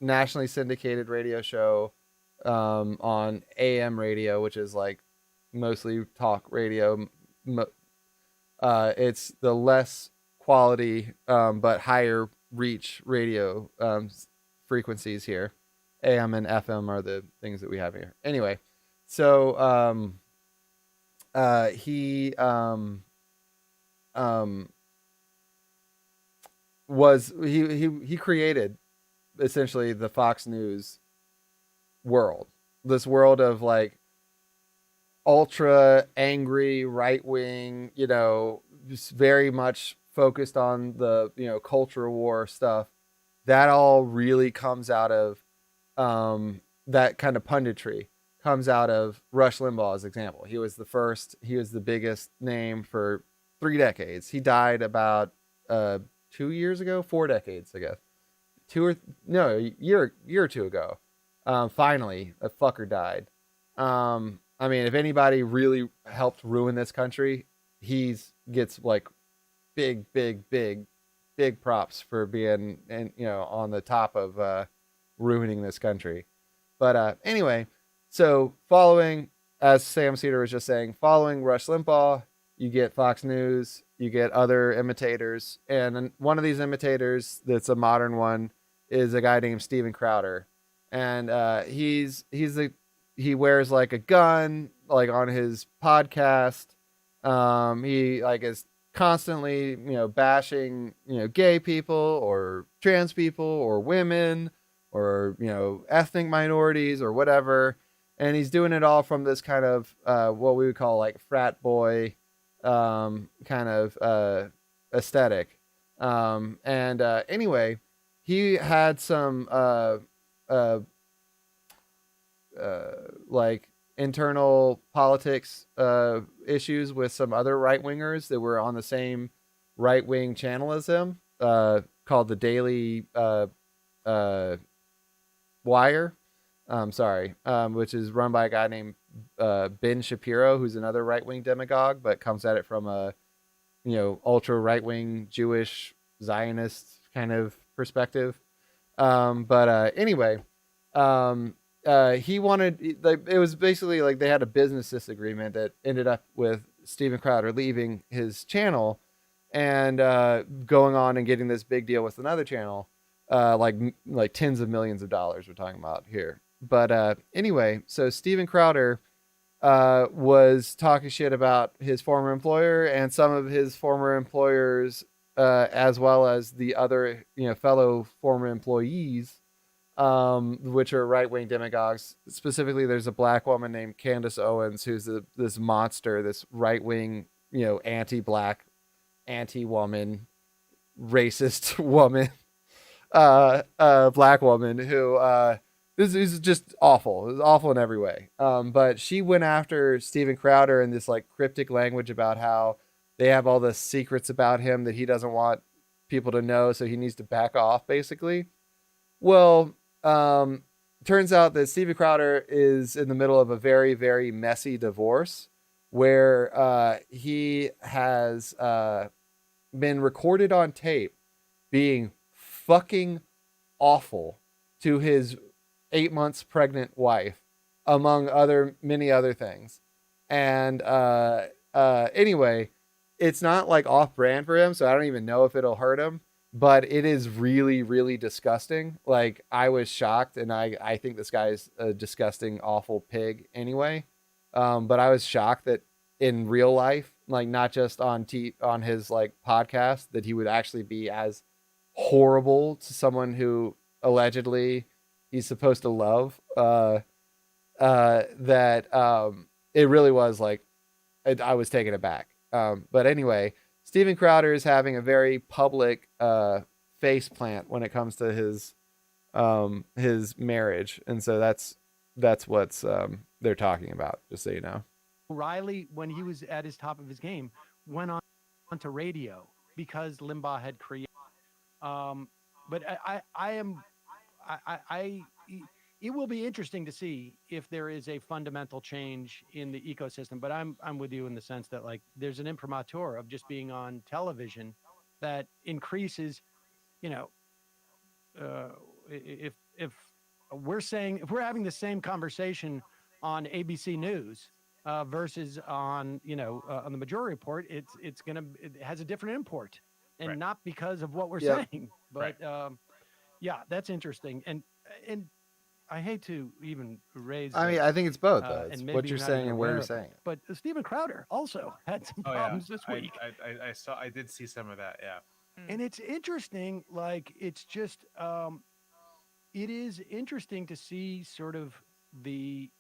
nationally syndicated radio show on AM radio, which is like mostly talk radio. It's the less quality but higher reach radio frequencies here. AM and FM are the things that we have here. Anyway, so he created essentially the Fox News world. This world of like ultra angry right wing, just very much focused on the culture war stuff. That all really comes out of that kind of punditry comes out of Rush Limbaugh's example. He was the biggest name for 3 decades. He died about 2 years ago, 4 decades ago. A year or two ago. Finally, a fucker died. I mean, if anybody really helped ruin this country, gets like big props for being on the top of ruining this country. But anyway, so following, as Sam Cedar was just saying, following Rush Limbaugh, you get Fox News, you get other imitators, and one of these imitators that's a modern one is a guy named Steven Crowder, and he wears like a gun like on his podcast. He like is constantly bashing gay people or trans people or women or ethnic minorities or whatever, and he's doing it all from this kind of what we would call like frat boy kind of aesthetic. Anyway, he had some like internal politics issues with some other right-wingers that were on the same right-wing channel as him, called the Daily Wire, which is run by a guy named Ben Shapiro, who's another right-wing demagogue, but comes at it from a ultra right-wing Jewish Zionist kind of perspective. Anyway, he wanted, it was basically like they had a business disagreement that ended up with Steven Crowder leaving his channel and going on and getting this big deal with another channel, like tens of millions of dollars we're talking about here. But anyway, so Steven Crowder was talking shit about his former employer and some of his former employer's as well as the other fellow former employees, which are right-wing demagogues. Specifically, there's a black woman named Candace Owens who's this monster, this right-wing, anti-black, anti-woman, racist woman, black woman who this is just awful. It's awful in every way. But she went after Steven Crowder in this like cryptic language about how they have all the secrets about him that he doesn't want people to know, so he needs to back off, basically. Well, turns out that Steven Crowder is in the middle of a very, very messy divorce where he has been recorded on tape being fucking awful to his 8 months pregnant wife, among many other things. And anyway, it's not like off brand for him, so I don't even know if it'll hurt him, but it is really, really disgusting. Like, I was shocked, and I think this guy's a disgusting, awful pig anyway. But I was shocked that in real life, like not just on his like podcast, that he would actually be as horrible to someone who allegedly he's supposed to love. That it really was like I was taken aback. But anyway, Steven Crowder is having a very public face plant when it comes to his marriage, and so that's what's they're talking about. Just so you know. O'Reilly, when he was at his top of his game, went onto radio because Limbaugh had created. But it will be interesting to see if there is a fundamental change in the ecosystem. But I'm with you in the sense that like there's an imprimatur of just being on television that increases, if we're having the same conversation on ABC News versus on on the Majority Report, it has a different import, and Right. not because of what we're Yep. saying, but yeah, that's interesting. And I hate to even raise. I mean, I think it's both, though. It's and maybe what you're not saying even and where aware you're of it, saying it. But Steven Crowder also had some Oh yeah, problems this week. I did see some of that. Yeah. And it's interesting, like it's just it is interesting to see sort of the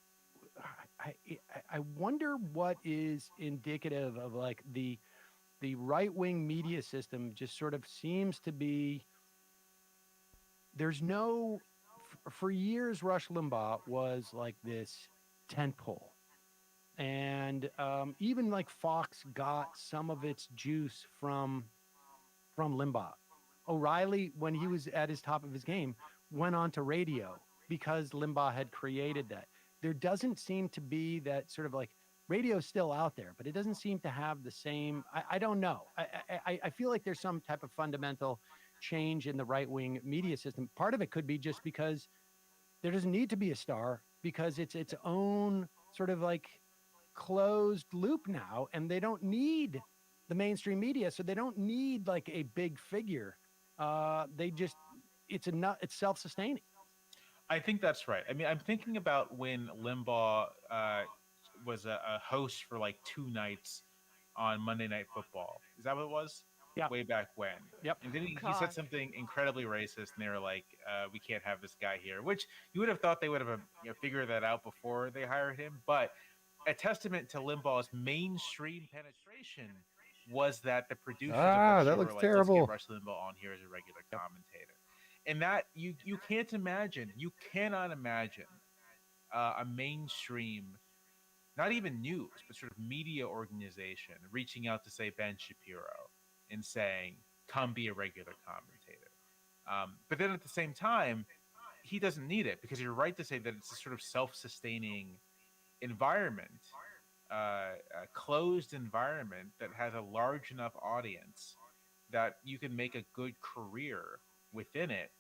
I wonder what is indicative of like the right-wing media system just sort of seems to be there's no for years Rush Limbaugh was like this tentpole. And even like Fox got some of its juice from Limbaugh. O'Reilly, when he was at his top of his game, went on to radio because Limbaugh had created that. There doesn't seem to be that sort of like radio's still out there, but it doesn't seem to have the same. I don't know. I feel like there's some type of fundamental change in the right-wing media system. Part of it could be just because there doesn't need to be a star because it's its own sort of like closed loop now, and they don't need the mainstream media, so they don't need like a big figure. It's self-sustaining. I think that's right. I mean, I'm thinking about when Limbaugh was a host for like 2 nights on Monday Night Football. Is that what it was? Yeah. Way back when. Yep. And then he said something incredibly racist, and they were like, "We can't have this guy here." Which you would have thought they would have figured that out before they hired him. But a testament to Limbaugh's mainstream penetration was that the producers of that show that were looks like, terrible. "Let's get Rush Limbaugh on here as a regular commentator." And that you can't imagine, you cannot imagine a mainstream, not even news, but sort of media organization reaching out to say Ben Shapiro and saying, "Come be a regular commentator." But then at the same time, he doesn't need it because you're right to say that it's a sort of self-sustaining environment, a closed environment that has a large enough audience that you can make a good career within it,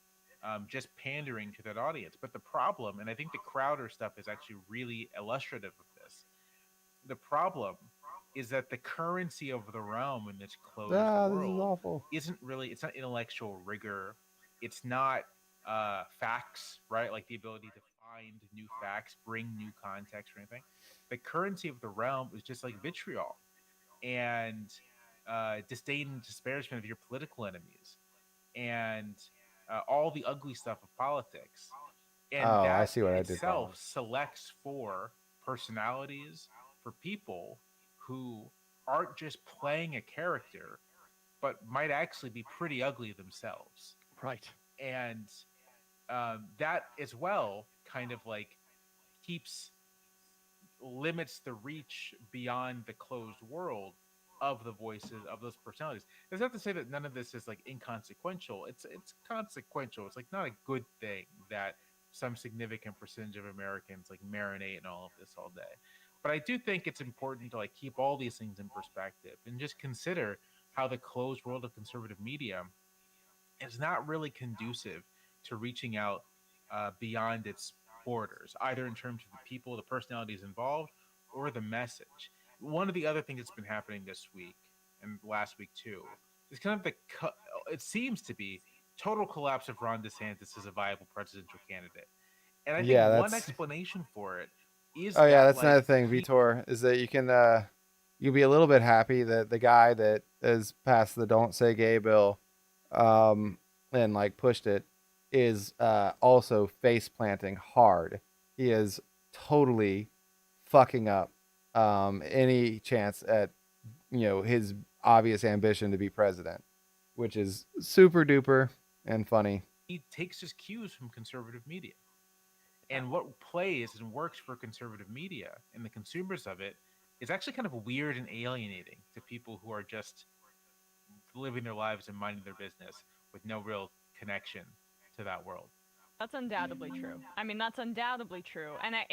just pandering to that audience. But the problem, and I think the Crowder stuff is actually really illustrative of this, the problem is that the currency of the realm in this closed This is world awful. isn't really, it's not intellectual rigor, it's not facts, right? Like the ability to find new facts, bring new context or anything. The currency of the realm is just like vitriol. And disdain and disparagement of your political enemies, and all the ugly stuff of politics. And Oh, I that see what I did itself wrong. selects for personalities, for people who aren't just playing a character, but might actually be pretty ugly themselves. Right. And that as well kind of like limits the reach beyond the closed world of the voices of those personalities. That's not to say that none of this is like inconsequential. It's consequential. It's like not a good thing that some significant percentage of Americans like marinate in all of this all day. But I do think it's important to like keep all these things in perspective and just consider how the closed world of conservative media is not really conducive to reaching out beyond its borders, either in terms of the people, the personalities involved, or the message. One of the other things that's been happening this week and last week too is kind of it seems to be total collapse of Ron DeSantis as a viable presidential candidate. And I think Yeah, one that's. explanation for it is Oh yeah, that that's another like thing, Vitor, is that you be a little bit happy that the guy that has passed the "Don't Say Gay" bill, and like pushed it, is also face planting hard. He is totally fucking up any chance at his obvious ambition to be president, which is super duper and funny. he takes his cues from conservative media. And what plays and works for conservative media and the consumers of it is actually kind of weird and alienating to people who are just living their lives and minding their business with no real connection to that world. That's undoubtedly true. I mean, that's undoubtedly true, and I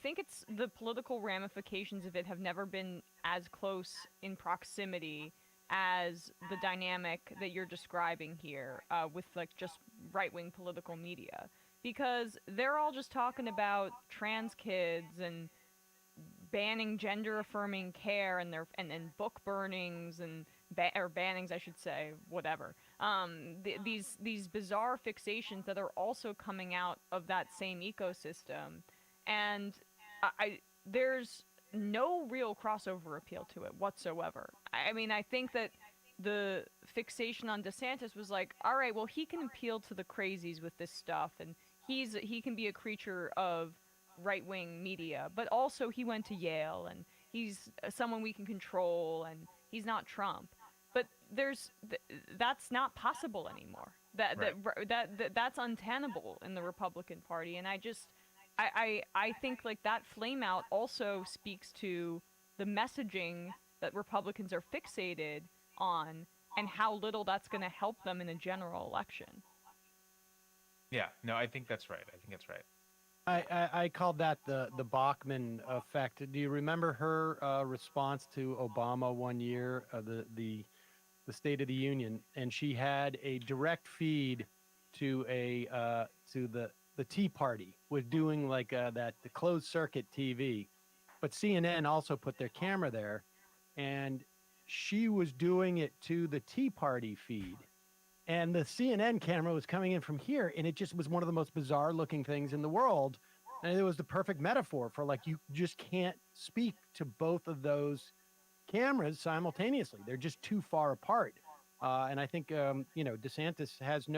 think it's the political ramifications of it have never been as close in proximity as the dynamic that you're describing here with like just right-wing political media, because they're all just talking about trans kids and banning gender-affirming care and book burnings and or bannings, I should say, whatever. These bizarre fixations that are also coming out of that same ecosystem, and there's no real crossover appeal to it whatsoever. I mean, I think that the fixation on DeSantis was like, all right, well, he can appeal to the crazies with this stuff, and he can be a creature of right-wing media, but also he went to Yale, and he's someone we can control, and he's not Trump. But that's not possible anymore. That's untenable in the Republican Party, and I think like that flame out also speaks to the messaging that Republicans are fixated on and how little that's going to help them in a general election. Yeah, no, I think that's right. I think that's right. I called that the Bachmann effect. Do you remember her response to Obama one year, the State of the Union, and she had a direct feed to the Tea Party was doing like the closed circuit TV, but CNN also put their camera there, and she was doing it to the Tea Party feed. And the CNN camera was coming in from here, and it just was one of the most bizarre looking things in the world. And it was the perfect metaphor for like, you just can't speak to both of those cameras simultaneously. They're just too far apart. And I think, DeSantis has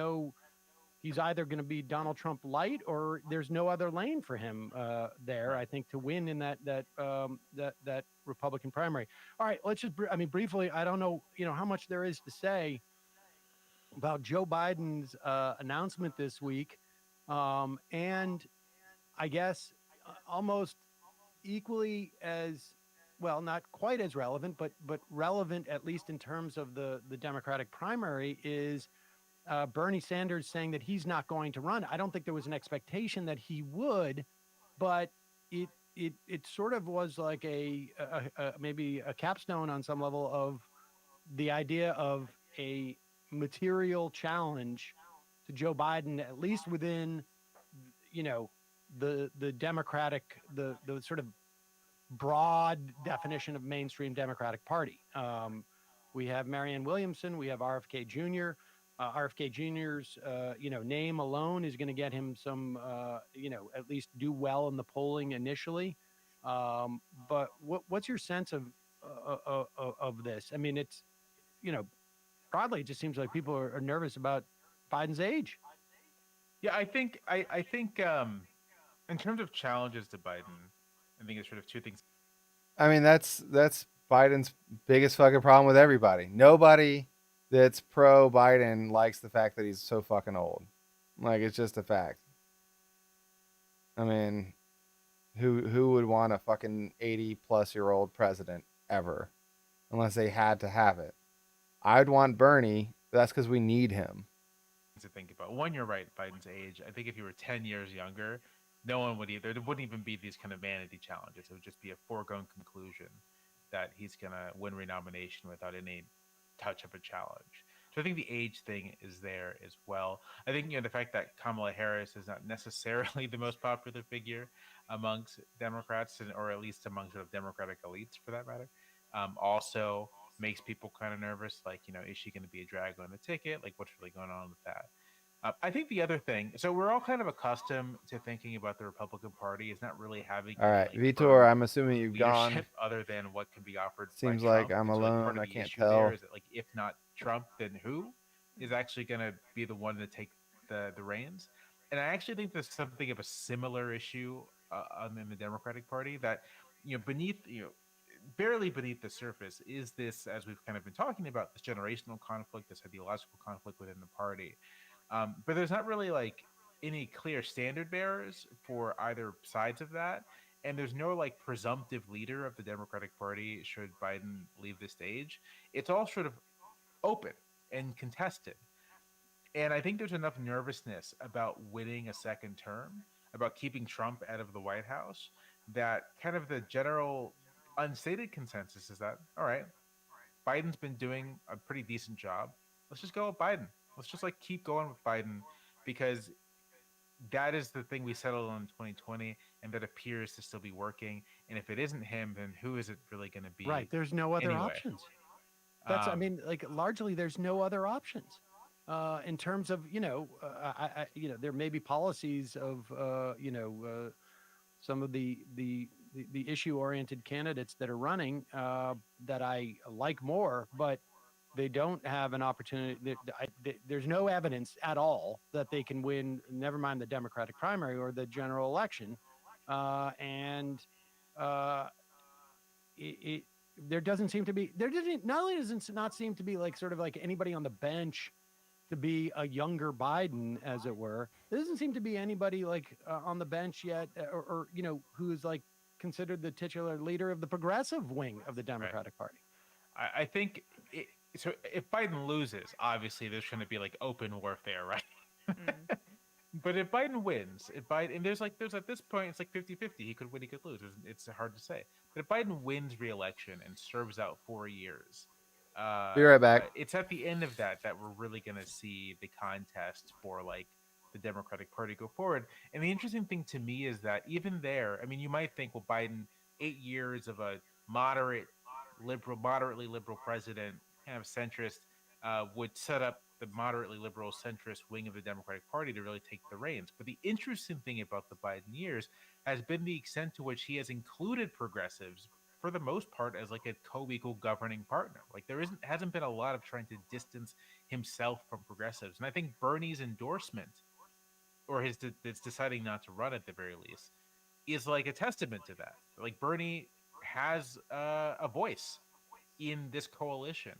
he's either going to be Donald Trump light, or there's no other lane for him there, I think, to win in that Republican primary. All right, let's just, briefly, I don't know, how much there is to say about Joe Biden's announcement this week, and I guess almost equally as well, not quite as relevant, but relevant at least in terms of the Democratic primary, is Bernie Sanders saying that he's not going to run. I don't think there was an expectation that he would, but it sort of was like maybe a capstone on some level of the idea of a material challenge to Joe Biden, at least within, the Democratic, the sort of broad definition of mainstream Democratic Party. We have Marianne Williamson, we have RFK Jr. RFK Jr.'s, name alone is going to get him some, at least do well in the polling initially. But what's your sense of this? I mean, it's, you know, broadly, it just seems like people are nervous about Biden's age. Yeah, I think in terms of challenges to Biden, I think it's sort of two things. I mean, that's Biden's biggest fucking problem with everybody. Nobody that's pro Biden likes the fact that he's so fucking old. Like, it's just a fact. I mean, who would want a fucking 80-plus-year-old president ever, unless they had to have it? I'd want Bernie. But that's because we need him. To think about. One, you're right, Biden's age. I think if you were 10 years younger, no one would either. There wouldn't even be these kind of vanity challenges. It would just be a foregone conclusion that he's going to win renomination without any touch of a challenge. So I think the age thing is there as well. I think, the fact that Kamala Harris is not necessarily the most popular figure amongst Democrats, or at least among sort of Democratic elites for that matter, also makes people kind of nervous. Like, is she going to be a drag on the ticket? Like, what's really going on with that? I think the other thing, so we're all kind of accustomed to thinking about the Republican Party as not really having All right, like, Vitor, I'm assuming you've gone. other than what can be offered. Seems by Trump. like I'm and so, alone. part of I the can't issue tell. There is that, like, if not Trump, then who is actually going to be the one to take the reins? And I actually think there's something of a similar issue in the Democratic Party that, beneath, barely beneath the surface is this, as we've kind of been talking about, this generational conflict, this ideological conflict within the party. But there's not really like any clear standard bearers for either sides of that. And there's no like presumptive leader of the Democratic Party should Biden leave the stage. It's all sort of open and contested. And I think there's enough nervousness about winning a second term, about keeping Trump out of the White House, that kind of the general unstated consensus is that, all right, Biden's been doing a pretty decent job. Let's just go with Biden. Let's just like keep going with Biden, because that is the thing we settled on in 2020, and that appears to still be working. And if it isn't him, then who is it really going to be? Right. There's no other anyway? options. That's, I mean, like, largely there's no other options. In terms of, there may be policies of, some of the issue-oriented candidates that are running that I like more, but they don't have an opportunity. There's no evidence at all that they can win, never mind the Democratic primary or the general election. There doesn't seem to be, not only does it not seem to be like sort of like anybody on the bench to be a younger Biden, as it were. There doesn't seem to be anybody like on the bench yet, or who's like considered the titular leader of the progressive wing of the Democratic Party. I think so. If Biden loses, obviously there's going to be like open warfare, right? But if Biden wins, and there's at this point, it's like 50-50. He could win, he could lose. It's hard to say. But if Biden wins re-election and serves out 4 years, be right back. It's at the end of that we're really going to see the contest for like the Democratic Party go forward. And the interesting thing to me is that even there, I mean, you might think, well, Biden, 8 years of a moderately liberal president, kind of centrist, would set up the moderately liberal centrist wing of the Democratic Party to really take the reins. But the interesting thing about the Biden years has been the extent to which he has included progressives, for the most part, as like a co-equal governing partner. Like there hasn't been a lot of trying to distance himself from progressives. And I think Bernie's endorsement, or his deciding not to run at the very least, is like a testament to that. Like Bernie has a voice in this coalition.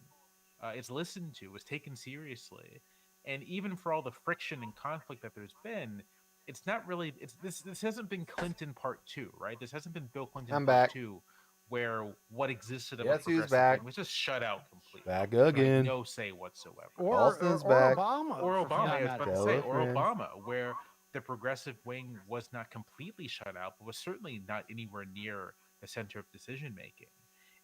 It's listened to, it's taken seriously. And even for all the friction and conflict that there's been, it's not really, this hasn't been Clinton part 2, right? This hasn't been Bill Clinton I'm part back. 2, where what existed of Yes, a progressive he's back. thing was just shut out completely. Back There's again. no say whatsoever. Alston's back. Obama. Or Obama, I was about to say, or friend. Obama, where the progressive wing was not completely shut out, but was certainly not anywhere near the center of decision making.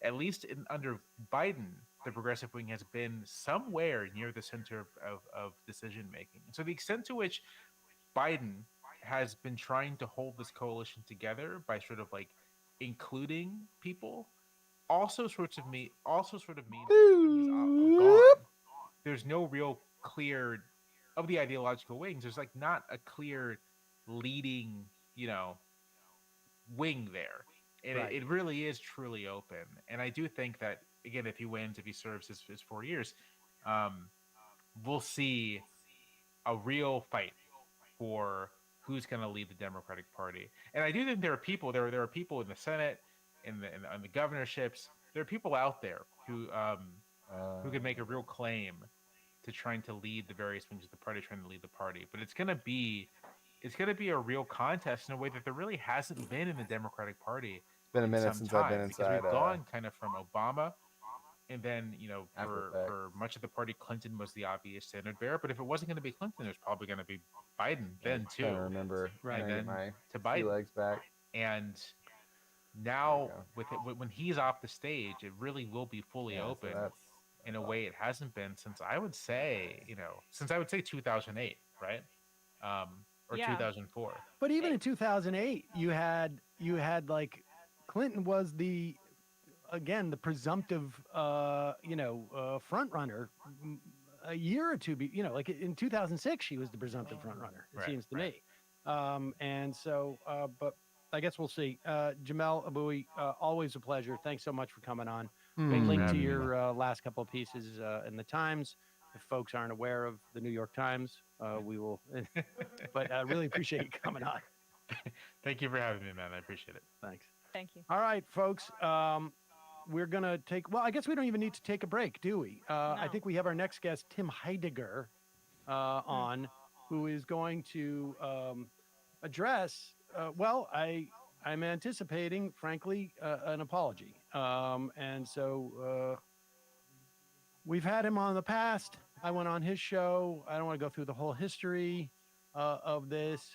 At least under Biden, the progressive wing has been somewhere near the center of decision making. So the extent to which Biden has been trying to hold this coalition together by sort of like including people also sort of means when he's gone, there's no real clear of the ideological wings. There's not a clear leading, wing there. And it really is truly open. And I do think that, again, if he wins, if he serves his 4 years, we'll see a real fight for who's going to lead the Democratic Party. And I do think there are people are people in the Senate, in the governorships. There are people out there who could make a real claim to trying to lead the various wings of the party, trying to lead the party. But it's going to be a real contest in a way that there really hasn't been in the Democratic Party. It's been a minute since I've been inside. Because we've gone kind of from Obama, and then for much of the party, Clinton was the obvious standard bearer. But if it wasn't going to be Clinton, there's probably going to be Biden then too. I remember and then my to Biden. legs back. And now when he's off the stage, it really will be fully open in a way it hasn't been since I would say 2008, right? Or 2004. But even in 2008, you had like Clinton was the presumptive front runner a year or two like in 2006 she was the presumptive front runner, it seems to me. And so but I guess we'll see. Jamel Aboui, always a pleasure. Thanks so much for coming on. We'll link to your last couple of pieces in the Times. If folks aren't aware of the New York Times, we will. But I really appreciate you coming on. Thank you for having me, man. I appreciate it. Thanks. Thank you. All right, folks. We're going to take, I guess we don't even need to take a break, do we? No. I think we have our next guest, Tim Heidegger, on, who is going to address, I'm anticipating, frankly, an apology. And so we've had him on in the past. I went on his show. I don't want to go through the whole history of this,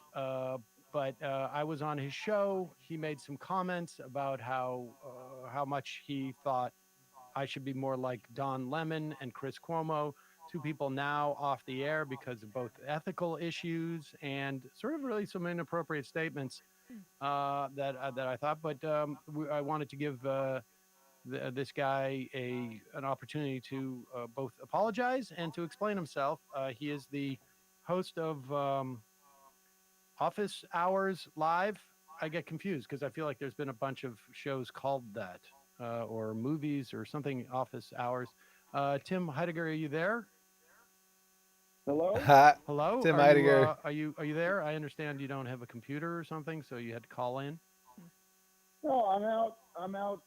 but I was on his show. He made some comments about how much he thought I should be more like Don Lemon and Chris Cuomo, two people now off the air because of both ethical issues and sort of really some inappropriate statements that I thought. But I wanted to give this guy an opportunity to both apologize and to explain himself. He is the host of Office Hours Live. I get confused because I feel like there's been a bunch of shows called that or movies or something, Office Hours. Tim Heidegger, are you there? Hello? Hello? Tim Heidegger. Are you there? I understand you don't have a computer or something, so you had to call in. No, I'm out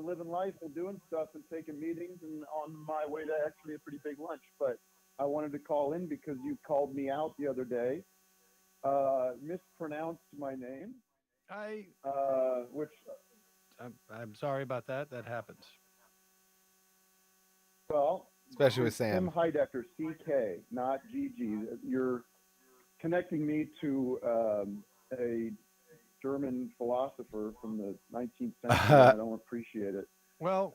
living life and doing stuff and taking meetings and on my way to actually a pretty big lunch. But I wanted to call in because you called me out the other day, mispronounced my name. I'm sorry about that. That happens. Well, especially with Sam. Tim Heidegger, CK, not GG. You're connecting me to a German philosopher from the 19th century. I don't appreciate it. Well,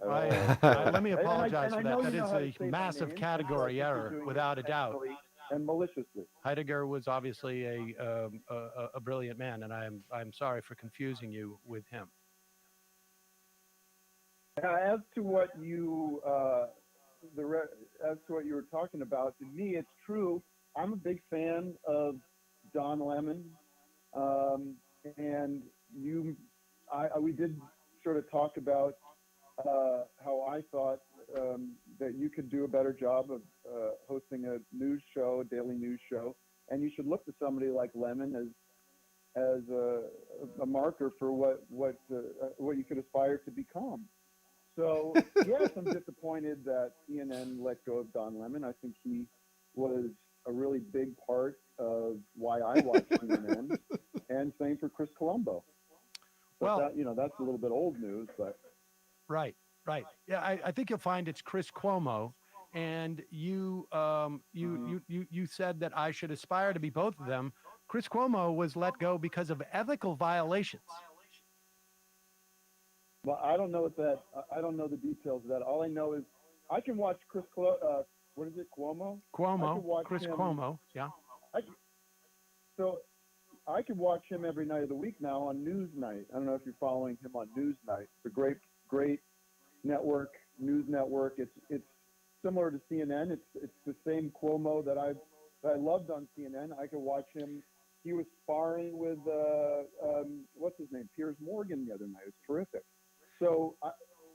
let me apologize for that. That is a massive category error, without a doubt. And maliciously. Heidegger was obviously a brilliant man, and I'm sorry for confusing you with him. As to what you were talking about, to me, it's true. I'm a big fan of Don Lemon, and we did sort of talk about how I thought that you could do a better job of hosting a news show, a daily news show, and you should look to somebody like Lemon as a marker for what you could aspire to become. So yes, I'm disappointed that CNN let go of Don Lemon. I think he was a really big part of why I watch CNN, and same for Chris Colombo. But well, that's a little bit old news, but right. Yeah, I think you'll find it's Chris Cuomo, and you said that I should aspire to be both of them. Chris Cuomo was let go because of ethical violations. Well, I don't know I don't know the details of that. All I know is I can watch Chris what is it, Cuomo? Chris Cuomo, yeah. So I could watch him every night of the week now on Newsnight. I don't know if you're following him on Newsnight. It's a great network, news network. It's similar to CNN. It's the same Cuomo that I loved on CNN. I could watch him he was sparring with what's his name, Piers Morgan the other night. It was terrific. So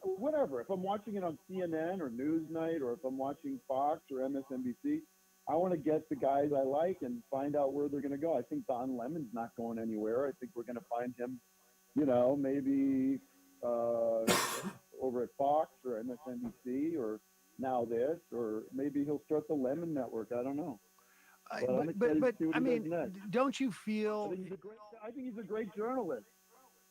whatever, if I'm watching it on CNN or Newsnight, or if I'm watching Fox or MSNBC, I want to get the guys I like and find out where they're going to go. I think Don Lemon's not going anywhere. I think we're going to find him, maybe over at Fox or MSNBC or Now This, or maybe he'll start the Lemon Network. I don't know. But I mean, don't you feel? I think he's a great journalist,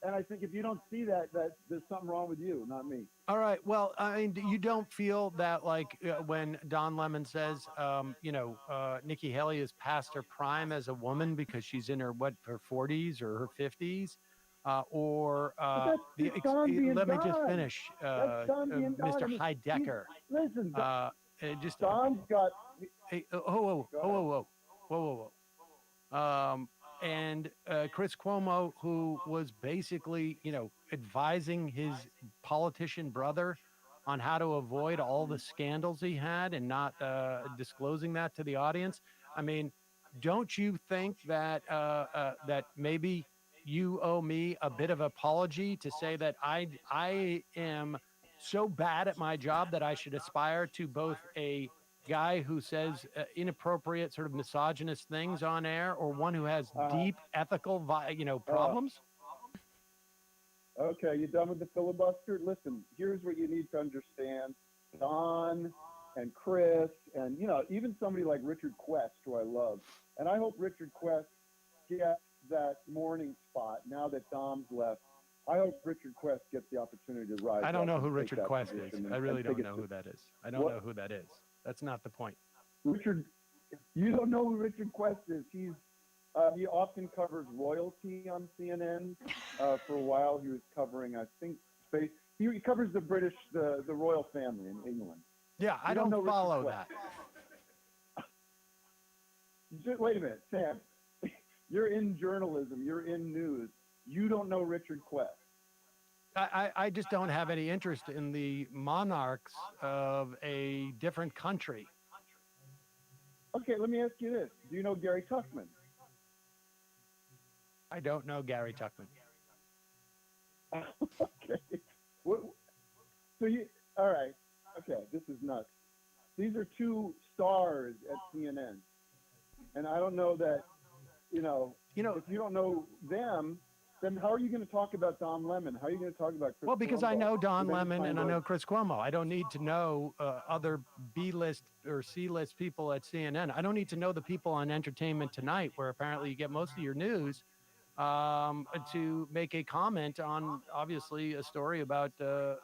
and I think if you don't see that there's something wrong with you, not me. All right. Well, I mean, you don't feel that like when Don Lemon says, Nikki Haley is past her prime as a woman because she's in her 40s or her 50s, let me just finish, Mr. Heidecker. Listen, just Don's got. Hey, whoa. And Chris Cuomo, who was basically, advising his politician brother on how to avoid all the scandals he had and not disclosing that to the audience. I mean, don't you think that that maybe you owe me a bit of apology to say that I am so bad at my job that I should aspire to both a guy who says inappropriate sort of misogynist things on air, or one who has deep ethical problems? Okay, you done with the filibuster? Listen, here's what you need to understand. Don and Chris and, even somebody like Richard Quest, who I love. And I hope Richard Quest gets that morning spot now that Dom's left. I hope Richard Quest gets the opportunity to rise. I don't know who Richard Quest is. I really don't know who that is. I don't know who that is. That's not the point. Richard, you don't know who Richard Quest is. He often covers royalty on CNN. For a while, he was covering, I think, space. He covers the British, the royal family in England. Yeah, I don't follow that. Wait a minute, Sam. You're in journalism. You're in news. You don't know Richard Quest. I just don't have any interest in the monarchs of a different country. Okay, let me ask you this. Do you know Gary Tuchman? I don't know Gary Tuchman. Okay. All right. Okay, this is nuts. These are two stars at CNN. And I don't know that, if you don't know them, then how are you going to talk about Don Lemon? How are you going to talk about Chris because Cuomo? I know Don Lemon and I know Chris Cuomo. I don't need to know other B-list or C-list people at CNN. I don't need to know the people on Entertainment Tonight, where apparently you get most of your news, to make a comment on, obviously, a story about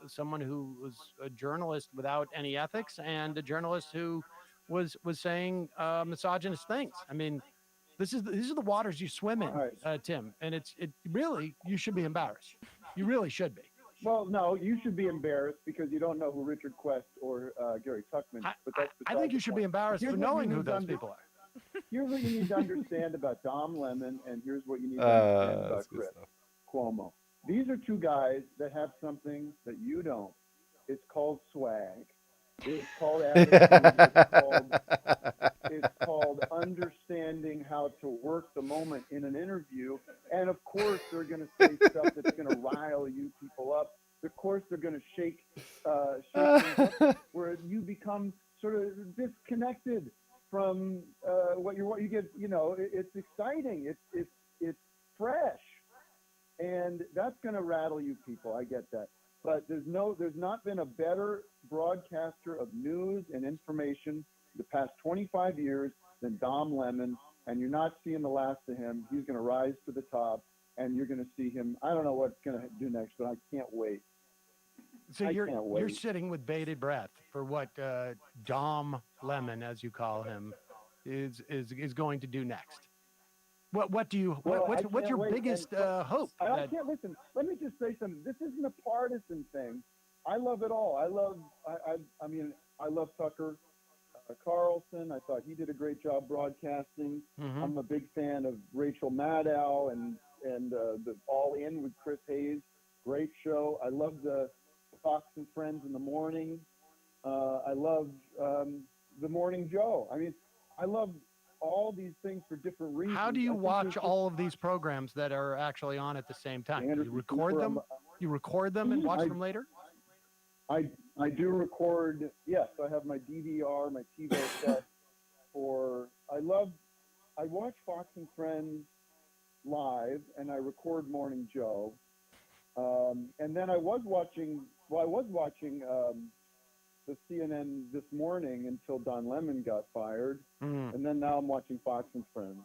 someone who was a journalist without any ethics and a journalist who was saying misogynist things. I mean, these are the waters you swim in, Tim, and it really, you should be embarrassed. You really should be. Well, no, you should be embarrassed because you don't know who Richard Quest or Gary Tuchman is. I think you should be embarrassed for knowing who those people are. Here's what you need to understand about Don Lemon, and here's what you need to understand about Chris Cuomo. These are two guys that have something that you don't. It's called swag. It's called attitude. It's called understanding how to work the moment in an interview. And of course, they're going to say stuff that's going to rile you people up. Of course, they're going to shake things up, where you become sort of disconnected from what you get. It's exciting. It's fresh, and that's going to rattle you people. I get that. But there's not been a better broadcaster of news and information the past 25 years than Don Lemon, and you're not seeing the last of him. He's going to rise to the top, and you're going to see him. I don't know what's going to do next, but I can't wait. So you're sitting with bated breath for what Dom Lemon, as you call him, is going to do next. What's your biggest hope? I can't listen. Let me just say something. This isn't a partisan thing. I love it all. I love Tucker Carlson. I thought he did a great job broadcasting. Mm-hmm. I'm a big fan of Rachel Maddow and the All In with Chris Hayes. Great show. I love the Fox and Friends in the morning. I love the Morning Joe. I mean, I love all these things for different reasons. How do you watch all of these programs that are actually on at the same time? Do you record them? You record them and watch them later? I do record. Yes, I have my DVR, my TiVo set for. I watch Fox and Friends live, and I record Morning Joe. And then I was watching the CNN This Morning until Don Lemon got fired, and then now I'm watching Fox and Friends.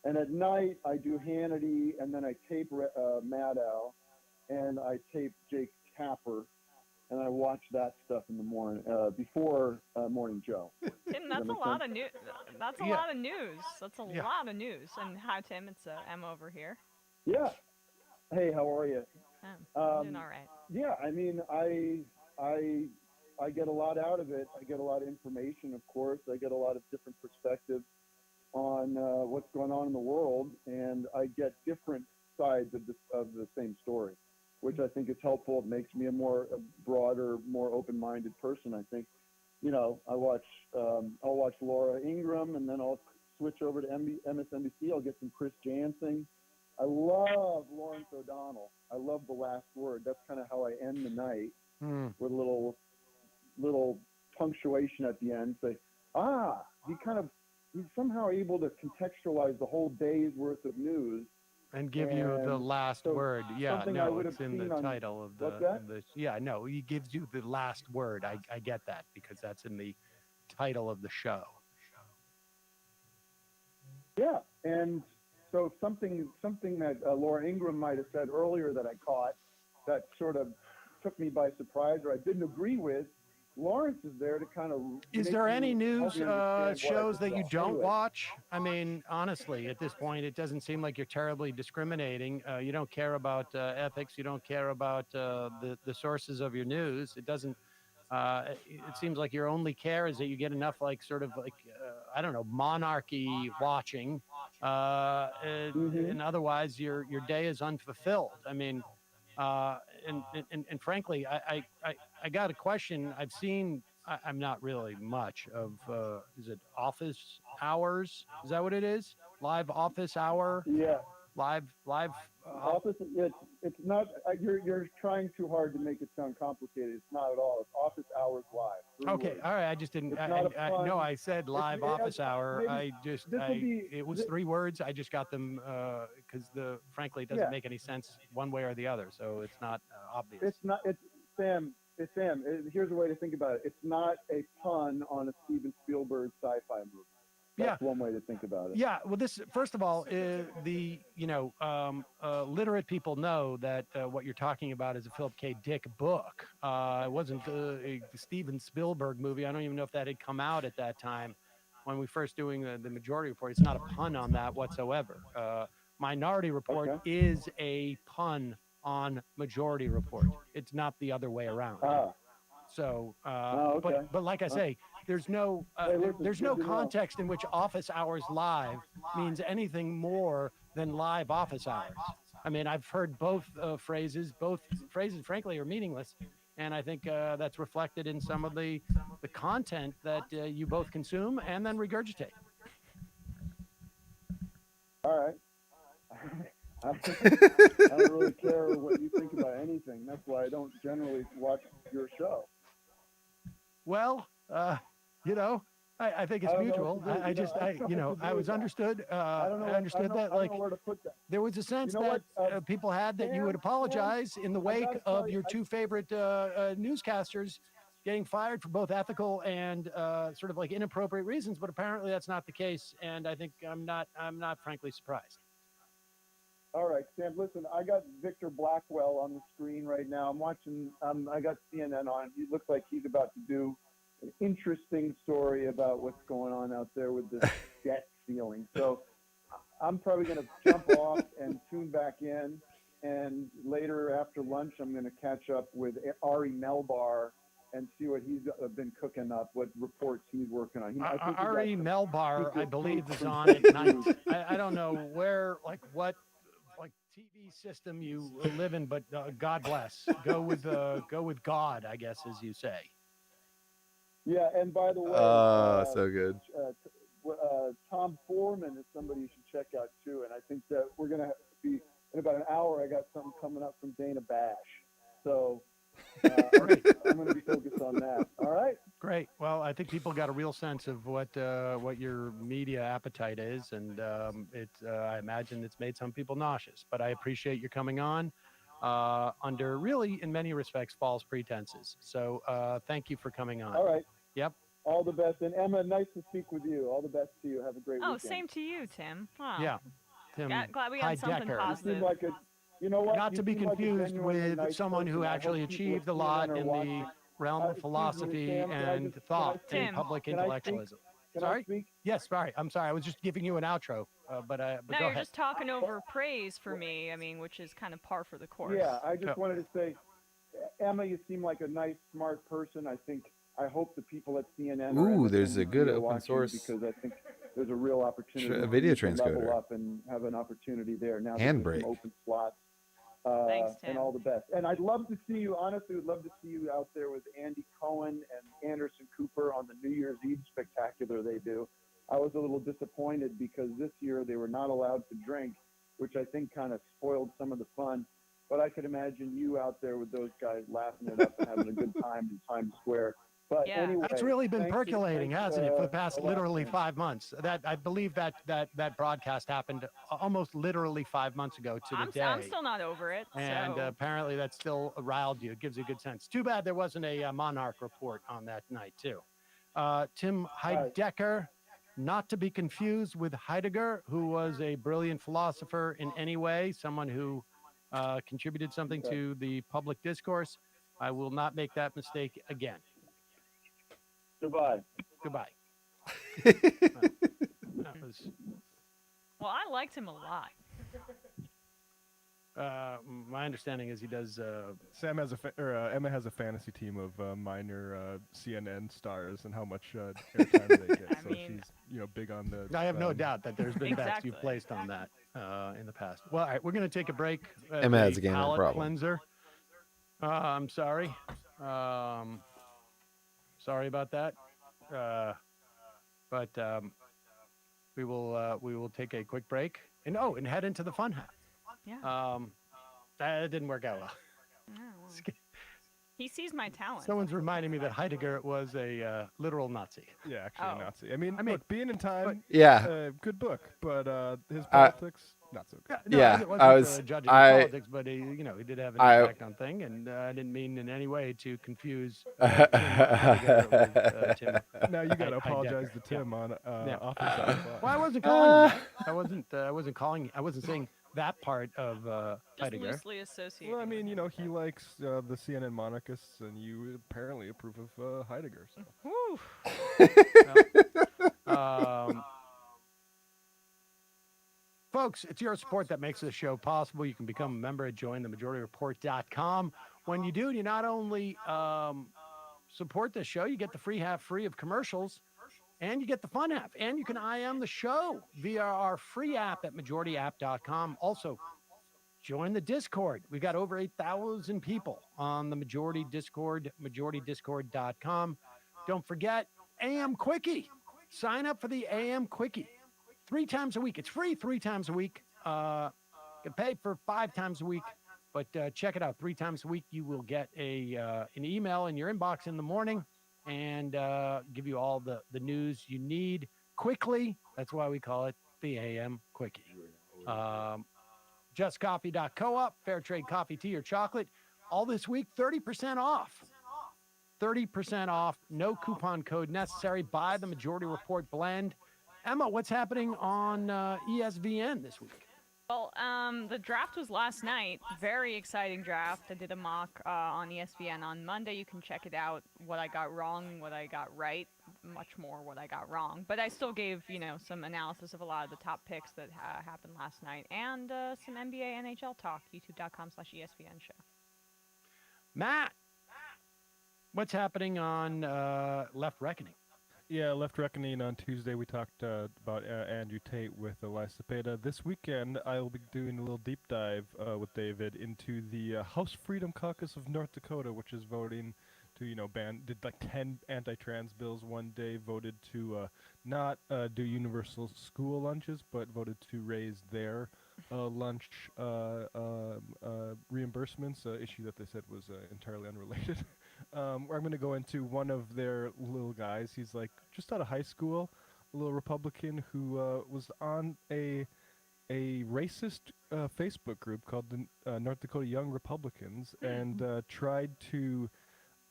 And at night I do Hannity, and then I tape Maddow, and I tape Jake Tapper, and I watch that stuff in the morning before Morning Joe. Tim, that's a lot of news. That's a lot of news. That's a lot of news. And hi, Tim. It's Emma over here. Yeah. Hey, how are you? I'm doing all right. Yeah, I mean, I get a lot out of it. I get a lot of information, of course. I get a lot of different perspectives on what's going on in the world, and I get different sides of the same story, which I think is helpful. It makes me a broader, more open-minded person. I think, I'll watch Laura Ingraham, and then I'll switch over to MSNBC. I'll get some Chris Jansen. I love Lawrence O'Donnell. I love The Last Word. That's kind of how I end the night, with a little punctuation at the end. Say, he's somehow able to contextualize the whole day's worth of news and give you the last word. Yeah, no, it's in the title of the. Yeah, no, he gives you the last word. I get that because that's in the title of the show. Yeah, and so something that Laura Ingraham might have said earlier that I caught that sort of took me by surprise, or I didn't agree with. Lawrence is there to kind of. Is there any news shows that you don't watch? I mean, honestly, at this point, it doesn't seem like you're terribly discriminating. You don't care about ethics. You don't care about the sources of your news. It doesn't. It seems like your only care is that you get enough, I don't know, monarchy watching, and otherwise your day is unfulfilled. I mean. And frankly, I got a question. I've seen. I'm not really much of. Is it Office Hours? Is that what it is? Live Office Hour. Yeah. Live. Office. It's not. You're trying too hard to make it sound complicated. It's not at all. It's Office Hours Live. Okay. All right. I just didn't. No, I said Live Office Hour. It was 3 words. I just got them because frankly, it doesn't make any sense one way or the other. So it's not obvious. It's not. It's Sam. Here's a way to think about it. It's not a pun on a Steven Spielberg sci-fi movie. That's one way to think about it. Yeah. Well, first of all, literate people know that what you're talking about is a Philip K. Dick book. It wasn't a Steven Spielberg movie. I don't even know if that had come out at that time when we first doing the Majority Report. It's not a pun on that whatsoever. Minority Report is a pun on Majority Report. It's not the other way around. So, but like I say, there's no context in which Office Hours Live means anything more than live office hours. I mean, I've heard both phrases. Both phrases, frankly, are meaningless, and I think that's reflected in some of the content that you both consume and then regurgitate. All right. I don't really care what you think about anything. That's why I don't generally watch your show. Well, I think it's mutual. I was understood. I understood that. Like, there was a sense that people had that you would apologize in the wake of your 2 favorite newscasters getting fired for both ethical and sort of like inappropriate reasons. But apparently that's not the case. And I think I'm not frankly surprised. All right, Sam, listen, I got Victor Blackwell on the screen right now. I'm watching, I got CNN on. He looks like he's about to do an interesting story about what's going on out there with the debt ceiling. So I'm probably going to jump off and tune back in. And later after lunch, I'm going to catch up with Ari Melbar and see what he's been cooking up, what reports he's working on. Ari Melbar, I believe, is on at night. I don't know where, what TV system you live in, but God bless. Go with God, I guess, as you say. Yeah, and by the way, so good. Tom Foreman is somebody you should check out too. And I think that we're going to be, in about an hour, I got something coming up from Dana Bash. So I'm going to be focused on that. All right. Great. Well, I think people got a real sense of what your media appetite is, and I imagine it's made some people nauseous. But I appreciate you coming on under really, in many respects, false pretenses. So thank you for coming on. All right. Yep. All the best. And Emma, nice to speak with you. All the best to you. Have a great weekend. Same to you, Tim. Wow. Yeah. Tim. Glad we got something Heidecker. positive. You seem like you know what? Not to be confused with someone who actually achieved a lot in the realm of philosophy and thought and public intellectualism. Sorry? Yes, sorry. I'm sorry. I was just giving you an outro, but no, go you're ahead. just talking over praise for me. I mean, which is kind of par for the course. Yeah, I just wanted to say, Emma, you seem like a nice, smart person. I hope the people at CNN. Ooh, there's a good open source because I think there's a real opportunity. A video to level transcoder. up and have an opportunity there. Now Handbrake. there's some open slots. Thanks, Tim. And all the best. And I'd love to see you, honestly, would love to see you out there with Andy Cohen and Anderson Cooper on the New Year's Eve spectacular they do. I was a little disappointed because this year they were not allowed to drink, which I think kind of spoiled some of the fun. But I could imagine you out there with those guys laughing it up and having a good time in Times Square. But anyway, that's really been thanks, percolating, hasn't it, for the past a lot. literally 5 months? That I believe that broadcast happened almost literally 5 months ago to the day. I'm still not over it. And so. apparently that still riled you. It gives you a good sense. Too bad there wasn't a Monarch report on that night, too. Tim Heidecker, not to be confused with Heidegger, who was a brilliant philosopher in any way, someone who contributed something to the public discourse. I will not make that mistake again. Goodbye. Goodbye. Well, I liked him a lot. My understanding is he does. Sam has Emma has a fantasy team of minor CNN stars and how much airtime they get. So she's big on the. I have no doubt that there's been bets Exactly. you've placed on that in the past. Well, all right, we're going to take a break. Emma has a gambling palate problem. Cleanser. I'm sorry. Sorry about that. But we will take a quick break and head into the fun hat. Yeah. That didn't work out well. He sees my talent. Someone's reminding me that Heidegger was a literal Nazi. Yeah, actually a Nazi. I mean, look, Being in Time, good book, but his politics, not so good. No, I wasn't judging politics, but he did have an impact on thing, and I didn't mean in any way to confuse Tim with Tim. Now you got to apologize to Tim on off his side. Well, I wasn't calling him that. I wasn't saying that part of Just Heidegger. loosely associated. Well, I mean, he likes the CNN monarchists, and you apparently approve of Heidegger. So. Folks, it's your support that makes this show possible. You can become a member at jointhemajorityreport.com. When you do, you not only support the show, you get the free half free of commercials, and you get the fun app, and you can IM the show via our free app at majorityapp.com. Also, join the Discord. We've got over 8,000 people on the Majority Discord, majoritydiscord.com. Don't forget AM Quickie. Sign up for the AM Quickie 3 times a week. It's free 3 times a week. You can pay for 5 times a week, but check it out. 3 times a week, you will get an email in your inbox in the morning and give you all the news you need quickly. That's why we call it the AM Quickie. JustCoffee.coop, fair trade coffee, tea, or chocolate. All this week, 30% off. 30% off. No coupon code necessary. Buy the Majority Report blend. Emma, what's happening on ESVN this week? Well, the draft was last night. Very exciting draft. I did a mock on ESPN on Monday. You can check it out. What I got wrong, what I got right, much more what I got wrong. But I still gave, some analysis of a lot of the top picks that happened last night and some NBA, NHL talk. YouTube.com/ESPN show. Matt, what's happening on Left Reckoning? Yeah, Left Reckoning on Tuesday. We talked about Andrew Tate with Elias Cepeda. This weekend, I'll be doing a little deep dive with David into the House Freedom Caucus of North Dakota, which is voting to did like 10 anti-trans bills one day, voted to not do universal school lunches, but voted to raise their lunch reimbursements, issue that they said was entirely unrelated. I'm going to go into one of their little guys. He's like just out of high school, a little Republican who was on a racist Facebook group called the North Dakota Young Republicans, and tried to,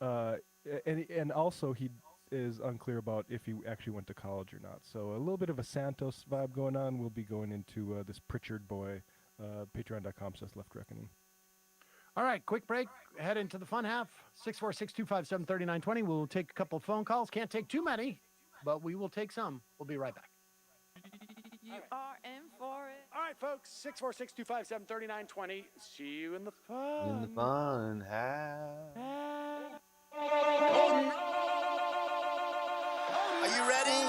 and also he is unclear about if he actually went to college or not. So a little bit of a Santos vibe going on. We'll be going into this Pritchard boy, patreon.com/leftreckoning. All right, quick break. Head into the fun half. 646-257-3920. We'll take a couple of phone calls. Can't take too many, but we will take some. We'll be right back. You are in for it. All right, folks. 646-257-3920. See you in the fun. In the fun half. Are you ready?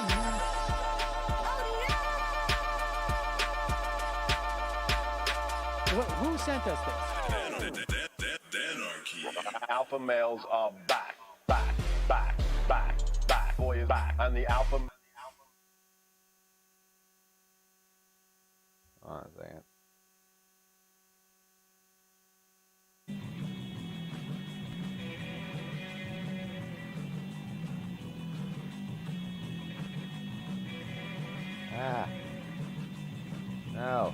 Who sent us this? Alpha males are back. Boy is back. And the alpha... Hold on a second. No.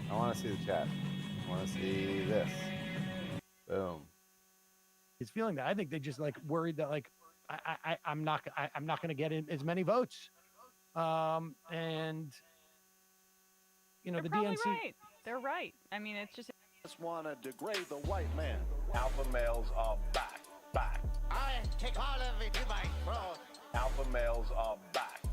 I want to see the chat. I want to see this. Boom. He's feeling that. I think they just like worried that like I'm not going to get in as many votes. And They're the probably DNC. right. They're right. I mean, it's just. Just want to degrade the white man. Alpha males are back. I take all of it in my throat. Alpha males are back.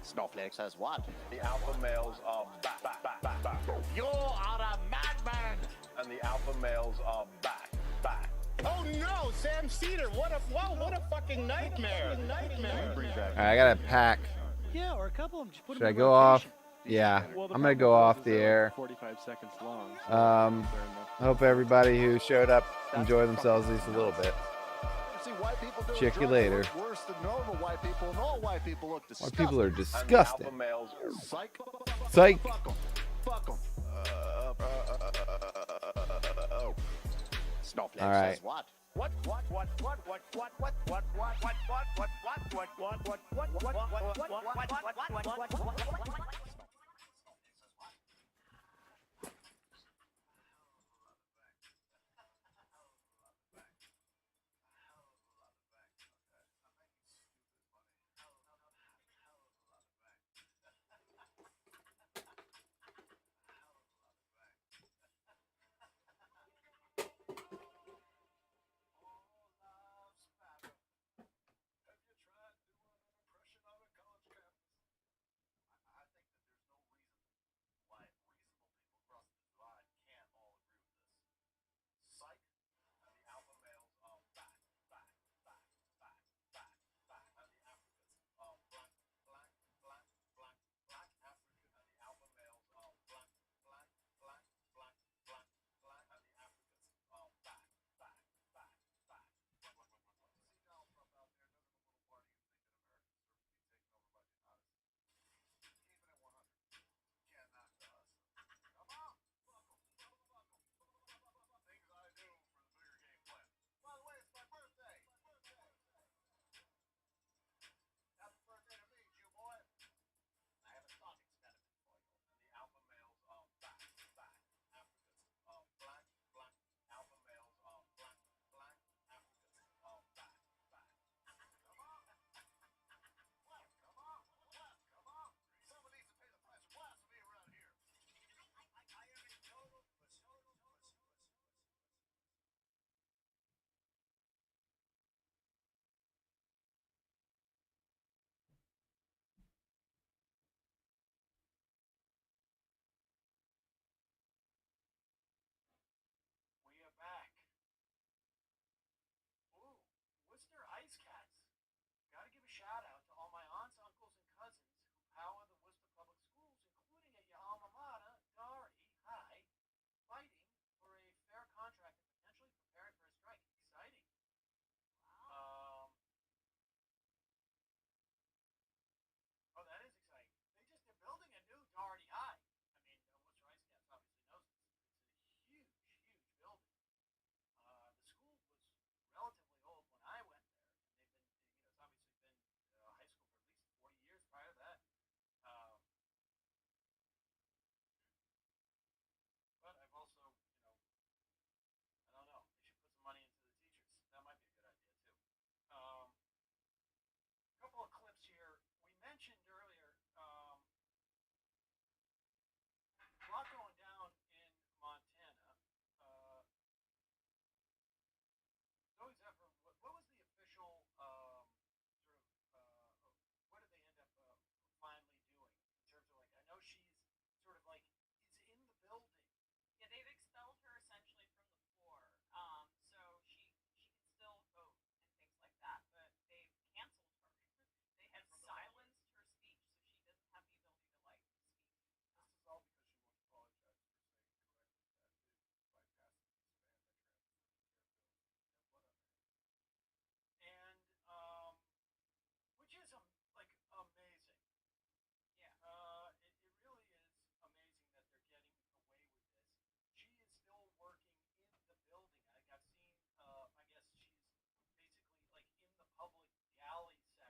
Snowflake says what? The alpha males are back. You are a madman. And the alpha males are back. Oh no, Sam Cedar! What a fucking nightmare! All right, I got to pack. Yeah, or a couple of them. Just put Should them I in go rotation. off? Yeah, Well, the I'm going to problem go off is the they're air. like 45 seconds long. So I hope everybody who showed up enjoyed themselves at least a little bit. See, white people doing Check you drugs later. look worse than normal white people, and all white people look White disgusting. people are And the disgusting. alpha males, psych. Psych. Fuck 'em. Snowflake All right. says what? What?